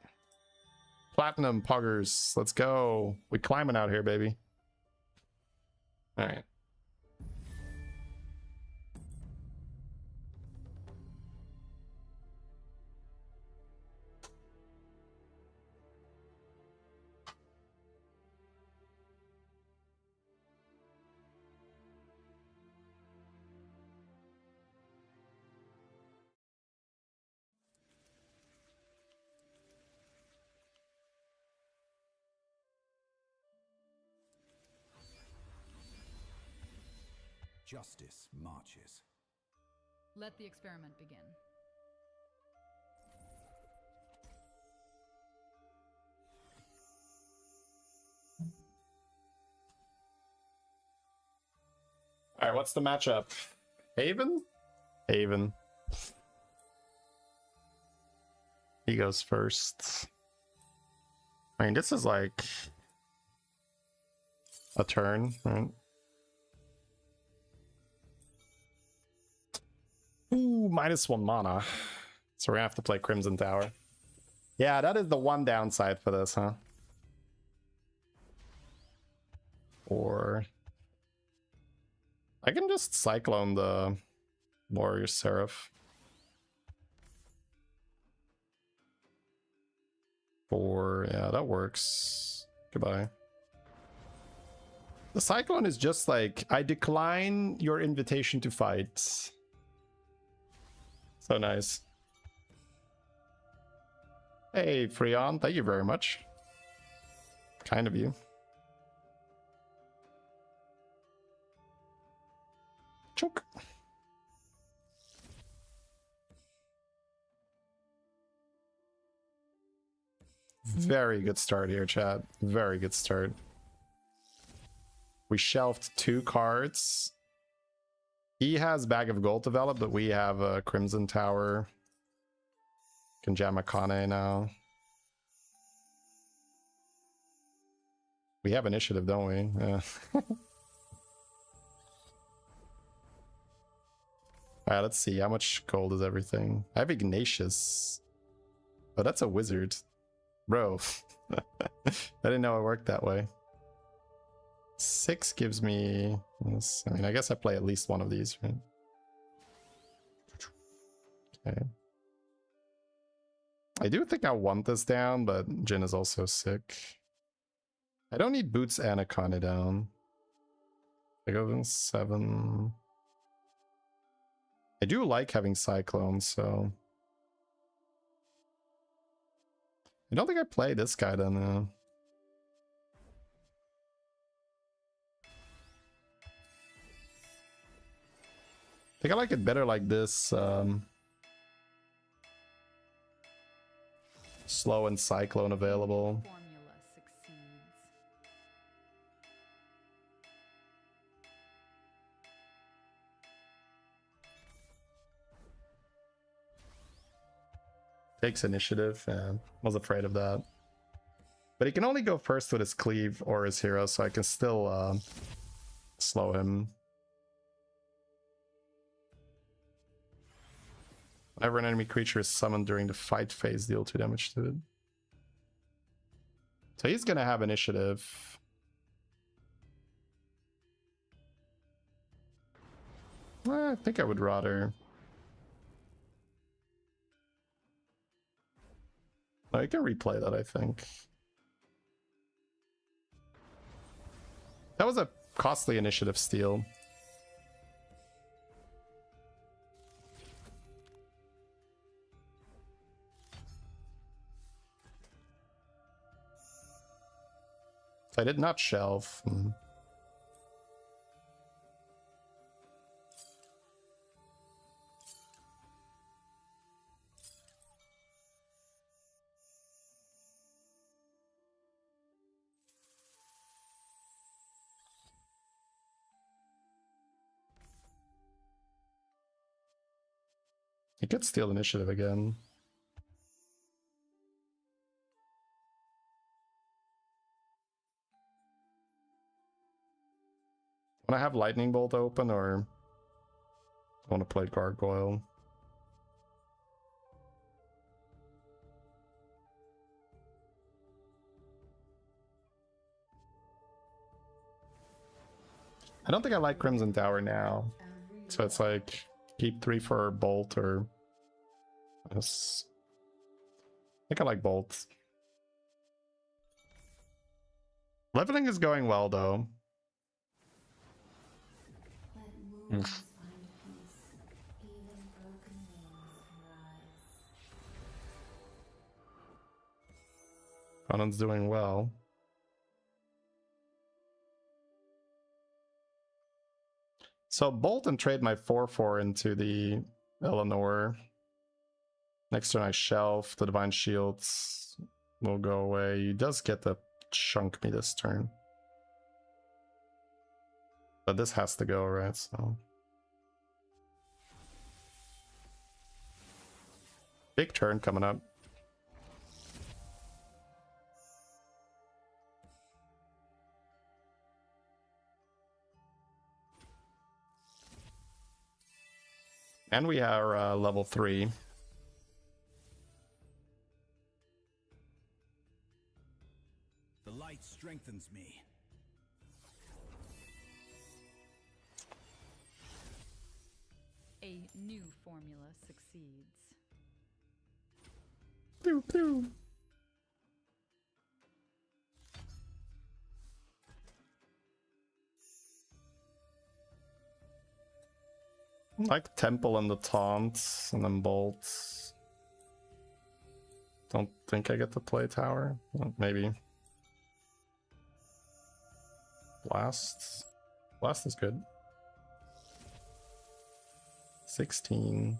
Platinum poggers, let's go. We climbing out here, baby. All right. Justice marches. Let the experiment begin. All right, what's the matchup? Haven? Haven. He goes first. I mean, this is like a turn, right? Ooh, -1 mana. So we're gonna have to play Crimson Tower. Yeah, that is the one downside for this, huh? Or I can just Cyclone the Warrior Seraph. Yeah, that works. Goodbye. The Cyclone is just like, I decline your invitation to fight. So nice. Hey, Freon, thank you very much. Kind of you. Choke. Very good start here, chat. Very good start. We shelved 2 cards. He has Bag of Gold developed, but we have a Crimson Tower. Can jam a Kane now. We have initiative, don't we? Yeah. Alright, let's see. How much gold is everything? I have Ignatius. Oh, that's a wizard. Bro. I didn't know it worked that way. 6 gives me this. I mean, I guess I play at least one of these, right? Okay. I do think I want this down, but Jin is also sick. I don't need boots and a Kane down. I go in 7. I do like having Cyclones, so I don't think I play this guy then. I think I like it better like this. Slow and Cyclone available. Formula succeeds. Takes initiative, and was afraid of that. But he can only go first with his cleave or his hero, so I can still slow him. Whenever an enemy creature is summoned during the fight phase, deal 2 damage to it. So he's gonna have initiative. I think I would rather... Oh, I can replay that, I think. That was a costly initiative steal. I did not shelve. He could steal initiative again. Want to have Lightning Bolt open, or I want to play Gargoyle? I don't think I like Crimson Tower now. So it's like, keep 3 for Bolt, or... Yes. I think I like Bolt. Leveling is going well, though. Oof. Conan's doing well. So Bolt and trade my 4/4 into the Eleanor. Next turn I shelf. The Divine Shields will go away. He does get to chunk me this turn. But this has to go, right? So big turn coming up. And we are level 3. The light strengthens me. A new formula succeeds. Pew, pew. Like Temple and the Taunt, and then Bolt. Don't think I get to play Tower. Well, maybe. Blast. Blast is good. 16.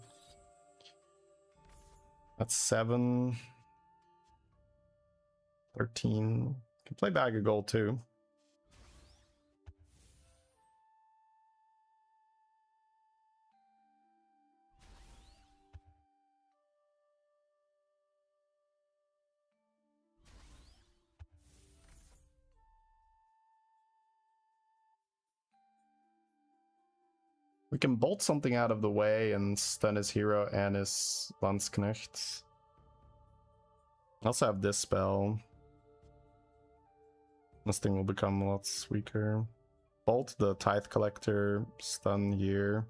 That's 7. 13. Can play Bag of Gold too. We can bolt something out of the way and stun his hero and his Landsknecht. I also have this spell. This thing will become a lot weaker. Bolt the Tithe Collector, stun here.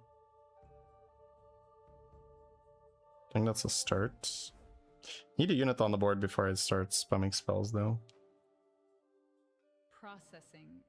I think that's a start. Need a unit on the board before I start spamming spells though. Processing.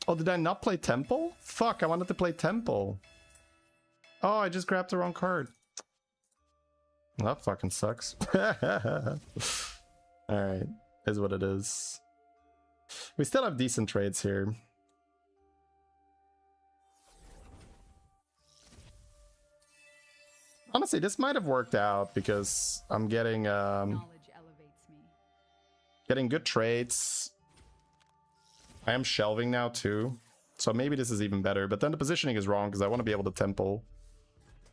Oh, did I not play Temple? Fuck, I wanted to play Temple. Oh, I just grabbed the wrong card. Well, that fucking sucks. Alright, is what it is. We still have decent trades here. Honestly, this might have worked out because I'm getting Knowledge elevates me. getting good trades. I am shelving now too, so maybe this is even better. But then the positioning is wrong because I want to be able to temple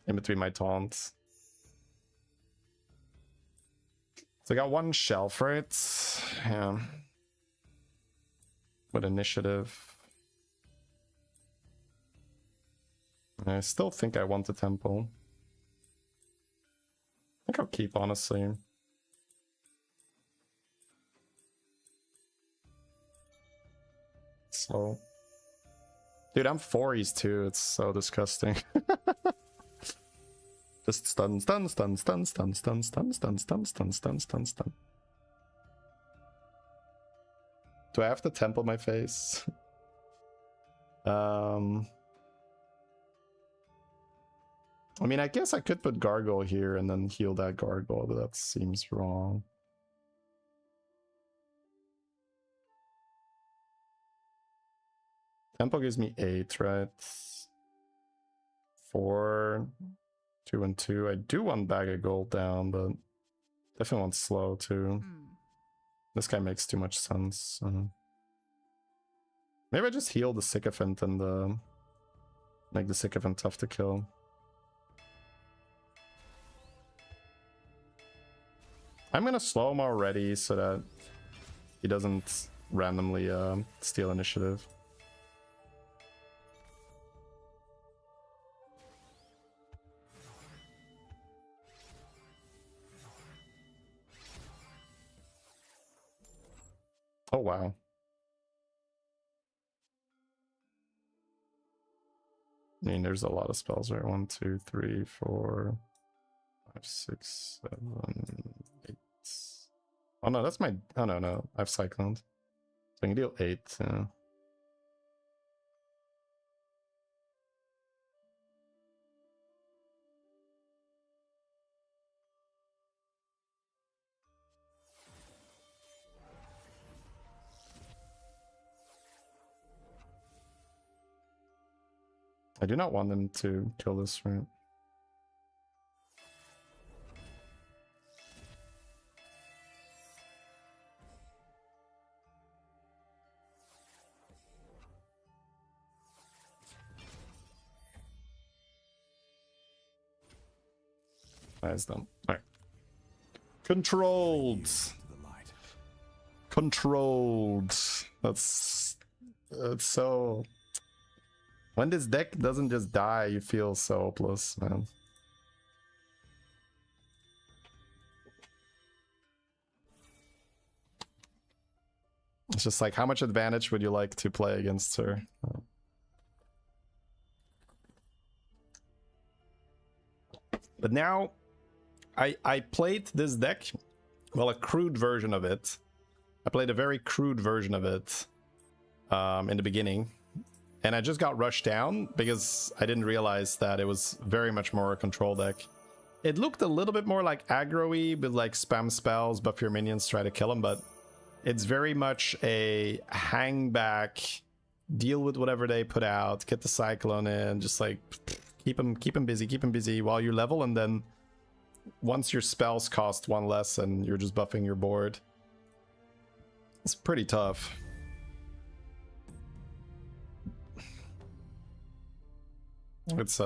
in between my taunts. So I got one shelf, right? Yeah. With initiative. I still think I want the temple. I think I'll keep, honestly. So, dude, I'm 4s too. It's so disgusting. Just stun, stun, stun, stun, stun, stun, stun, stun, stun, stun, stun, stun, stun. Do I have to temple my face? I mean, I guess I could put Gargoyle here and then heal that Gargoyle, but that seems wrong. Tempo gives me 8, right? 4, 2 and 2. I do want bag of gold down, but definitely want slow too. This guy makes too much sense. Maybe I just heal the Sycophant and make the Sycophant tough to kill. I'm gonna slow him already so that he doesn't randomly steal initiative. Oh wow. I mean, there's a lot of spells, right? 1, 2, 3, 4, 5, 6, 7, 8. Oh no, that's my... Oh no, I've cycloned. So I can deal 8, yeah. I do not want them to kill this, right? Nice them. Alright. Controlled! Controlled! That's so... When this deck doesn't just die, you feel so hopeless, man. It's just like, how much advantage would you like to play against her? But now, I played this deck, well, a crude version of it. I played a very crude version of it in the beginning. And I just got rushed down because I didn't realize that it was very much more a control deck. It looked a little bit more like aggro-y with like spam spells, buff your minions, try to kill them, but it's very much a hang back, deal with whatever they put out, get the Cyclone in, just like keep them busy while you level, and then once your spells cost 1 less and you're just buffing your board. It's pretty tough. It's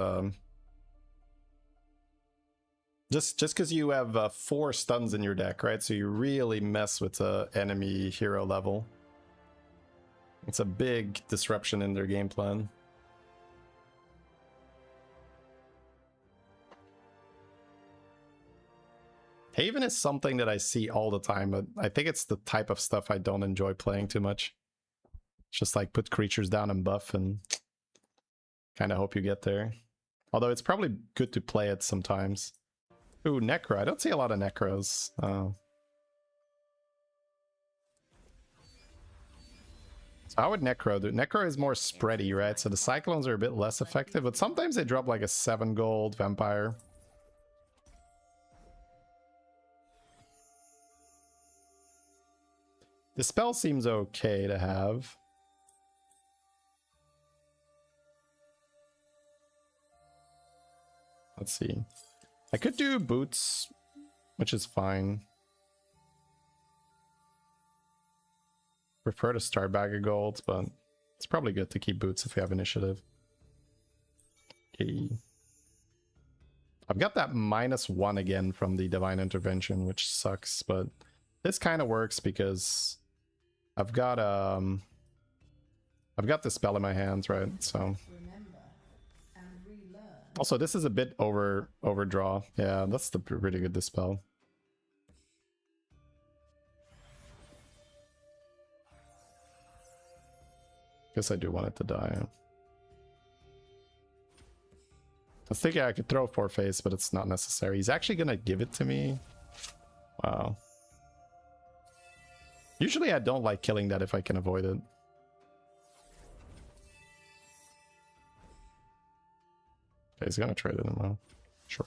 just because you have 4 stuns in your deck, right? So you really mess with the enemy hero level. It's a big disruption in their game plan. Haven is something that I see all the time, but I think it's the type of stuff I don't enjoy playing too much. It's just like put creatures down and buff and kind of hope you get there. Although it's probably good to play it sometimes. Ooh, Necro. I don't see a lot of Necros. So how would Necro do? Necro is more spready, right? So the Cyclones are a bit less effective, but sometimes they drop like a 7 gold vampire. The spell seems okay to have. Let's see. I could do boots, which is fine. Prefer to start bag of gold, but it's probably good to keep boots if we have initiative. Okay. I've got that -1 again from the Divine Intervention, which sucks, but this kind of works because I've got the spell in my hands, right? So also this is a bit overdraw. Yeah, that's the pretty good dispel. Guess I do want it to die. I was thinking I could throw Four-Face, but it's not necessary. He's actually gonna give it to me. Wow. Usually I don't like killing that if I can avoid it. Okay, he's gonna trade it now. Sure.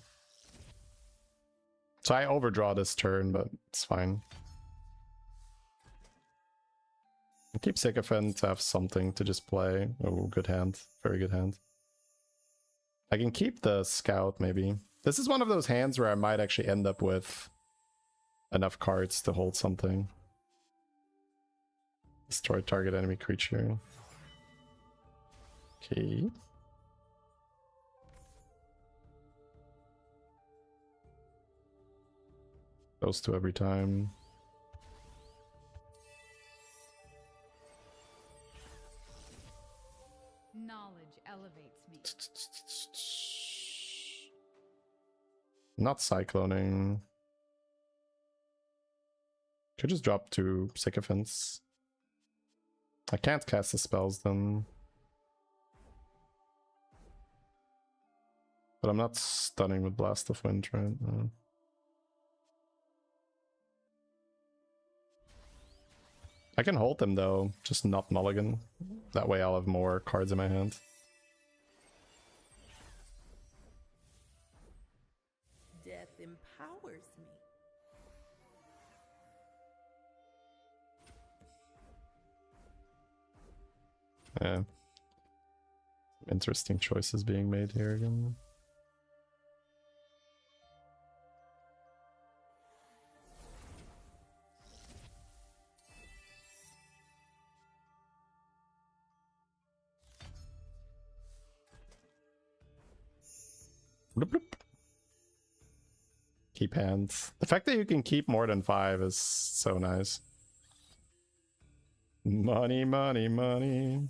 So I overdraw this turn, but it's fine. Keep Sycophant to have something to just play. Oh, good hand. Very good hand. I can keep the Scout, maybe. This is one of those hands where I might actually end up with enough cards to hold something. Destroy target enemy creature. Okay. Those two every time. Knowledge elevates me. Not cycloning. Could just drop two Sycophants. I can't cast the spells then. But I'm not stunning with Blast of Wind, right? I can hold them though, just not mulligan. That way I'll have more cards in my hand. Death empowers me. Yeah. Interesting choices being made here again. Bloop, bloop. Keep hands. The fact that you can keep more than 5 is so nice. Money, money, money.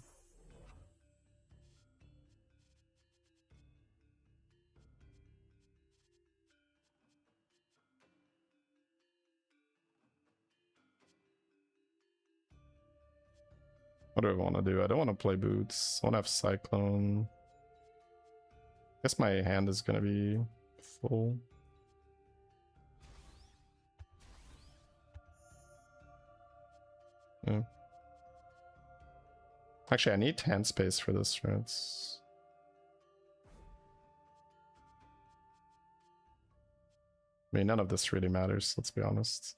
What do I want to do? I don't want to play boots. I want to have Cyclone. Guess my hand is going to be full. Yeah. Actually, I need hand space for this, right? I mean, none of this really matters, let's be honest.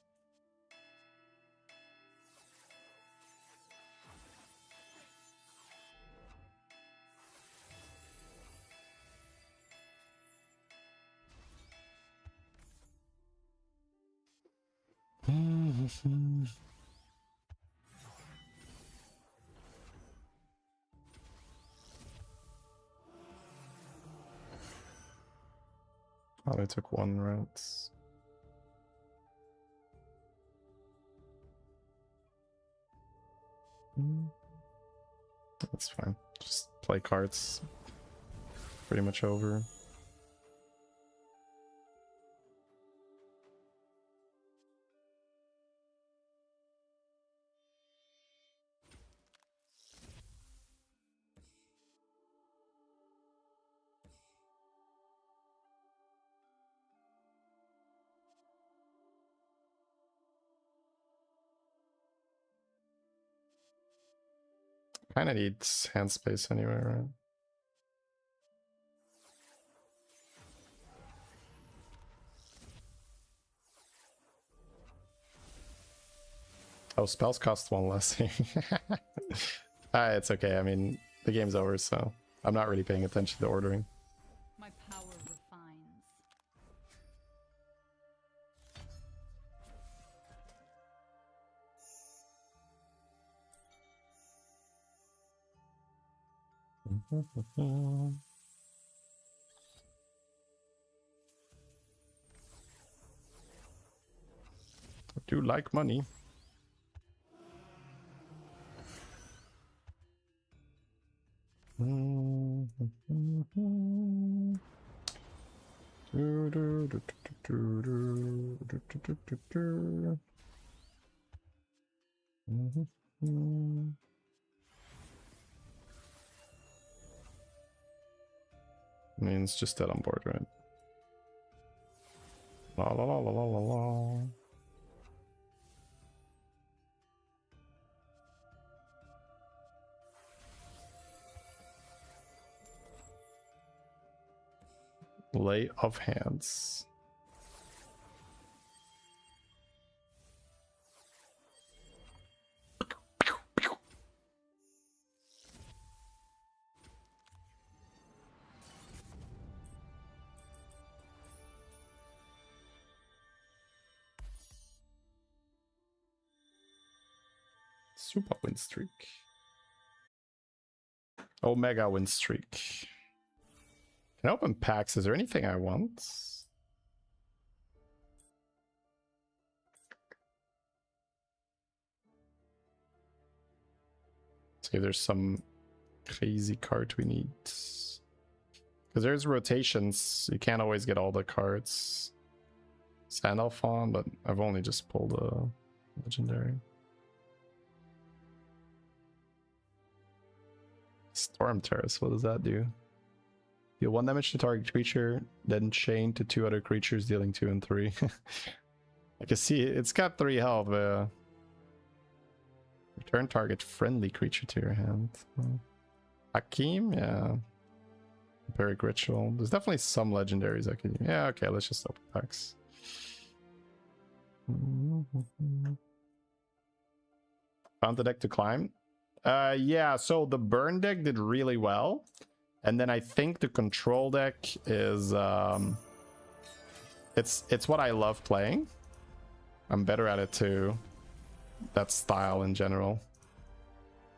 Oh, they took one, right? That's fine. Just play cards. Pretty much over. Kinda needs hand space anyway, right? Oh, spells cost one less. It's okay. I mean, the game's over, so I'm not really paying attention to ordering. My power refines. I do like money. Means just dead on board, right? La la la la la la la. Lay of hands. Super win streak. Omega win streak. Can I open packs? Is there anything I want? See if there's some crazy card we need. Because there's rotations. You can't always get all the cards. Sandalph on, but I've only just pulled a legendary. Storm Terrace, what does that do? Deal 1 damage to target creature, then chain to 2 other creatures, dealing 2 and 3. I can see it's got 3 health. Return target friendly creature to your hand. Hakim, yeah. Empiric Ritual. There's definitely some legendaries I could use. Yeah, okay, let's just open packs. Found the deck to climb. Yeah, so the burn deck did really well. And then I think the control deck is it's what I love playing. I'm better at it too. That style in general.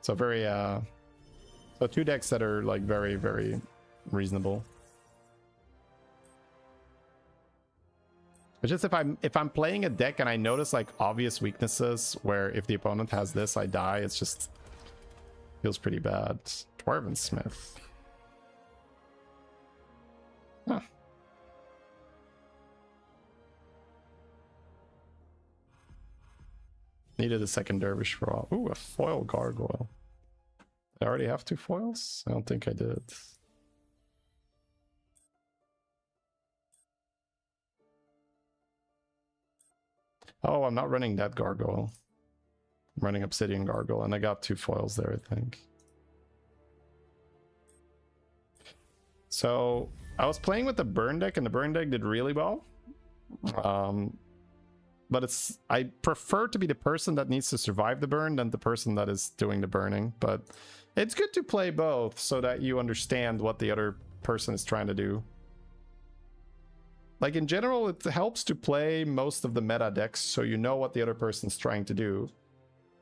So very so 2 decks that are like very, very reasonable. It's just if I'm playing a deck and I notice like obvious weaknesses where if the opponent has this I die, it's just feels pretty bad. Dwarven Smith. Huh. Needed a second dervish for a while. Ooh, a foil gargoyle. I already have 2 foils? I don't think I did. Oh, I'm not running that gargoyle. I'm running obsidian gargoyle, and I got 2 foils there, I think. So I was playing with the burn deck, and the burn deck did really well. But I prefer to be the person that needs to survive the burn than the person that is doing the burning. But it's good to play both so that you understand what the other person is trying to do. Like in general, it helps to play most of the meta decks so you know what the other person's trying to do.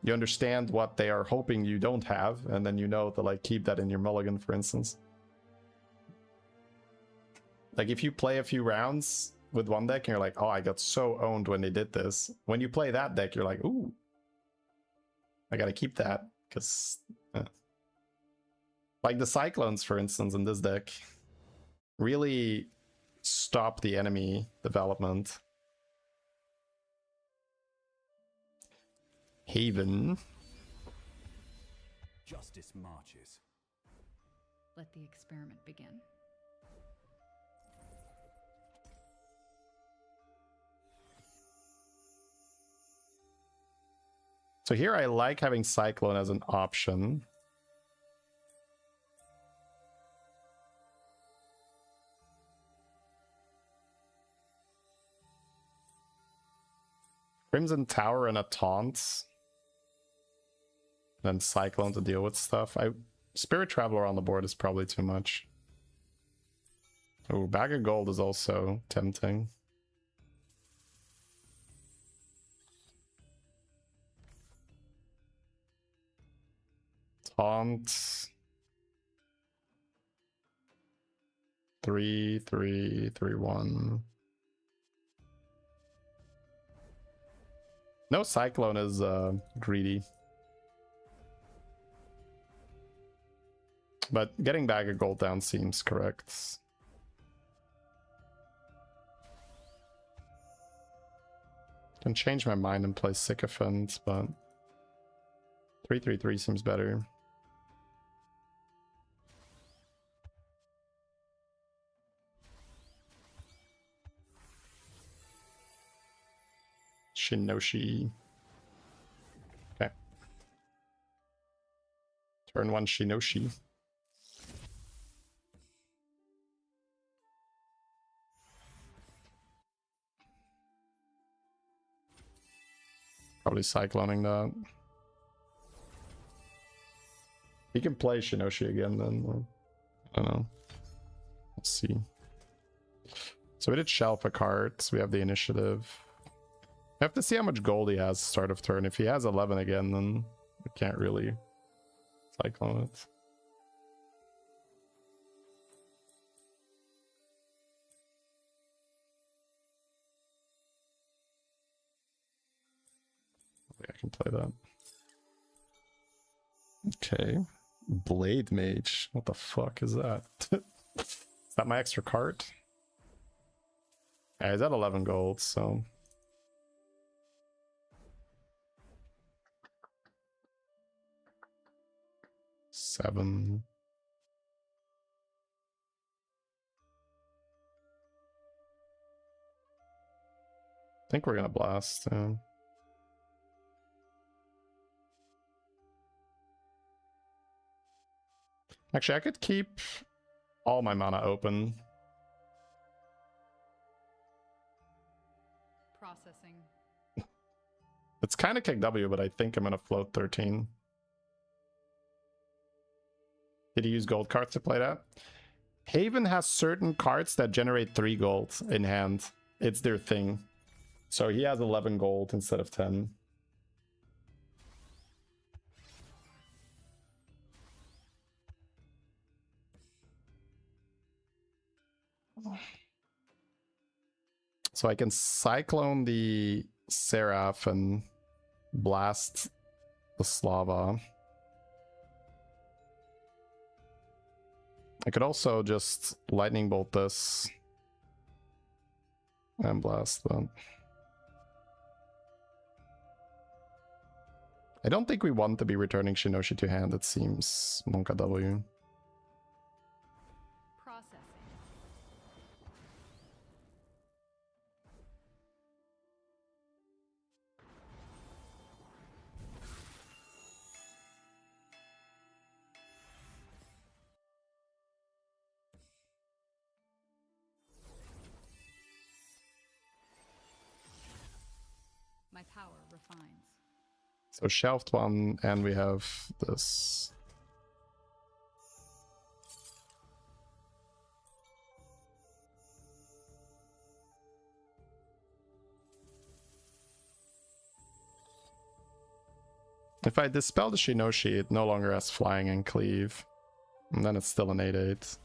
You understand what they are hoping you don't have, and then you know to like keep that in your mulligan, for instance. Like if you play a few rounds with one deck and you're like, oh, I got so owned when they did this. When you play that deck, you're like, ooh, I gotta keep that, because like the Cyclones, for instance, in this deck really stop the enemy development. Haven. Justice marches. Let the experiment begin. So here I like having Cyclone as an option. Crimson Tower and a Taunt. Then Cyclone to deal with stuff. Spirit Traveler on the board is probably too much. Oh, Bag of Gold is also tempting. Taunt. 3, 3, 3, 1. No Cyclone is greedy. But getting Bag of Gold down seems correct. Can change my mind and play Sycophant, but 3/3/3 seems better. Shinoshi. Okay. Turn 1 Shinoshi. Probably cycloning that. He can play Shinoshi again then. I don't know. Let's see. So we did shelf a card. So we have the initiative. I have to see how much gold he has start of turn. If he has 11 again, then We can't really cyclone it. I can play that. Okay. Blade Mage. What the fuck is that? Is that my extra card? Yeah, he's at 11 gold, so... Seven. I think we're gonna blast. Actually, I could keep all my mana open. Processing. It's kind of KW, but I think I'm gonna float 13. Did he use gold cards to play that? Haven has certain cards that generate 3 gold in hand. It's their thing. So he has 11 gold instead of 10. So I can cyclone the Seraph and blast the Slava. I could also just lightning bolt this and blast them. I don't think we want to be returning Shinoshi to hand, it seems. Monka W. Processing. My power refines. So shelved one, and we have this. If I dispel the Shinoshi, it no longer has flying and cleave. And then it's still an 8/8.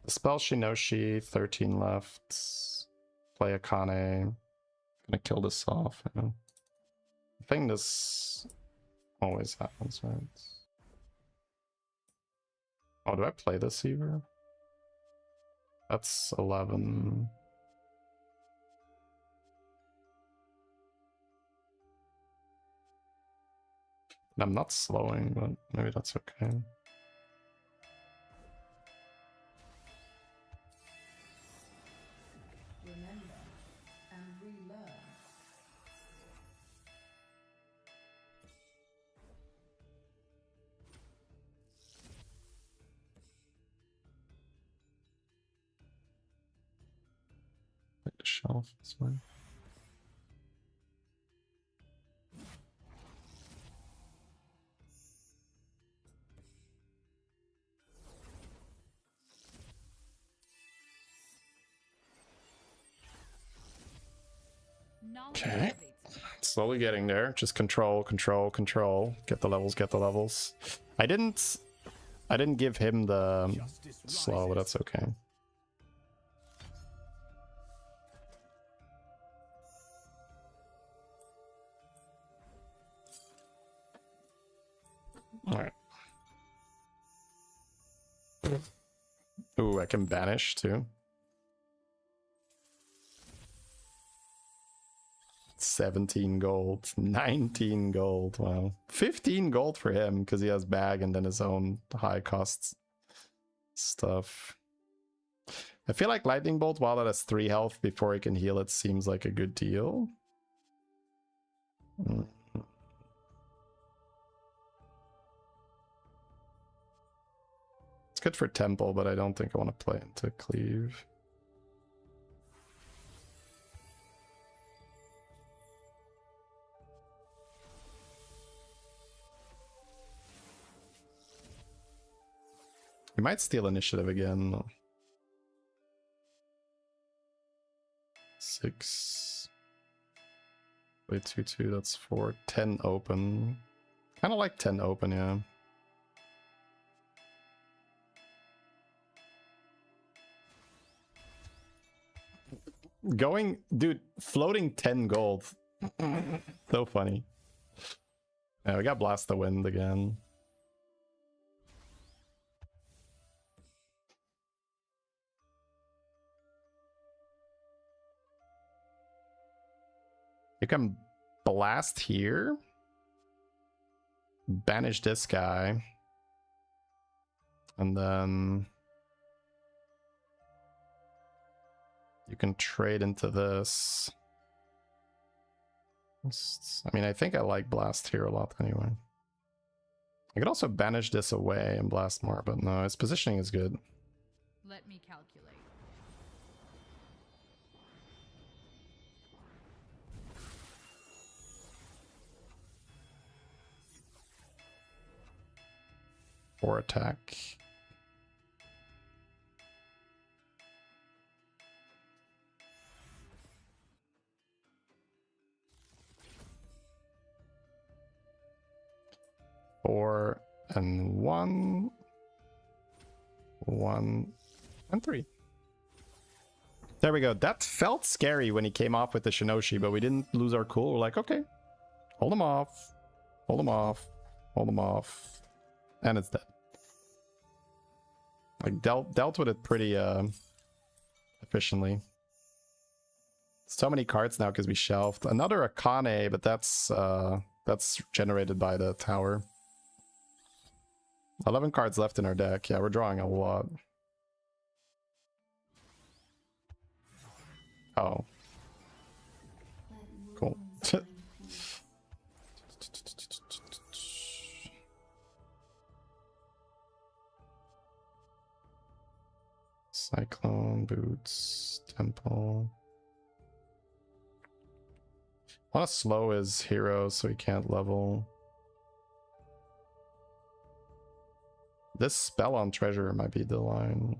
Dispel Shinoshi, 13 left. Play Akane. Gonna kill this off. Yeah. I think this always happens, right? Oh, do I play this either? That's 11. I'm not slowing, but maybe that's okay. Remember and relearn. Like the shelf, that's fine. Okay. Slowly getting there. Just control, control, control. Get the levels, get the levels. I didn't give him the slow, but that's okay. Alright. Ooh, I can banish too. 17 gold, 19 gold, wow. 15 gold for him because he has bag and then his own high costs stuff. I feel like Lightning Bolt, while it has 3 health before he can heal it, seems like a good deal. It's good for Temple, but I don't think I want to play into Cleave. We might steal initiative again. 6. Wait, 2-2, that's 4. 10 open. Kind of like 10 open, yeah. Going, dude, floating 10 gold. So funny. Yeah, we got Blast the Wind again. You can blast here. Banish this guy. And then you can trade into this. I mean, I think I like blast here a lot anyway. I could also banish this away and blast more, but no, its positioning is good. Let me calculate. Or attack. Four and 1. 1 and 3. There we go. That felt scary when he came off with the Shinoshi, but we didn't lose our cool. We're like, okay, hold him off. Hold him off. Hold him off. And it's dead. Like, dealt with it pretty efficiently. So many cards now because we shelved. Another Akane, but that's generated by the tower. 11 cards left in our deck. Yeah, we're drawing a lot. Oh. Cool. Cyclone, Boots, Temple. I want to slow his hero so he can't level. This spell on treasure might be the line.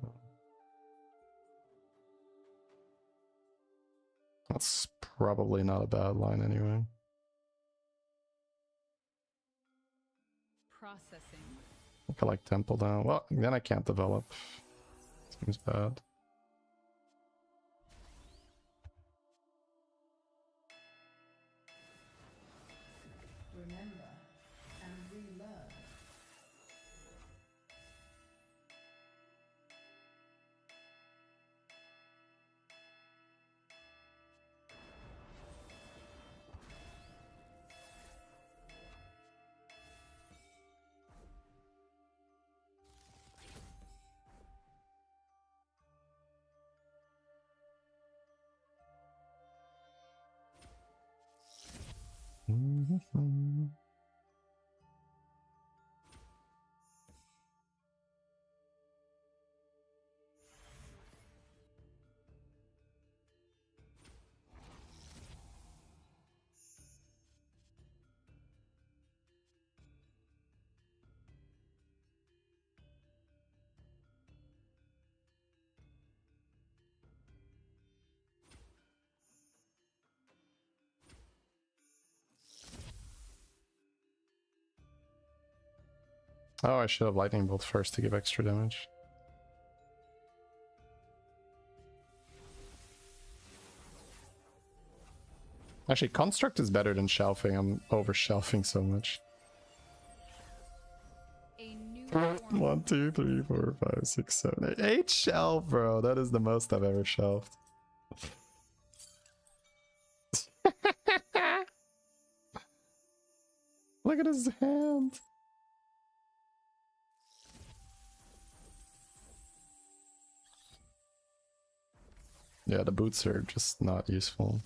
That's probably not a bad line anyway. Processing. I feel like Temple down. Well, then I can't develop. Seems bad. Remember and relearn. Oh, I should have Lightning Bolt first to give extra damage. Actually, Construct is better than Shelving. I'm over Shelving so much. A new 1, 2, 3, 4, 5, 6, 7, 8. 8 shelf, bro. That is the most I've ever shelved. Look at his hand. Yeah, the boots are just not useful.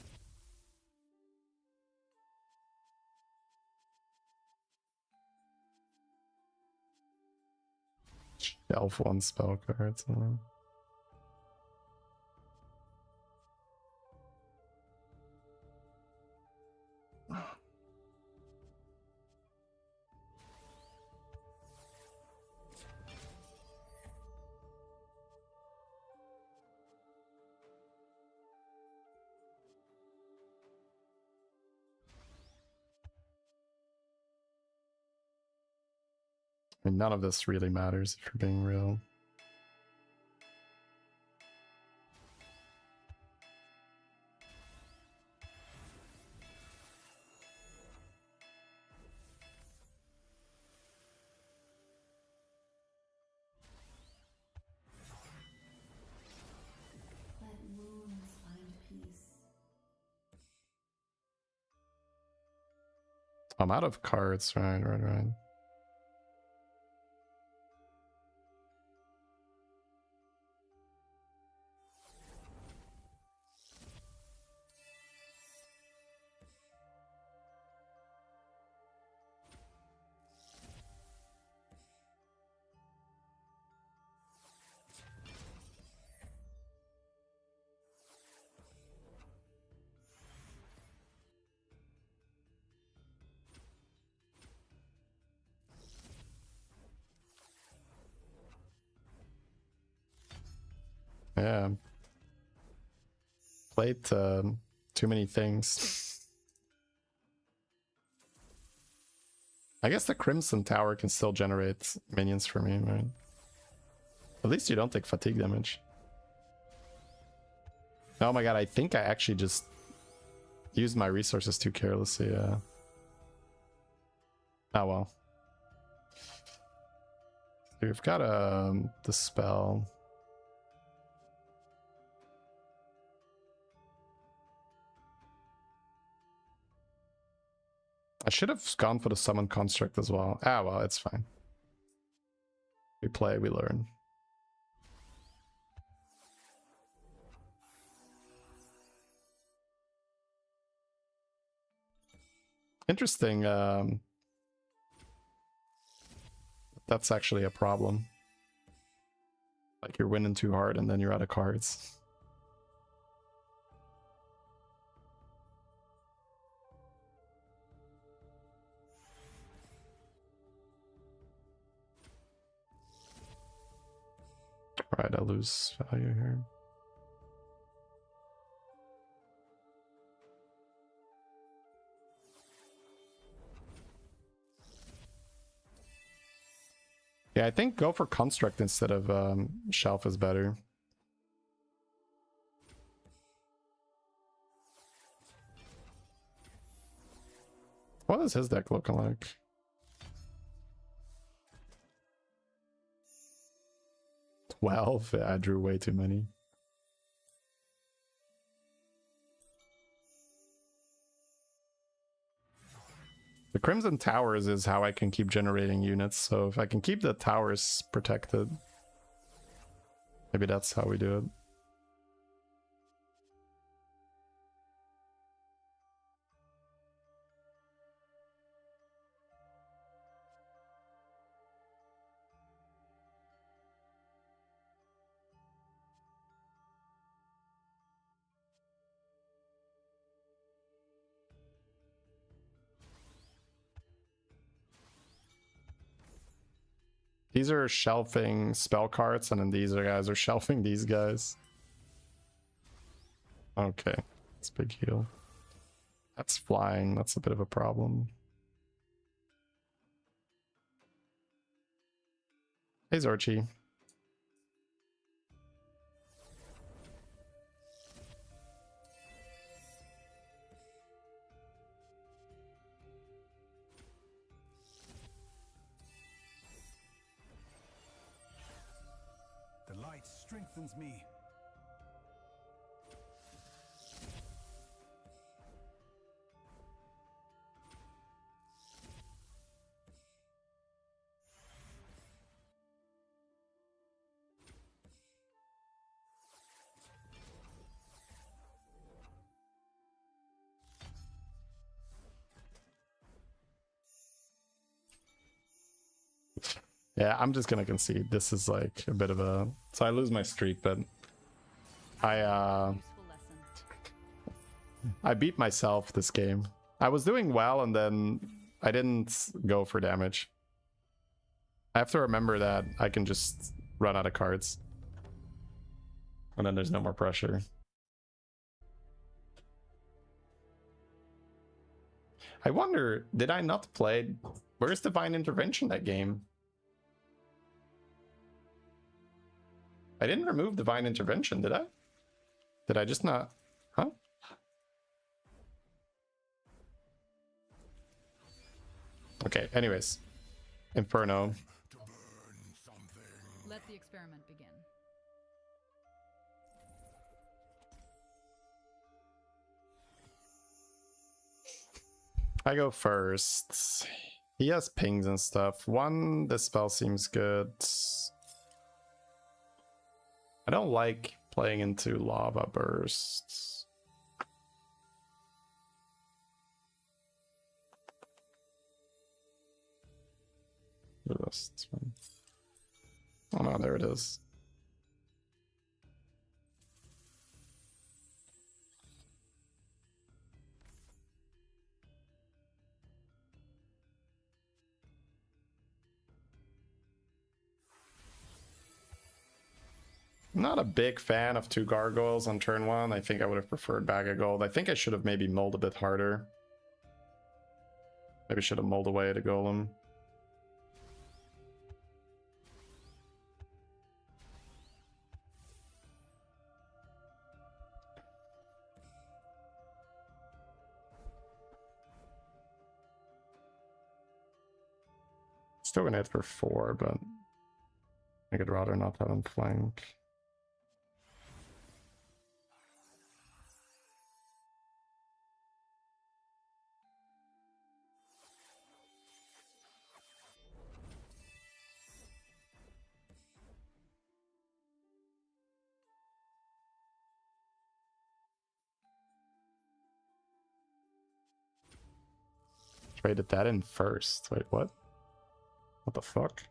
Shelf 1 spell cards. I mean, none of this really matters if you're being real. Let wounds find peace. I'm out of cards, right. Yeah. Played too many things. I guess the Crimson Tower can still generate minions for me, right? At least you don't take fatigue damage. Oh my god, I think I actually just used my resources too carelessly. Oh well. We've got the spell. I should have gone for the summon construct as well. Ah, well, it's fine. We play, we learn. Interesting. That's actually a problem. Like you're winning too hard and then you're out of cards. Right, I lose value here. Yeah, I think go for construct instead of shelf is better. What is his deck looking like? Well, I drew way too many. The Crimson Towers is how I can keep generating units, so if I can keep the towers protected, maybe that's how we do it. These are shelving spell cards, and then these guys are shelving these guys. Okay, that's big heal. That's flying, that's a bit of a problem. Hey Zorchi. The light strengthens me. Yeah, I'm just gonna concede. This is like a bit of a... So I lose my streak, but I beat myself this game. I was doing well, and then I didn't go for damage. I have to remember that I can just run out of cards. And then there's no more pressure. I wonder, did I not play... Where's Divine Intervention that game? I didn't remove Divine Intervention, did I? Did I just not? Huh? Okay, anyways. Inferno. Let the experiment begin. I go first. He has pings and stuff. One, the spell seems good. I don't like playing into lava bursts. Oh no, there it is. Not a big fan of 2 gargoyles on turn 1. I think I would have preferred Bag of Gold. I think I should have maybe mulled a bit harder. Maybe should have mulled away the golem. Still gonna hit for 4, but I could rather not have him flank. Traded that in first. Wait, what? What the fuck?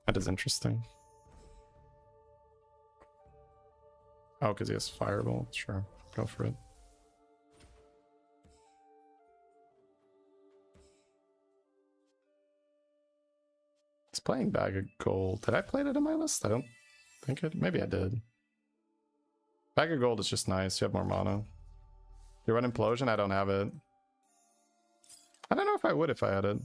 That is interesting. Oh, because he has Fireball. Sure, go for it. He's playing Bag of Gold. Did I play that in my list? I don't think it. Maybe I did. Bag of Gold is just nice. You have more mana. You run Implosion? I don't have it. I don't know if I would if I had it.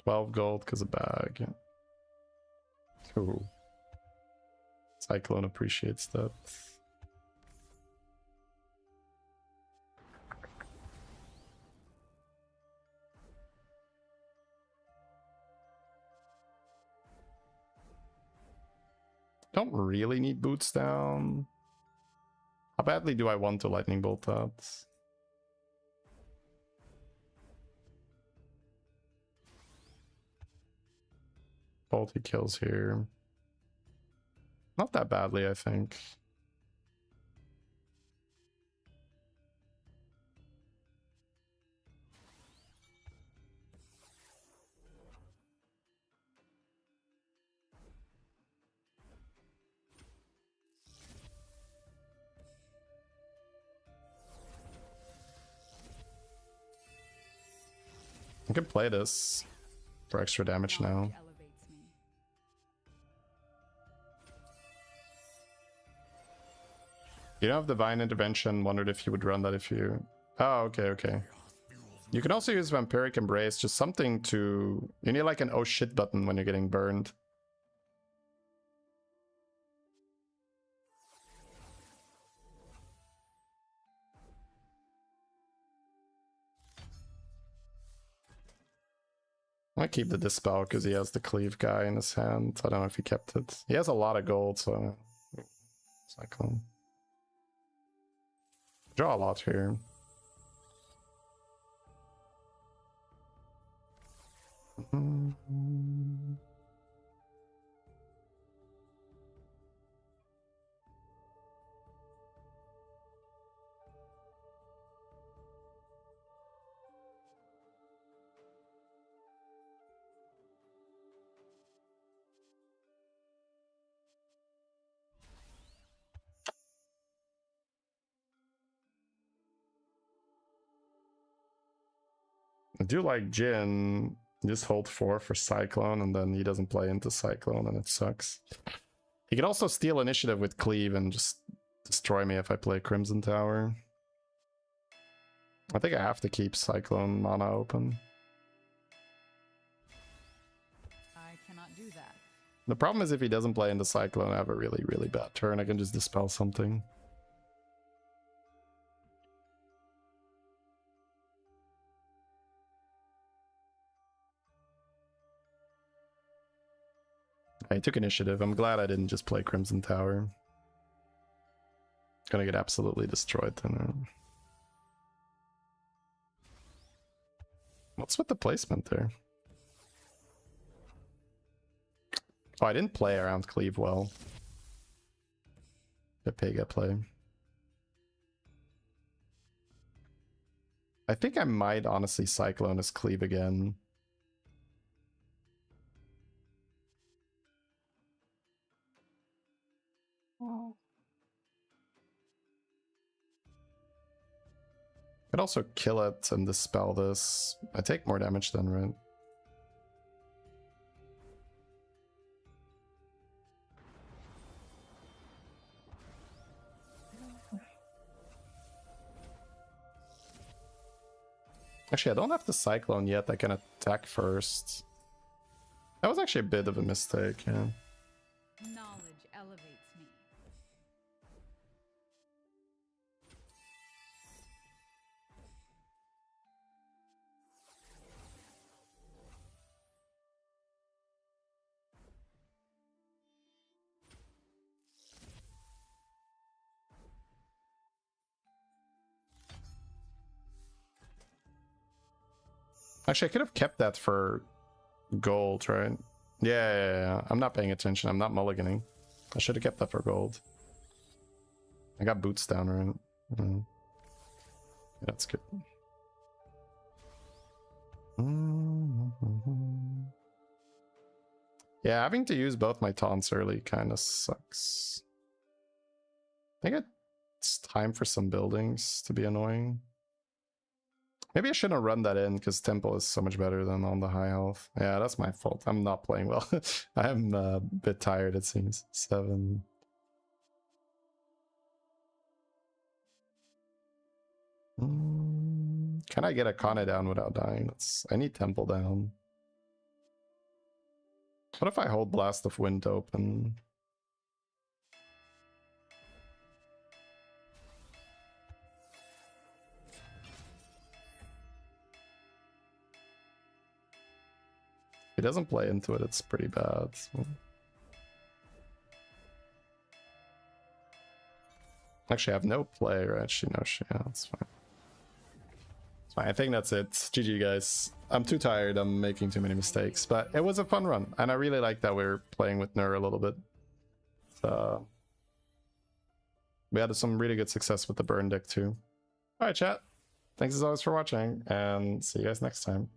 $12 because of bag. Ooh. Cyclone appreciates that. Don't really need boots down. How badly do I want to lightning bolt that? Bolt he kills here. Not that badly, I think. I could play this for extra damage now. You don't have Divine Intervention. Wondered if you would run that if you... Oh, okay, okay. You can also use Vampiric Embrace. Just something to... You need like an oh shit button when you're getting burned. I keep the Dispel because he has the Cleave guy in his hand. I don't know if he kept it. He has a lot of gold, so... Cyclone. Draw a lot here. I do like Jin. You just hold 4 for Cyclone, and then he doesn't play into Cyclone, and it sucks. He could also steal initiative with Cleave and just destroy me if I play Crimson Tower. I think I have to keep Cyclone mana open. I cannot do that. The problem is if he doesn't play into Cyclone, I have a really, really bad turn. I can just dispel something. I took initiative. I'm glad I didn't just play Crimson Tower. Gonna get absolutely destroyed then. What's with the placement there? Oh, I didn't play around Cleave well. The Pega play. I think I might honestly Cyclone as Cleave again. Oh. Could also kill it and dispel this. I take more damage then, right? Actually, I don't have the Cyclone yet. I can attack first. That was actually a bit of a mistake, yeah. Knowledge elevates me. Actually, I could have kept that for gold, right? Yeah. I'm not paying attention. I'm not mulliganing. I should have kept that for gold. I got boots down, right? Yeah, that's good. Yeah, having to use both my taunts early kind of sucks. I think it's time for some buildings to be annoying. Maybe I shouldn't have run that in because tempo is so much better than on the high health. Yeah, that's my fault. I'm not playing well. I'm a bit tired, it seems. 7. Can I get a Kane down without dying? I need temple down. What if I hold Blast of Wind open? If he doesn't play into it, it's pretty bad. So. Actually, I have no play, right? Actually, no shit. Yeah, that's fine. It's fine. I think that's it. GG, guys. I'm too tired. I'm making too many mistakes. But it was a fun run. And I really like that we're playing with Nur a little bit. So we had some really good success with the burn deck, too. Alright, chat. Thanks as always for watching. And see you guys next time.